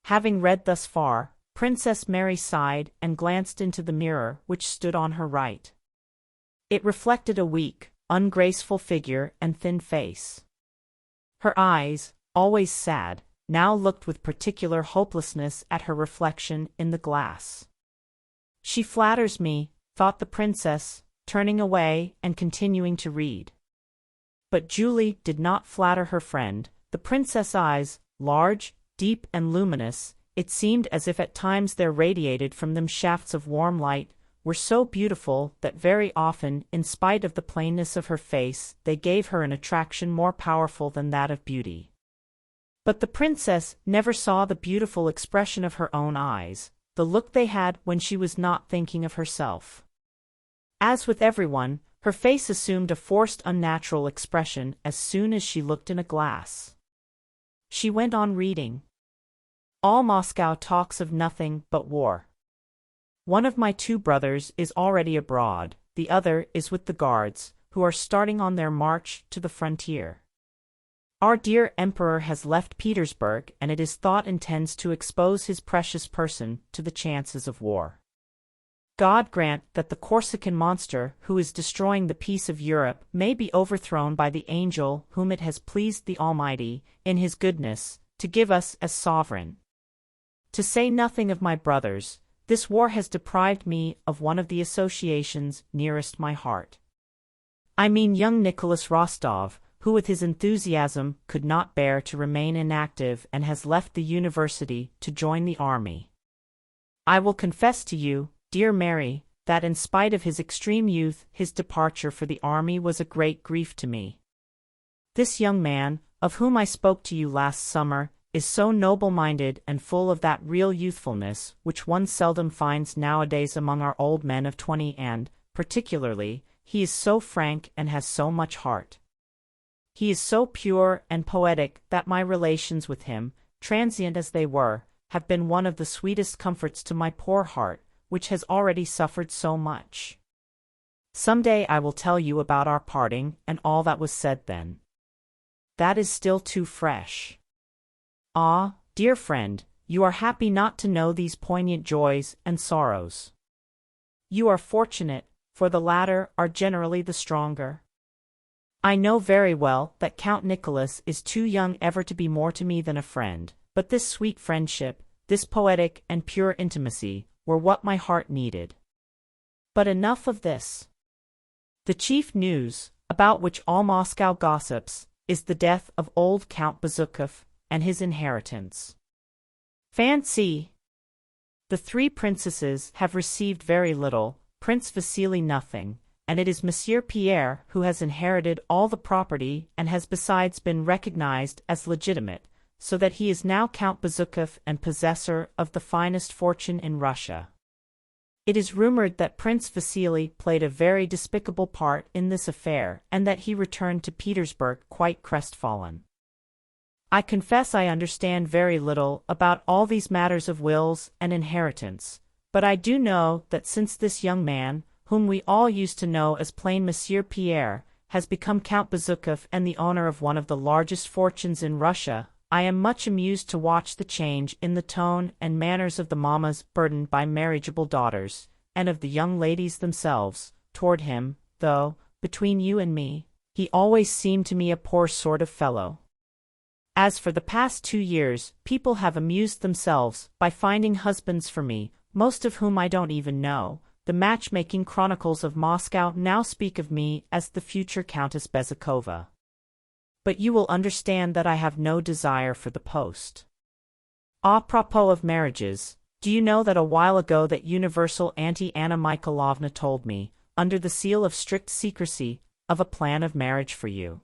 Having read thus far, Princess Mary sighed and glanced into the mirror which stood on her right. It reflected a weak, ungraceful figure and thin face. Her eyes, always sad, now looked with particular hopelessness at her reflection in the glass. She flatters me, thought the princess, turning away and continuing to read. But Julie did not flatter her friend. The princess' eyes, large, deep and luminous, it seemed as if at times there radiated from them shafts of warm light, were so beautiful that very often, in spite of the plainness of her face, they gave her an attraction more powerful than that of beauty. But the princess never saw the beautiful expression of her own eyes, the look they had when she was not thinking of herself. As with everyone, her face assumed a forced, unnatural expression as soon as she looked in a glass. She went on reading. All Moscow talks of nothing but war. One of my 2 brothers is already abroad, the other is with the Guards, who are starting on their march to the frontier. Our dear Emperor has left Petersburg, and it is thought intends to expose his precious person to the chances of war. God grant that the Corsican monster who is destroying the peace of Europe may be overthrown by the angel whom it has pleased the Almighty, in his goodness, to give us as sovereign. To say nothing of my brothers, this war has deprived me of one of the associations nearest my heart. I mean young Nicholas Rostov, who with his enthusiasm could not bear to remain inactive and has left the university to join the army. I will confess to you, dear Mary, that in spite of his extreme youth, his departure for the army was a great grief to me. This young man, of whom I spoke to you last summer, is so noble-minded and full of that real youthfulness which one seldom finds nowadays among our old men of 20, and, particularly, he is so frank and has so much heart. He is so pure and poetic that my relations with him, transient as they were, have been one of the sweetest comforts to my poor heart, which has already suffered so much. Some day I will tell you about our parting and all that was said then. That is still too fresh. Ah, dear friend, you are happy not to know these poignant joys and sorrows. You are fortunate, for the latter are generally the stronger. I know very well that Count Nicholas is too young ever to be more to me than a friend, but this sweet friendship, this poetic and pure intimacy, were what my heart needed. But enough of this. The chief news, about which all Moscow gossips, is the death of old Count Bezukhov and his inheritance. Fancy! The 3 princesses have received very little, Prince Vasily nothing, and it is Monsieur Pierre who has inherited all the property and has besides been recognized as legitimate, so that he is now Count Bezukhov and possessor of the finest fortune in Russia. It is rumored that Prince Vasily played a very despicable part in this affair and that he returned to Petersburg quite crestfallen. I confess I understand very little about all these matters of wills and inheritance, but I do know that since this young man, whom we all used to know as plain Monsieur Pierre, has become Count Bezukov and the owner of one of the largest fortunes in Russia, I am much amused to watch the change in the tone and manners of the mammas burdened by marriageable daughters, and of the young ladies themselves, toward him, though, between you and me, he always seemed to me a poor sort of fellow. As for the past 2 years, people have amused themselves by finding husbands for me, most of whom I don't even know. The matchmaking chronicles of Moscow now speak of me as the future Countess Bezukova. But you will understand that I have no desire for the post. A propos of marriages, do you know that a while ago that universal Auntie Anna Mikhailovna told me, under the seal of strict secrecy, of a plan of marriage for you?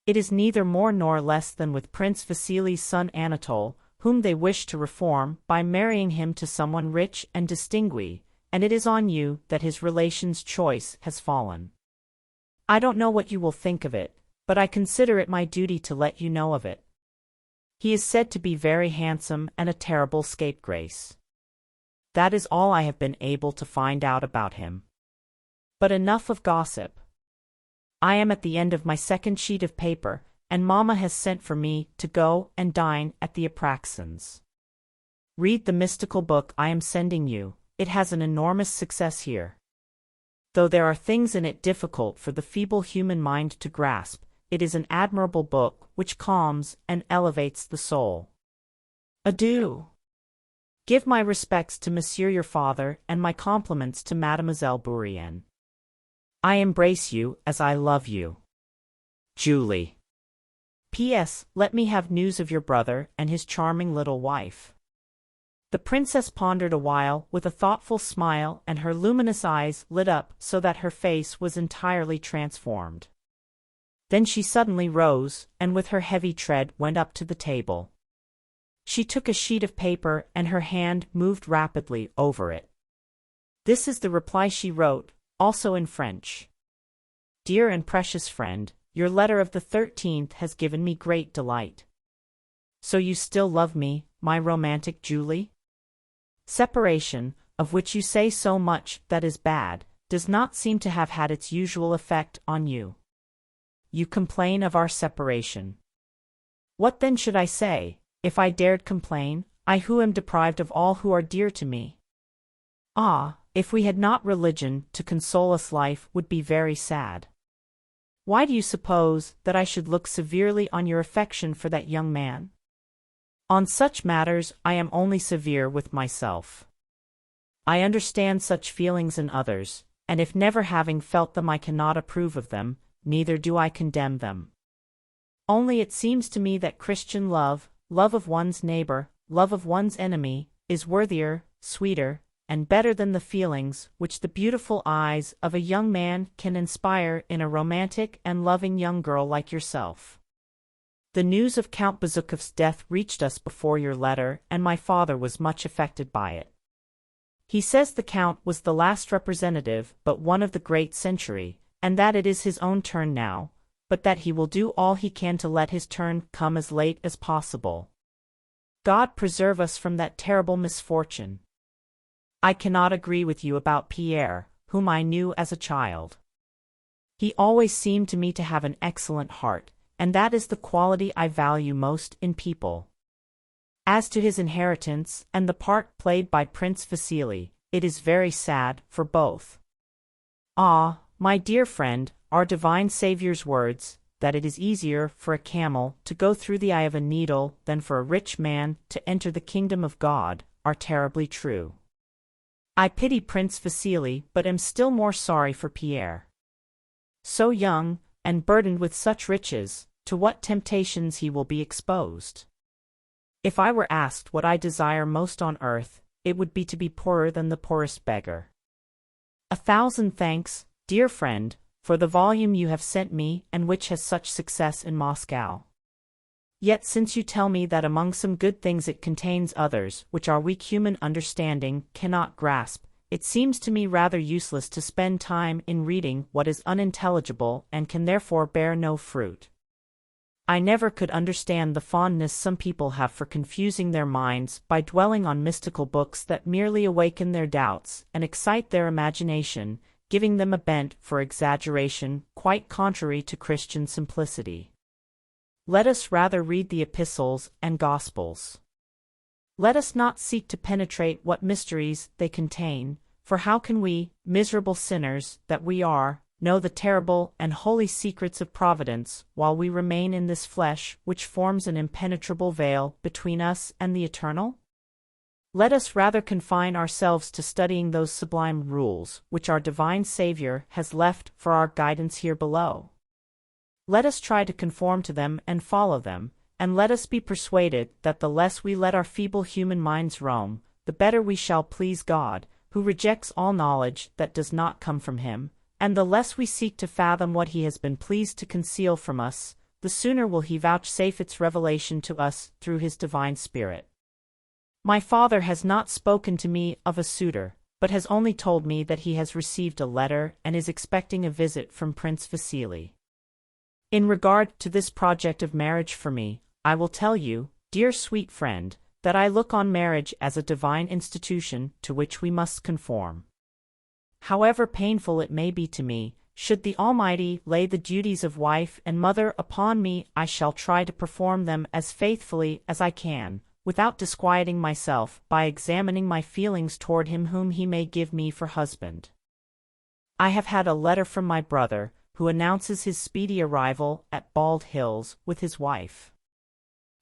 It is neither more nor less than with Prince Vasili's son Anatole, whom they wish to reform by marrying him to someone rich and distinguished, and it is on you that his relation's choice has fallen. I don't know what you will think of it, but I consider it my duty to let you know of it. He is said to be very handsome and a terrible scapegrace. That is all I have been able to find out about him. But enough of gossip. I am at the end of my second sheet of paper, and Mamma has sent for me to go and dine at the Apraxins. Read the mystical book I am sending you. It has an enormous success here. Though there are things in it difficult for the feeble human mind to grasp, it is an admirable book which calms and elevates the soul. Adieu. Give my respects to Monsieur your father and my compliments to Mademoiselle Bourrienne. I embrace you as I love you. Julie. P.S. Let me have news of your brother and his charming little wife. The princess pondered a while with a thoughtful smile, and her luminous eyes lit up so that her face was entirely transformed. Then she suddenly rose, and with her heavy tread went up to the table. She took a sheet of paper, and her hand moved rapidly over it. This is the reply she wrote, also in French. Dear and precious friend, your letter of the 13th has given me great delight. So you still love me, my romantic Julie? Separation, of which you say so much that is bad, does not seem to have had its usual effect on you. You complain of our separation. What then should I say, if I dared complain, I who am deprived of all who are dear to me? Ah, if we had not religion to console us, life would be very sad. Why do you suppose that I should look severely on your affection for that young man? On such matters I am only severe with myself. I understand such feelings in others, and if never having felt them I cannot approve of them, neither do I condemn them. Only it seems to me that Christian love, love of one's neighbor, love of one's enemy, is worthier, sweeter, and better than the feelings which the beautiful eyes of a young man can inspire in a romantic and loving young girl like yourself. The news of Count Bezukov's death reached us before your letter, and my father was much affected by it. He says the Count was the last representative but one of the great century, and that it is his own turn now, but that he will do all he can to let his turn come as late as possible. God preserve us from that terrible misfortune. I cannot agree with you about Pierre, whom I knew as a child. He always seemed to me to have an excellent heart, and that is the quality I value most in people. As to his inheritance and the part played by Prince Vasily, it is very sad for both. Ah, my dear friend, our divine Saviour's words, that it is easier for a camel to go through the eye of a needle than for a rich man to enter the kingdom of God, are terribly true. I pity Prince Vasily, but am still more sorry for Pierre. So young, and burdened with such riches, to what temptations he will be exposed. If I were asked what I desire most on earth, it would be to be poorer than the poorest beggar. 1,000 thanks, dear friend, for the volume you have sent me and which has such success in Moscow. Yet since you tell me that among some good things it contains others which our weak human understanding cannot grasp, it seems to me rather useless to spend time in reading what is unintelligible and can therefore bear no fruit. I never could understand the fondness some people have for confusing their minds by dwelling on mystical books that merely awaken their doubts and excite their imagination, giving them a bent for exaggeration quite contrary to Christian simplicity. Let us rather read the epistles and gospels. Let us not seek to penetrate what mysteries they contain, for how can we, miserable sinners that we are, know the terrible and holy secrets of providence while we remain in this flesh which forms an impenetrable veil between us and the eternal? Let us rather confine ourselves to studying those sublime rules which our divine Saviour has left for our guidance here below. Let us try to conform to them and follow them, and let us be persuaded that the less we let our feeble human minds roam, the better we shall please God, who rejects all knowledge that does not come from Him, and the less we seek to fathom what He has been pleased to conceal from us, the sooner will He vouchsafe its revelation to us through His divine Spirit. My father has not spoken to me of a suitor, but has only told me that he has received a letter and is expecting a visit from Prince Vasily. In regard to this project of marriage for me, I will tell you, dear sweet friend, that I look on marriage as a divine institution to which we must conform. However painful it may be to me, should the Almighty lay the duties of wife and mother upon me, I shall try to perform them as faithfully as I can, without disquieting myself by examining my feelings toward him whom He may give me for husband. I have had a letter from my brother, who announces his speedy arrival at Bald Hills with his wife.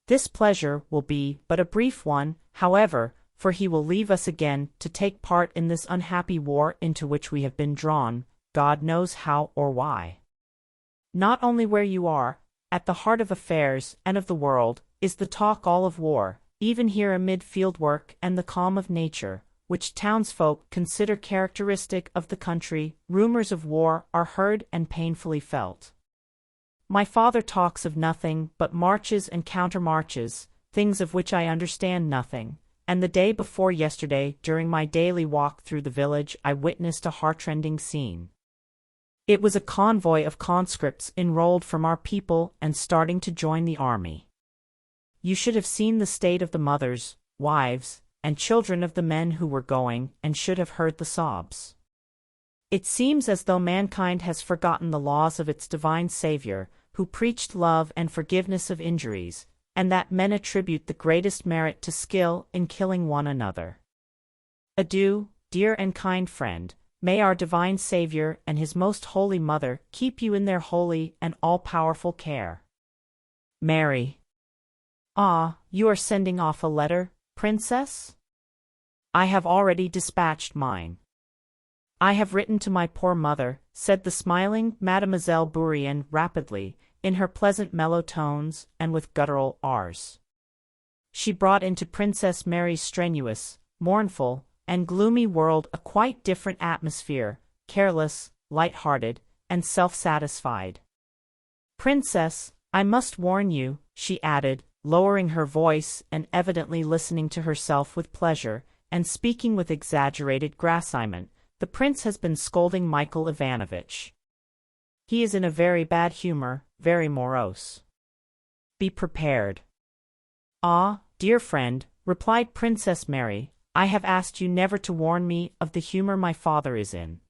This pleasure will be but a brief one, however, for he will leave us again to take part in this unhappy war into which we have been drawn, God knows how or why. Not only where you are, at the heart of affairs and of the world, is the talk all of war, even here amid field work and the calm of nature, which townsfolk consider characteristic of the country, rumors of war are heard and painfully felt. My father talks of nothing but marches and countermarches, things of which I understand nothing, and the day before yesterday during my daily walk through the village I witnessed a heartrending scene. It was a convoy of conscripts enrolled from our people and starting to join the army. You should have seen the state of the mothers, wives, and children of the men who were going, and should have heard the sobs. It seems as though mankind has forgotten the laws of its divine Saviour, who preached love and forgiveness of injuries, and that men attribute the greatest merit to skill in killing one another. Adieu, dear and kind friend, may our divine Saviour and His most holy Mother keep you in their holy and all-powerful care. Mary. Ah, you are sending off a letter, Princess? I have already dispatched mine. I have written to my poor mother, said the smiling Mademoiselle Bourrienne rapidly, in her pleasant mellow tones and with guttural R's. She brought into Princess Mary's strenuous, mournful, and gloomy world a quite different atmosphere, careless, light-hearted, and self-satisfied. Princess, I must warn you, she added, lowering her voice and evidently listening to herself with pleasure, and speaking with exaggerated grassiment, the prince has been scolding Michael Ivanovitch. He is in a very bad humor, very morose. Be prepared. Ah, dear friend, replied Princess Mary, I have asked you never to warn me of the humor my father is in.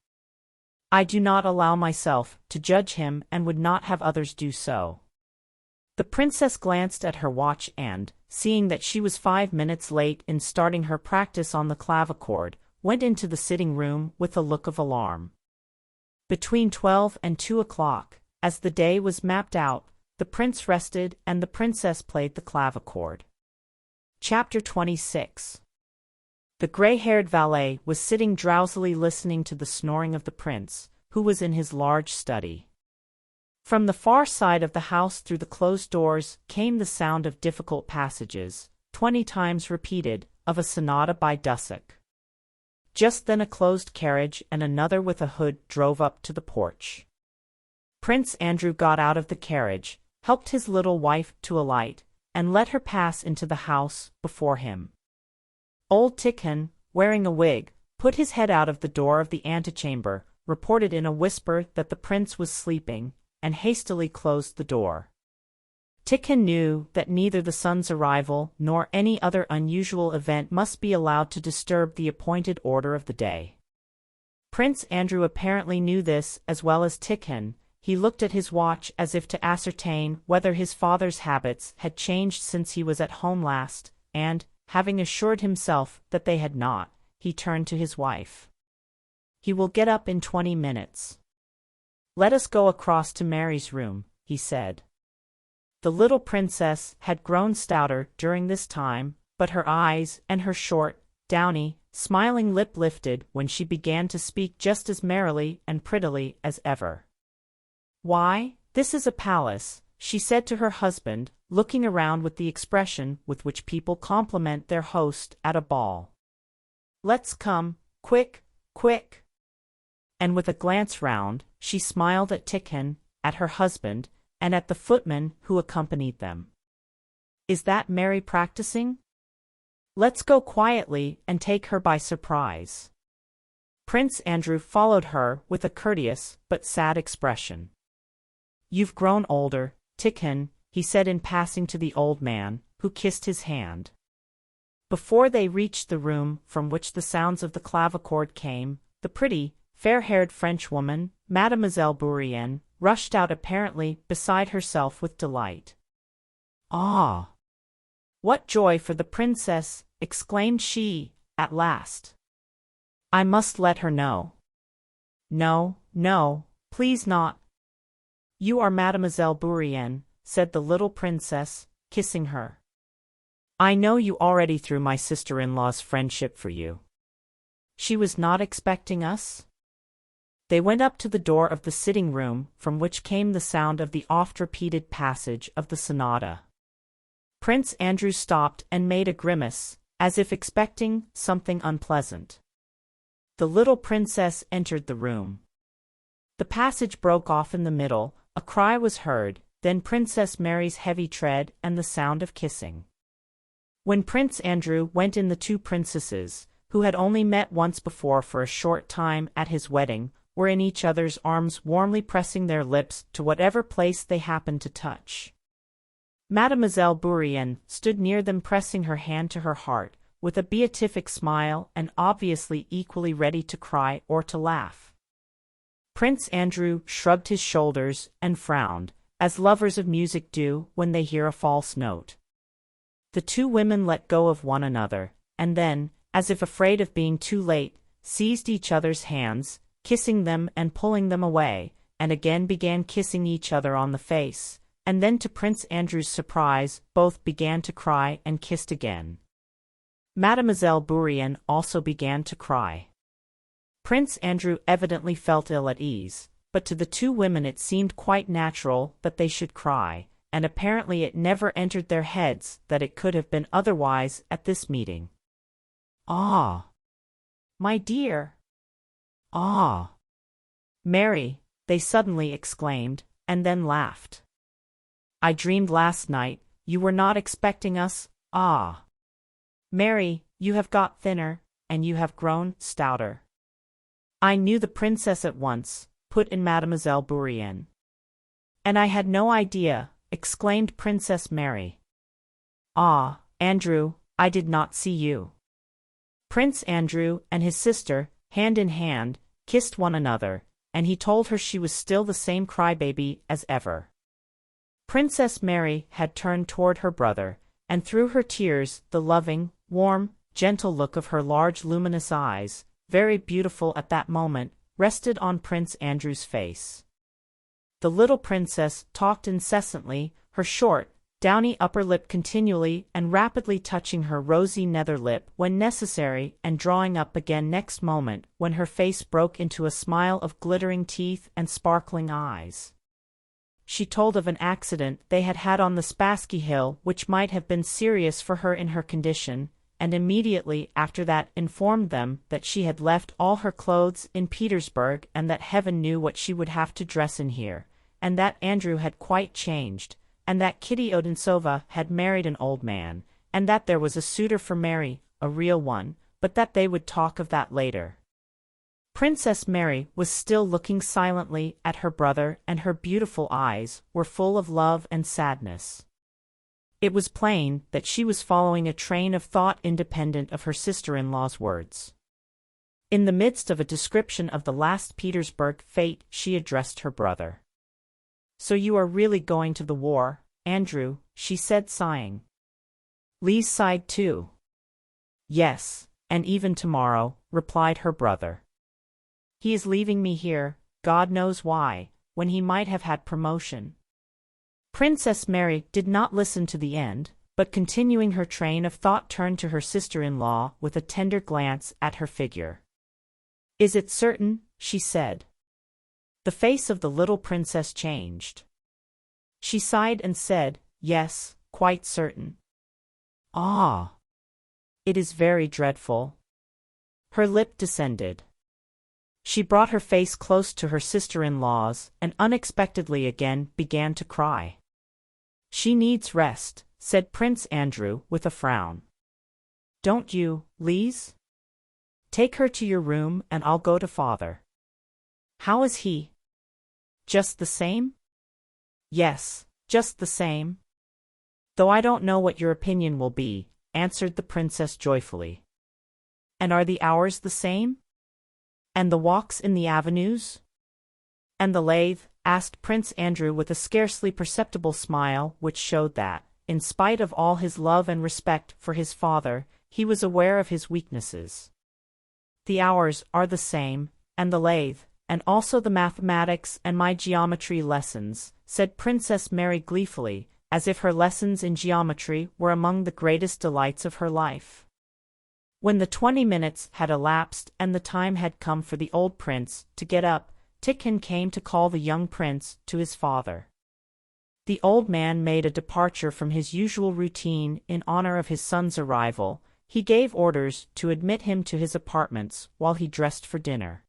I do not allow myself to judge him and would not have others do so. The princess glanced at her watch and, seeing that she was 5 minutes late in starting her practice on the clavichord, went into the sitting-room with a look of alarm. Between 12 and 2 o'clock, as the day was mapped out, the prince rested and the princess played the clavichord. Chapter 26. The gray-haired valet was sitting drowsily listening to the snoring of the prince, who was in his large study. From the far side of the house through the closed doors came the sound of difficult passages, 20 times repeated, of a sonata by Dussek. Just then a closed carriage and another with a hood drove up to the porch. Prince Andrew got out of the carriage, helped his little wife to alight, and let her pass into the house before him. Old Tikhon, wearing a wig, put his head out of the door of the antechamber, reported in a whisper that the prince was sleeping, and hastily closed the door. Tikhon knew that neither the son's arrival nor any other unusual event must be allowed to disturb the appointed order of the day. Prince Andrew apparently knew this as well as Tikhon. He looked at his watch as if to ascertain whether his father's habits had changed since he was at home last, and, having assured himself that they had not, he turned to his wife. "He will get up in 20 minutes. Let us go across to Mary's room," he said. The little princess had grown stouter during this time, but her eyes and her short, downy, smiling lip lifted when she began to speak just as merrily and prettily as ever. "Why, this is a palace," she said to her husband, looking around with the expression with which people compliment their host at a ball. "Let's come, quick, quick." And with a glance round, she smiled at Tikhon, at her husband, and at the footman who accompanied them. "Is that Mary practicing? Let's go quietly and take her by surprise." Prince Andrew followed her with a courteous but sad expression. "You've grown older, Tikhon," he said in passing to the old man, who kissed his hand. Before they reached the room from which the sounds of the clavichord came, the pretty, fair-haired Frenchwoman, Mademoiselle Bourrienne, rushed out apparently beside herself with delight. "Ah! What joy for the princess!" exclaimed she, at last. "I must let her know." "No, no, please not." "You are Mademoiselle Bourrienne," said the little princess, kissing her. "I know you already through my sister-in-law's friendship for you. She was not expecting us?" They went up to the door of the sitting-room, from which came the sound of the oft-repeated passage of the sonata. Prince Andrew stopped and made a grimace, as if expecting something unpleasant. The little princess entered the room. The passage broke off in the middle, a cry was heard, then Princess Mary's heavy tread and the sound of kissing. When Prince Andrew went in, the two princesses, who had only met once before for a short time at his wedding, were in each other's arms, warmly pressing their lips to whatever place they happened to touch. Mademoiselle Bourrienne stood near them, pressing her hand to her heart, with a beatific smile and obviously equally ready to cry or to laugh. Prince Andrew shrugged his shoulders and frowned, as lovers of music do when they hear a false note. The two women let go of one another, and then, as if afraid of being too late, seized each other's hands, kissing them and pulling them away, and again began kissing each other on the face, and then to Prince Andrew's surprise both began to cry and kissed again. Mademoiselle Bourrienne also began to cry. Prince Andrew evidently felt ill at ease, but to the two women it seemed quite natural that they should cry, and apparently it never entered their heads that it could have been otherwise at this meeting. "Ah! My dear! Ah! Mary!" they suddenly exclaimed, and then laughed. "I dreamed last night you were not expecting us. Ah! Mary, you have got thinner, and you have grown stouter." "I knew the princess at once," put in Mademoiselle Bourrienne. "And I had no idea," exclaimed Princess Mary. "Ah, Andrew, I did not see you." Prince Andrew and his sister, hand in hand, kissed one another, and he told her she was still the same crybaby as ever. Princess Mary had turned toward her brother, and through her tears the loving, warm, gentle look of her large luminous eyes, very beautiful at that moment, rested on Prince Andrew's face. The little princess talked incessantly, her short, downy upper lip continually and rapidly touching her rosy nether lip when necessary and drawing up again next moment when her face broke into a smile of glittering teeth and sparkling eyes. She told of an accident they had had on the Spassky Hill which might have been serious for her in her condition, and immediately after that informed them that she had left all her clothes in Petersburg and that heaven knew what she would have to dress in here, and that Andrew had quite changed, and that Kitty Odintsova had married an old man, and that there was a suitor for Mary, a real one, but that they would talk of that later. Princess Mary was still looking silently at her brother, and her beautiful eyes were full of love and sadness. It was plain that she was following a train of thought independent of her sister-in-law's words. In the midst of a description of the last Petersburg fete, she addressed her brother. "So you are really going to the war, Andrew," she said, sighing. Lee sighed too. "Yes, and even tomorrow," replied her brother. "He is leaving me here, God knows why, when he might have had promotion." Princess Mary did not listen to the end, but continuing her train of thought turned to her sister-in-law with a tender glance at her figure. "Is it certain?" she said. The face of the little princess changed. She sighed and said, "Yes, quite certain." "Ah! It is very dreadful." Her lip descended. She brought her face close to her sister-in-law's and unexpectedly again began to cry. "She needs rest," said Prince Andrew with a frown. "Don't you, Lise? Take her to your room and I'll go to father." "How is he?" "Just the same?" "Yes, just the same." "Though I don't know what your opinion will be," answered the princess joyfully. "And are the hours the same? And the walks in the avenues? And the lathe?" asked Prince Andrew with a scarcely perceptible smile which showed that, in spite of all his love and respect for his father, he was aware of his weaknesses. "The hours are the same, and the lathe, and also the mathematics and my geometry lessons," said Princess Mary gleefully, as if her lessons in geometry were among the greatest delights of her life. When the 20 minutes had elapsed and the time had come for the old prince to get up, Tikhon came to call the young prince to his father. The old man made a departure from his usual routine in honor of his son's arrival. He gave orders to admit him to his apartments while he dressed for dinner.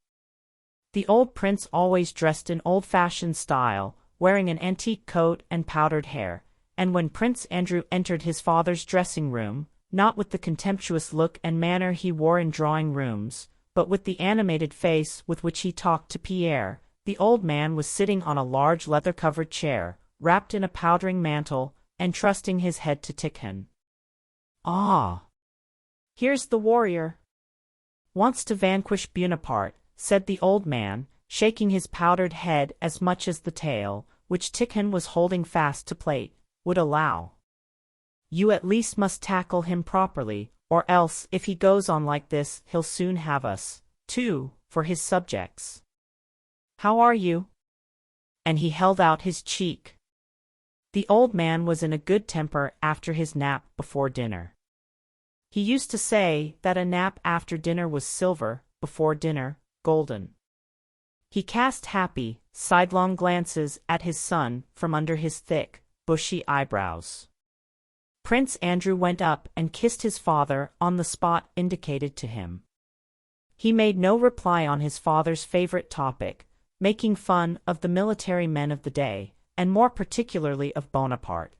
The old prince always dressed in old-fashioned style, wearing an antique coat and powdered hair, and when Prince Andrew entered his father's dressing room, not with the contemptuous look and manner he wore in drawing-rooms, but with the animated face with which he talked to Pierre, the old man was sitting on a large leather-covered chair, wrapped in a powdering mantle, and trusting his head to Tikhon. "Ah! Here's the warrior. Wants to vanquish Bonaparte," said the old man, shaking his powdered head as much as the tail, which Tikhon was holding fast to plate, would allow. "You at least must tackle him properly, or else if he goes on like this he'll soon have us, too, for his subjects. How are you?" And he held out his cheek. The old man was in a good temper after his nap before dinner. He used to say that a nap after dinner was silver, before dinner, golden. He cast happy, sidelong glances at his son from under his thick, bushy eyebrows. Prince Andrew went up and kissed his father on the spot indicated to him. He made no reply on his father's favorite topic, making fun of the military men of the day, and more particularly of Bonaparte.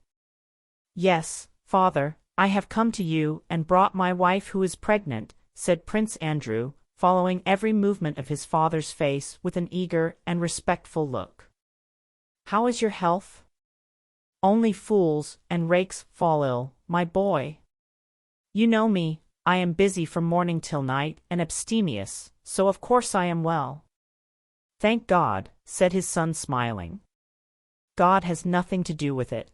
"Yes, father, I have come to you and brought my wife who is pregnant," said Prince Andrew, following every movement of his father's face with an eager and respectful look. "How is your health?" "Only fools and rakes fall ill, my boy. You know me, I am busy from morning till night and abstemious, so of course I am well." "Thank God," said his son smiling. "God has nothing to do with it."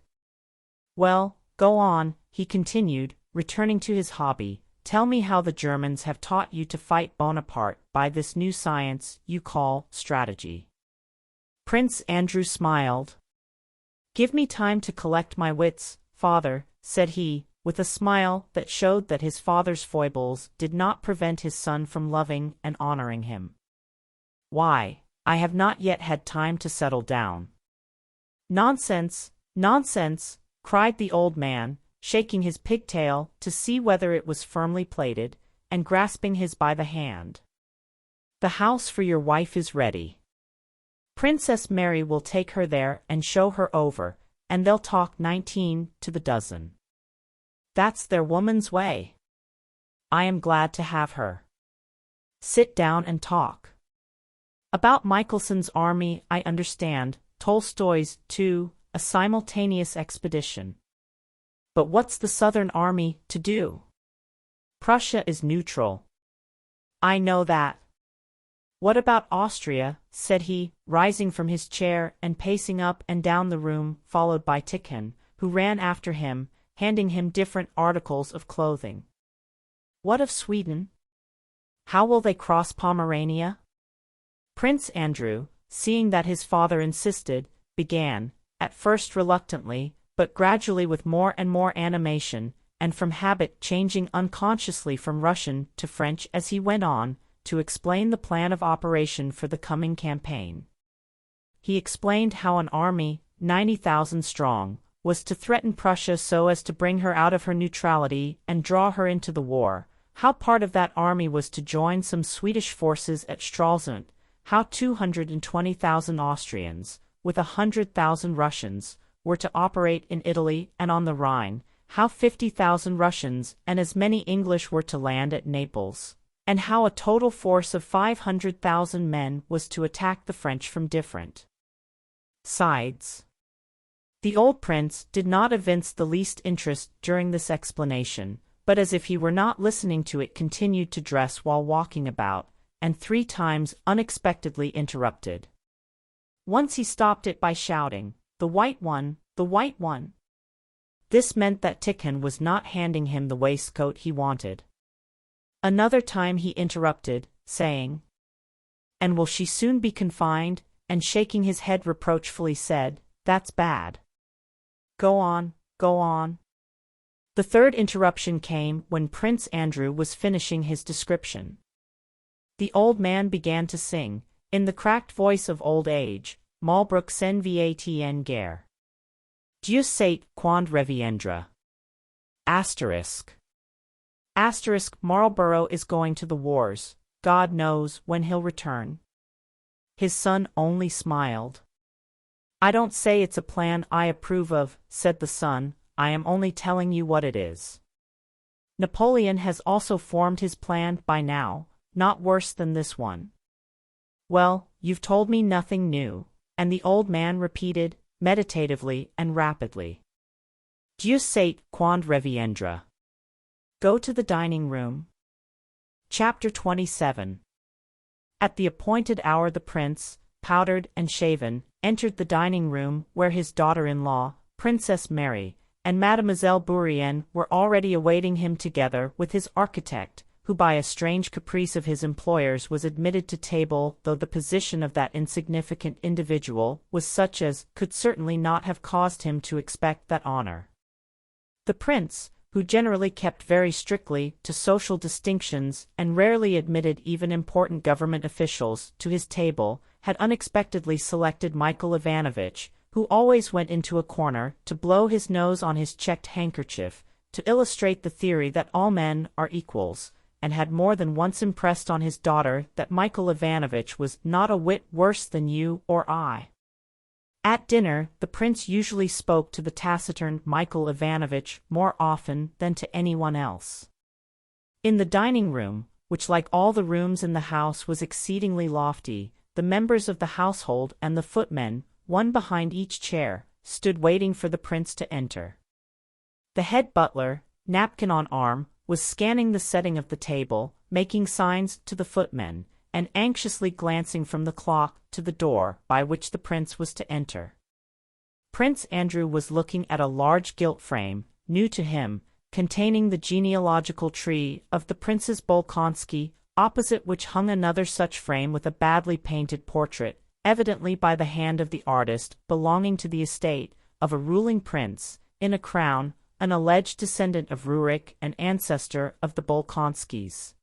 "Well, go on," he continued, returning to his hobby. "Tell me how the Germans have taught you to fight Bonaparte by this new science you call strategy." Prince Andrew smiled. "Give me time to collect my wits, father," said he, with a smile that showed that his father's foibles did not prevent his son from loving and honoring him. "Why, I have not yet had time to settle down." "Nonsense, nonsense," cried the old man, shaking his pigtail to see whether it was firmly plaited, and grasping his by the hand. "The house for your wife is ready. Princess Mary will take her there and show her over, and they'll talk 19 to the dozen. That's their woman's way. I am glad to have her. Sit down and talk. About Michelson's army I understand, Tolstoy's, too, a simultaneous expedition. But what's the Southern Army to do? Prussia is neutral. I know that. What about Austria? Said he, rising from his chair and pacing up and down the room, followed by Tikhon, who ran after him, handing him different articles of clothing. What of Sweden? How will they cross Pomerania? Prince Andrew, seeing that his father insisted, began, at first reluctantly, but gradually with more and more animation, and from habit changing unconsciously from Russian to French as he went on, to explain the plan of operation for the coming campaign. He explained how an army, 90,000 strong, was to threaten Prussia so as to bring her out of her neutrality and draw her into the war, how part of that army was to join some Swedish forces at Stralsund, how 220,000 Austrians, with 100,000 Russians, were to operate in Italy and on the Rhine, how 50,000 Russians and as many English were to land at Naples, and how a total force of 500,000 men was to attack the French from different sides. The old prince did not evince the least interest during this explanation, but as if he were not listening to it continued to dress while walking about, and 3 times unexpectedly interrupted. Once he stopped it by shouting, "The white one, the white one!" This meant that Tikhon was not handing him the waistcoat he wanted. Another time he interrupted, saying, "And will she soon be confined?" and shaking his head reproachfully said, "That's bad. Go on, go on." The third interruption came when Prince Andrew was finishing his description. The old man began to sing, in the cracked voice of old age, Malbrook sen vatn guerre. Dieu sait quand reviendra. Asterisk Marlborough is going to the wars, God knows when he'll return. His son only smiled. I don't say it's a plan I approve of, said the son, I am only telling you what it is. Napoleon has also formed his plan by now, not worse than this one. Well, you've told me nothing new, and the old man repeated, meditatively and rapidly. Dieu sait quand reviendra. Go to the dining room. Chapter 27. At the appointed hour the prince, powdered and shaven, entered the dining room where his daughter-in-law, Princess Mary, and Mademoiselle Bourienne were already awaiting him together with his architect, who by a strange caprice of his employers was admitted to table, though the position of that insignificant individual was such as could certainly not have caused him to expect that honor. The prince, who generally kept very strictly to social distinctions and rarely admitted even important government officials to his table, had unexpectedly selected Michael Ivanovich, who always went into a corner to blow his nose on his checked handkerchief, to illustrate the theory that all men are equals, and had more than once impressed on his daughter that Michael Ivanovich was not a whit worse than you or I. At dinner, the prince usually spoke to the taciturn Michael Ivanovich more often than to anyone else. In the dining room, which like all the rooms in the house was exceedingly lofty, the members of the household and the footmen, one behind each chair, stood waiting for the prince to enter. The head butler, napkin on arm, was scanning the setting of the table, making signs to the footmen, and anxiously glancing from the clock to the door by which the prince was to enter. Prince Andrew was looking at a large gilt frame, new to him, containing the genealogical tree of the Princes Bolkonsky, opposite which hung another such frame with a badly painted portrait, evidently by the hand of the artist, belonging to the estate of a ruling prince, in a crown, an alleged descendant of Rurik and ancestor of the Bolkonskys.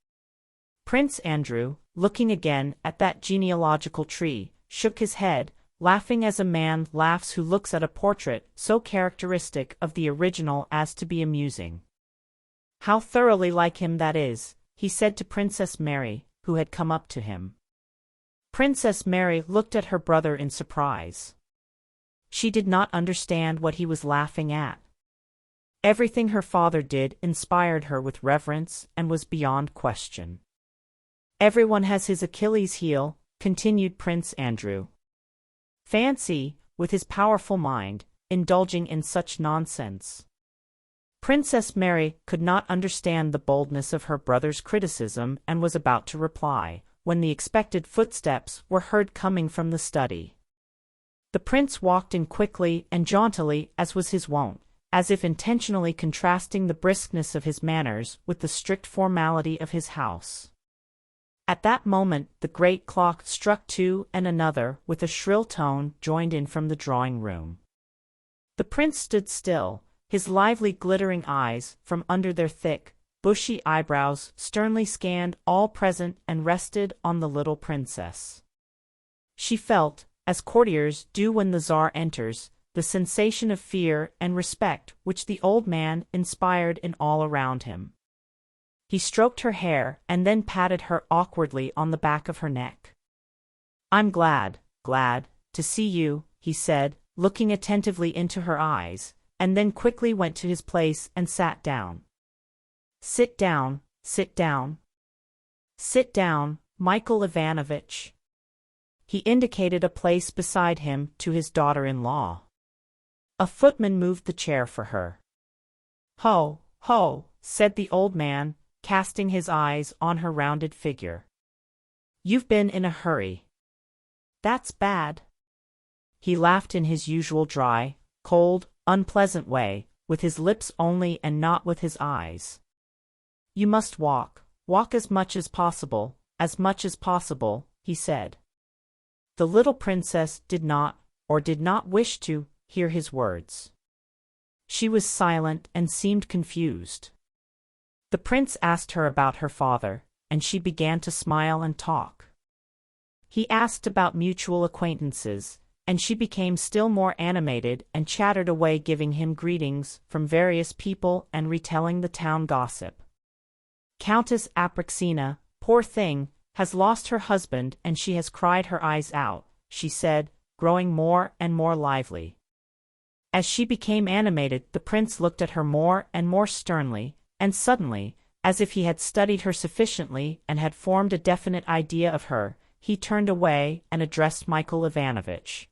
Prince Andrew, looking again at that genealogical tree, shook his head, laughing as a man laughs who looks at a portrait so characteristic of the original as to be amusing. How thoroughly like him that is, he said to Princess Mary, who had come up to him. Princess Mary looked at her brother in surprise. She did not understand what he was laughing at. Everything her father did inspired her with reverence and was beyond question. Everyone has his Achilles heel, continued Prince Andrew. Fancy, with his powerful mind, indulging in such nonsense. Princess Mary could not understand the boldness of her brother's criticism and was about to reply, when the expected footsteps were heard coming from the study. The prince walked in quickly and jauntily as was his wont, as if intentionally contrasting the briskness of his manners with the strict formality of his house. At that moment the great clock struck 2 and another with a shrill tone joined in from the drawing-room. The prince stood still, his lively glittering eyes, from under their thick, bushy eyebrows, sternly scanned all present and rested on the little princess. She felt, as courtiers do when the Tsar enters, the sensation of fear and respect which the old man inspired in all around him. He stroked her hair and then patted her awkwardly on the back of her neck. "I'm glad to see you," he said, looking attentively into her eyes, and then quickly went to his place and sat down. Sit down, sit down. Sit down, Michael Ivanovich." He indicated a place beside him to his daughter-in-law. A footman moved the chair for her. "Ho, ho," said the old man, casting his eyes on her rounded figure. "You've been in a hurry. That's bad." He laughed in his usual dry, cold, unpleasant way, with his lips only and not with his eyes. "You must walk as much as possible, he said. The little princess did not wish to hear his words. She was silent and seemed confused. The prince asked her about her father, and she began to smile and talk. He asked about mutual acquaintances, and she became still more animated and chattered away, giving him greetings from various people and retelling the town gossip. "Countess Apraxina, poor thing, has lost her husband and she has cried her eyes out," she said, growing more and more lively. As she became animated, the prince looked at her more and more sternly, and suddenly, as if he had studied her sufficiently and had formed a definite idea of her, he turned away and addressed Michael Ivanovich.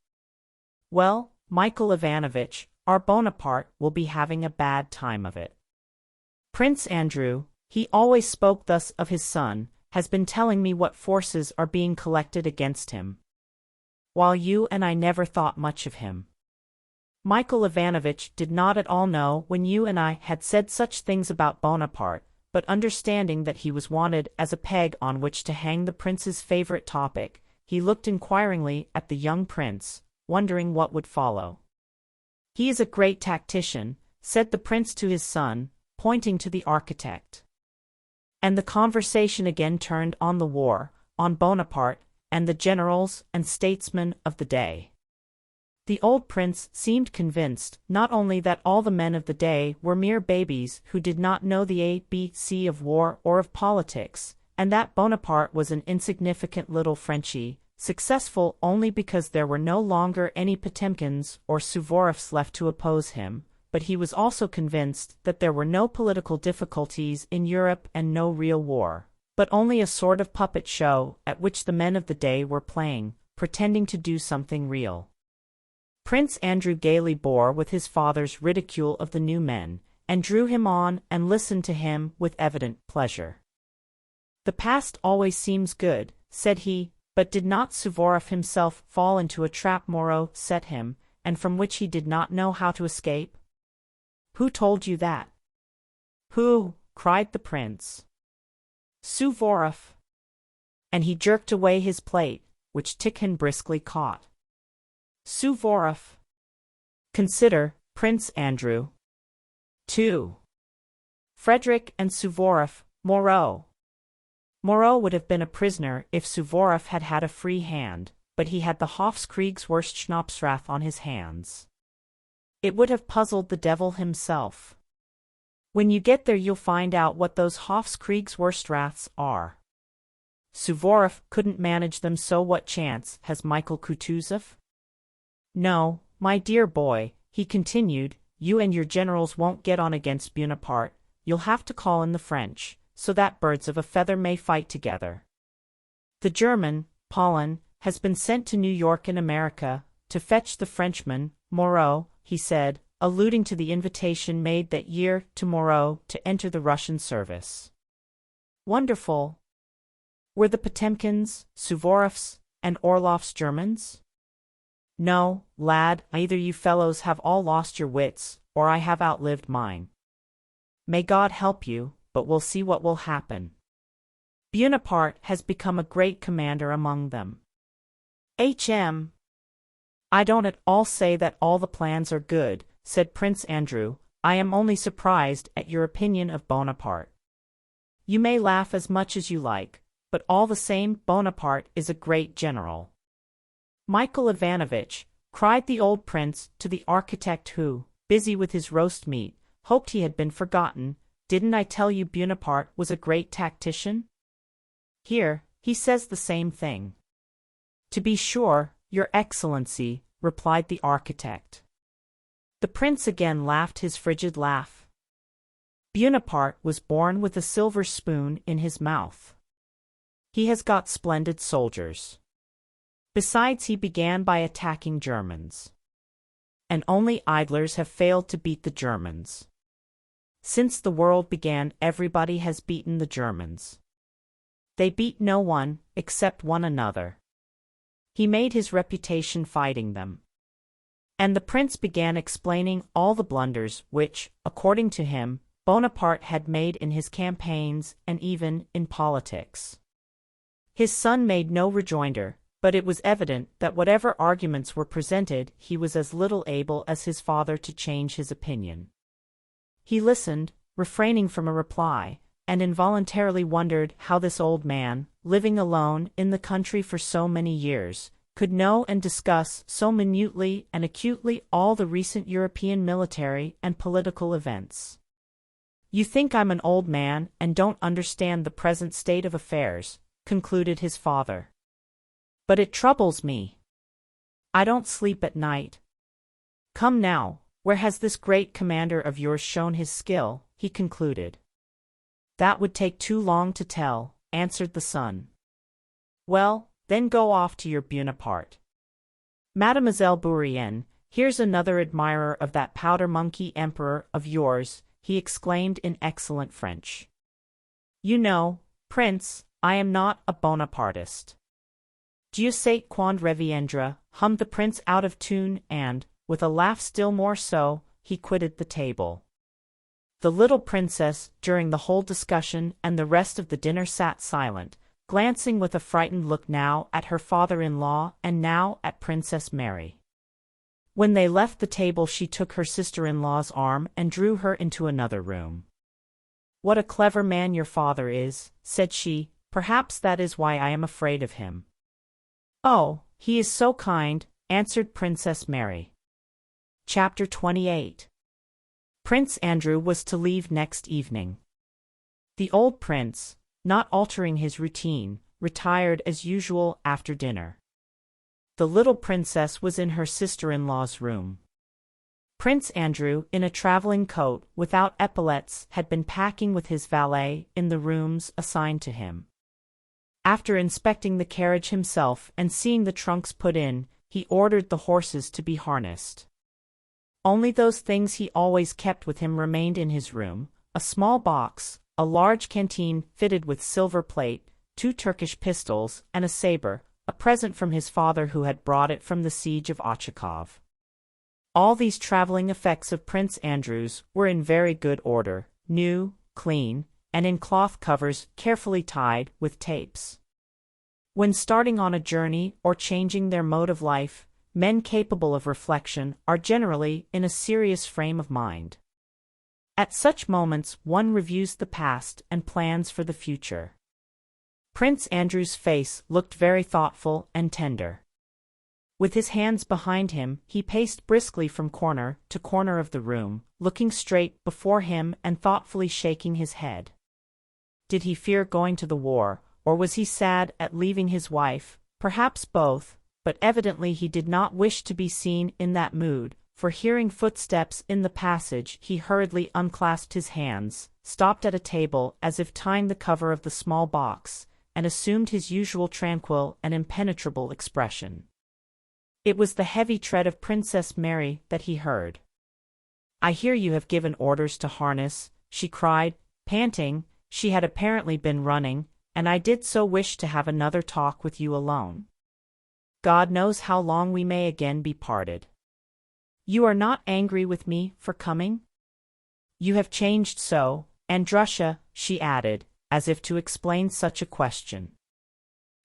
"Well, Michael Ivanovich, our Bonaparte will be having a bad time of it. Prince Andrew, he always spoke thus of his son, has been telling me what forces are being collected against him, while you and I never thought much of him. Michael Ivanovich did not at all know when you and I had said such things about Bonaparte, but understanding that he was wanted as a peg on which to hang the prince's favorite topic, he looked inquiringly at the young prince, wondering what would follow. He is a great tactician," said the prince to his son, pointing to the architect. And the conversation again turned on the war, on Bonaparte, and the generals and statesmen of the day. The old prince seemed convinced not only that all the men of the day were mere babies who did not know the ABC of war or of politics, and that Bonaparte was an insignificant little Frenchie, successful only because there were no longer any Potemkins or Suvorovs left to oppose him, but he was also convinced that there were no political difficulties in Europe and no real war, but only a sort of puppet show at which the men of the day were playing, pretending to do something real. Prince Andrew gaily bore with his father's ridicule of the new men, and drew him on and listened to him with evident pleasure. "The past always seems good," said he, "but did not Suvorov himself fall into a trap Moreau set him, and from which he did not know how to escape?" "Who told you that?" "Who?" cried the prince. "Suvorov." And he jerked away his plate, which Tikhon briskly caught. "Suvorov. Consider, Prince Andrew. 2. Frederick and Suvorov, Moreau. Moreau would have been a prisoner if Suvorov had had a free hand, but he had the Hofkriegswurstschnapsrath on his hands. It would have puzzled the devil himself. When you get there you'll find out what those Hofkriegswurstraths are. Suvorov couldn't manage them, so what chance has Michael Kutuzov? No, my dear boy, he continued, you and your generals won't get on against Bonaparte, you'll have to call in the French, so that birds of a feather may fight together. The German, Poland, has been sent to New York in America, to fetch the Frenchman, Moreau, he said, alluding to the invitation made that year to Moreau to enter the Russian service. Wonderful. Were the Potemkins, Suvorovs, and Orlovs Germans? No, lad, either you fellows have all lost your wits, or I have outlived mine. May God help you, but we'll see what will happen. Bonaparte has become a great commander among them. H.M. I don't at all say that all the plans are good, said Prince Andrew. I am only surprised at your opinion of Bonaparte. You may laugh as much as you like, but all the same Bonaparte is a great general. Michael Ivanovich, cried the old prince to the architect who, busy with his roast meat, hoped he had been forgotten, didn't I tell you Bonaparte was a great tactician? Here, he says the same thing. To be sure, your excellency, replied the architect. The prince again laughed his frigid laugh. Bonaparte was born with a silver spoon in his mouth. He has got splendid soldiers. Besides, he began by attacking Germans. And only idlers have failed to beat the Germans. Since the world began, everybody has beaten the Germans. They beat no one, except one another. He made his reputation fighting them. And the prince began explaining all the blunders which, according to him, Bonaparte had made in his campaigns and even in politics. His son made no rejoinder, but it was evident that whatever arguments were presented, he was as little able as his father to change his opinion. He listened, refraining from a reply, and involuntarily wondered how this old man, living alone in the country for so many years, could know and discuss so minutely and acutely all the recent European military and political events. You think I'm an old man and don't understand the present state of affairs, concluded his father. But it troubles me. I don't sleep at night. Come now, where has this great commander of yours shown his skill? He concluded. That would take too long to tell, answered the son. Well, then go off to your Bonaparte. Mademoiselle Bourrienne, here's another admirer of that powder-monkey emperor of yours, he exclaimed in excellent French. You know, Prince, I am not a Bonapartist. Dieu sait quand reviendra, hummed the prince out of tune and, with a laugh still more so, he quitted the table. The little princess, during the whole discussion and the rest of the dinner, sat silent, glancing with a frightened look now at her father-in-law and now at Princess Mary. When they left the table, she took her sister-in-law's arm and drew her into another room. What a clever man your father is, said she, perhaps that is why I am afraid of him. Oh, he is so kind, answered Princess Mary. Chapter 28. Prince Andrew was to leave next evening. The old prince, not altering his routine, retired as usual after dinner. The little princess was in her sister-in-law's room. Prince Andrew, in a traveling coat without epaulettes, had been packing with his valet in the rooms assigned to him. After inspecting the carriage himself and seeing the trunks put in, he ordered the horses to be harnessed. Only those things he always kept with him remained in his room: a small box, a large canteen fitted with silver plate, 2 Turkish pistols, and a saber, a present from his father who had brought it from the siege of Ochakov. All these traveling effects of Prince Andrew's were in very good order, new, clean, and in cloth covers carefully tied with tapes. When starting on a journey or changing their mode of life, men capable of reflection are generally in a serious frame of mind. At such moments one reviews the past and plans for the future. Prince Andrew's face looked very thoughtful and tender. With his hands behind him, he paced briskly from corner to corner of the room, looking straight before him and thoughtfully shaking his head. Did he fear going to the war, or was he sad at leaving his wife? Perhaps both, but evidently he did not wish to be seen in that mood, for hearing footsteps in the passage he hurriedly unclasped his hands, stopped at a table as if tying the cover of the small box, and assumed his usual tranquil and impenetrable expression. It was the heavy tread of Princess Mary that he heard. I hear you have given orders to harness, she cried, panting. She had apparently been running, and I did so wish to have another talk with you alone. God knows how long we may again be parted. You are not angry with me for coming? You have changed so, Andrusha, she added, as if to explain such a question.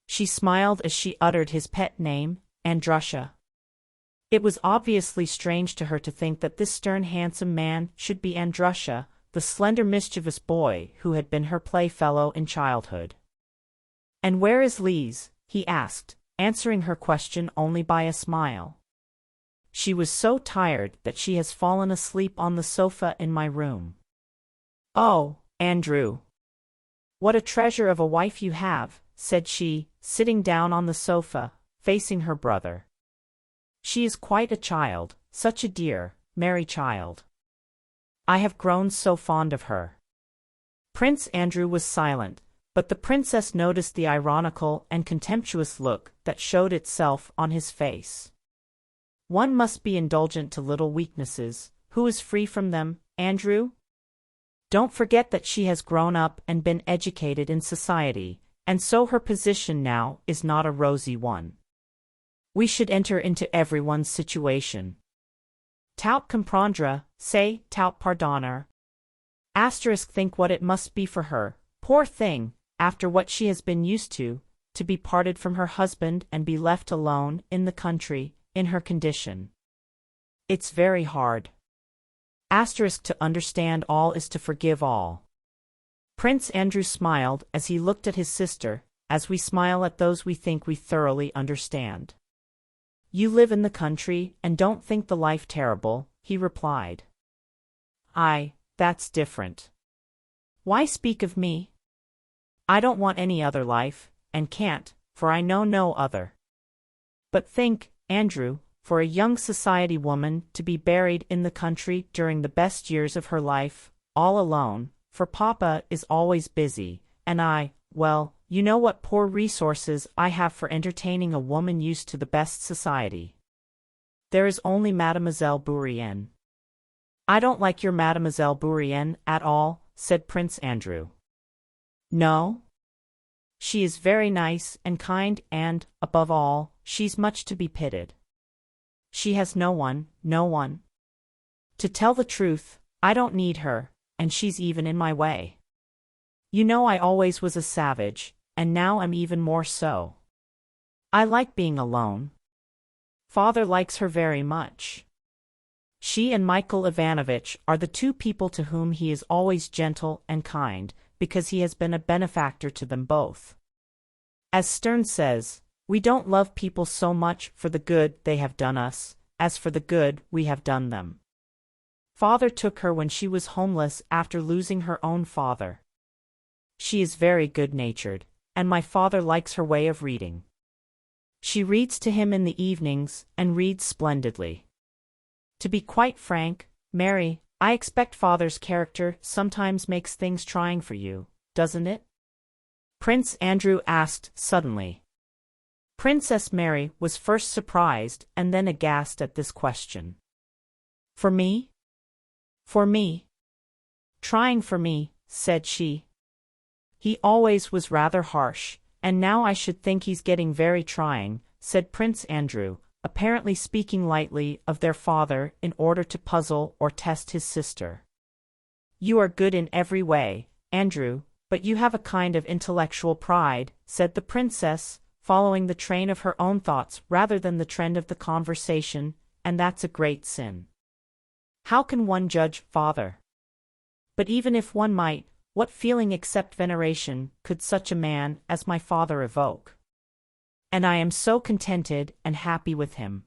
She smiled as she uttered his pet name, Andrusha. It was obviously strange to her to think that this stern handsome man should be Andrusha, the slender mischievous boy who had been her playfellow in childhood. "And where is Lise?" he asked, answering her question only by a smile. "She was so tired that she has fallen asleep on the sofa in my room." "Oh, Andrew! What a treasure of a wife you have," said she, sitting down on the sofa, facing her brother. "She is quite a child, such a dear, merry child. I have grown so fond of her." Prince Andrew was silent, but the princess noticed the ironical and contemptuous look that showed itself on his face. "One must be indulgent to little weaknesses. Who is free from them, Andrew? Don't forget that she has grown up and been educated in society, and so her position now is not a rosy one. We should enter into everyone's situation. Tout comprendre, say tout pardonner. Think what it must be for her, poor thing, after what she has been used to be parted from her husband and be left alone in the country, in her condition. It's very hard. To understand all is to forgive all." Prince Andrew smiled as he looked at his sister, as we smile at those we think we thoroughly understand. "You live in the country and don't think the life terrible," he replied. That's different. Why speak of me? I don't want any other life, and can't, for I know no other. But think, Andrew, for a young society woman to be buried in the country during the best years of her life, all alone, for Papa is always busy, and well, you know what poor resources I have for entertaining a woman used to the best society. There is only Mademoiselle Bourrienne." "I don't like your Mademoiselle Bourrienne at all," said Prince Andrew. "No? She is very nice and kind and, above all, she's much to be pitied. She has no one. To tell the truth, I don't need her, and she's even in my way. You know I always was a savage, and now I'm even more so. I like being alone. Father likes her very much. She and Michael Ivanovich are the two people to whom he is always gentle and kind, because he has been a benefactor to them both. As Sterne says, we don't love people so much for the good they have done us, as for the good we have done them. Father took her when she was homeless after losing her own father. She is very good-natured, and my father likes her way of reading. She reads to him in the evenings, and reads splendidly. To be quite frank, Mary, I expect Father's character sometimes makes things trying for you, doesn't it?" Prince Andrew asked suddenly. Princess Mary was first surprised and then aghast at this question. "For me? For me? Trying for me," said she. "He always was rather harsh, and now I should think he's getting very trying," said Prince Andrew, apparently speaking lightly of their father in order to puzzle or test his sister. "You are good in every way, Andrew, but you have a kind of intellectual pride," said the princess, following the train of her own thoughts rather than the trend of the conversation, "and that's a great sin. How can one judge Father? But even if one might, what feeling except veneration could such a man as my father evoke? And I am so contented and happy with him.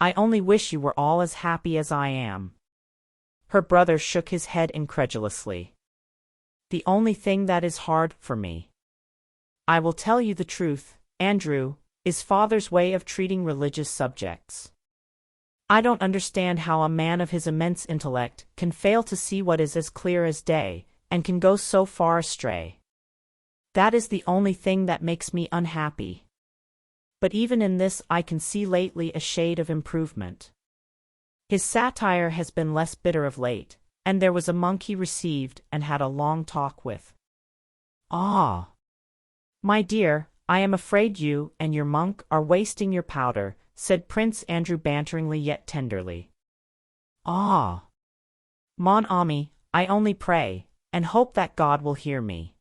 I only wish you were all as happy as I am." Her brother shook his head incredulously. "The only thing that is hard for me, I will tell you the truth, Andrew, is Father's way of treating religious subjects. I don't understand how a man of his immense intellect can fail to see what is as clear as day, and can go so far astray. That is the only thing that makes me unhappy. But even in this I can see lately a shade of improvement. His satire has been less bitter of late, and there was a monk he received and had a long talk with. Ah! My dear, I am afraid you and your monk are wasting your powder, said Prince Andrew banteringly yet tenderly. Ah! Mon ami, I only pray, and hope that God will hear me.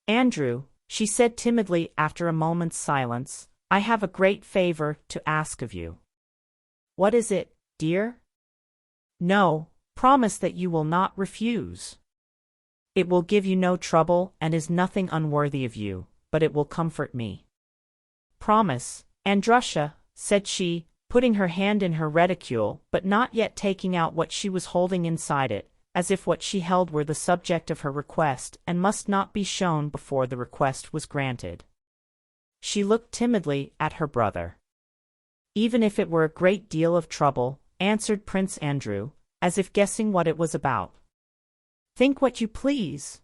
Andrew, she said timidly after a moment's silence, I have a great favor to ask of you. What is it, dear? No, promise that you will not refuse. It will give you no trouble and is nothing unworthy of you, but it will comfort me. Promise, Andrusha, said she, putting her hand in her reticule but not yet taking out what she was holding inside it, as if what she held were the subject of her request and must not be shown before the request was granted. She looked timidly at her brother. Even if it were a great deal of trouble, answered Prince Andrew, as if guessing what it was about. Think what you please.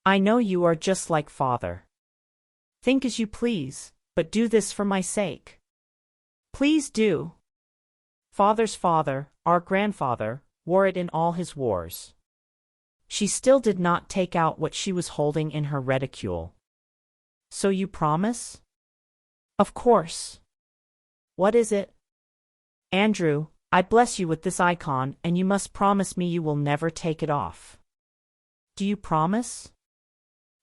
I know you are just like father. Think as you please, but do this for my sake. Please do. Father's father, our grandfather, wore it in all his wars. She still did not take out what she was holding in her reticule. So you promise? Of course. What is it? Andrew, I bless you with this icon and you must promise me you will never take it off. Do you promise?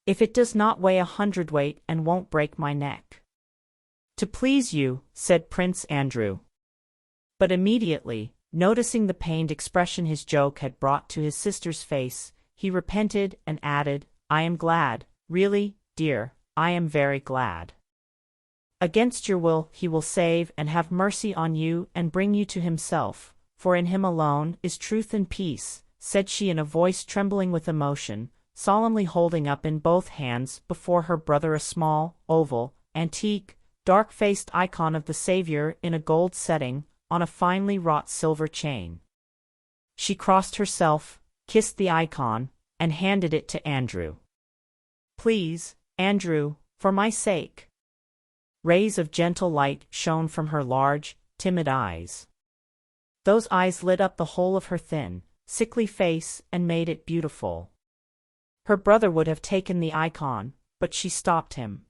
If it does not weigh 100 weight and won't break my neck. To please you, said Prince Andrew. But immediately, noticing the pained expression his joke had brought to his sister's face, he repented and added, I am glad, really, dear, I am very glad. Against your will he will save and have mercy on you and bring you to himself, for in him alone is truth and peace, said she in a voice trembling with emotion, solemnly holding up in both hands before her brother a small, oval, antique, dark-faced icon of the Savior in a gold setting, on a finely wrought silver chain. She crossed herself, kissed the icon, and handed it to Andrew. Please, Andrew, for my sake. Rays of gentle light shone from her large, timid eyes. Those eyes lit up the whole of her thin, sickly face and made it beautiful. Her brother would have taken the icon, but she stopped him.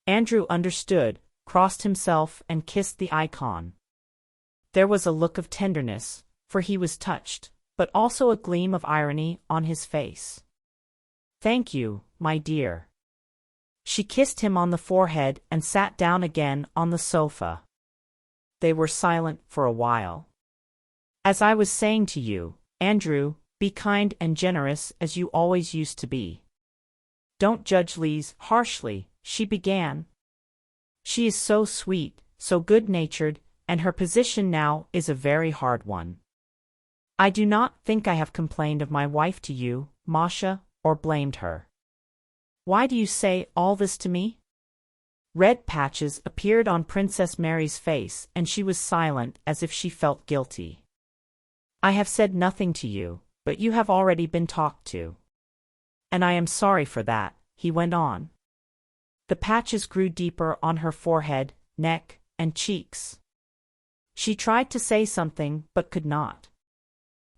Andrew understood, crossed himself and kissed the icon. There was a look of tenderness, for he was touched, but also a gleam of irony on his face. Thank you, my dear. She kissed him on the forehead and sat down again on the sofa. They were silent for a while. As I was saying to you, Andrew, be kind and generous as you always used to be. Don't judge Lise harshly, she began. She is so sweet, so good-natured, and her position now is a very hard one. I do not think I have complained of my wife to you, Masha, or blamed her. Why do you say all this to me? Red patches appeared on Princess Mary's face and she was silent as if she felt guilty. I have said nothing to you, but you have already been talked to. And I am sorry for that, he went on. The patches grew deeper on her forehead, neck, and cheeks. She tried to say something but could not.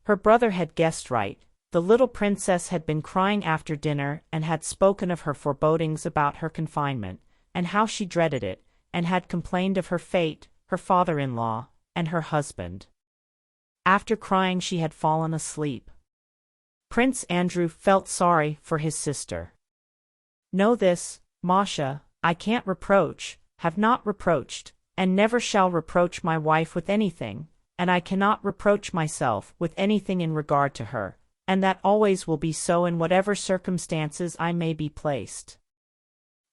Her brother had guessed right. The little princess had been crying after dinner and had spoken of her forebodings about her confinement, and how she dreaded it, and had complained of her fate, her father-in-law, and her husband. After crying she had fallen asleep. Prince Andrew felt sorry for his sister. Know this, Masha, I can't reproach, have not reproached, and never shall reproach my wife with anything, and I cannot reproach myself with anything in regard to her, and that always will be so in whatever circumstances I may be placed.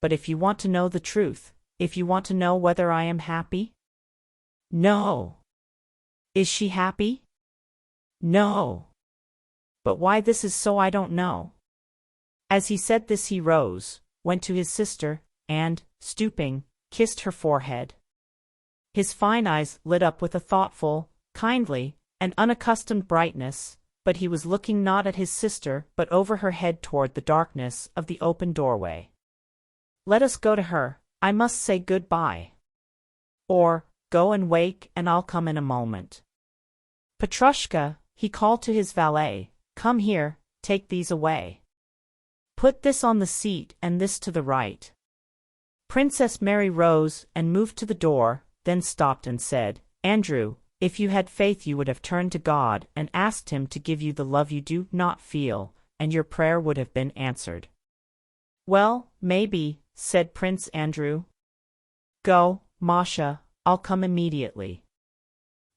But if you want to know the truth, if you want to know whether I am happy? No. Is she happy? No. But why this is so I don't know. As he said this he rose, went to his sister, and, stooping, kissed her forehead. His fine eyes lit up with a thoughtful, kindly, and unaccustomed brightness, but he was looking not at his sister but over her head toward the darkness of the open doorway. Let us go to her, I must say good-bye. Or, go and wake and I'll come in a moment. Petrushka, he called to his valet, come here, take these away. Put this on the seat and this to the right. Princess Mary rose and moved to the door, then stopped and said, Andrew, if you had faith you would have turned to God and asked him to give you the love you do not feel, and your prayer would have been answered. Well, maybe, said Prince Andrew. Go, Masha, I'll come immediately.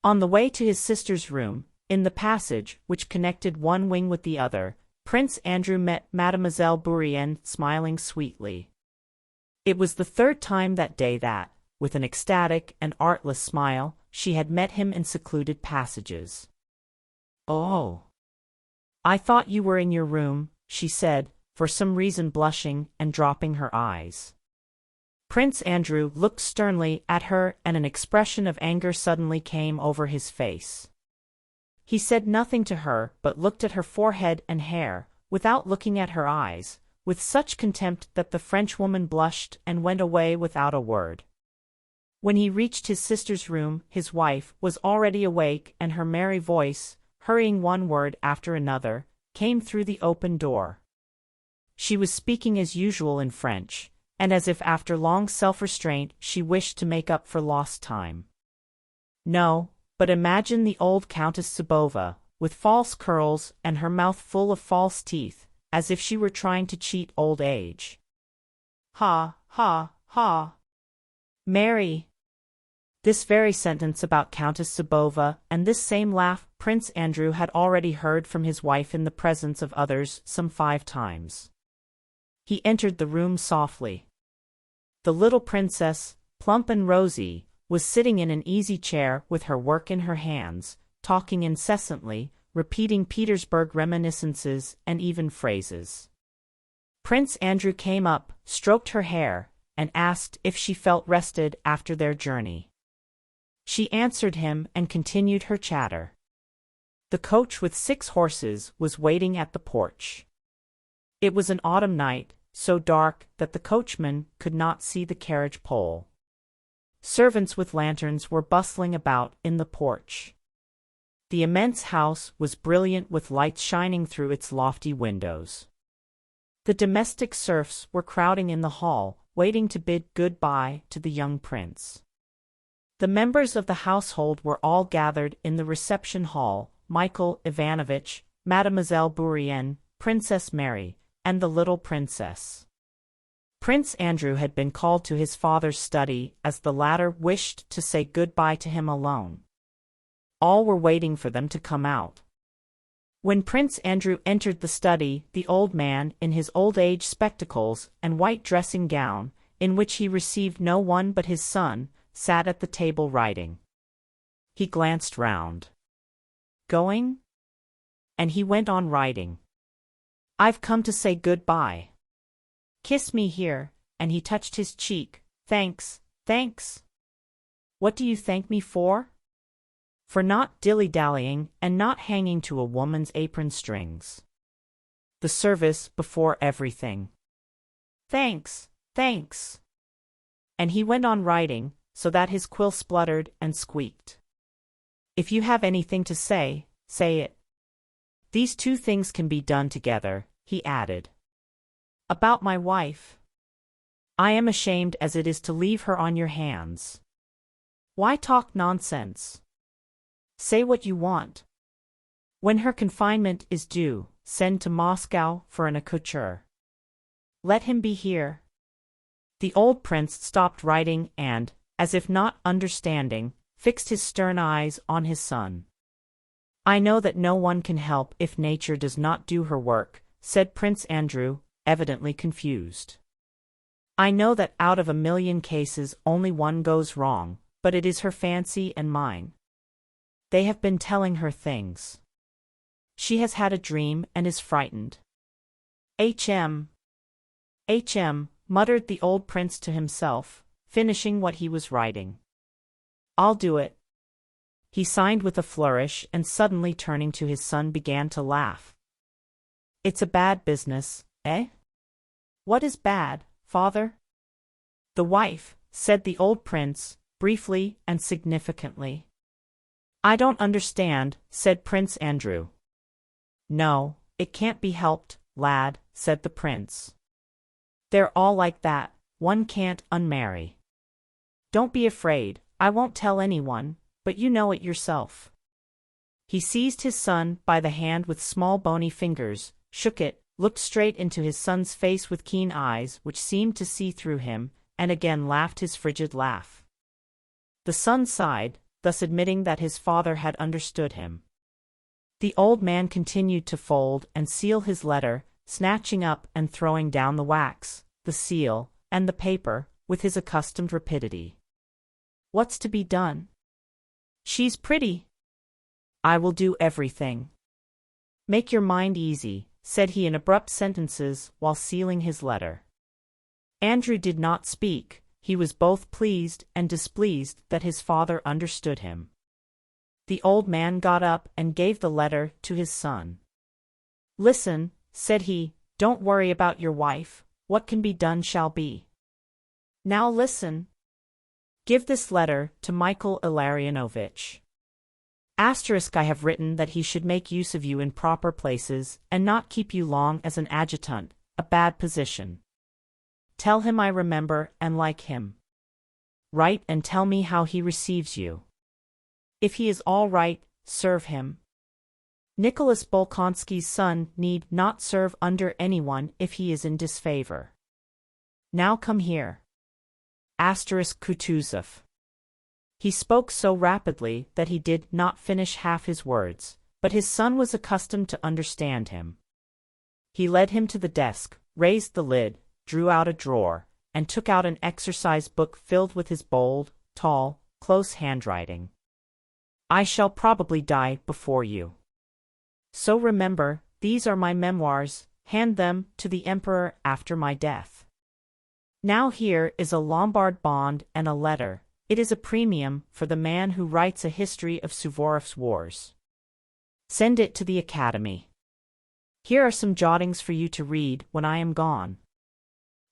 On the way to his sister's room, in the passage which connected one wing with the other, Prince Andrew met Mademoiselle Bourienne smiling sweetly. It was the third time that day that, with an ecstatic and artless smile, she had met him in secluded passages. Oh! I thought you were in your room, she said, for some reason blushing and dropping her eyes. Prince Andrew looked sternly at her and an expression of anger suddenly came over his face. He said nothing to her but looked at her forehead and hair, without looking at her eyes, with such contempt that the Frenchwoman blushed and went away without a word. When he reached his sister's room, his wife was already awake and her merry voice, hurrying one word after another, came through the open door. She was speaking as usual in French, and as if after long self-restraint she wished to make up for lost time. No, but imagine the old Countess Zubova, with false curls and her mouth full of false teeth, as if she were trying to cheat old age. Ha, ha, ha. Mary! This very sentence about Countess Zubova and this same laugh Prince Andrew had already heard from his wife in the presence of others some 5 times. He entered the room softly. The little princess, plump and rosy, was sitting in an easy chair with her work in her hands, talking incessantly, repeating Petersburg reminiscences and even phrases. Prince Andrew came up, stroked her hair, and asked if she felt rested after their journey. She answered him and continued her chatter. The coach with 6 horses was waiting at the porch. It was an autumn night, so dark that the coachman could not see the carriage pole. Servants with lanterns were bustling about in the porch. The immense house was brilliant with lights shining through its lofty windows. The domestic serfs were crowding in the hall, waiting to bid good-bye to the young prince. The members of the household were all gathered in the reception hall, Michael Ivanovich, Mademoiselle Bourienne, Princess Mary, and the little princess. Prince Andrew had been called to his father's study as the latter wished to say good-bye to him alone. All were waiting for them to come out. When Prince Andrew entered the study, the old man, in his old-age spectacles and white dressing gown, in which he received no one but his son, sat at the table writing. He glanced round. Going? And he went on writing. I've come to say good-bye. Kiss me here, and he touched his cheek. Thanks, thanks. What do you thank me for? For not dilly-dallying and not hanging to a woman's apron strings. The service before everything. Thanks, thanks. And he went on writing, so that his quill spluttered and squeaked. If you have anything to say, say it. These 2 things can be done together, he added. About my wife. I am ashamed as it is to leave her on your hands. Why talk nonsense? Say what you want. When her confinement is due, send to Moscow for an accoucheur. Let him be here. The old prince stopped writing and, as if not understanding, fixed his stern eyes on his son. I know that no one can help if nature does not do her work, said Prince Andrew, evidently confused. I know that out of 1,000,000 cases only one goes wrong, but it is her fancy and mine. They have been telling her things. She has had a dream and is frightened. Hm. Muttered the old prince to himself, finishing what he was writing. I'll do it. He signed with a flourish and suddenly turning to his son began to laugh. It's a bad business, eh? What is bad, father? The wife, said the old prince, briefly and significantly. I don't understand, said Prince Andrew. No, it can't be helped, lad, said the prince. They're all like that, one can't unmarry. Don't be afraid, I won't tell anyone, but you know it yourself. He seized his son by the hand with small bony fingers, shook it, looked straight into his son's face with keen eyes which seemed to see through him, and again laughed his frigid laugh. The son sighed, thus admitting that his father had understood him. The old man continued to fold and seal his letter, snatching up and throwing down the wax, the seal, and the paper, with his accustomed rapidity. What's to be done? She's pretty. I will do everything. Make your mind easy, said he in abrupt sentences while sealing his letter. Andrew did not speak. He was both pleased and displeased that his father understood him. The old man got up and gave the letter to his son. Listen, said he, don't worry about your wife, what can be done shall be. Now listen. Give this letter to Michael Illarionovitch. I have written that he should make use of you in proper places and not keep you long as an adjutant, a bad position. Tell him I remember and like him. Write and tell me how he receives you. If he is all right, serve him. Nicholas Bolkonsky's son need not serve under anyone if he is in disfavor. Now come here. Kutuzov. He spoke so rapidly that he did not finish half his words, but his son was accustomed to understand him. He led him to the desk, raised the lid, drew out a drawer, and took out an exercise book filled with his bold, tall, close handwriting. I shall probably die before you. So remember, these are my memoirs, hand them to the emperor after my death. Now here is a Lombard bond and a letter. It is a premium for the man who writes a history of Suvorov's wars. Send it to the Academy. Here are some jottings for you to read when I am gone.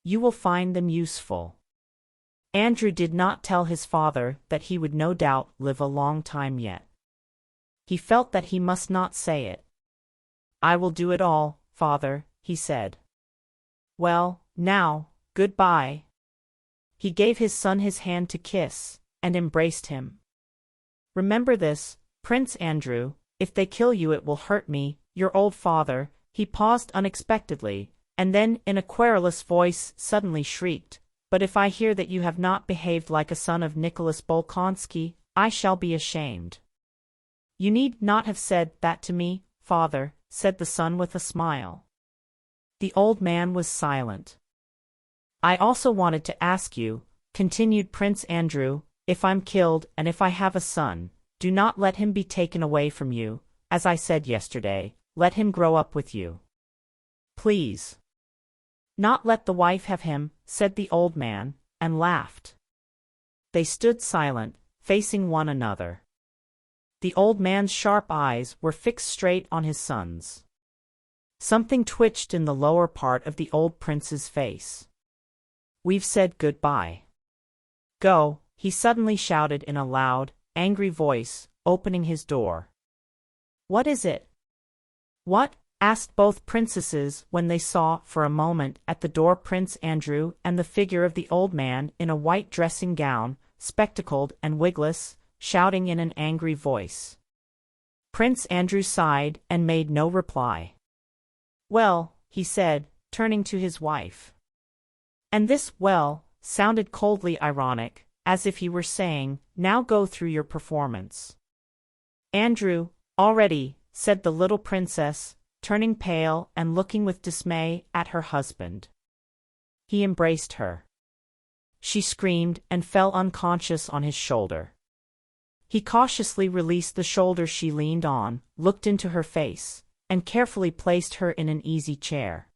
You will find them useful. Andrew did not tell his father that he would no doubt live a long time yet. He felt that he must not say it. I will do it all, father, he said. Well, now, good-bye. He gave his son his hand to kiss, and embraced him. Remember this, Prince Andrew, if they kill you it will hurt me, your old father. He paused unexpectedly, and then in a querulous voice suddenly shrieked, but if I hear that you have not behaved like a son of Nicholas Bolkonsky, I shall be ashamed. You need not have said that to me, father, said the son with a smile. The old man was silent. I also wanted to ask you, continued Prince Andrew, if I'm killed and if I have a son, do not let him be taken away from you, as I said yesterday, let him grow up with you. Please. Not let the wife have him, said the old man, and laughed. They stood silent, facing one another. The old man's sharp eyes were fixed straight on his son's. Something twitched in the lower part of the old prince's face. We've said goodbye. Go, he suddenly shouted in a loud, angry voice, opening his door. What is it? What? Asked both princesses when they saw for a moment at the door Prince Andrew and the figure of the old man in a white dressing gown, spectacled and wigless, shouting in an angry voice. Prince Andrew sighed and made no reply. Well, he said, turning to his wife. And this well sounded coldly ironic, as if he were saying, now go through your performance. Andrew, already, said the little princess, turning pale and looking with dismay at her husband. He embraced her. She screamed and fell unconscious on his shoulder. He cautiously released the shoulder she leaned on, looked into her face, and carefully placed her in an easy chair.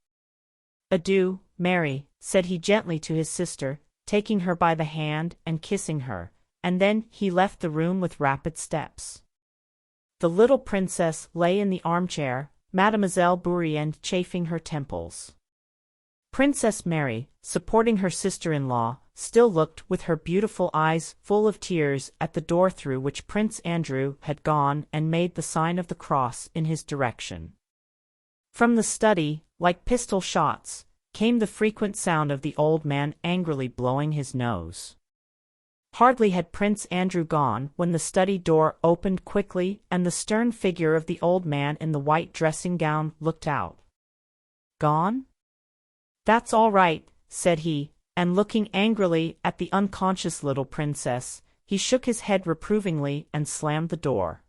Adieu, Mary, said he gently to his sister, taking her by the hand and kissing her, and then he left the room with rapid steps. The little princess lay in the armchair, Mademoiselle Bourienne chafing her temples. Princess Mary, supporting her sister-in-law, still looked with her beautiful eyes full of tears at the door through which Prince Andrew had gone and made the sign of the cross in his direction. From the study, like pistol shots, came the frequent sound of the old man angrily blowing his nose. Hardly had Prince Andrew gone when the study door opened quickly and the stern figure of the old man in the white dressing-gown looked out. "Gone? That's all right," said he, and looking angrily at the unconscious little princess, he shook his head reprovingly and slammed the door.